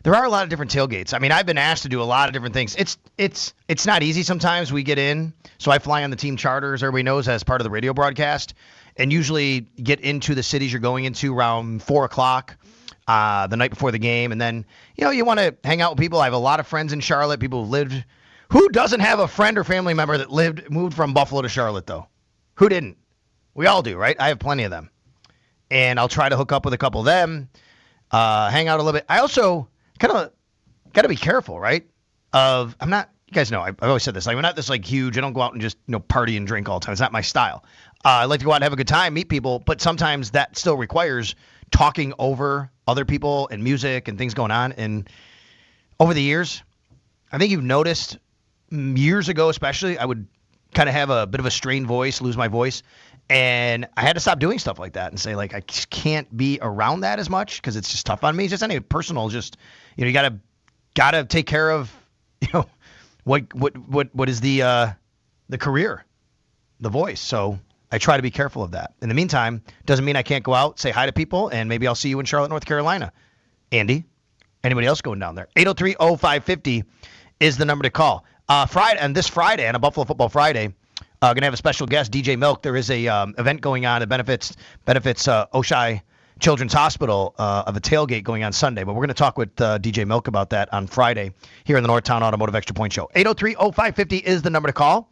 There are a lot of different tailgates. I mean, I've been asked to do a lot of different things. It's not easy sometimes. We get in, so I fly on the team charters, everybody knows, as part of the radio broadcast, and usually get into the cities you're going into around 4 o'clock the night before the game. And then, you want to hang out with people. I have a lot of friends in Charlotte, people who've lived. Who doesn't have a friend or family member that moved from Buffalo to Charlotte, though? Who didn't? We all do, right? I have plenty of them. And I'll try to hook up with a couple of them, hang out a little bit. I also kind of got to be careful, right? You guys know, I've always said this. I'm not this huge. I don't go out and just party and drink all the time. It's not my style. I like to go out and have a good time, meet people, but sometimes that still requires talking over other people and music and things going on. And over the years, I think you've noticed years ago, especially, I would kind of have a bit of a strained voice, lose my voice. And I had to stop doing stuff like that and say, I just can't be around that as much because it's just tough on me. It's just any personal, you gotta take care of, what is the career. the voice. So I try to be careful of that. In the meantime, doesn't mean I can't go out, say hi to people, and maybe I'll see you in Charlotte, North Carolina. Andy, anybody else going down there? 803-0550 is the number to call. This Friday, on a Buffalo Football Friday, going to have a special guest, DJ Milk. There is a event going on that benefits Oshai Children's Hospital of a tailgate going on Sunday. But we're going to talk with DJ Milk about that on Friday here in the Northtown Automotive Extra Point Show. 803-0550 is the number to call.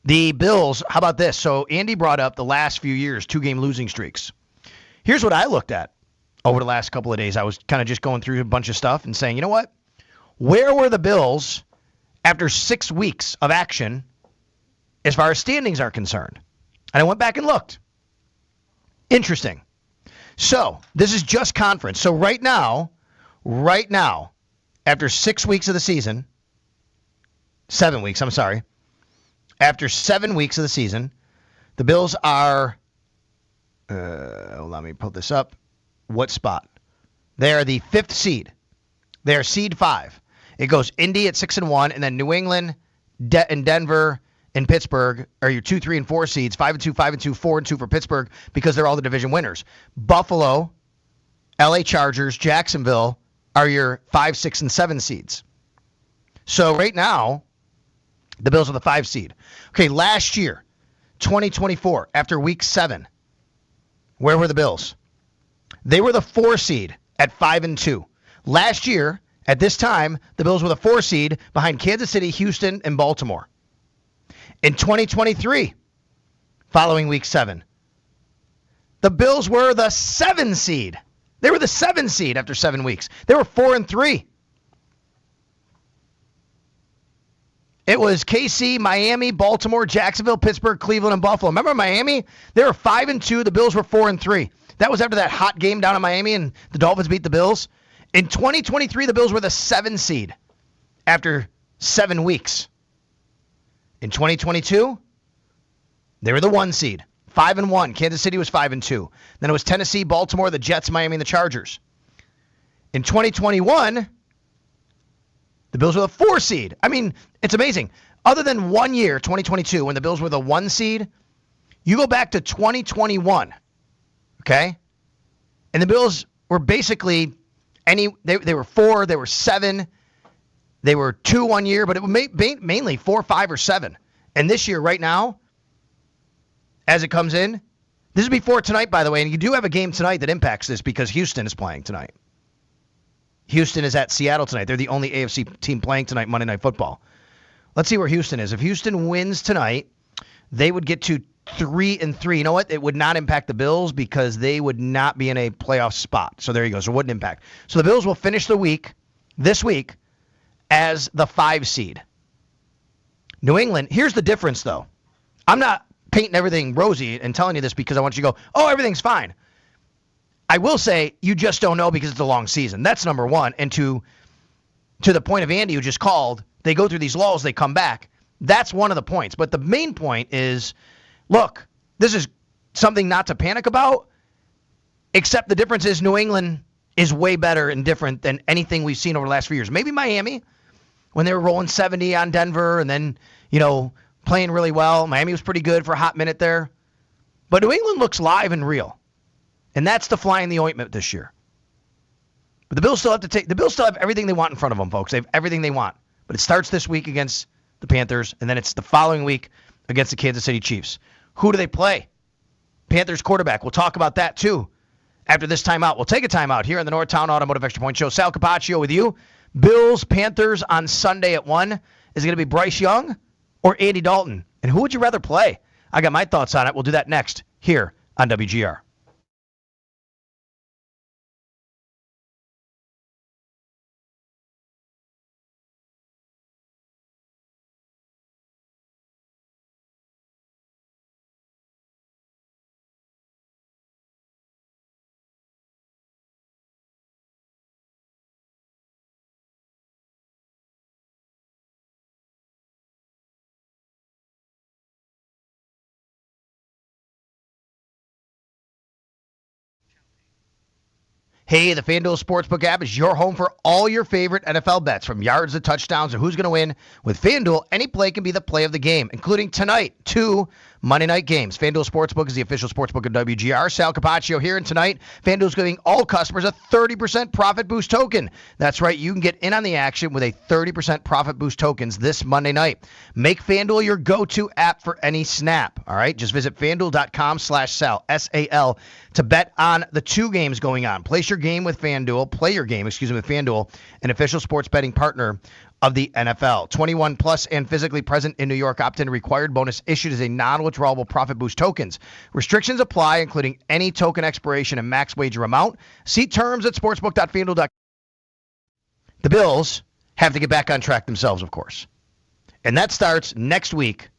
The Bills, how about this? So Andy brought up the last few years, 2-game losing streaks. Here's what I looked at over the last couple of days. I was kind of just going through a bunch of stuff and saying, you know what? Where were the Bills after 6 weeks of action as far as standings are concerned? And I went back and looked. Interesting. So this is just conference. So right now, after 6 weeks of the season, 7 weeks, I'm sorry. After 7 weeks of the season, the Bills are, let me pull this up. What spot? They are the 5th seed. They are seed 5. It goes Indy at 6-1, and then New England, and Denver, and Pittsburgh are your 2, 3, and 4 seeds. 5-2, 5-2, 4-2 for Pittsburgh because they're all the division winners. Buffalo, LA Chargers, Jacksonville are your 5, 6, and 7 seeds. So right now, the Bills are the 5 seed. Okay, last year, 2024, after week 7, where were the Bills? They were the 4 seed at 5-2. Last year, at this time, the Bills were the 4 seed behind Kansas City, Houston, and Baltimore. In 2023, following week 7, the Bills were the 7 seed. They were the 7 seed after 7 weeks. They were 4-3. It was KC, Miami, Baltimore, Jacksonville, Pittsburgh, Cleveland, and Buffalo. Remember Miami? They were 5-2. The Bills were 4-3. That was after that hot game down in Miami and the Dolphins beat the Bills. In 2023, the Bills were the 7 seed after 7 weeks. In 2022, they were the 1 seed, 5-1. Kansas City was 5-2. Then it was Tennessee, Baltimore, the Jets, Miami, and the Chargers. In 2021, the Bills were the 4 seed. I mean, it's amazing. Other than 1 year, 2022, when the Bills were the 1 seed, you go back to 2021, okay? And the Bills were basically they were 4, they were 7, they were 2 1 year, but it was mainly 4, 5, or 7. And this year, right now, as it comes in, this is before tonight, by the way, and you do have a game tonight that impacts this because Houston is playing tonight. Houston is at Seattle tonight. They're the only AFC team playing tonight, Monday Night Football. Let's see where Houston is. If Houston wins tonight, they would get to 3-3. You know what? It would not impact the Bills because they would not be in a playoff spot. So there you go. So it wouldn't impact. So the Bills will finish this week, as the 5 seed. New England, here's the difference, though. I'm not painting everything rosy and telling you this because I want you to go, oh, everything's fine. I will say you just don't know because it's a long season. That's number one. And to the point of Andy who just called, they go through these lulls, they come back. That's one of the points. But the main point is, look, this is something not to panic about, except the difference is New England is way better and different than anything we've seen over the last few years. Maybe Miami, when they were rolling 70 on Denver and then, playing really well. Miami was pretty good for a hot minute there. But New England looks live and real. And that's the fly in the ointment this year. But the Bills still have everything they want in front of them, folks. They have everything they want. But it starts this week against the Panthers, and then it's the following week against the Kansas City Chiefs. Who do they play? Panthers quarterback. We'll talk about that, too, after this timeout. We'll take a timeout here in the Northtown Automotive Extra Point Show. Sal Capaccio with you. Bills, Panthers on Sunday at 1. Is it going to be Bryce Young or Andy Dalton? And who would you rather play? I got my thoughts on it. We'll do that next here on WGR. Hey, the FanDuel Sportsbook app is your home for all your favorite NFL bets, from yards to touchdowns or who's going to win. With FanDuel, any play can be the play of the game, including tonight, 2 Monday night games. FanDuel Sportsbook is the official sportsbook of WGR. Sal Capaccio here, and tonight, FanDuel's giving all customers a 30% profit boost token. That's right, you can get in on the action with a 30% profit boost tokens this Monday night. Make FanDuel your go-to app for any snap, all right? Just visit FanDuel.com/Sal, S-A-L, to bet on the 2 games going on. Place your game with FanDuel. Play your game, with FanDuel, an official sports betting partner of the NFL. 21 plus and physically present in New York. Opt-in required. Bonus issued as a non-withdrawable profit boost tokens. Restrictions apply, including any token expiration and max wager amount. See terms at sportsbook.fanduel.com. The Bills have to get back on track themselves, of course. And that starts next week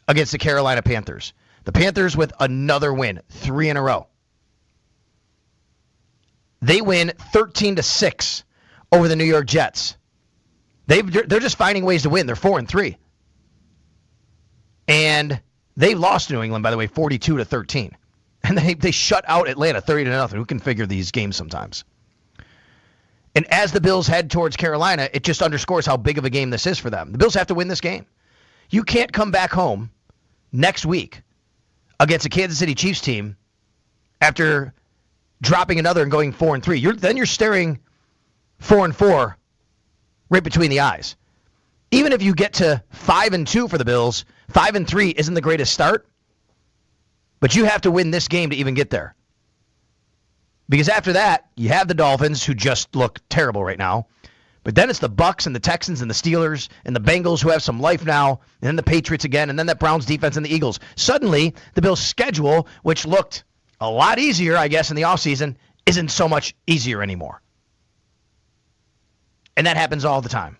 against the Carolina Panthers. The Panthers with another win, 3 in a row. They win 13-6 over the New York Jets. They're just finding ways to win. They're 4-3. And they lost to New England, by the way, 42-13. And they shut out Atlanta 30-0. Who can figure these games sometimes? And as the Bills head towards Carolina, it just underscores how big of a game this is for them. The Bills have to win this game. You can't come back home next week against a Kansas City Chiefs team after dropping another and going 4-3. Then you're staring 4-4 right between the eyes. Even if you get to 5-2 for the Bills, 5-3 isn't the greatest start, but you have to win this game to even get there. Because after that, you have the Dolphins, who just look terrible right now. But then it's the Bucs and the Texans and the Steelers and the Bengals, who have some life now, and then the Patriots again, and then that Browns defense and the Eagles. Suddenly, the Bills' schedule, which looked a lot easier, I guess, in the offseason, isn't so much easier anymore. And that happens all the time.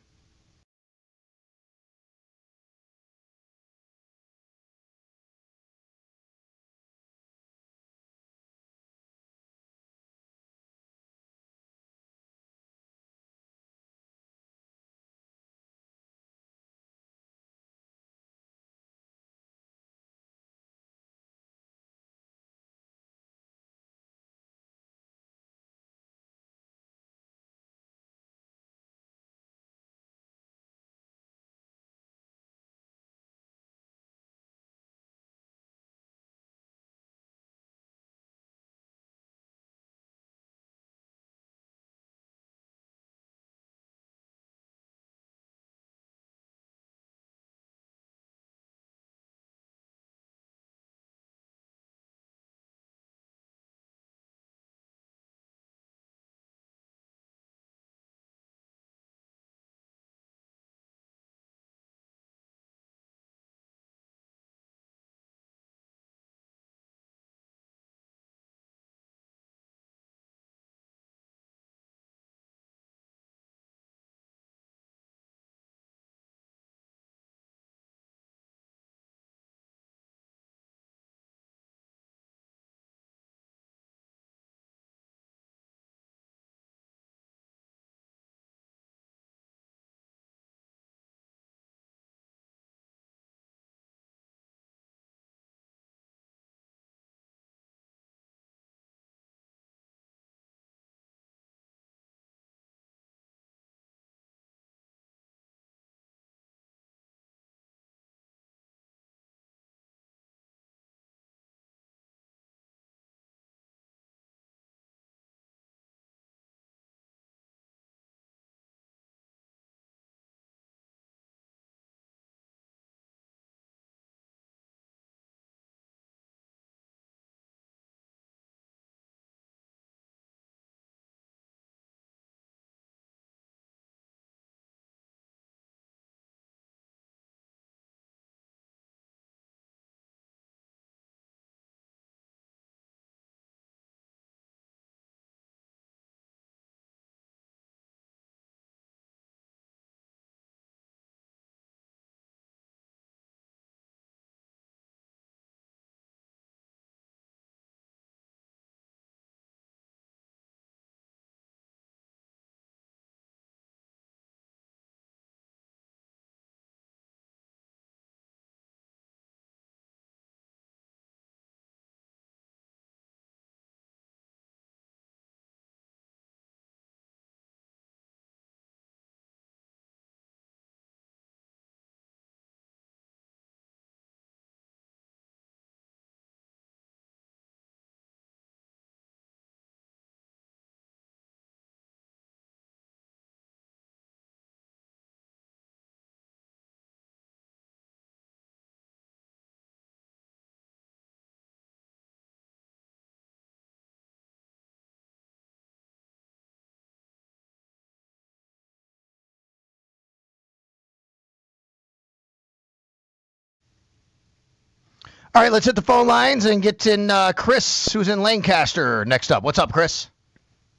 All right, let's hit the phone lines and get in Chris, who's in Lancaster, next up. What's up, Chris?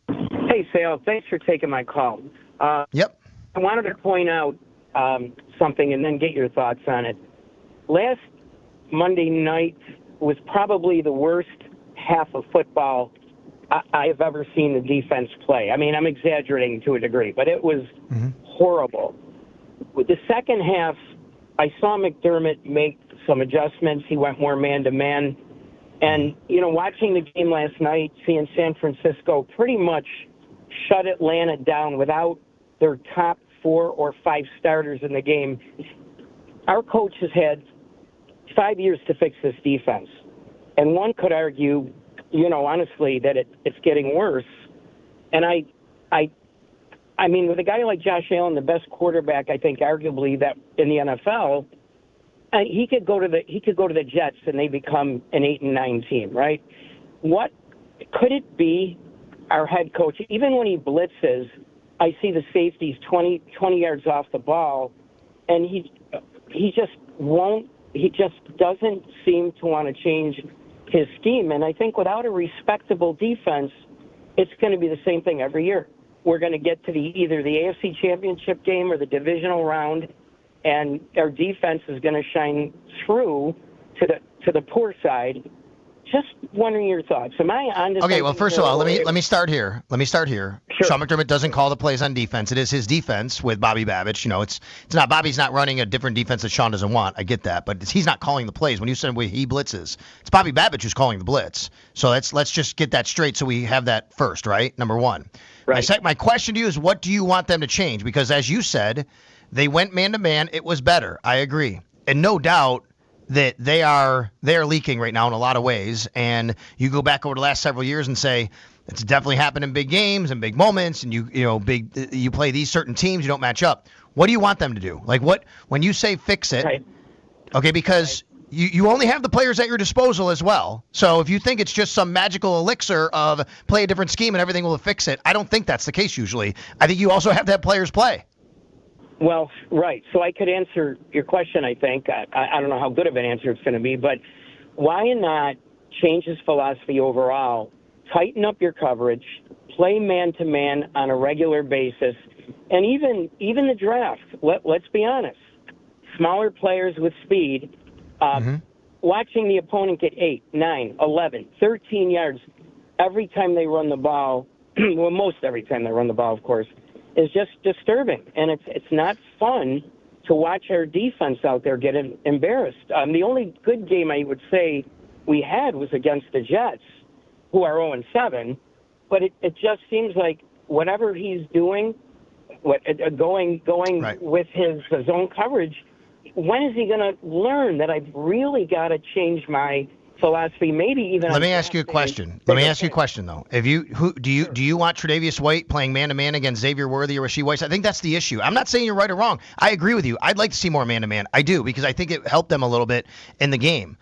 Hey, Sal. Thanks for taking my call. Yep. I wanted to point out something and then get your thoughts on it. Last Monday night was probably the worst half of football I've ever seen the defense play. I mean, I'm exaggerating to a degree, but it was horrible. With the second half, I saw McDermott make some adjustments. He went more man-to-man. And, watching the game last night, seeing San Francisco pretty much shut Atlanta down without their top 4 or 5 starters in the game. Our coach has had 5 years to fix this defense. And one could argue, honestly, that it's getting worse. And I mean, with a guy like Josh Allen, the best quarterback, I think, arguably, that in the NFL, he could go to the Jets and they become an 8-9 team, right? What could it be? Our head coach, even when he blitzes, I see the safeties 20 yards off the ball, and he just won't. He just doesn't seem to want to change his scheme. And I think without a respectable defense, it's going to be the same thing every year. We're going to get to either the AFC Championship game or the divisional round, and our defense is going to shine through to the poor side. Just wondering your thoughts. Am I on to Okay, well, first of all, let me start here. Sure. Sean McDermott doesn't call the plays on defense. It is his defense with Bobby Babich. It's not Bobby's not running a different defense that Sean doesn't want. I get that, but he's not calling the plays. When you said he blitzes, it's Bobby Babich who's calling the blitz. So let's just get that straight so we have that first, right? Number one. Right. My question to you is, what do you want them to change? Because as you said, they went man-to-man. It was better. I agree. And no doubt that they are leaking right now in a lot of ways. And you go back over the last several years and say, it's definitely happened in big games and big moments, and you play these certain teams, you don't match up. What do you want them to do? Like, what when you say fix it, right. Okay, because you only have the players at your disposal as well. So if you think it's just some magical elixir of play a different scheme and everything will fix it, I don't think that's the case usually. I think you also have to have players play. Well, right. So I could answer your question, I think. I don't know how good of an answer it's going to be, but why not change his philosophy overall, tighten up your coverage, play man-to-man on a regular basis, and even the draft, let's be honest, smaller players with speed, watching the opponent get 8, 9, 11, 13 yards every time they run the ball, well, most every time they run the ball, of course, is just disturbing, and it's not fun to watch our defense out there get embarrassed. The only good game I would say we had was against the Jets, who are 0-7, but it just seems like whatever he's doing, going right. with his zone coverage, when is he going to learn that I've really got to change my philosophy? Maybe even. Let me ask you a question. Let me ask you a question though. Do you want Tre'Davious White playing man-to-man against Xavier Worthy or Rashee Weiss? I think that's the issue. I'm not saying you're right or wrong. I agree with you. I'd like to see more man-to-man. I do, because I think it helped them a little bit in the game.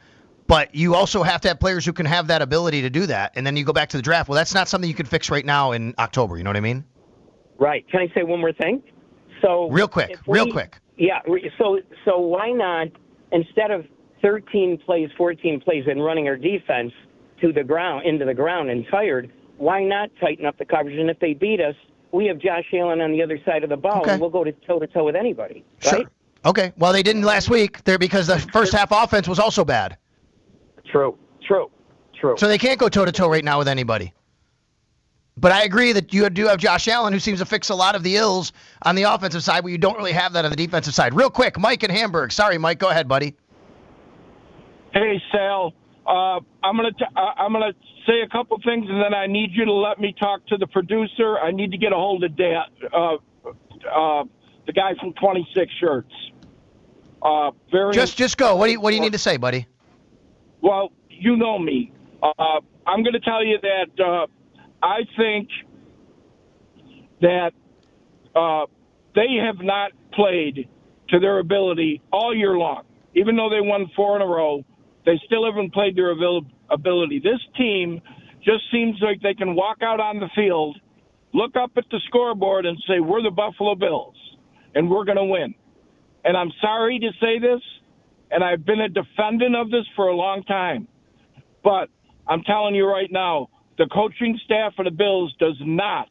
But you also have to have players who can have that ability to do that. And then you go back to the draft. Well, that's not something you can fix right now in October. You know what I mean? Right. Can I say one more thing? So real quick. Yeah. So why not, instead of 13 plays, 14 plays, and running our defense into the ground and tired, why not tighten up the coverage? And if they beat us, we have Josh Allen on the other side of the ball, and we'll go toe-to-toe with anybody. Right? Sure. Okay. Well, they didn't last week there because the first half offense was also bad. True. So they can't go toe-to-toe right now with anybody. But I agree that you do have Josh Allen, who seems to fix a lot of the ills on the offensive side, but you don't really have that on the defensive side. Real quick, Mike in Hamburg. Sorry, Mike. Go ahead, buddy. Hey, Sal. I'm gonna say a couple things, and then I need you to let me talk to the producer. I need to get a hold of the guy from 26 Shirts. Just go. What do you need to say, buddy? Well, you know me. I'm going to tell you that I think that they have not played to their ability all year long. Even though they won 4 in a row, they still haven't played their ability. This team just seems like they can walk out on the field, look up at the scoreboard, and say, we're the Buffalo Bills, and we're going to win. And I'm sorry to say this, and I've been a defendant of this for a long time. But I'm telling you right now, the coaching staff of the Bills does not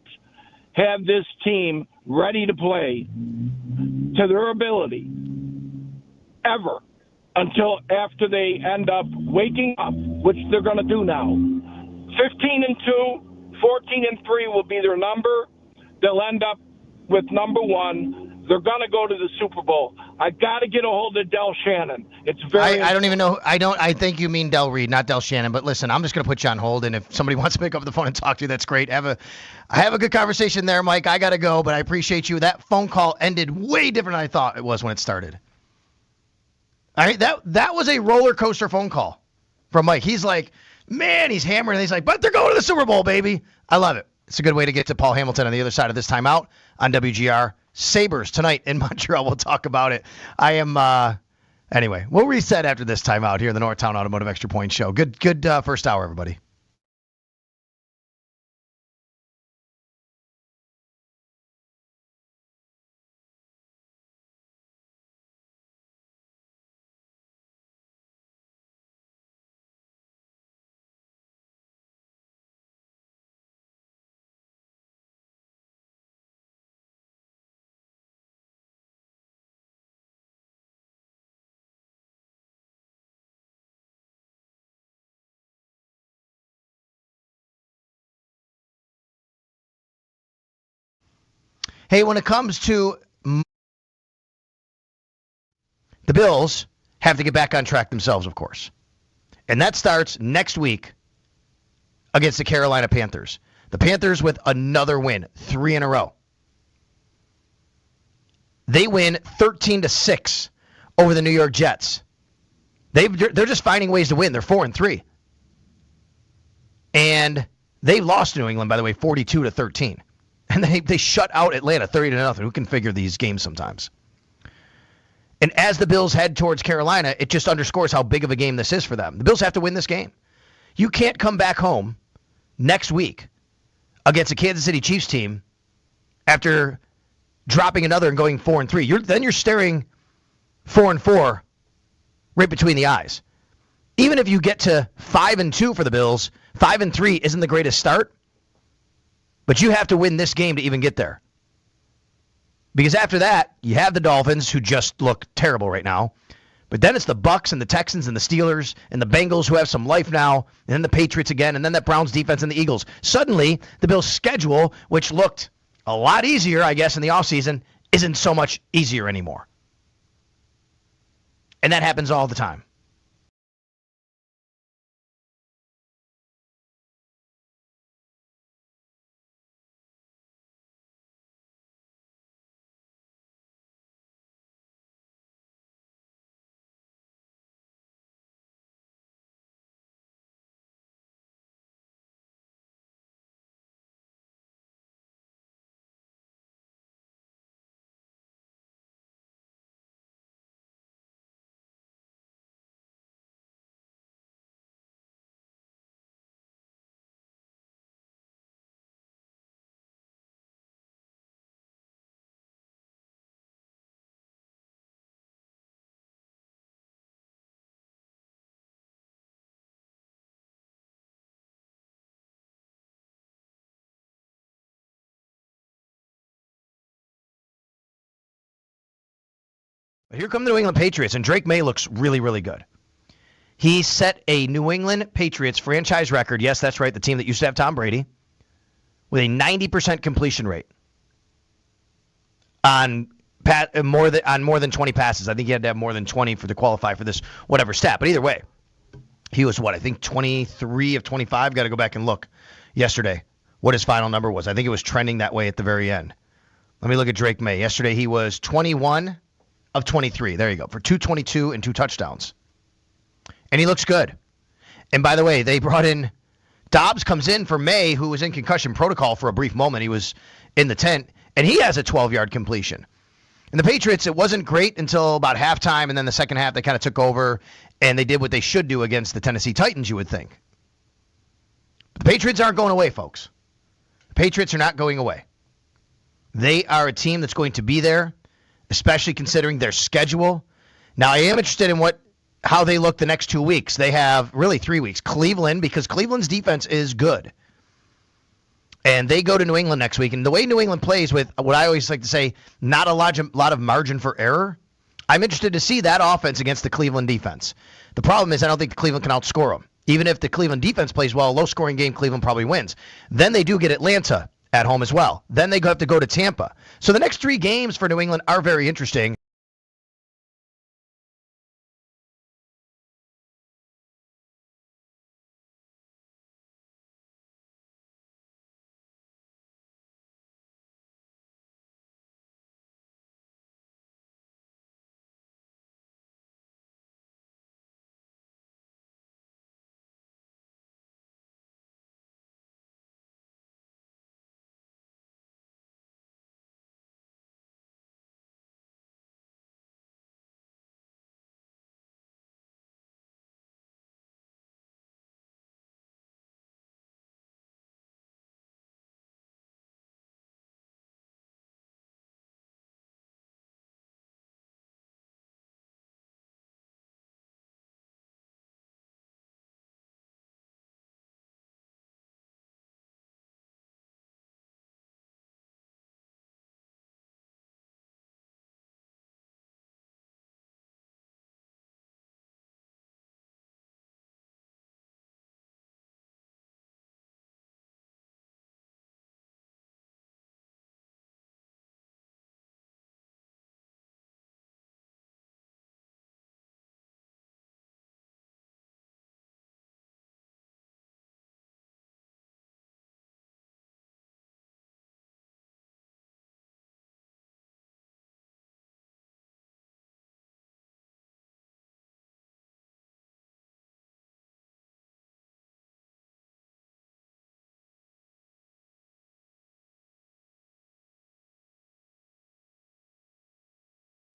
have this team ready to play to their ability ever until after they end up waking up, which they're going to do now. 15-2, 14-3 will be their number. They'll end up with number 1. They're going to go to the Super Bowl. I got to get a hold of Del Shannon. It's very. I don't even know. I think you mean Del Reed, not Del Shannon. But listen, I'm just going to put you on hold, and if somebody wants to pick up the phone and talk to you, that's great. I have a good conversation there, Mike. I got to go, but I appreciate you. That phone call ended way different than I thought it was when it started. All right, that was a roller coaster phone call from Mike. He's like, man, he's hammering. He's like, but they're going to the Super Bowl, baby. I love it. It's a good way to get to Paul Hamilton on the other side of this timeout on WGR. Sabres tonight in Montreal. We'll talk about it. Anyway, we'll reset after this timeout here in the Northtown Automotive Extra Point Show. Good first hour, everybody. Hey, when it comes to the Bills, have to get back on track themselves, of course. And that starts next week against the Carolina Panthers. The Panthers with another win, 3 in a row. They win 13-6 over the New York Jets. They're just finding ways to win. They're 4-3. And they lost to New England, by the way, 42-13. And they shut out Atlanta 30-0. Who can figure these games sometimes? And as the Bills head towards Carolina, it just underscores how big of a game this is for them. The Bills have to win this game. You can't come back home next week against a Kansas City Chiefs team after dropping another and going 4-3. Then you're staring 4-4 right between the eyes. Even if you get to 5-2 for the Bills, 5-3 isn't the greatest start. But you have to win this game to even get there. Because after that, you have the Dolphins, who just look terrible right now. But then it's the Bucs and the Texans and the Steelers and the Bengals, who have some life now. And then the Patriots again. And then that Browns defense and the Eagles. Suddenly, the Bills' schedule, which looked a lot easier, I guess, in the offseason, isn't so much easier anymore. And that happens all the time. Here come the New England Patriots, and Drake May looks really, really good. He set a New England Patriots franchise record. Yes, that's right, the team that used to have Tom Brady, with a 90% completion rate on more than 20 passes. I think he had to have more than 20 to qualify for this whatever stat. But either way, he was I think 23 of 25. Got to go back and look yesterday what his final number was. I think it was trending that way at the very end. Let me look at Drake May. Yesterday he was 21 of 23. There you go. For 222 and 2 touchdowns. And he looks good. And by the way, they brought in Dobbs comes in for May, who was in concussion protocol for a brief moment. He was in the tent, and he has a 12-yard completion. And the Patriots, it wasn't great until about halftime, and then the second half they kind of took over, and they did what they should do against the Tennessee Titans, you would think. But the Patriots aren't going away, folks. The Patriots are not going away. They are a team that's going to be there, especially considering their schedule. Now, I am interested in what how they look the next 2 weeks. They have really 3 weeks. Cleveland, because Cleveland's defense is good. And they go to New England next week. And the way New England plays with what I always like to say, not a lot of margin for error, I'm interested to see that offense against the Cleveland defense. The problem is I don't think the Cleveland can outscore them. Even if the Cleveland defense plays well, a low-scoring game, Cleveland probably wins. Then they do get Atlanta at home as well. Then they have to go to Tampa. So the next 3 games for New England are very interesting.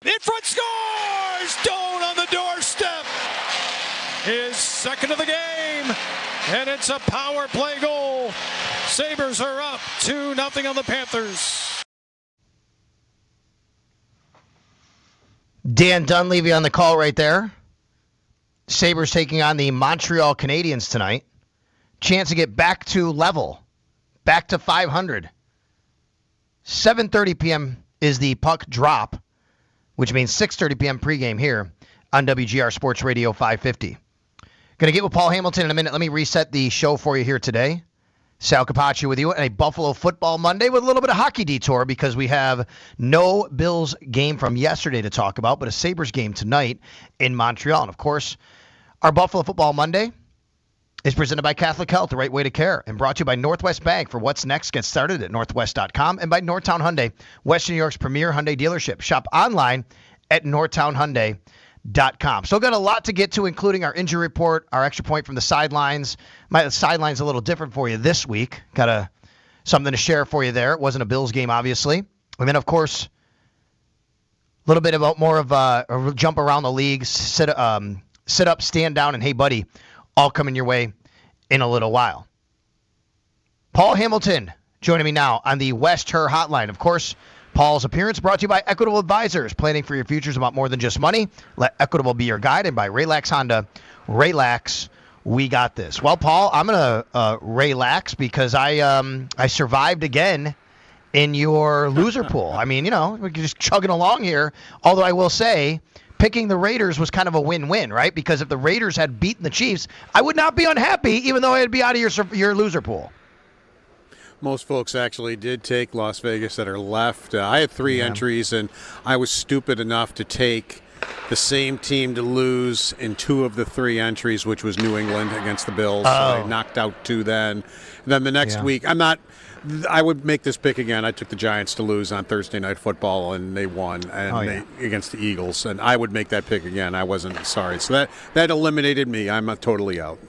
In front, scores! Doan on the doorstep. His second of the game, and it's a power play goal. Sabres are up 2-0 on the Panthers. Dan Dunleavy on the call right there. Sabres taking on the Montreal Canadiens tonight. Chance to get back to level, back to 500. 7:30 p.m. is the puck drop, which means 6:30 p.m. pregame here on WGR Sports Radio 550. Going to get with Paul Hamilton in a minute. Let me reset the show for you here today. Sal Capaccio with you on a Buffalo Football Monday with a little bit of hockey detour because we have no Bills game from yesterday to talk about, but a Sabres game tonight in Montreal. And, of course, our Buffalo Football Monday is presented by Catholic Health, the right way to care, and brought to you by Northwest Bank. For what's next, get started at northwest.com, and by Northtown Hyundai, Western New York's premier Hyundai dealership. Shop online at northtownhyundai.com. So got a lot to get to, including our injury report, our extra point from the sidelines. My sideline's a little different for you this week. Got something to share for you there. It wasn't a Bills game, obviously. And then, of course, a little bit about more of a jump around the league, sit up, stand down, and hey, buddy, all coming your way in a little while. Paul Hamilton joining me now on the West Her Hotline. Of course, Paul's appearance brought to you by Equitable Advisors. Planning for your future is about more than just money. Let Equitable be your guide. And by Relax Honda. Relax, we got this. Well, Paul, I'm going to relax because I survived again in your loser pool. I mean, we're just chugging along here. Although I will say, picking the Raiders was kind of a win-win, right? Because if the Raiders had beaten the Chiefs, I would not be unhappy, even though I'd be out of your loser pool. Most folks actually did take Las Vegas that are left. I had 3 entries, and I was stupid enough to take the same team to lose in 2 of the 3 entries, which was New England against the Bills. So I knocked out 2 then. And then the next week, I would make this pick again. I took the Giants to lose on Thursday Night Football, and they won against the Eagles. And I would make that pick again. I wasn't sorry. So that eliminated me. I'm totally out.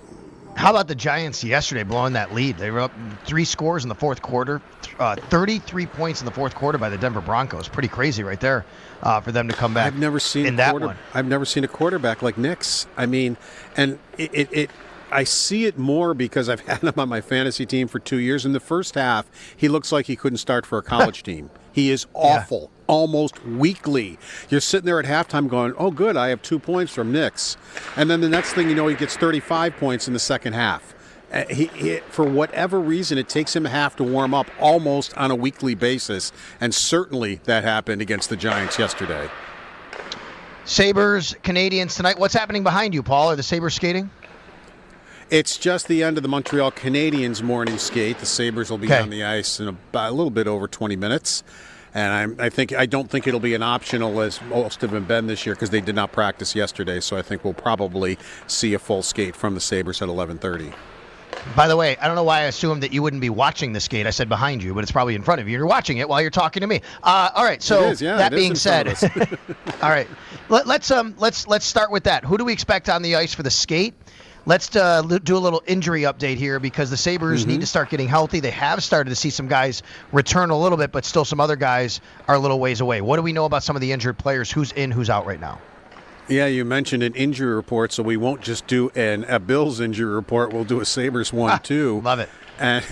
How about the Giants yesterday blowing that lead? They were up 3 scores in the fourth quarter, 33 points in the fourth quarter by the Denver Broncos. Pretty crazy right there for them to come back. I've never seen in that one. I've never seen a quarterback like Nick's. I mean, and it I see it more because I've had him on my fantasy team for 2 years. In the first half, he looks like he couldn't start for a college team. He is awful, almost weekly. You're sitting there at halftime going, oh, good, I have 2 points from Nix. And then the next thing you know, he gets 35 points in the second half. He, for whatever reason, it takes him a half to warm up almost on a weekly basis. And certainly that happened against the Giants yesterday. Sabres, Canadians tonight. What's happening behind you, Paul? Are the Sabres skating? It's just the end of the Montreal Canadiens morning skate. The Sabres will be on the ice in a little bit over 20 minutes. And I don't think it'll be an optional as most of them been this year because they did not practice yesterday. So I think we'll probably see a full skate from the Sabres at 11:30. By the way, I don't know why I assumed that you wouldn't be watching the skate. I said behind you, but it's probably in front of you. You're watching it while you're talking to me. All right. So that being said, all right, let's start with that. Who do we expect on the ice for the skate? Let's do a little injury update here because the Sabres need to start getting healthy. They have started to see some guys return a little bit, but still some other guys are a little ways away. What do we know about some of the injured players? Who's in, who's out right now? Yeah, you mentioned an injury report, so we won't just do a Bills injury report. We'll do a Sabres one, too. Love it. And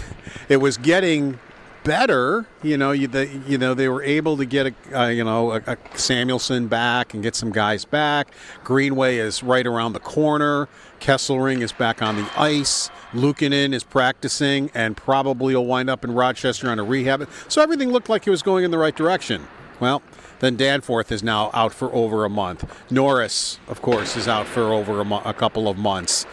it was getting better. They were able to get a Samuelson back and get some guys back. Greenway is right around the corner. Kesselring is back on the ice. Luukkonen is practicing and probably will wind up in Rochester on a rehab. So everything looked like it was going in the right direction. Well, then Danforth is now out for over a month. Norris, of course, is out for over a couple of months.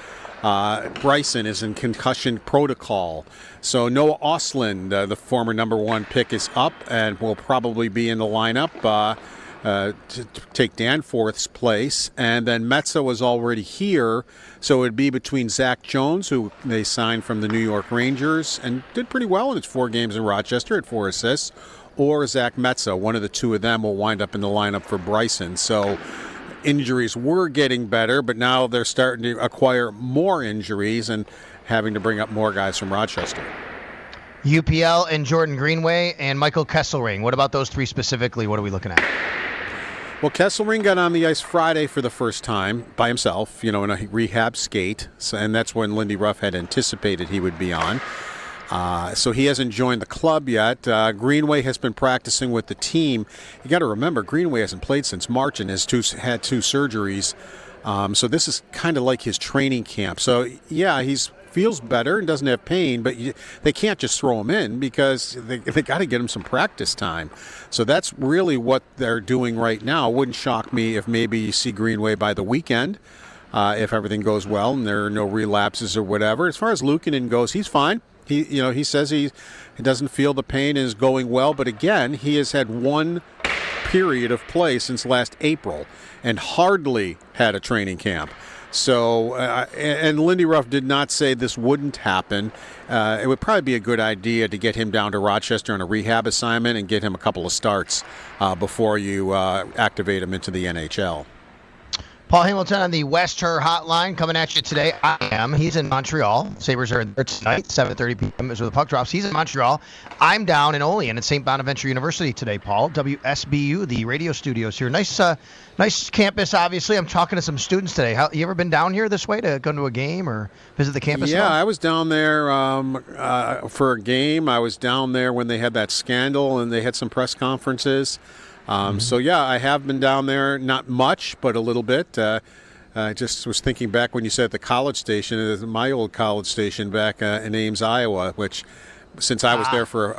Bryson is in concussion protocol. So Noah Ostlund, the former number 1 pick, is up and will probably be in the lineup to take Danforth's place. And then Metza was already here, so it would be between Zach Jones, who they signed from the New York Rangers and did pretty well in his 4 games in Rochester at 4 assists, or Zach Metza. One of the two of them will wind up in the lineup for Bryson. So injuries were getting better, but now they're starting to acquire more injuries and having to bring up more guys from Rochester. UPL and Jordan Greenway and Michael Kesselring. What about those 3 specifically? What are we looking at? Well, Kesselring got on the ice Friday for the first time by himself, in a rehab skate, and that's when Lindy Ruff had anticipated he would be on. So he hasn't joined the club yet. Greenway has been practicing with the team. You got to remember, Greenway hasn't played since March and has had 2 surgeries. So this is kind of like his training camp. So, yeah, he feels better and doesn't have pain, but they can't just throw him in because they got to get him some practice time. So that's really what they're doing right now. It wouldn't shock me if maybe you see Greenway by the weekend. If everything goes well and there are no relapses or whatever. As far as Luukkonen goes, he's fine. He says he doesn't feel the pain and is going well, but again, he has had 1 period of play since last April and hardly had a training camp. So, and Lindy Ruff did not say this wouldn't happen. It would probably be a good idea to get him down to Rochester on a rehab assignment and get him a couple of starts before you activate him into the NHL. Paul Hamilton on the West Her Hotline coming at you today. I am. He's in Montreal. Sabres are there tonight, 7:30 p.m. is where the puck drops. He's in Montreal. I'm down in Olean at St. Bonaventure University today, Paul. WSBU, the radio studios here. Nice campus, obviously. I'm talking to some students today. You ever been down here this way to go to a game or visit the campus? Yeah, I was down there for a game. I was down there when they had that scandal and they had some press conferences. So, yeah, I have been down there, not much, but a little bit. I just was thinking back when you said the college station, my old college station back in Ames, Iowa, which since I was there for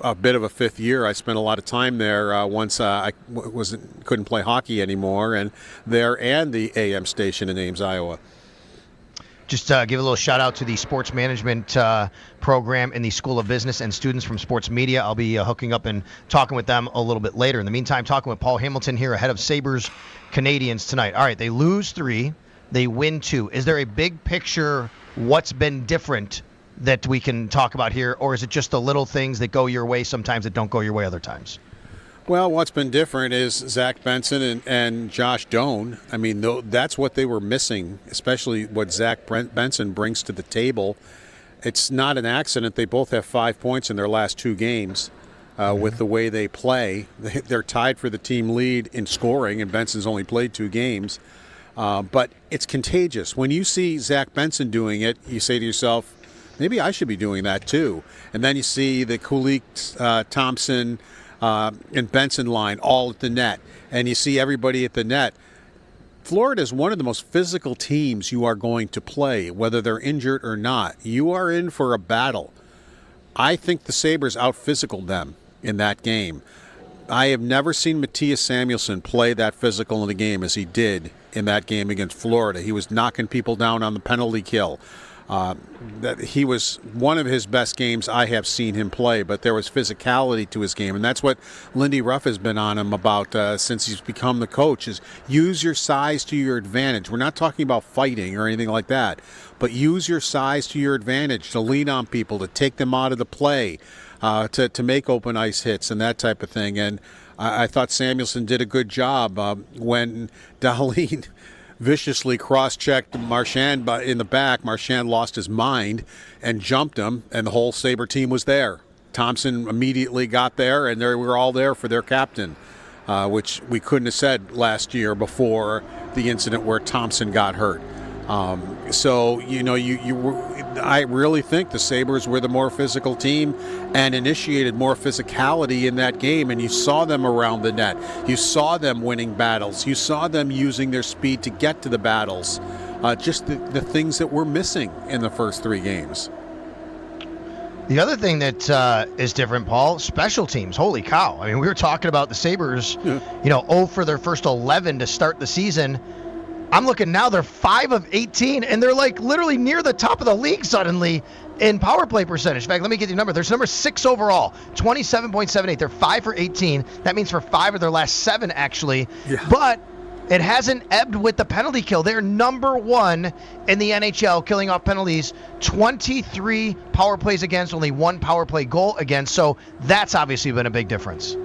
a bit of a 5th year, I spent a lot of time there once I couldn't play hockey anymore, and there and the AM station in Ames, Iowa. Just give a little shout out to the sports management program in the School of Business and students from Sports Media. I'll be hooking up and talking with them a little bit later. In the meantime, talking with Paul Hamilton here ahead of Sabres Canadians tonight. All right, they lose 3, they win 2. Is there a big picture what's been different that we can talk about here, or is it just the little things that go your way sometimes that don't go your way other times? Well, what's been different is Zach Benson and Josh Doan. I mean, that's what they were missing, especially what Zach Benson brings to the table. It's not an accident. They both have 5 points in their last 2 games with the way they play. They're tied for the team lead in scoring, and Benson's only played 2 games. But it's contagious. When you see Zach Benson doing it, you say to yourself, maybe I should be doing that too. And then you see the Kulik, Thompson, and Benson line all at the net. And you see everybody at the net. Florida is one of the most physical teams you are going to play, whether they're injured or not. You are in for a battle. I think the Sabres out-physicaled them in that game. I have never seen Matthias Samuelsson play that physical in the game as he did in that game against Florida. He was knocking people down on the penalty kill. That he was one of his best games I have seen him play, but there was physicality to his game, and that's what Lindy Ruff has been on him about since he's become the coach, is use your size to your advantage. We're not talking about fighting or anything like that, but use your size to your advantage to lean on people, to take them out of the play, to make open ice hits and that type of thing. And I thought Samuelsson did a good job when Dahlin viciously cross-checked Marchand in the back. Marchand lost his mind and jumped him, and the whole Sabre team was there. Thompson immediately got there, and they were all there for their captain, which we couldn't have said last year before the incident where Thompson got hurt. So, I really think the Sabres were the more physical team and initiated more physicality in that game, and you saw them around the net. You saw them winning battles. You saw them using their speed to get to the battles. Just the things that were missing in the first three games. The other thing that is different, Paul, special teams. Holy cow. I mean, we were talking about the Sabres, 0 for their first 11 to start the season. I'm looking now, they're 5 of 18, and they're like literally near the top of the league suddenly in power play percentage. In fact, let me get you a number. There's number 6 overall, 27.78. They're 5 for 18. That means for 5 of their last 7, actually. Yeah. But it hasn't ebbed with the penalty kill. They're number 1 in the NHL, killing off penalties, 23 power plays against, only 1 power play goal against. So that's obviously been a big difference.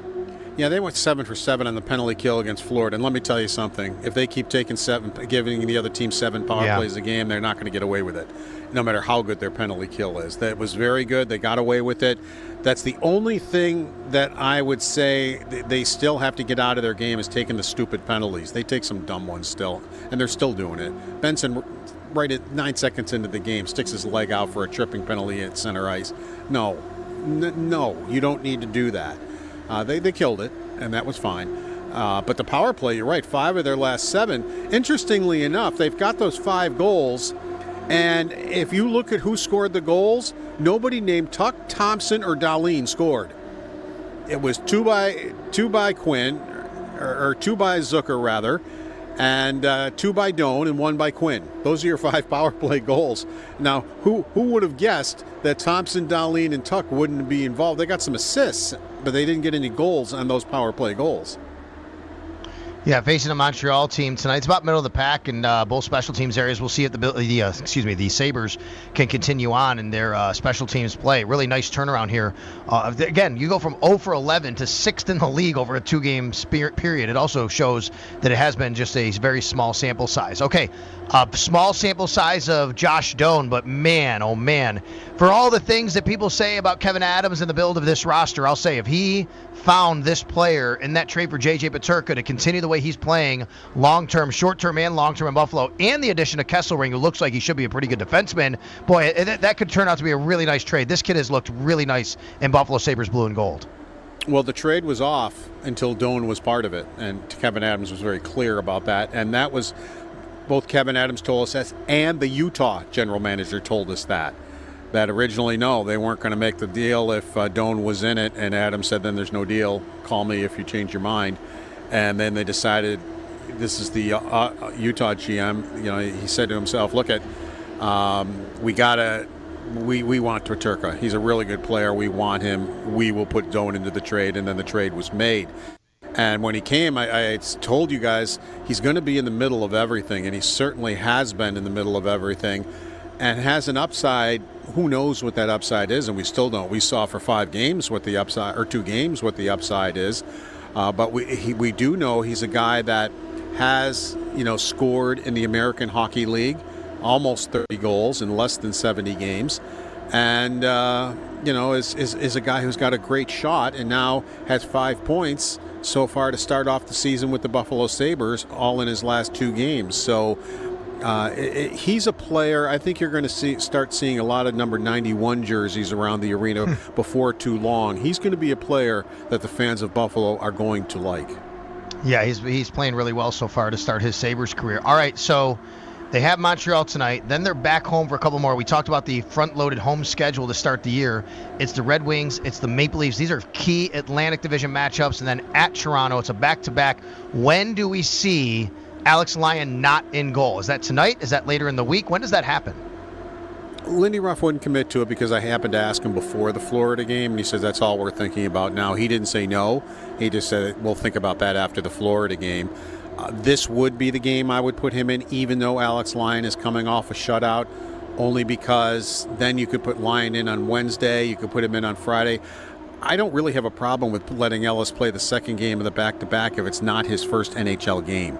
Yeah, they went 7 for 7 on the penalty kill against Florida. And let me tell you something. If they keep taking 7, giving the other team 7 power plays a game, they're not going to get away with it, no matter how good their penalty kill is. That was very good. They got away with it. That's the only thing that I would say they still have to get out of their game is taking the stupid penalties. They take some dumb ones still, and they're still doing it. Benson, right at 9 seconds into the game, sticks his leg out for a tripping penalty at center ice. No, you don't need to do that. They killed it, and that was fine. But the power play, you're right, 5 of their last 7. Interestingly enough, they've got those 5 goals, and if you look at who scored the goals, nobody named Tuck, Thompson, or Dahlin scored. It was 2 by Quinn, or 2 by Zucker, rather, and 2 by Doan and 1 by Quinn. Those are your 5 power play goals. Now, who would have guessed that Thompson, Dahlin, and Tuck wouldn't be involved? They got some assists, but they didn't get any goals on those power play goals. Yeah, facing a Montreal team tonight. It's about middle of the pack in both special teams areas. We'll see if the Sabres can continue on in their special teams play. Really nice turnaround here. Again, you go from 0 for 11 to 6th in the league over a 2-game period. It also shows that it has been just a very small sample size. Okay, small sample size of Josh Doan, but man, oh man, for all the things that people say about Kevin Adams and the build of this roster, I'll say if he found this player in that trade for J.J. Peterka to continue the way he's playing long-term, short-term, and long-term in Buffalo, and the addition of Kesselring, who looks like he should be a pretty good defenseman, boy, that could turn out to be a really nice trade. This kid has looked really nice in Buffalo Sabres blue and gold. Well, the trade was off until Doan was part of it, and Kevin Adams was very clear about that, and that was both Kevin Adams told us that, and the Utah general manager told us that originally, no, they weren't going to make the deal if Doan was in it, and Adams said, then there's no deal. Call me if you change your mind. And then they decided, this is the Utah GM, he said to himself, look at, we want Peterka. He's a really good player. We want him. We will put Doan into the trade, and then the trade was made. And when he came, I told you guys, he's going to be in the middle of everything, and he certainly has been in the middle of everything, and has an upside. Who knows what that upside is, and we still don't. We saw for 5 games what the upside, or 2 games what the upside is, but we do know he's a guy that has scored in the American Hockey League almost 30 goals in less than 70 games, and is a guy who's got a great shot and now has 5 points so far to start off the season with the Buffalo Sabres, all in his last 2 games. So he's a player. I think you're going to start seeing a lot of number 91 jerseys around the arena before too long. He's going to be a player that the fans of Buffalo are going to like. Yeah, he's playing really well so far to start his Sabres career. All right, so they have Montreal tonight. Then they're back home for a couple more. We talked about the front-loaded home schedule to start the year. It's the Red Wings. It's the Maple Leafs. These are key Atlantic Division matchups. And then at Toronto, it's a back-to-back. When do we see Alex Lyon not in goal? Is that tonight? Is that later in the week? When does that happen? Lindy Ruff wouldn't commit to it because I happened to ask him before the Florida game, and he said that's all we're thinking about now. He didn't say no. He just said we'll think about that after the Florida game. This would be the game I would put him in, even though Alex Lyon is coming off a shutout, only because then you could put Lyon in on Wednesday, you could put him in on Friday. I don't really have a problem with letting Ellis play the second game of the back-to-back if it's not his first NHL game.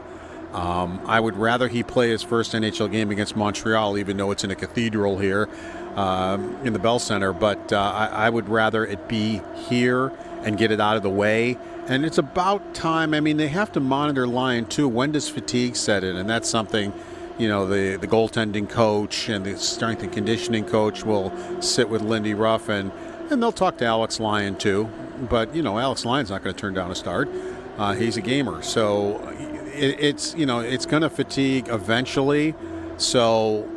I would rather he play his first NHL game against Montreal, even though it's in a cathedral here in the Bell Center. But I would rather it be here and get it out of the way. And it's about time. I mean, they have to monitor Lyon, too. When does fatigue set in? And that's something, the goaltending coach and the strength and conditioning coach will sit with Lindy Ruff, and they'll talk to Alex Lyon, too. But, Alex Lyon's not going to turn down a start. He's a gamer. So it's going to fatigue eventually. So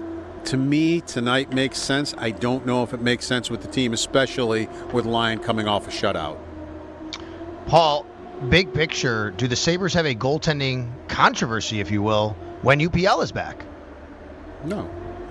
to me, tonight makes sense. I don't know if it makes sense with the team, especially with Lyon coming off a shutout. Paul, big picture, do the Sabres have a goaltending controversy, if you will, when UPL is back? No.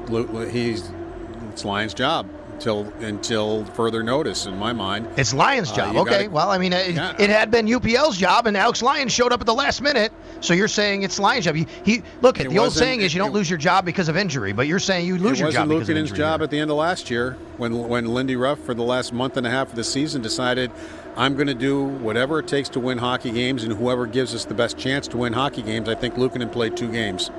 It's Lyon's job until further notice, in my mind. It's Lyon's job. Okay. Well, I mean, it had been UPL's job, and Alex Lyon showed up at the last minute, so you're saying it's Lyon's job. The old saying is you don't lose your job because of injury, but you're saying you lose your job because of injury. It wasn't Luukkonen's job at the end of last year when Lindy Ruff, for the last month and a half of the season, decided I'm going to do whatever it takes to win hockey games, and whoever gives us the best chance to win hockey games. I think Luukkonen played 2 games.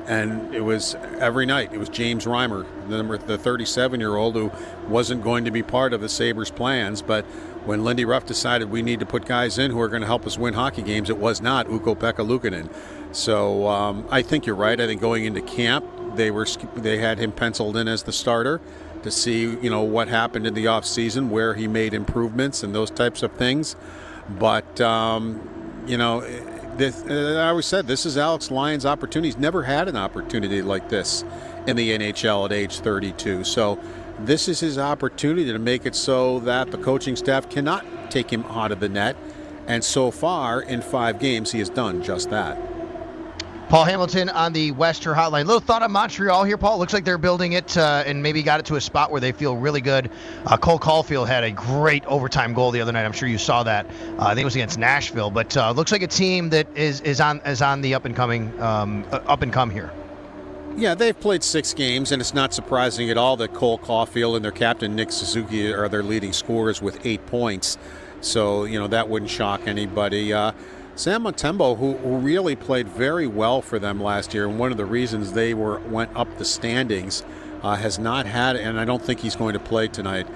And it was every night. It was James Reimer, the 37-year-old who wasn't going to be part of the Sabres' plans. But when Lindy Ruff decided we need to put guys in who are going to help us win hockey games, it was not Ukko-Pekka Luukkonen. So I think you're right. I think going into camp, they had him penciled in as the starter to see what happened in the offseason, where he made improvements and those types of things. But I always said this is Alex Lyon's opportunity. He's never had an opportunity like this in the NHL at age 32. So this is his opportunity to make it so that the coaching staff cannot take him out of the net. And so far, in 5 games, he has done just that. Paul Hamilton on the Western Hotline. Little thought on Montreal here, Paul. Looks like they're building it and maybe got it to a spot where they feel really good. Cole Caulfield had a great overtime goal the other night. I'm sure you saw that. I think it was against Nashville. But looks like a team that is on the up and come here. Yeah, they've played 6 games, and it's not surprising at all that Cole Caulfield and their captain Nick Suzuki are their leading scorers with 8 points. So that wouldn't shock anybody. Sam Montembeault, who really played very well for them last year, and one of the reasons they went up the standings, has not had, and I don't think he's going to play tonight.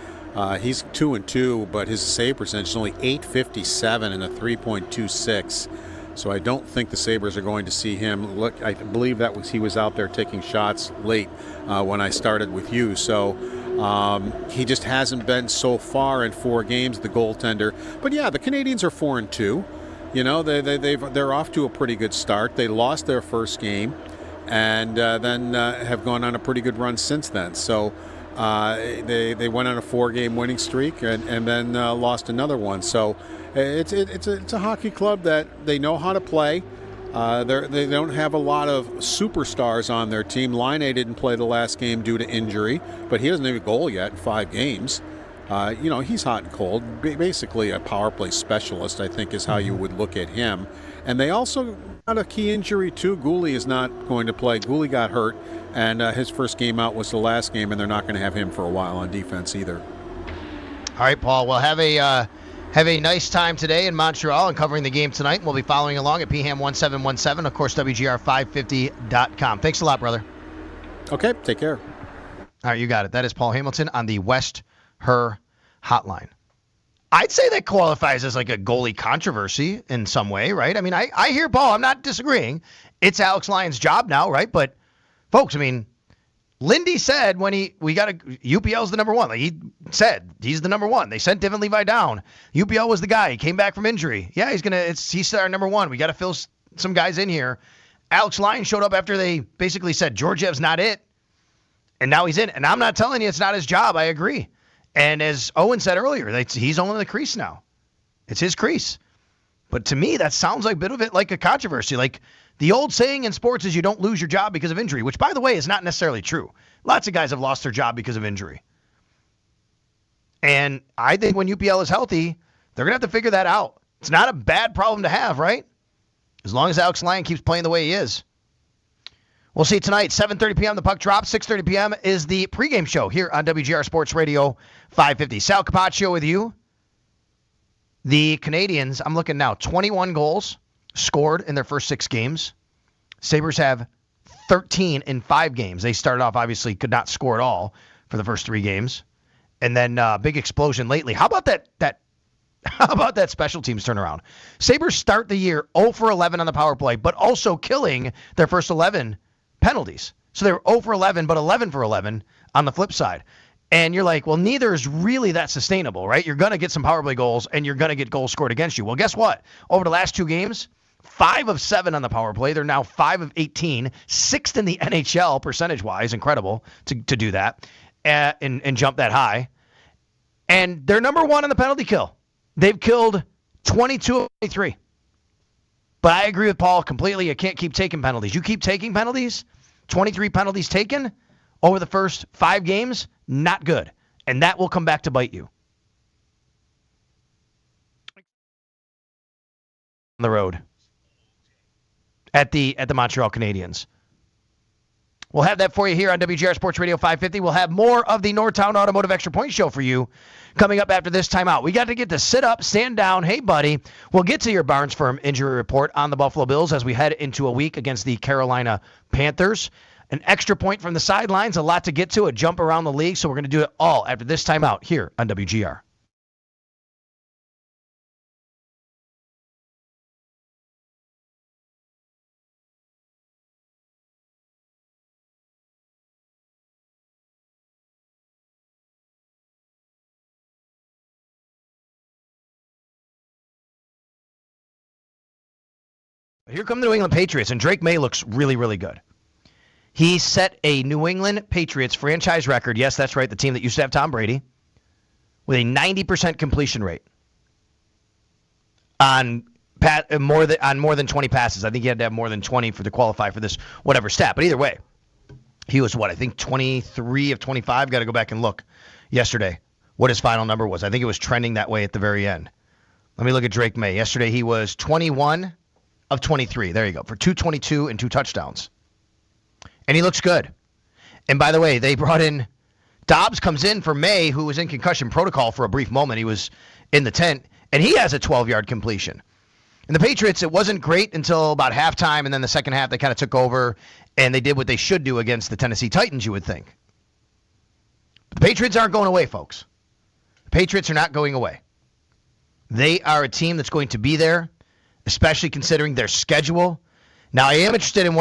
He's 2-2, but his save percentage is only .857 and a 3.26. So I don't think the Sabres are going to see him. Look, I believe he was out there taking shots late when I started with you. So he just hasn't been so far in 4 games, the goaltender. But yeah, the Canadians are 4-2. They're off to a pretty good start. They lost their first game, and then have gone on a pretty good run since then. So they went on a 4-game winning streak and then lost another one. So it's a hockey club that they know how to play. They don't have a lot of superstars on their team. Line A didn't play the last game due to injury, but he doesn't have a goal yet in 5 games. He's hot and cold. Basically a power play specialist, I think, is how you would look at him. And they also got a key injury, too. Goalie is not going to play. Goalie got hurt, and his first game out was the last game, and they're not going to have him for a while on defense either. All right, Paul. Well, have a nice time today in Montreal and covering the game tonight. We'll be following along at PHAM1717, of course, WGR550.com. Thanks a lot, brother. Okay, take care. All right, you got it. That is Paul Hamilton on the West Her hotline. I'd say that qualifies as like a goalie controversy in some way, right? I mean, I hear Paul. I'm not disagreeing. It's Alex Lyon's job now, right? But, folks, I mean, Lindy said when UPL's the number one. Like he said, he's the number one. They sent Devin Levi down. UPL was the guy. He came back from injury. Yeah, he's our number one. We got to fill some guys in here. Alex Lyon showed up after they basically said Georgiev's not it. And now he's in. And I'm not telling you it's not his job. I agree. And as Owen said earlier, he's owning the crease now. It's his crease. But to me, that sounds like a bit of it like a controversy. Like the old saying in sports is you don't lose your job because of injury, which, by the way, is not necessarily true. Lots of guys have lost their job because of injury. And I think when UPL is healthy, they're going to have to figure that out. It's not a bad problem to have, right? As long as Alex Lyon keeps playing the way he is. We'll see tonight, 7:30 p.m. The puck drops. 6:30 p.m. is the pregame show here on WGR Sports Radio 550. Sal Capaccio with you. The Canadians, I'm looking now, 21 goals scored in their first 6 games. Sabres have 13 in 5 games. They started off, obviously, could not score at all for the first 3 games. And then big explosion lately. How about that how about that special teams turnaround? Sabres start the year 0 for 11 on the power play, but also killing their first 11 penalties. So they were 0 for 11, but 11 for 11 on the flip side. And you're like, well, neither is really that sustainable, right? You're going to get some power play goals, and you're going to get goals scored against you. Well, guess what? Over the last 2 games, 5 of 7 on the power play. They're now 5 of 18, 6th in the NHL percentage-wise. Incredible to do that and jump that high. And they're number 1 on the penalty kill. They've killed 22 of 23. But I agree with Paul completely. You can't keep taking penalties. You keep taking penalties, 23 penalties taken over the first 5 games, not good. And that will come back to bite you. On the road at the Montreal Canadiens. We'll have that for you here on WGR Sports Radio 550. We'll have more of the Northtown Automotive Extra Point Show for you coming up after this timeout. We got to get to sit up, stand down. Hey, buddy. We'll get to your Barnes Firm injury report on the Buffalo Bills as we head into a week against the Carolina Panthers. An extra point from the sidelines, a lot to get to, a jump around the league. So we're going to do it all after this timeout here on WGR. Here come the New England Patriots, and Drake Maye looks really, really good. He set a New England Patriots franchise record. Yes, that's right, the team that used to have Tom Brady, with a 90% completion rate on more than 20 passes. I think he had to have more than 20 to qualify for this whatever stat. But either way, he was, 23 of 25? Got to go back and look yesterday what his final number was. I think it was trending that way at the very end. Let me look at Drake Maye. Yesterday he was 21 of 23. There you go. For 222 and 2 touchdowns. And he looks good. And by the way, they brought in Dobbs comes in for May, who was in concussion protocol for a brief moment. He was in the tent, and he has a 12-yard completion. And the Patriots, it wasn't great until about halftime, and then the second half they kind of took over, and they did what they should do against the Tennessee Titans, you would think. But the Patriots aren't going away, folks. The Patriots are not going away. They are a team that's going to be there, especially considering their schedule. Now, I am interested in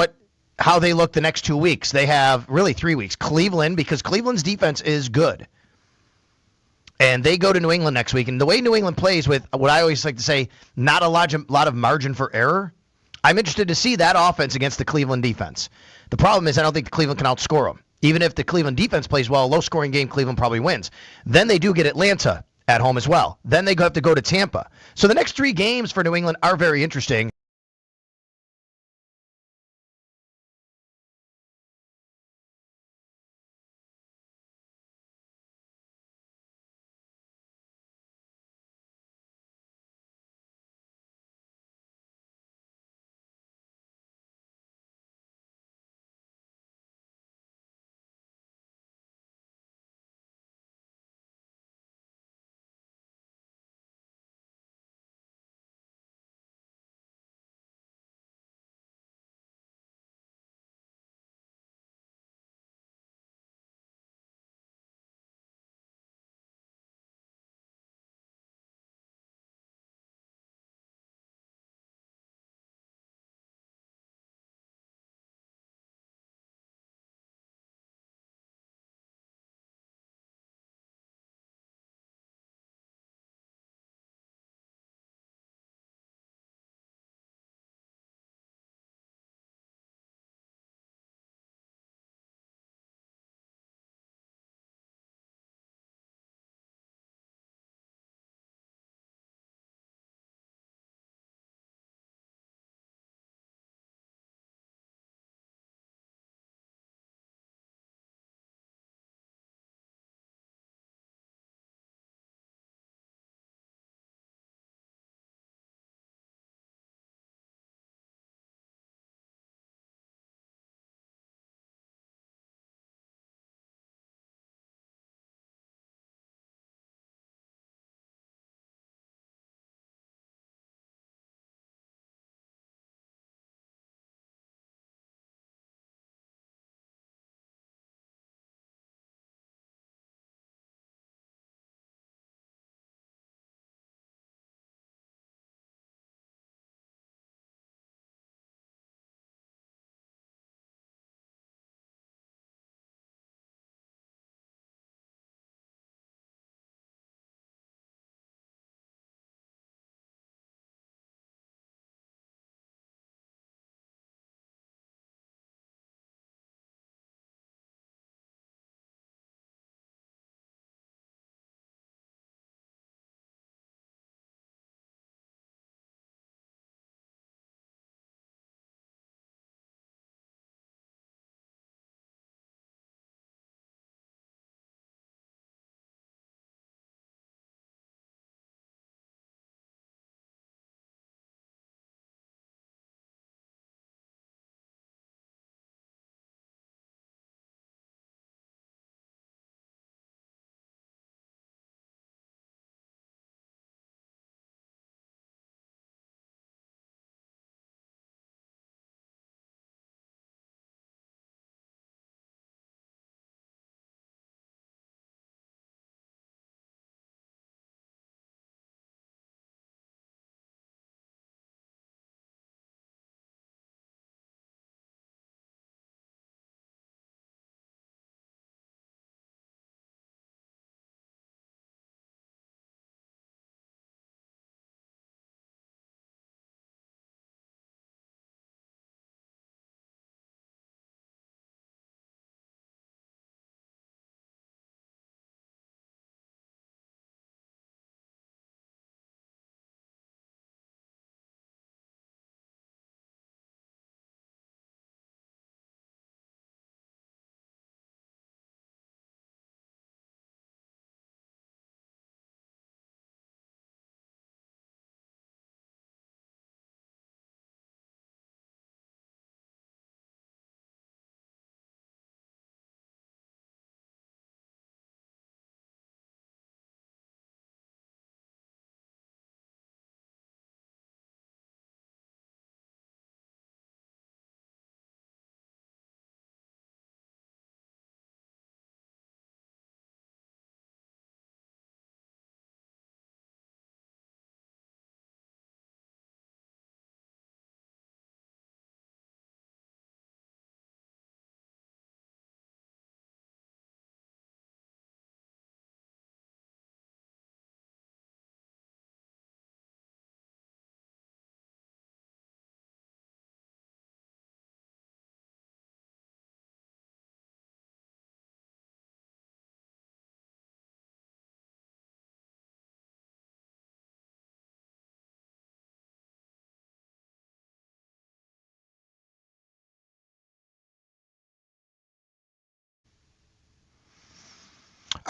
how they look the next 2 weeks. They have really 3 weeks. Cleveland, because Cleveland's defense is good. And they go to New England next week. And the way New England plays with what I always like to say, not a lot of margin for error, I'm interested to see that offense against the Cleveland defense. The problem is I don't think Cleveland can outscore them. Even if the Cleveland defense plays well, a low-scoring game, Cleveland probably wins. Then they do get Atlanta at home as well. Then they have to go to Tampa. So the next 3 games for New England are very interesting.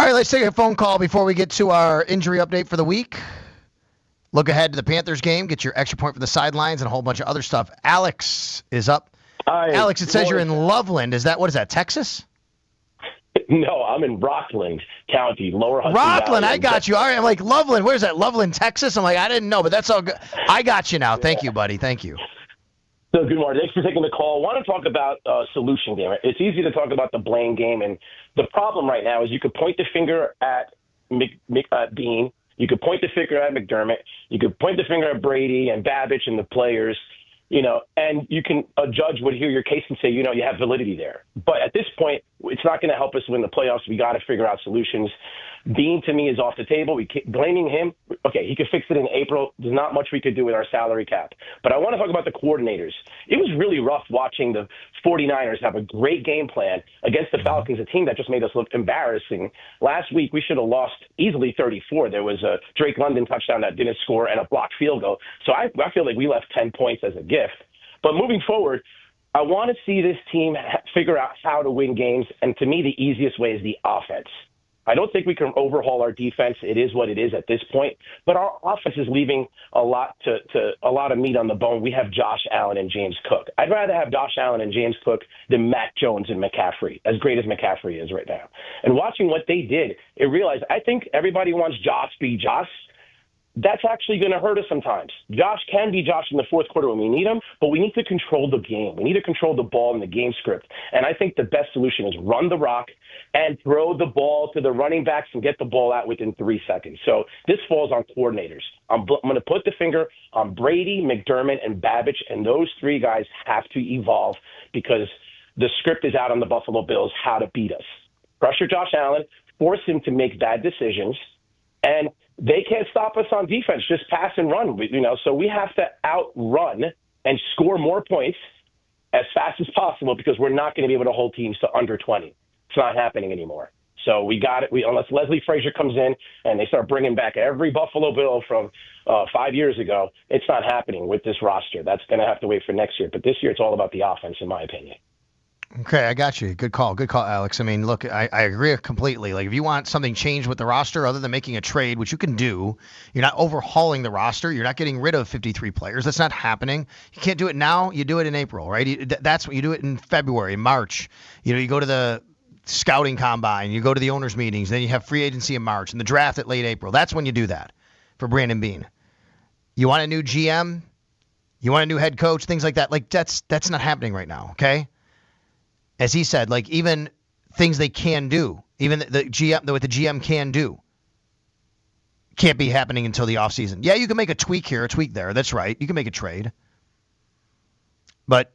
All right, let's take a phone call before we get to our injury update for the week. Look ahead to the Panthers game, get your extra point for the sidelines, and a whole bunch of other stuff. Alex is up. Hi, Alex, it says you're in Loveland. What is that, Texas? No, I'm in Rockland County, Lower Hudson Rockland, Valley. I got you. All right, I'm like, Loveland, where's that? Loveland, Texas? I'm like, I didn't know, but that's all good. I got you now. Thank you, buddy. Thank you. So good morning. Thanks for taking the call. I want to talk about solution game. It's easy to talk about the blame game, and the problem right now is you could point the finger at Bean. You could point the finger at McDermott. You could point the finger at Brady and Babbage and the players, and you can a judge would hear your case and say, you have validity there. But at this point, it's not going to help us win the playoffs. We got to figure out solutions. Bean, to me, is off the table. Blaming him, okay, he could fix it in April. There's not much we could do with our salary cap. But I want to talk about the coordinators. It was really rough watching the 49ers have a great game plan against the Falcons, a team that just made us look embarrassing. Last week, we should have lost easily 34. There was a Drake London touchdown that didn't score and a blocked field goal. So I feel like we left 10 points as a gift. But moving forward, I want to see this team figure out how to win games. And to me, the easiest way is the offense. I don't think we can overhaul our defense. It is what it is at this point. But our offense is leaving a lot of meat on the bone. We have Josh Allen and James Cook. I'd rather have Josh Allen and James Cook than Mac Jones and McCaffrey, as great as McCaffrey is right now. And watching what they did, it realized I think everybody wants Josh be Josh. That's actually going to hurt us sometimes. Josh can be Josh in the fourth quarter when we need him, but we need to control the game. We need to control the ball in the game script. And I think the best solution is run the rock and throw the ball to the running backs and get the ball out within 3 seconds. So this falls on coordinators. I'm going to put the finger on Brady, McDermott, and Babbage, and those three guys have to evolve because the script is out on the Buffalo Bills how to beat us. Pressure Josh Allen, force him to make bad decisions, and they can't stop us on defense, just pass and run, so we have to outrun and score more points as fast as possible because we're not going to be able to hold teams to under 20. It's not happening anymore. So we got it. Unless Leslie Frazier comes in and they start bringing back every Buffalo Bill from 5 years ago, it's not happening with this roster. That's going to have to wait for next year. But this year, it's all about the offense, in my opinion. Okay, I got you. Good call, Alex. I mean, look, I agree completely. Like, if you want something changed with the roster other than making a trade, which you can do, you're not overhauling the roster. You're not getting rid of 53 players. That's not happening. You can't do it now. You do it in April, right? That's what you do it in February, March. You go to the scouting combine, you go to the owners' meetings, then you have free agency in March and the draft at late April. That's when you do that for Brandon Beane. You want a new GM? You want a new head coach? Things like that. Like, that's not happening right now, okay? As he said, like, even things they can do, even the GM, what the GM can do, can't be happening until the offseason. Yeah, you can make a tweak here, a tweak there. That's right. You can make a trade. But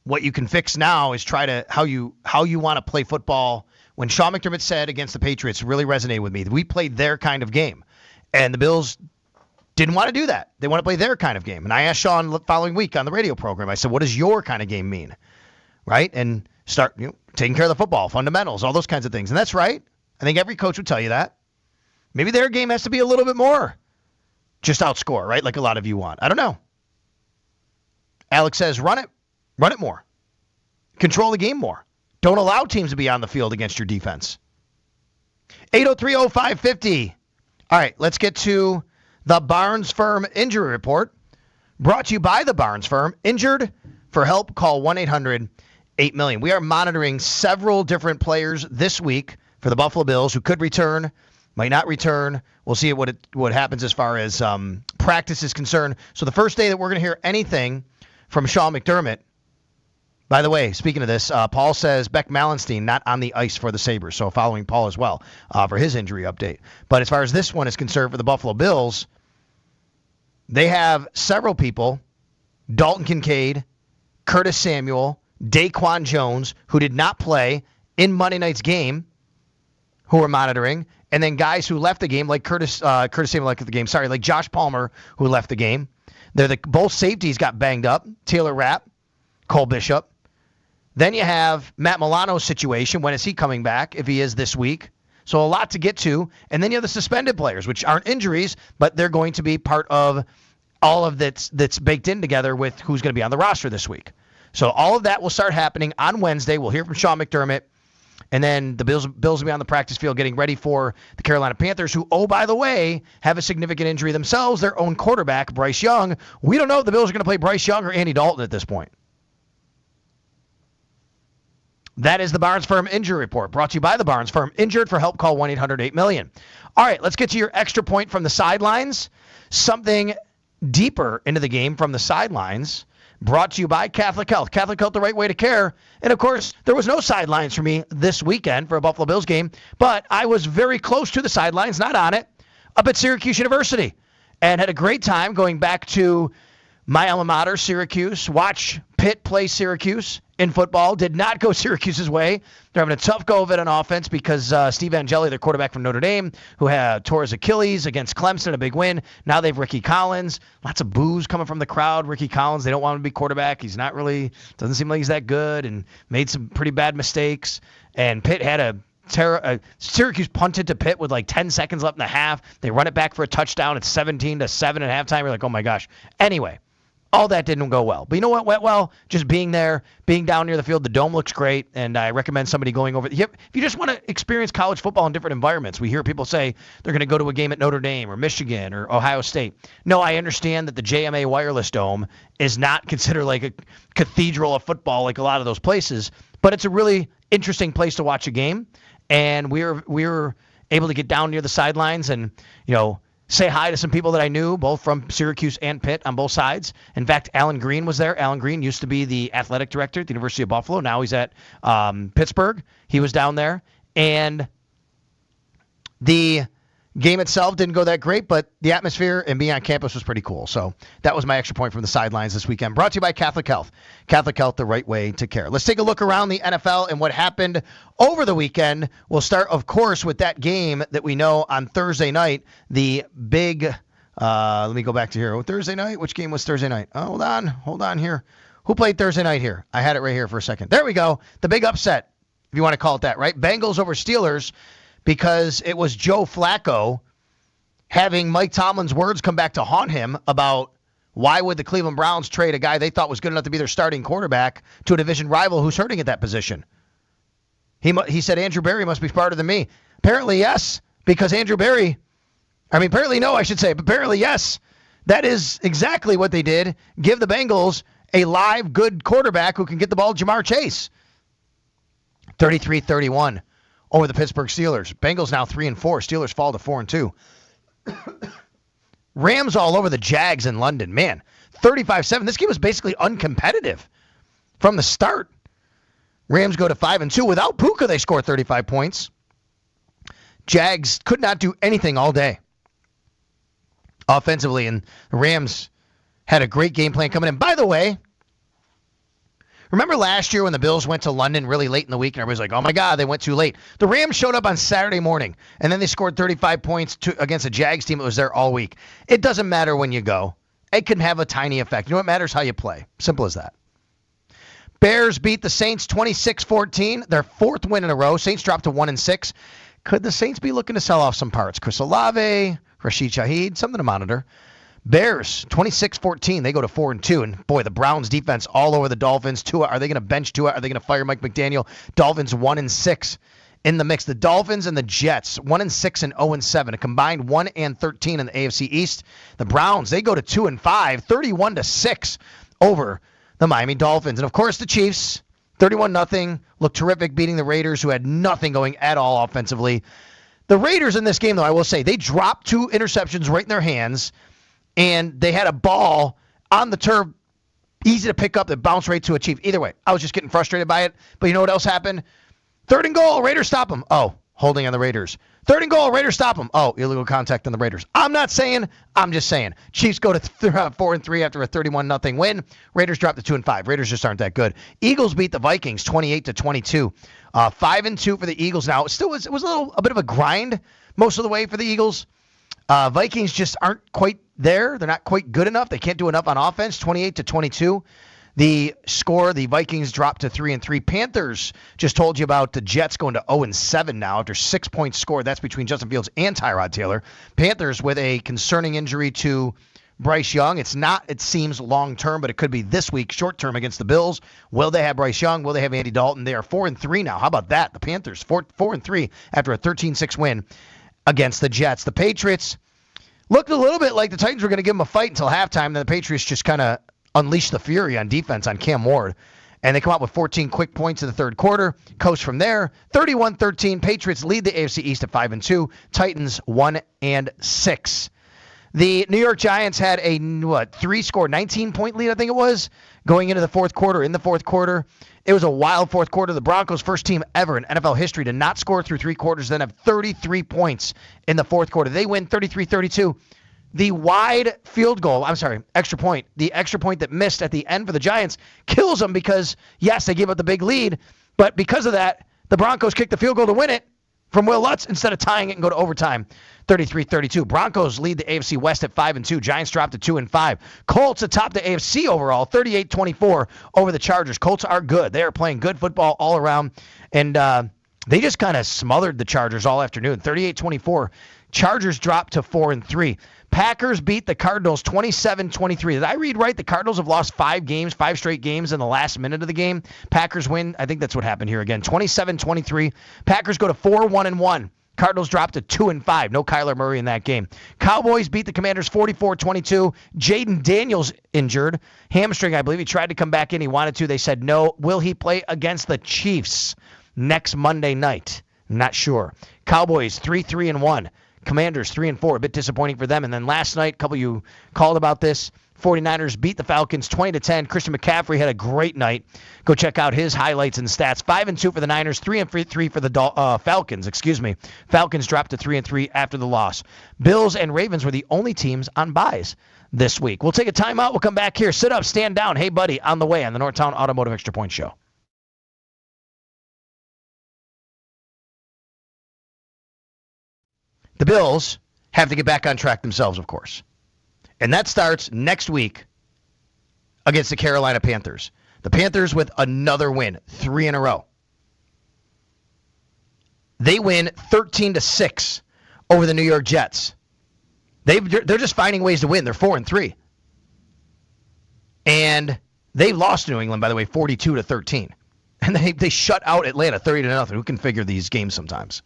what you can fix now is try to how you want to play football. When Sean McDermott said against the Patriots, really resonated with me. We played their kind of game. And the Bills didn't want to do that. They want to play their kind of game. And I asked Sean the following week on the radio program, I said, what does your kind of game mean? Right? And start taking care of the football, fundamentals, all those kinds of things. And that's right. I think every coach would tell you that. Maybe their game has to be a little bit more just outscore, right? Like a lot of you want. I don't know. Alex says, run it more. Control the game more. Don't allow teams to be on the field against your defense. 803-0550. All right, let's get to the Barnes Firm injury report. Brought to you by the Barnes Firm. Injured? For help, call 1-800-8-MILLION. We are monitoring several different players this week for the Buffalo Bills who could return, might not return. We'll see what happens as far as practice is concerned. So the first day that we're going to hear anything from Sean McDermott, by the way, speaking of this, Paul says Beck Mallenstein not on the ice for the Sabres. So following Paul as well for his injury update. But as far as this one is concerned for the Buffalo Bills, they have several people, Dalton Kincaid, Curtis Samuel, Daquan Jones, who did not play in Monday night's game, who are monitoring, and then guys who left the game, like Curtis Samuel left the game, like Josh Palmer, who left the game. Both safeties got banged up, Taylor Rapp, Cole Bishop. Then you have Matt Milano's situation. When is he coming back, if he is this week? So a lot to get to. And then you have the suspended players, which aren't injuries, but they're going to be part of all of that's baked in together with who's going to be on the roster this week. So all of that will start happening on Wednesday. We'll hear from Sean McDermott. And then the Bills will be on the practice field getting ready for the Carolina Panthers, who, oh, by the way, have a significant injury themselves, their own quarterback, Bryce Young. We don't know if the Bills are going to play Bryce Young or Andy Dalton at this point. That is the Barnes Firm Injury Report, brought to you by the Barnes Firm. Injured? For help, call 1-800-8-MILLION. All right, let's get to your extra point from the sidelines. Something deeper into the game from the sidelines. Brought to you by Catholic Health. Catholic Health, the right way to care. And, of course, there was no sidelines for me this weekend for a Buffalo Bills game, but I was very close to the sidelines, not on it, up at Syracuse University, and had a great time going back to my alma mater, Syracuse, watch Pitt play Syracuse in football. Did not go Syracuse's way. They're having a tough go of it on offense because Steve Angeli, their quarterback from Notre Dame, who had tore his Achilles against Clemson, a big win. Now they have Ricky Collins. Lots of boos coming from the crowd. Ricky Collins, they don't want him to be quarterback. He's not really, doesn't seem like he's that good, and made some pretty bad mistakes. And Pitt had Syracuse punted to Pitt with like 10 seconds left in the half. They run it back for a touchdown. It's 17-7 at halftime. You're like, oh my gosh. Anyway, all that didn't go well. But you know what went well? Just being there, being down near the field. The dome looks great, and I recommend somebody going over. If you just want to experience college football in different environments, we hear people say they're going to go to a game at Notre Dame or Michigan or Ohio State. No, I understand that the JMA Wireless Dome is not considered like a cathedral of football like a lot of those places, but it's a really interesting place to watch a game. And we were able to get down near the sidelines and, say hi to some people that I knew, both from Syracuse and Pitt on both sides. In fact, Alan Green was there. Alan Green used to be the athletic director at the University of Buffalo. Now he's at Pittsburgh. He was down there. And the game itself didn't go that great, but the atmosphere and being on campus was pretty cool. So that was my extra point from the sidelines this weekend. Brought to you by Catholic Health. Catholic Health, the right way to care. Let's take a look around the NFL and what happened over the weekend. We'll start, of course, with that game that we know on Thursday night. The big, let me go back to here. Thursday night? Which game was Thursday night? Oh, hold on here. Who played Thursday night here? I had it right here for a second. There we go. The big upset, if you want to call it that, right? Bengals over Steelers, because it was Joe Flacco having Mike Tomlin's words come back to haunt him about why would the Cleveland Browns trade a guy they thought was good enough to be their starting quarterback to a division rival who's hurting at that position. He said Andrew Berry must be smarter than me. Apparently, yes, because apparently no, I should say, but apparently yes. That is exactly what they did. Give the Bengals a live, good quarterback who can get the ball to Jamar Chase. 33-31 over the Pittsburgh Steelers. Bengals now 3-4. Steelers fall to 4-2. Rams all over the Jags in London. Man, 35-7. This game was basically uncompetitive from the start. Rams go to 5-2. Without Puka, they score 35 points. Jags could not do anything all day offensively, and the Rams had a great game plan coming in. By the way, remember last year when the Bills went to London really late in the week and everybody's like, oh my God, they went too late. The Rams showed up on Saturday morning and then they scored 35 points against a Jags team that was there all week. It doesn't matter when you go. It can have a tiny effect. You know what matters? How you play. Simple as that. Bears beat the Saints 26-14, their fourth win in a row. Saints dropped to 1-6. Could the Saints be looking to sell off some parts? Chris Olave, Rashid Shaheed, something to monitor. Bears, 26-14. They go to 4-2. And, boy, the Browns defense all over the Dolphins. Tua, are they going to bench Tua? Are they going to fire Mike McDaniel? Dolphins 1-6 in the mix. The Dolphins and the Jets, 1-6 and 0-7. A combined 1-13 in the AFC East. The Browns, they go to 2-5, 31-6 over the Miami Dolphins. And, of course, the Chiefs, 31-0, looked terrific, beating the Raiders, who had nothing going at all offensively. The Raiders in this game, though, I will say, they dropped 2 interceptions right in their hands. And they had a ball on the turf, easy to pick up, that bounced right to a Chief. Either way, I was just getting frustrated by it. But you know what else happened? 3rd and goal, Raiders stop them. Oh, holding on the Raiders. 3rd and goal, Raiders stop them. Oh, illegal contact on the Raiders. I'm not saying, I'm just saying. Chiefs go to 4-3 after a 31-0 win. Raiders drop to 2-5. Raiders just aren't that good. Eagles beat the Vikings 28-22. 5-2 for the Eagles now. It was a bit of a grind most of the way for the Eagles. Vikings just aren't quite there. They're not quite good enough. They can't do enough on offense. 28-22. The score, the Vikings dropped to 3-3. Panthers, just told you about the Jets going to 0-7 now after 6 points scored. That's between Justin Fields and Tyrod Taylor. Panthers with a concerning injury to Bryce Young. It's not, it seems, long-term, but it could be this week, short-term against the Bills. Will they have Bryce Young? Will they have Andy Dalton? They are 4-3 now. How about that? The Panthers, 4-3 after a 13-6 win against the Jets. The Patriots looked a little bit like the Titans were going to give them a fight until halftime. Then the Patriots just kind of unleashed the fury on defense on Cam Ward. And they come out with 14 quick points in the third quarter. Coast from there. 31-13. Patriots lead the AFC East at 5-2. Titans 1-6. The New York Giants had a 19-point lead, I think it was, going into the fourth quarter. In the fourth quarter, it was a wild fourth quarter. The Broncos, first team ever in NFL history to not score through three quarters, then have 33 points in the fourth quarter. They win 33-32. The extra point, the extra point that missed at the end for the Giants kills them because, yes, they gave up the big lead, but because of that, the Broncos kicked the field goal to win it from Will Lutz instead of tying it and go to overtime, 33-32. Broncos lead the AFC West at 5-2. Giants dropped to 2-5. Colts atop the AFC overall, 38-24 over the Chargers. Colts are good. They are playing good football all around, and they just kind of smothered the Chargers all afternoon, 38-24. Chargers dropped to 4-3. Packers beat the Cardinals 27-23. Did I read right? The Cardinals have lost 5 straight games in the last minute of the game. Packers win. I think that's what happened here again. 27-23. Packers go to 4-1-1. Cardinals drop to 2-5. No Kyler Murray in that game. Cowboys beat the Commanders 44-22. Jaden Daniels injured. Hamstring, I believe. He tried to come back in. He wanted to. They said no. Will he play against the Chiefs next Monday night? Not sure. Cowboys 3-3-1. Commanders 3-4, a bit disappointing for them. And then last night, a couple of you called about this. 49ers beat the Falcons 20-10. Christian McCaffrey had a great night. Go check out his highlights and stats. 5-2 for the Niners, 3-3 for the Falcons. Falcons dropped to 3-3 after the loss. Bills and Ravens were the only teams on byes this week. We'll take a timeout. We'll come back here. Sit up, stand down. Hey, buddy, on the way on the Northtown Automotive Extra Point Show. The Bills have to get back on track themselves, of course. And that starts next week against the Carolina Panthers. The Panthers with another win, 3 in a row. They win 13-6 over the New York Jets. They're just finding ways to win. They're 4-3. And they lost to New England, by the way, 42-13. And they shut out Atlanta 30-0. Who can figure these games sometimes?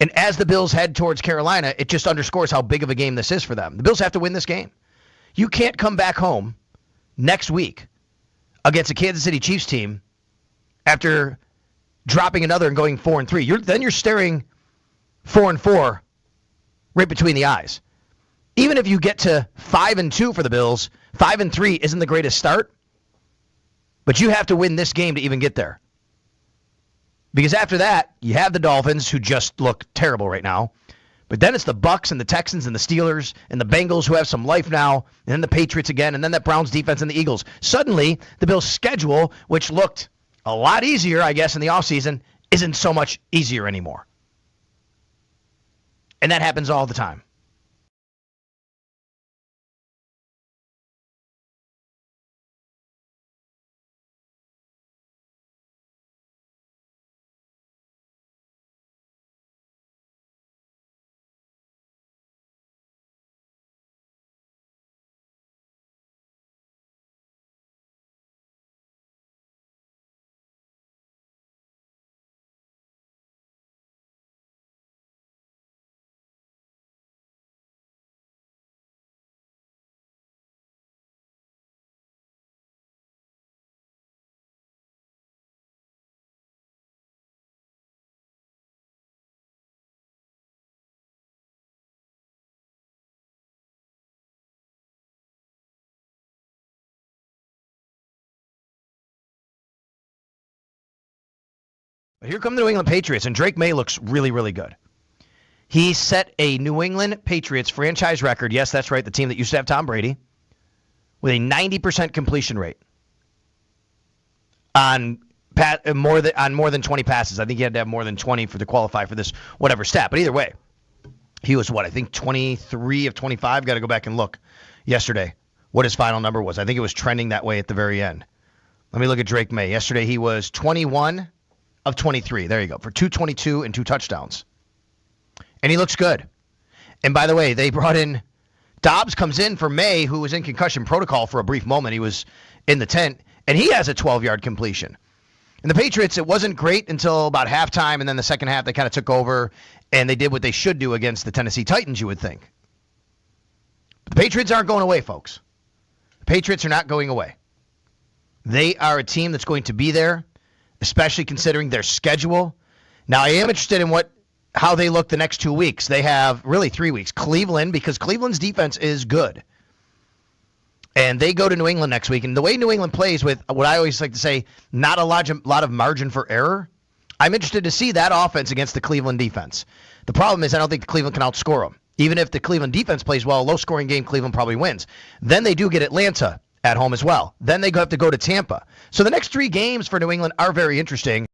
And as the Bills head towards Carolina, it just underscores how big of a game this is for them. The Bills have to win this game. You can't come back home next week against a Kansas City Chiefs team after dropping another and going 4-3. Then you're staring 4-4 right between the eyes. Even if you get to 5-2 for the Bills, 5-3 isn't the greatest start, but you have to win this game to even get there. Because after that, you have the Dolphins, who just look terrible right now. But then it's the Bucs and the Texans and the Steelers and the Bengals, who have some life now, and then the Patriots again, and then that Browns defense and the Eagles. Suddenly, the Bills' schedule, which looked a lot easier, I guess, in the offseason, isn't so much easier anymore. And that happens all the time. But here come the New England Patriots, and Drake Maye looks really, really good. He set a New England Patriots franchise record. Yes, that's right, the team that used to have Tom Brady, with a 90% completion rate on more than 20 passes. I think he had to have more than 20 to qualify for this whatever stat. But either way, he was I think 23 of 25. Got to go back and look yesterday what his final number was. I think it was trending that way at the very end. Let me look at Drake Maye. Yesterday he was 21 of 23. There you go, for 222 and 2 touchdowns. And he looks good. And by the way, they brought in Dobbs comes in for Maye, who was in concussion protocol for a brief moment. He was in the tent, and he has a 12-yard completion. And the Patriots, it wasn't great until about halftime, and then the second half they kind of took over, and they did what they should do against the Tennessee Titans, you would think. But the Patriots aren't going away, folks. The Patriots are not going away. They are a team that's going to be there, especially considering their schedule. Now, I am interested in how they look the next 2 weeks. They have really 3 weeks. Cleveland, because Cleveland's defense is good. And they go to New England next week. And the way New England plays with what I always like to say, not a lot of margin for error, I'm interested to see that offense against the Cleveland defense. The problem is I don't think the Cleveland can outscore them. Even if the Cleveland defense plays well, a low-scoring game, Cleveland probably wins. Then they do get Atlanta at home as well. Then they have to go to Tampa. So the next 3 games for New England are very interesting.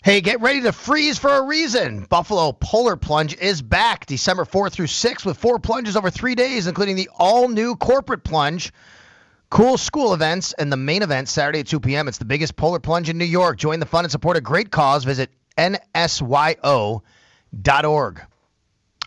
Hey, get ready to freeze for a reason. Buffalo Polar Plunge is back December 4th through 6th with 4 plunges over 3 days, including the all-new corporate plunge, cool school events, and the main event Saturday at 2 p.m. It's the biggest polar plunge in New York. Join the fun and support a great cause. Visit nsyo.org.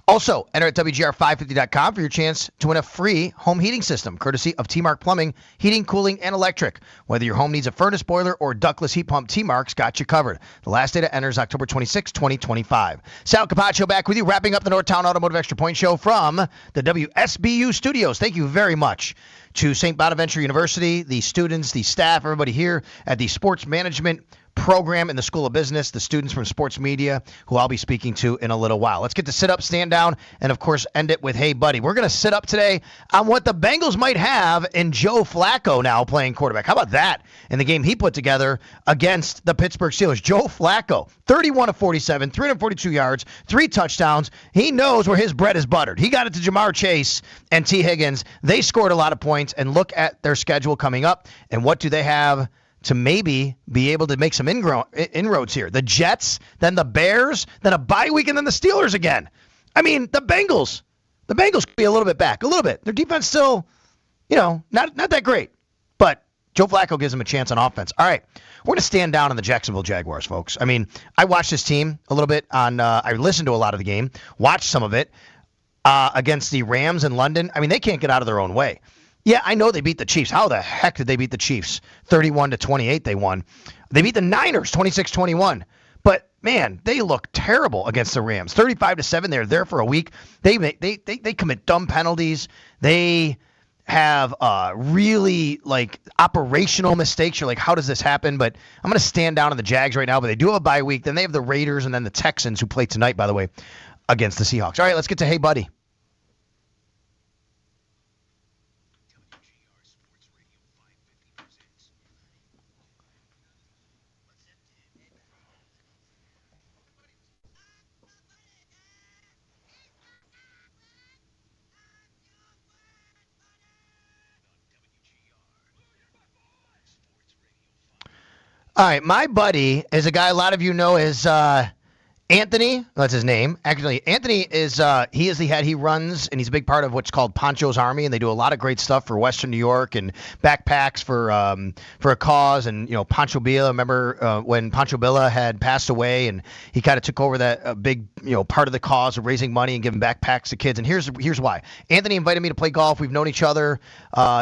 Also, enter at WGR550.com for your chance to win a free home heating system, courtesy of T-Mark Plumbing, Heating, Cooling, and Electric. Whether your home needs a furnace, boiler, or ductless heat pump, T-Mark's got you covered. The last day to enter is October 26, 2025. Sal Capaccio back with you, wrapping up the Northtown Automotive Extra Point Show from the WSBU studios. Thank you very much to St. Bonaventure University, the students, the staff, everybody here at the Sports Management program in the School of Business, the students from sports media who I'll be speaking to in a little while. Let's get to sit up, stand down, and of course end it with Hey Buddy. We're going to sit up today on what the Bengals might have in Joe Flacco now playing quarterback. How about that in the game he put together against the Pittsburgh Steelers? Joe Flacco, 31 of 47, 342 yards, 3 touchdowns. He knows where his bread is buttered. He got it to Jamar Chase and T. Higgins. They scored a lot of points, and look at their schedule coming up, and what do they have to maybe be able to make some inroads here? The Jets, then the Bears, then a bye week, and then the Steelers again. I mean, the Bengals could be a little bit back, a little bit. Their defense still, not that great. But Joe Flacco gives them a chance on offense. All right, we're going to stand down on the Jacksonville Jaguars, folks. I mean, I watched this team a little bit I listened to a lot of the game, watched some of it against the Rams in London. I mean, they can't get out of their own way. Yeah, I know they beat the Chiefs. How the heck did they beat the Chiefs? 31-28 they won. They beat the Niners 26-21. But, man, they look terrible against the Rams. 35-7, they're there for a week. They commit dumb penalties. They have really, operational mistakes. You're like, how does this happen? But I'm going to stand down on the Jags right now. But they do have a bye week. Then they have the Raiders and then the Texans, who play tonight, by the way, against the Seahawks. All right, let's get to Hey Buddy. All right, my buddy is a guy a lot of you know as Anthony. That's his name. Actually, Anthony is he is the head. He runs, and he's a big part of what's called Poncho's Army, and they do a lot of great stuff for Western New York and backpacks for a cause. And Pancho Villa. Remember when Pancho Villa had passed away, and he kind of took over that big part of the cause of raising money and giving backpacks to kids. And here's why. Anthony invited me to play golf. We've known each other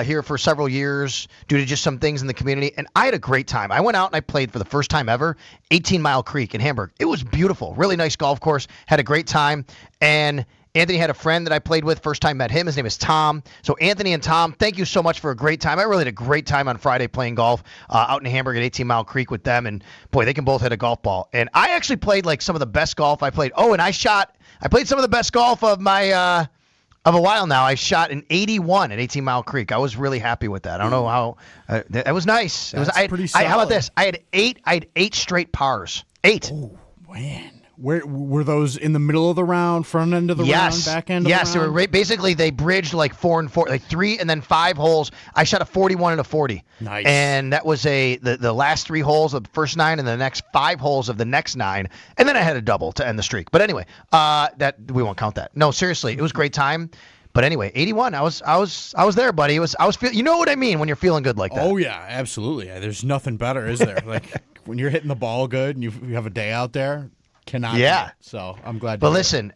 here for several years due to just some things in the community, and I had a great time. I went out and I played for the first time ever 18 Mile Creek in Hamburg. It was beautiful. Really nice golf course. Had a great time. And Anthony had a friend that I played with. First time met him. His name is Tom. So Anthony and Tom, thank you so much for a great time. I really had a great time on Friday playing golf out in Hamburg at 18 Mile Creek with them. And boy, they can both hit a golf ball. And I actually played some of the best golf I played. Oh, and I played some of the best golf of my of a while now. I shot an 81 at 18 Mile Creek. I was really happy with that. I don't know how. That was nice. It was pretty solid. How about this? I had eight straight pars. 8. Oh man. Where were those in the middle of the round, front end of the round, back end of the round? Yes, they were basically they bridged 4 and 4, 3 and then 5 holes. I shot a 41 and a 40. Nice. And that was the last 3 holes of the first 9 and the next 5 holes of the next 9, and then I had a double to end the streak. But anyway, that we won't count that. No, seriously, it was a great time. But anyway, 81. I was there, buddy. You know what I mean when you're feeling good like that. Oh yeah, absolutely. There's nothing better, is there? When you're hitting the ball good and you have a day out there. Cannot. Yeah. So I'm glad. But listen,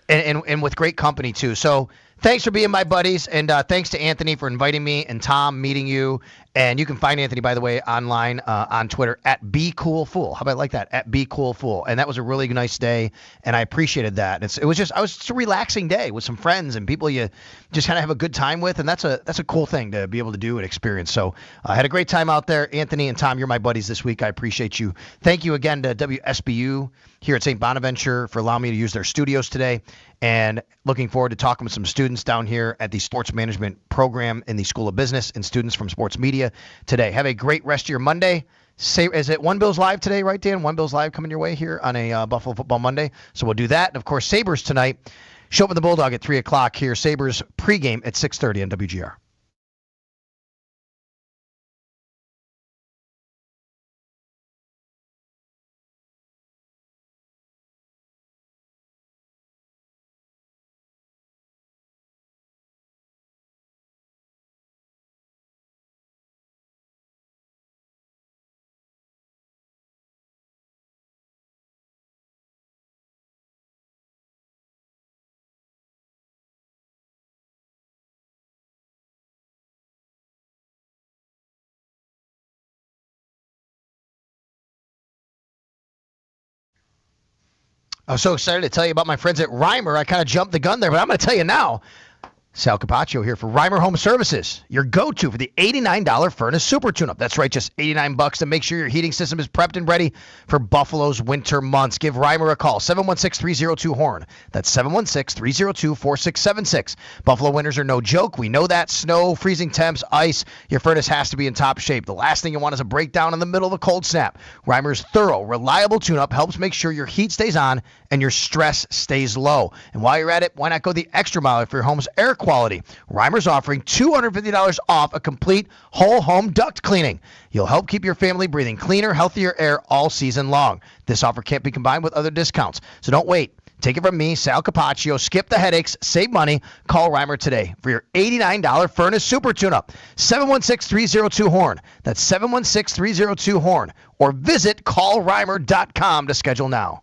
and with great company too. So thanks for being my buddies, and thanks to Anthony for inviting me, and Tom meeting you. And you can find Anthony, by the way, online on Twitter at BeCoolFool. How about I like that? At BeCoolFool. And that was a really nice day, and I appreciated that. It was just a relaxing day with some friends and people you just kind of have a good time with, and that's a cool thing to be able to do and experience. So I had a great time out there. Anthony and Tom, you're my buddies this week. I appreciate you. Thank you again to WSBU here at St. Bonaventure for allowing me to use their studios today, and looking forward to talking with some students down here at the sports management program in the School of Business and students from sports media today. Have a great rest of your Monday. Is it One Bills Live today, right, Dan? One Bills Live coming your way here on a Buffalo Football Monday. So we'll do that. And, of course, Sabres tonight. Show up at the Bulldog at 3 o'clock here. Sabres pregame at 6:30 on WGR. I'm so excited to tell you about my friends at Reimer. I kind of jumped the gun there, but I'm going to tell you now. Sal Capaccio here for Reimer Home Services, your go-to for the $89 furnace super tune-up. That's right, just $89 to make sure your heating system is prepped and ready for Buffalo's winter months. Give Reimer a call, 716-302-HORN. That's 716-302-4676. Buffalo winters are no joke. We know that. Snow, freezing temps, ice. Your furnace has to be in top shape. The last thing you want is a breakdown in the middle of a cold snap. Reimer's thorough, reliable tune-up helps make sure your heat stays on and your stress stays low. And while you're at it, why not go the extra mile for your home's air quality? Reimer's offering $250 off a complete whole home duct cleaning. You'll help keep your family breathing cleaner, healthier air all season long. This offer can't be combined with other discounts. So don't wait. Take it from me, Sal Capaccio. Skip the headaches. Save money. Call Reimer today for your $89 furnace super tune-up. 716-302-HORN. That's 716-302-HORN. Or visit callreimer.com to schedule now.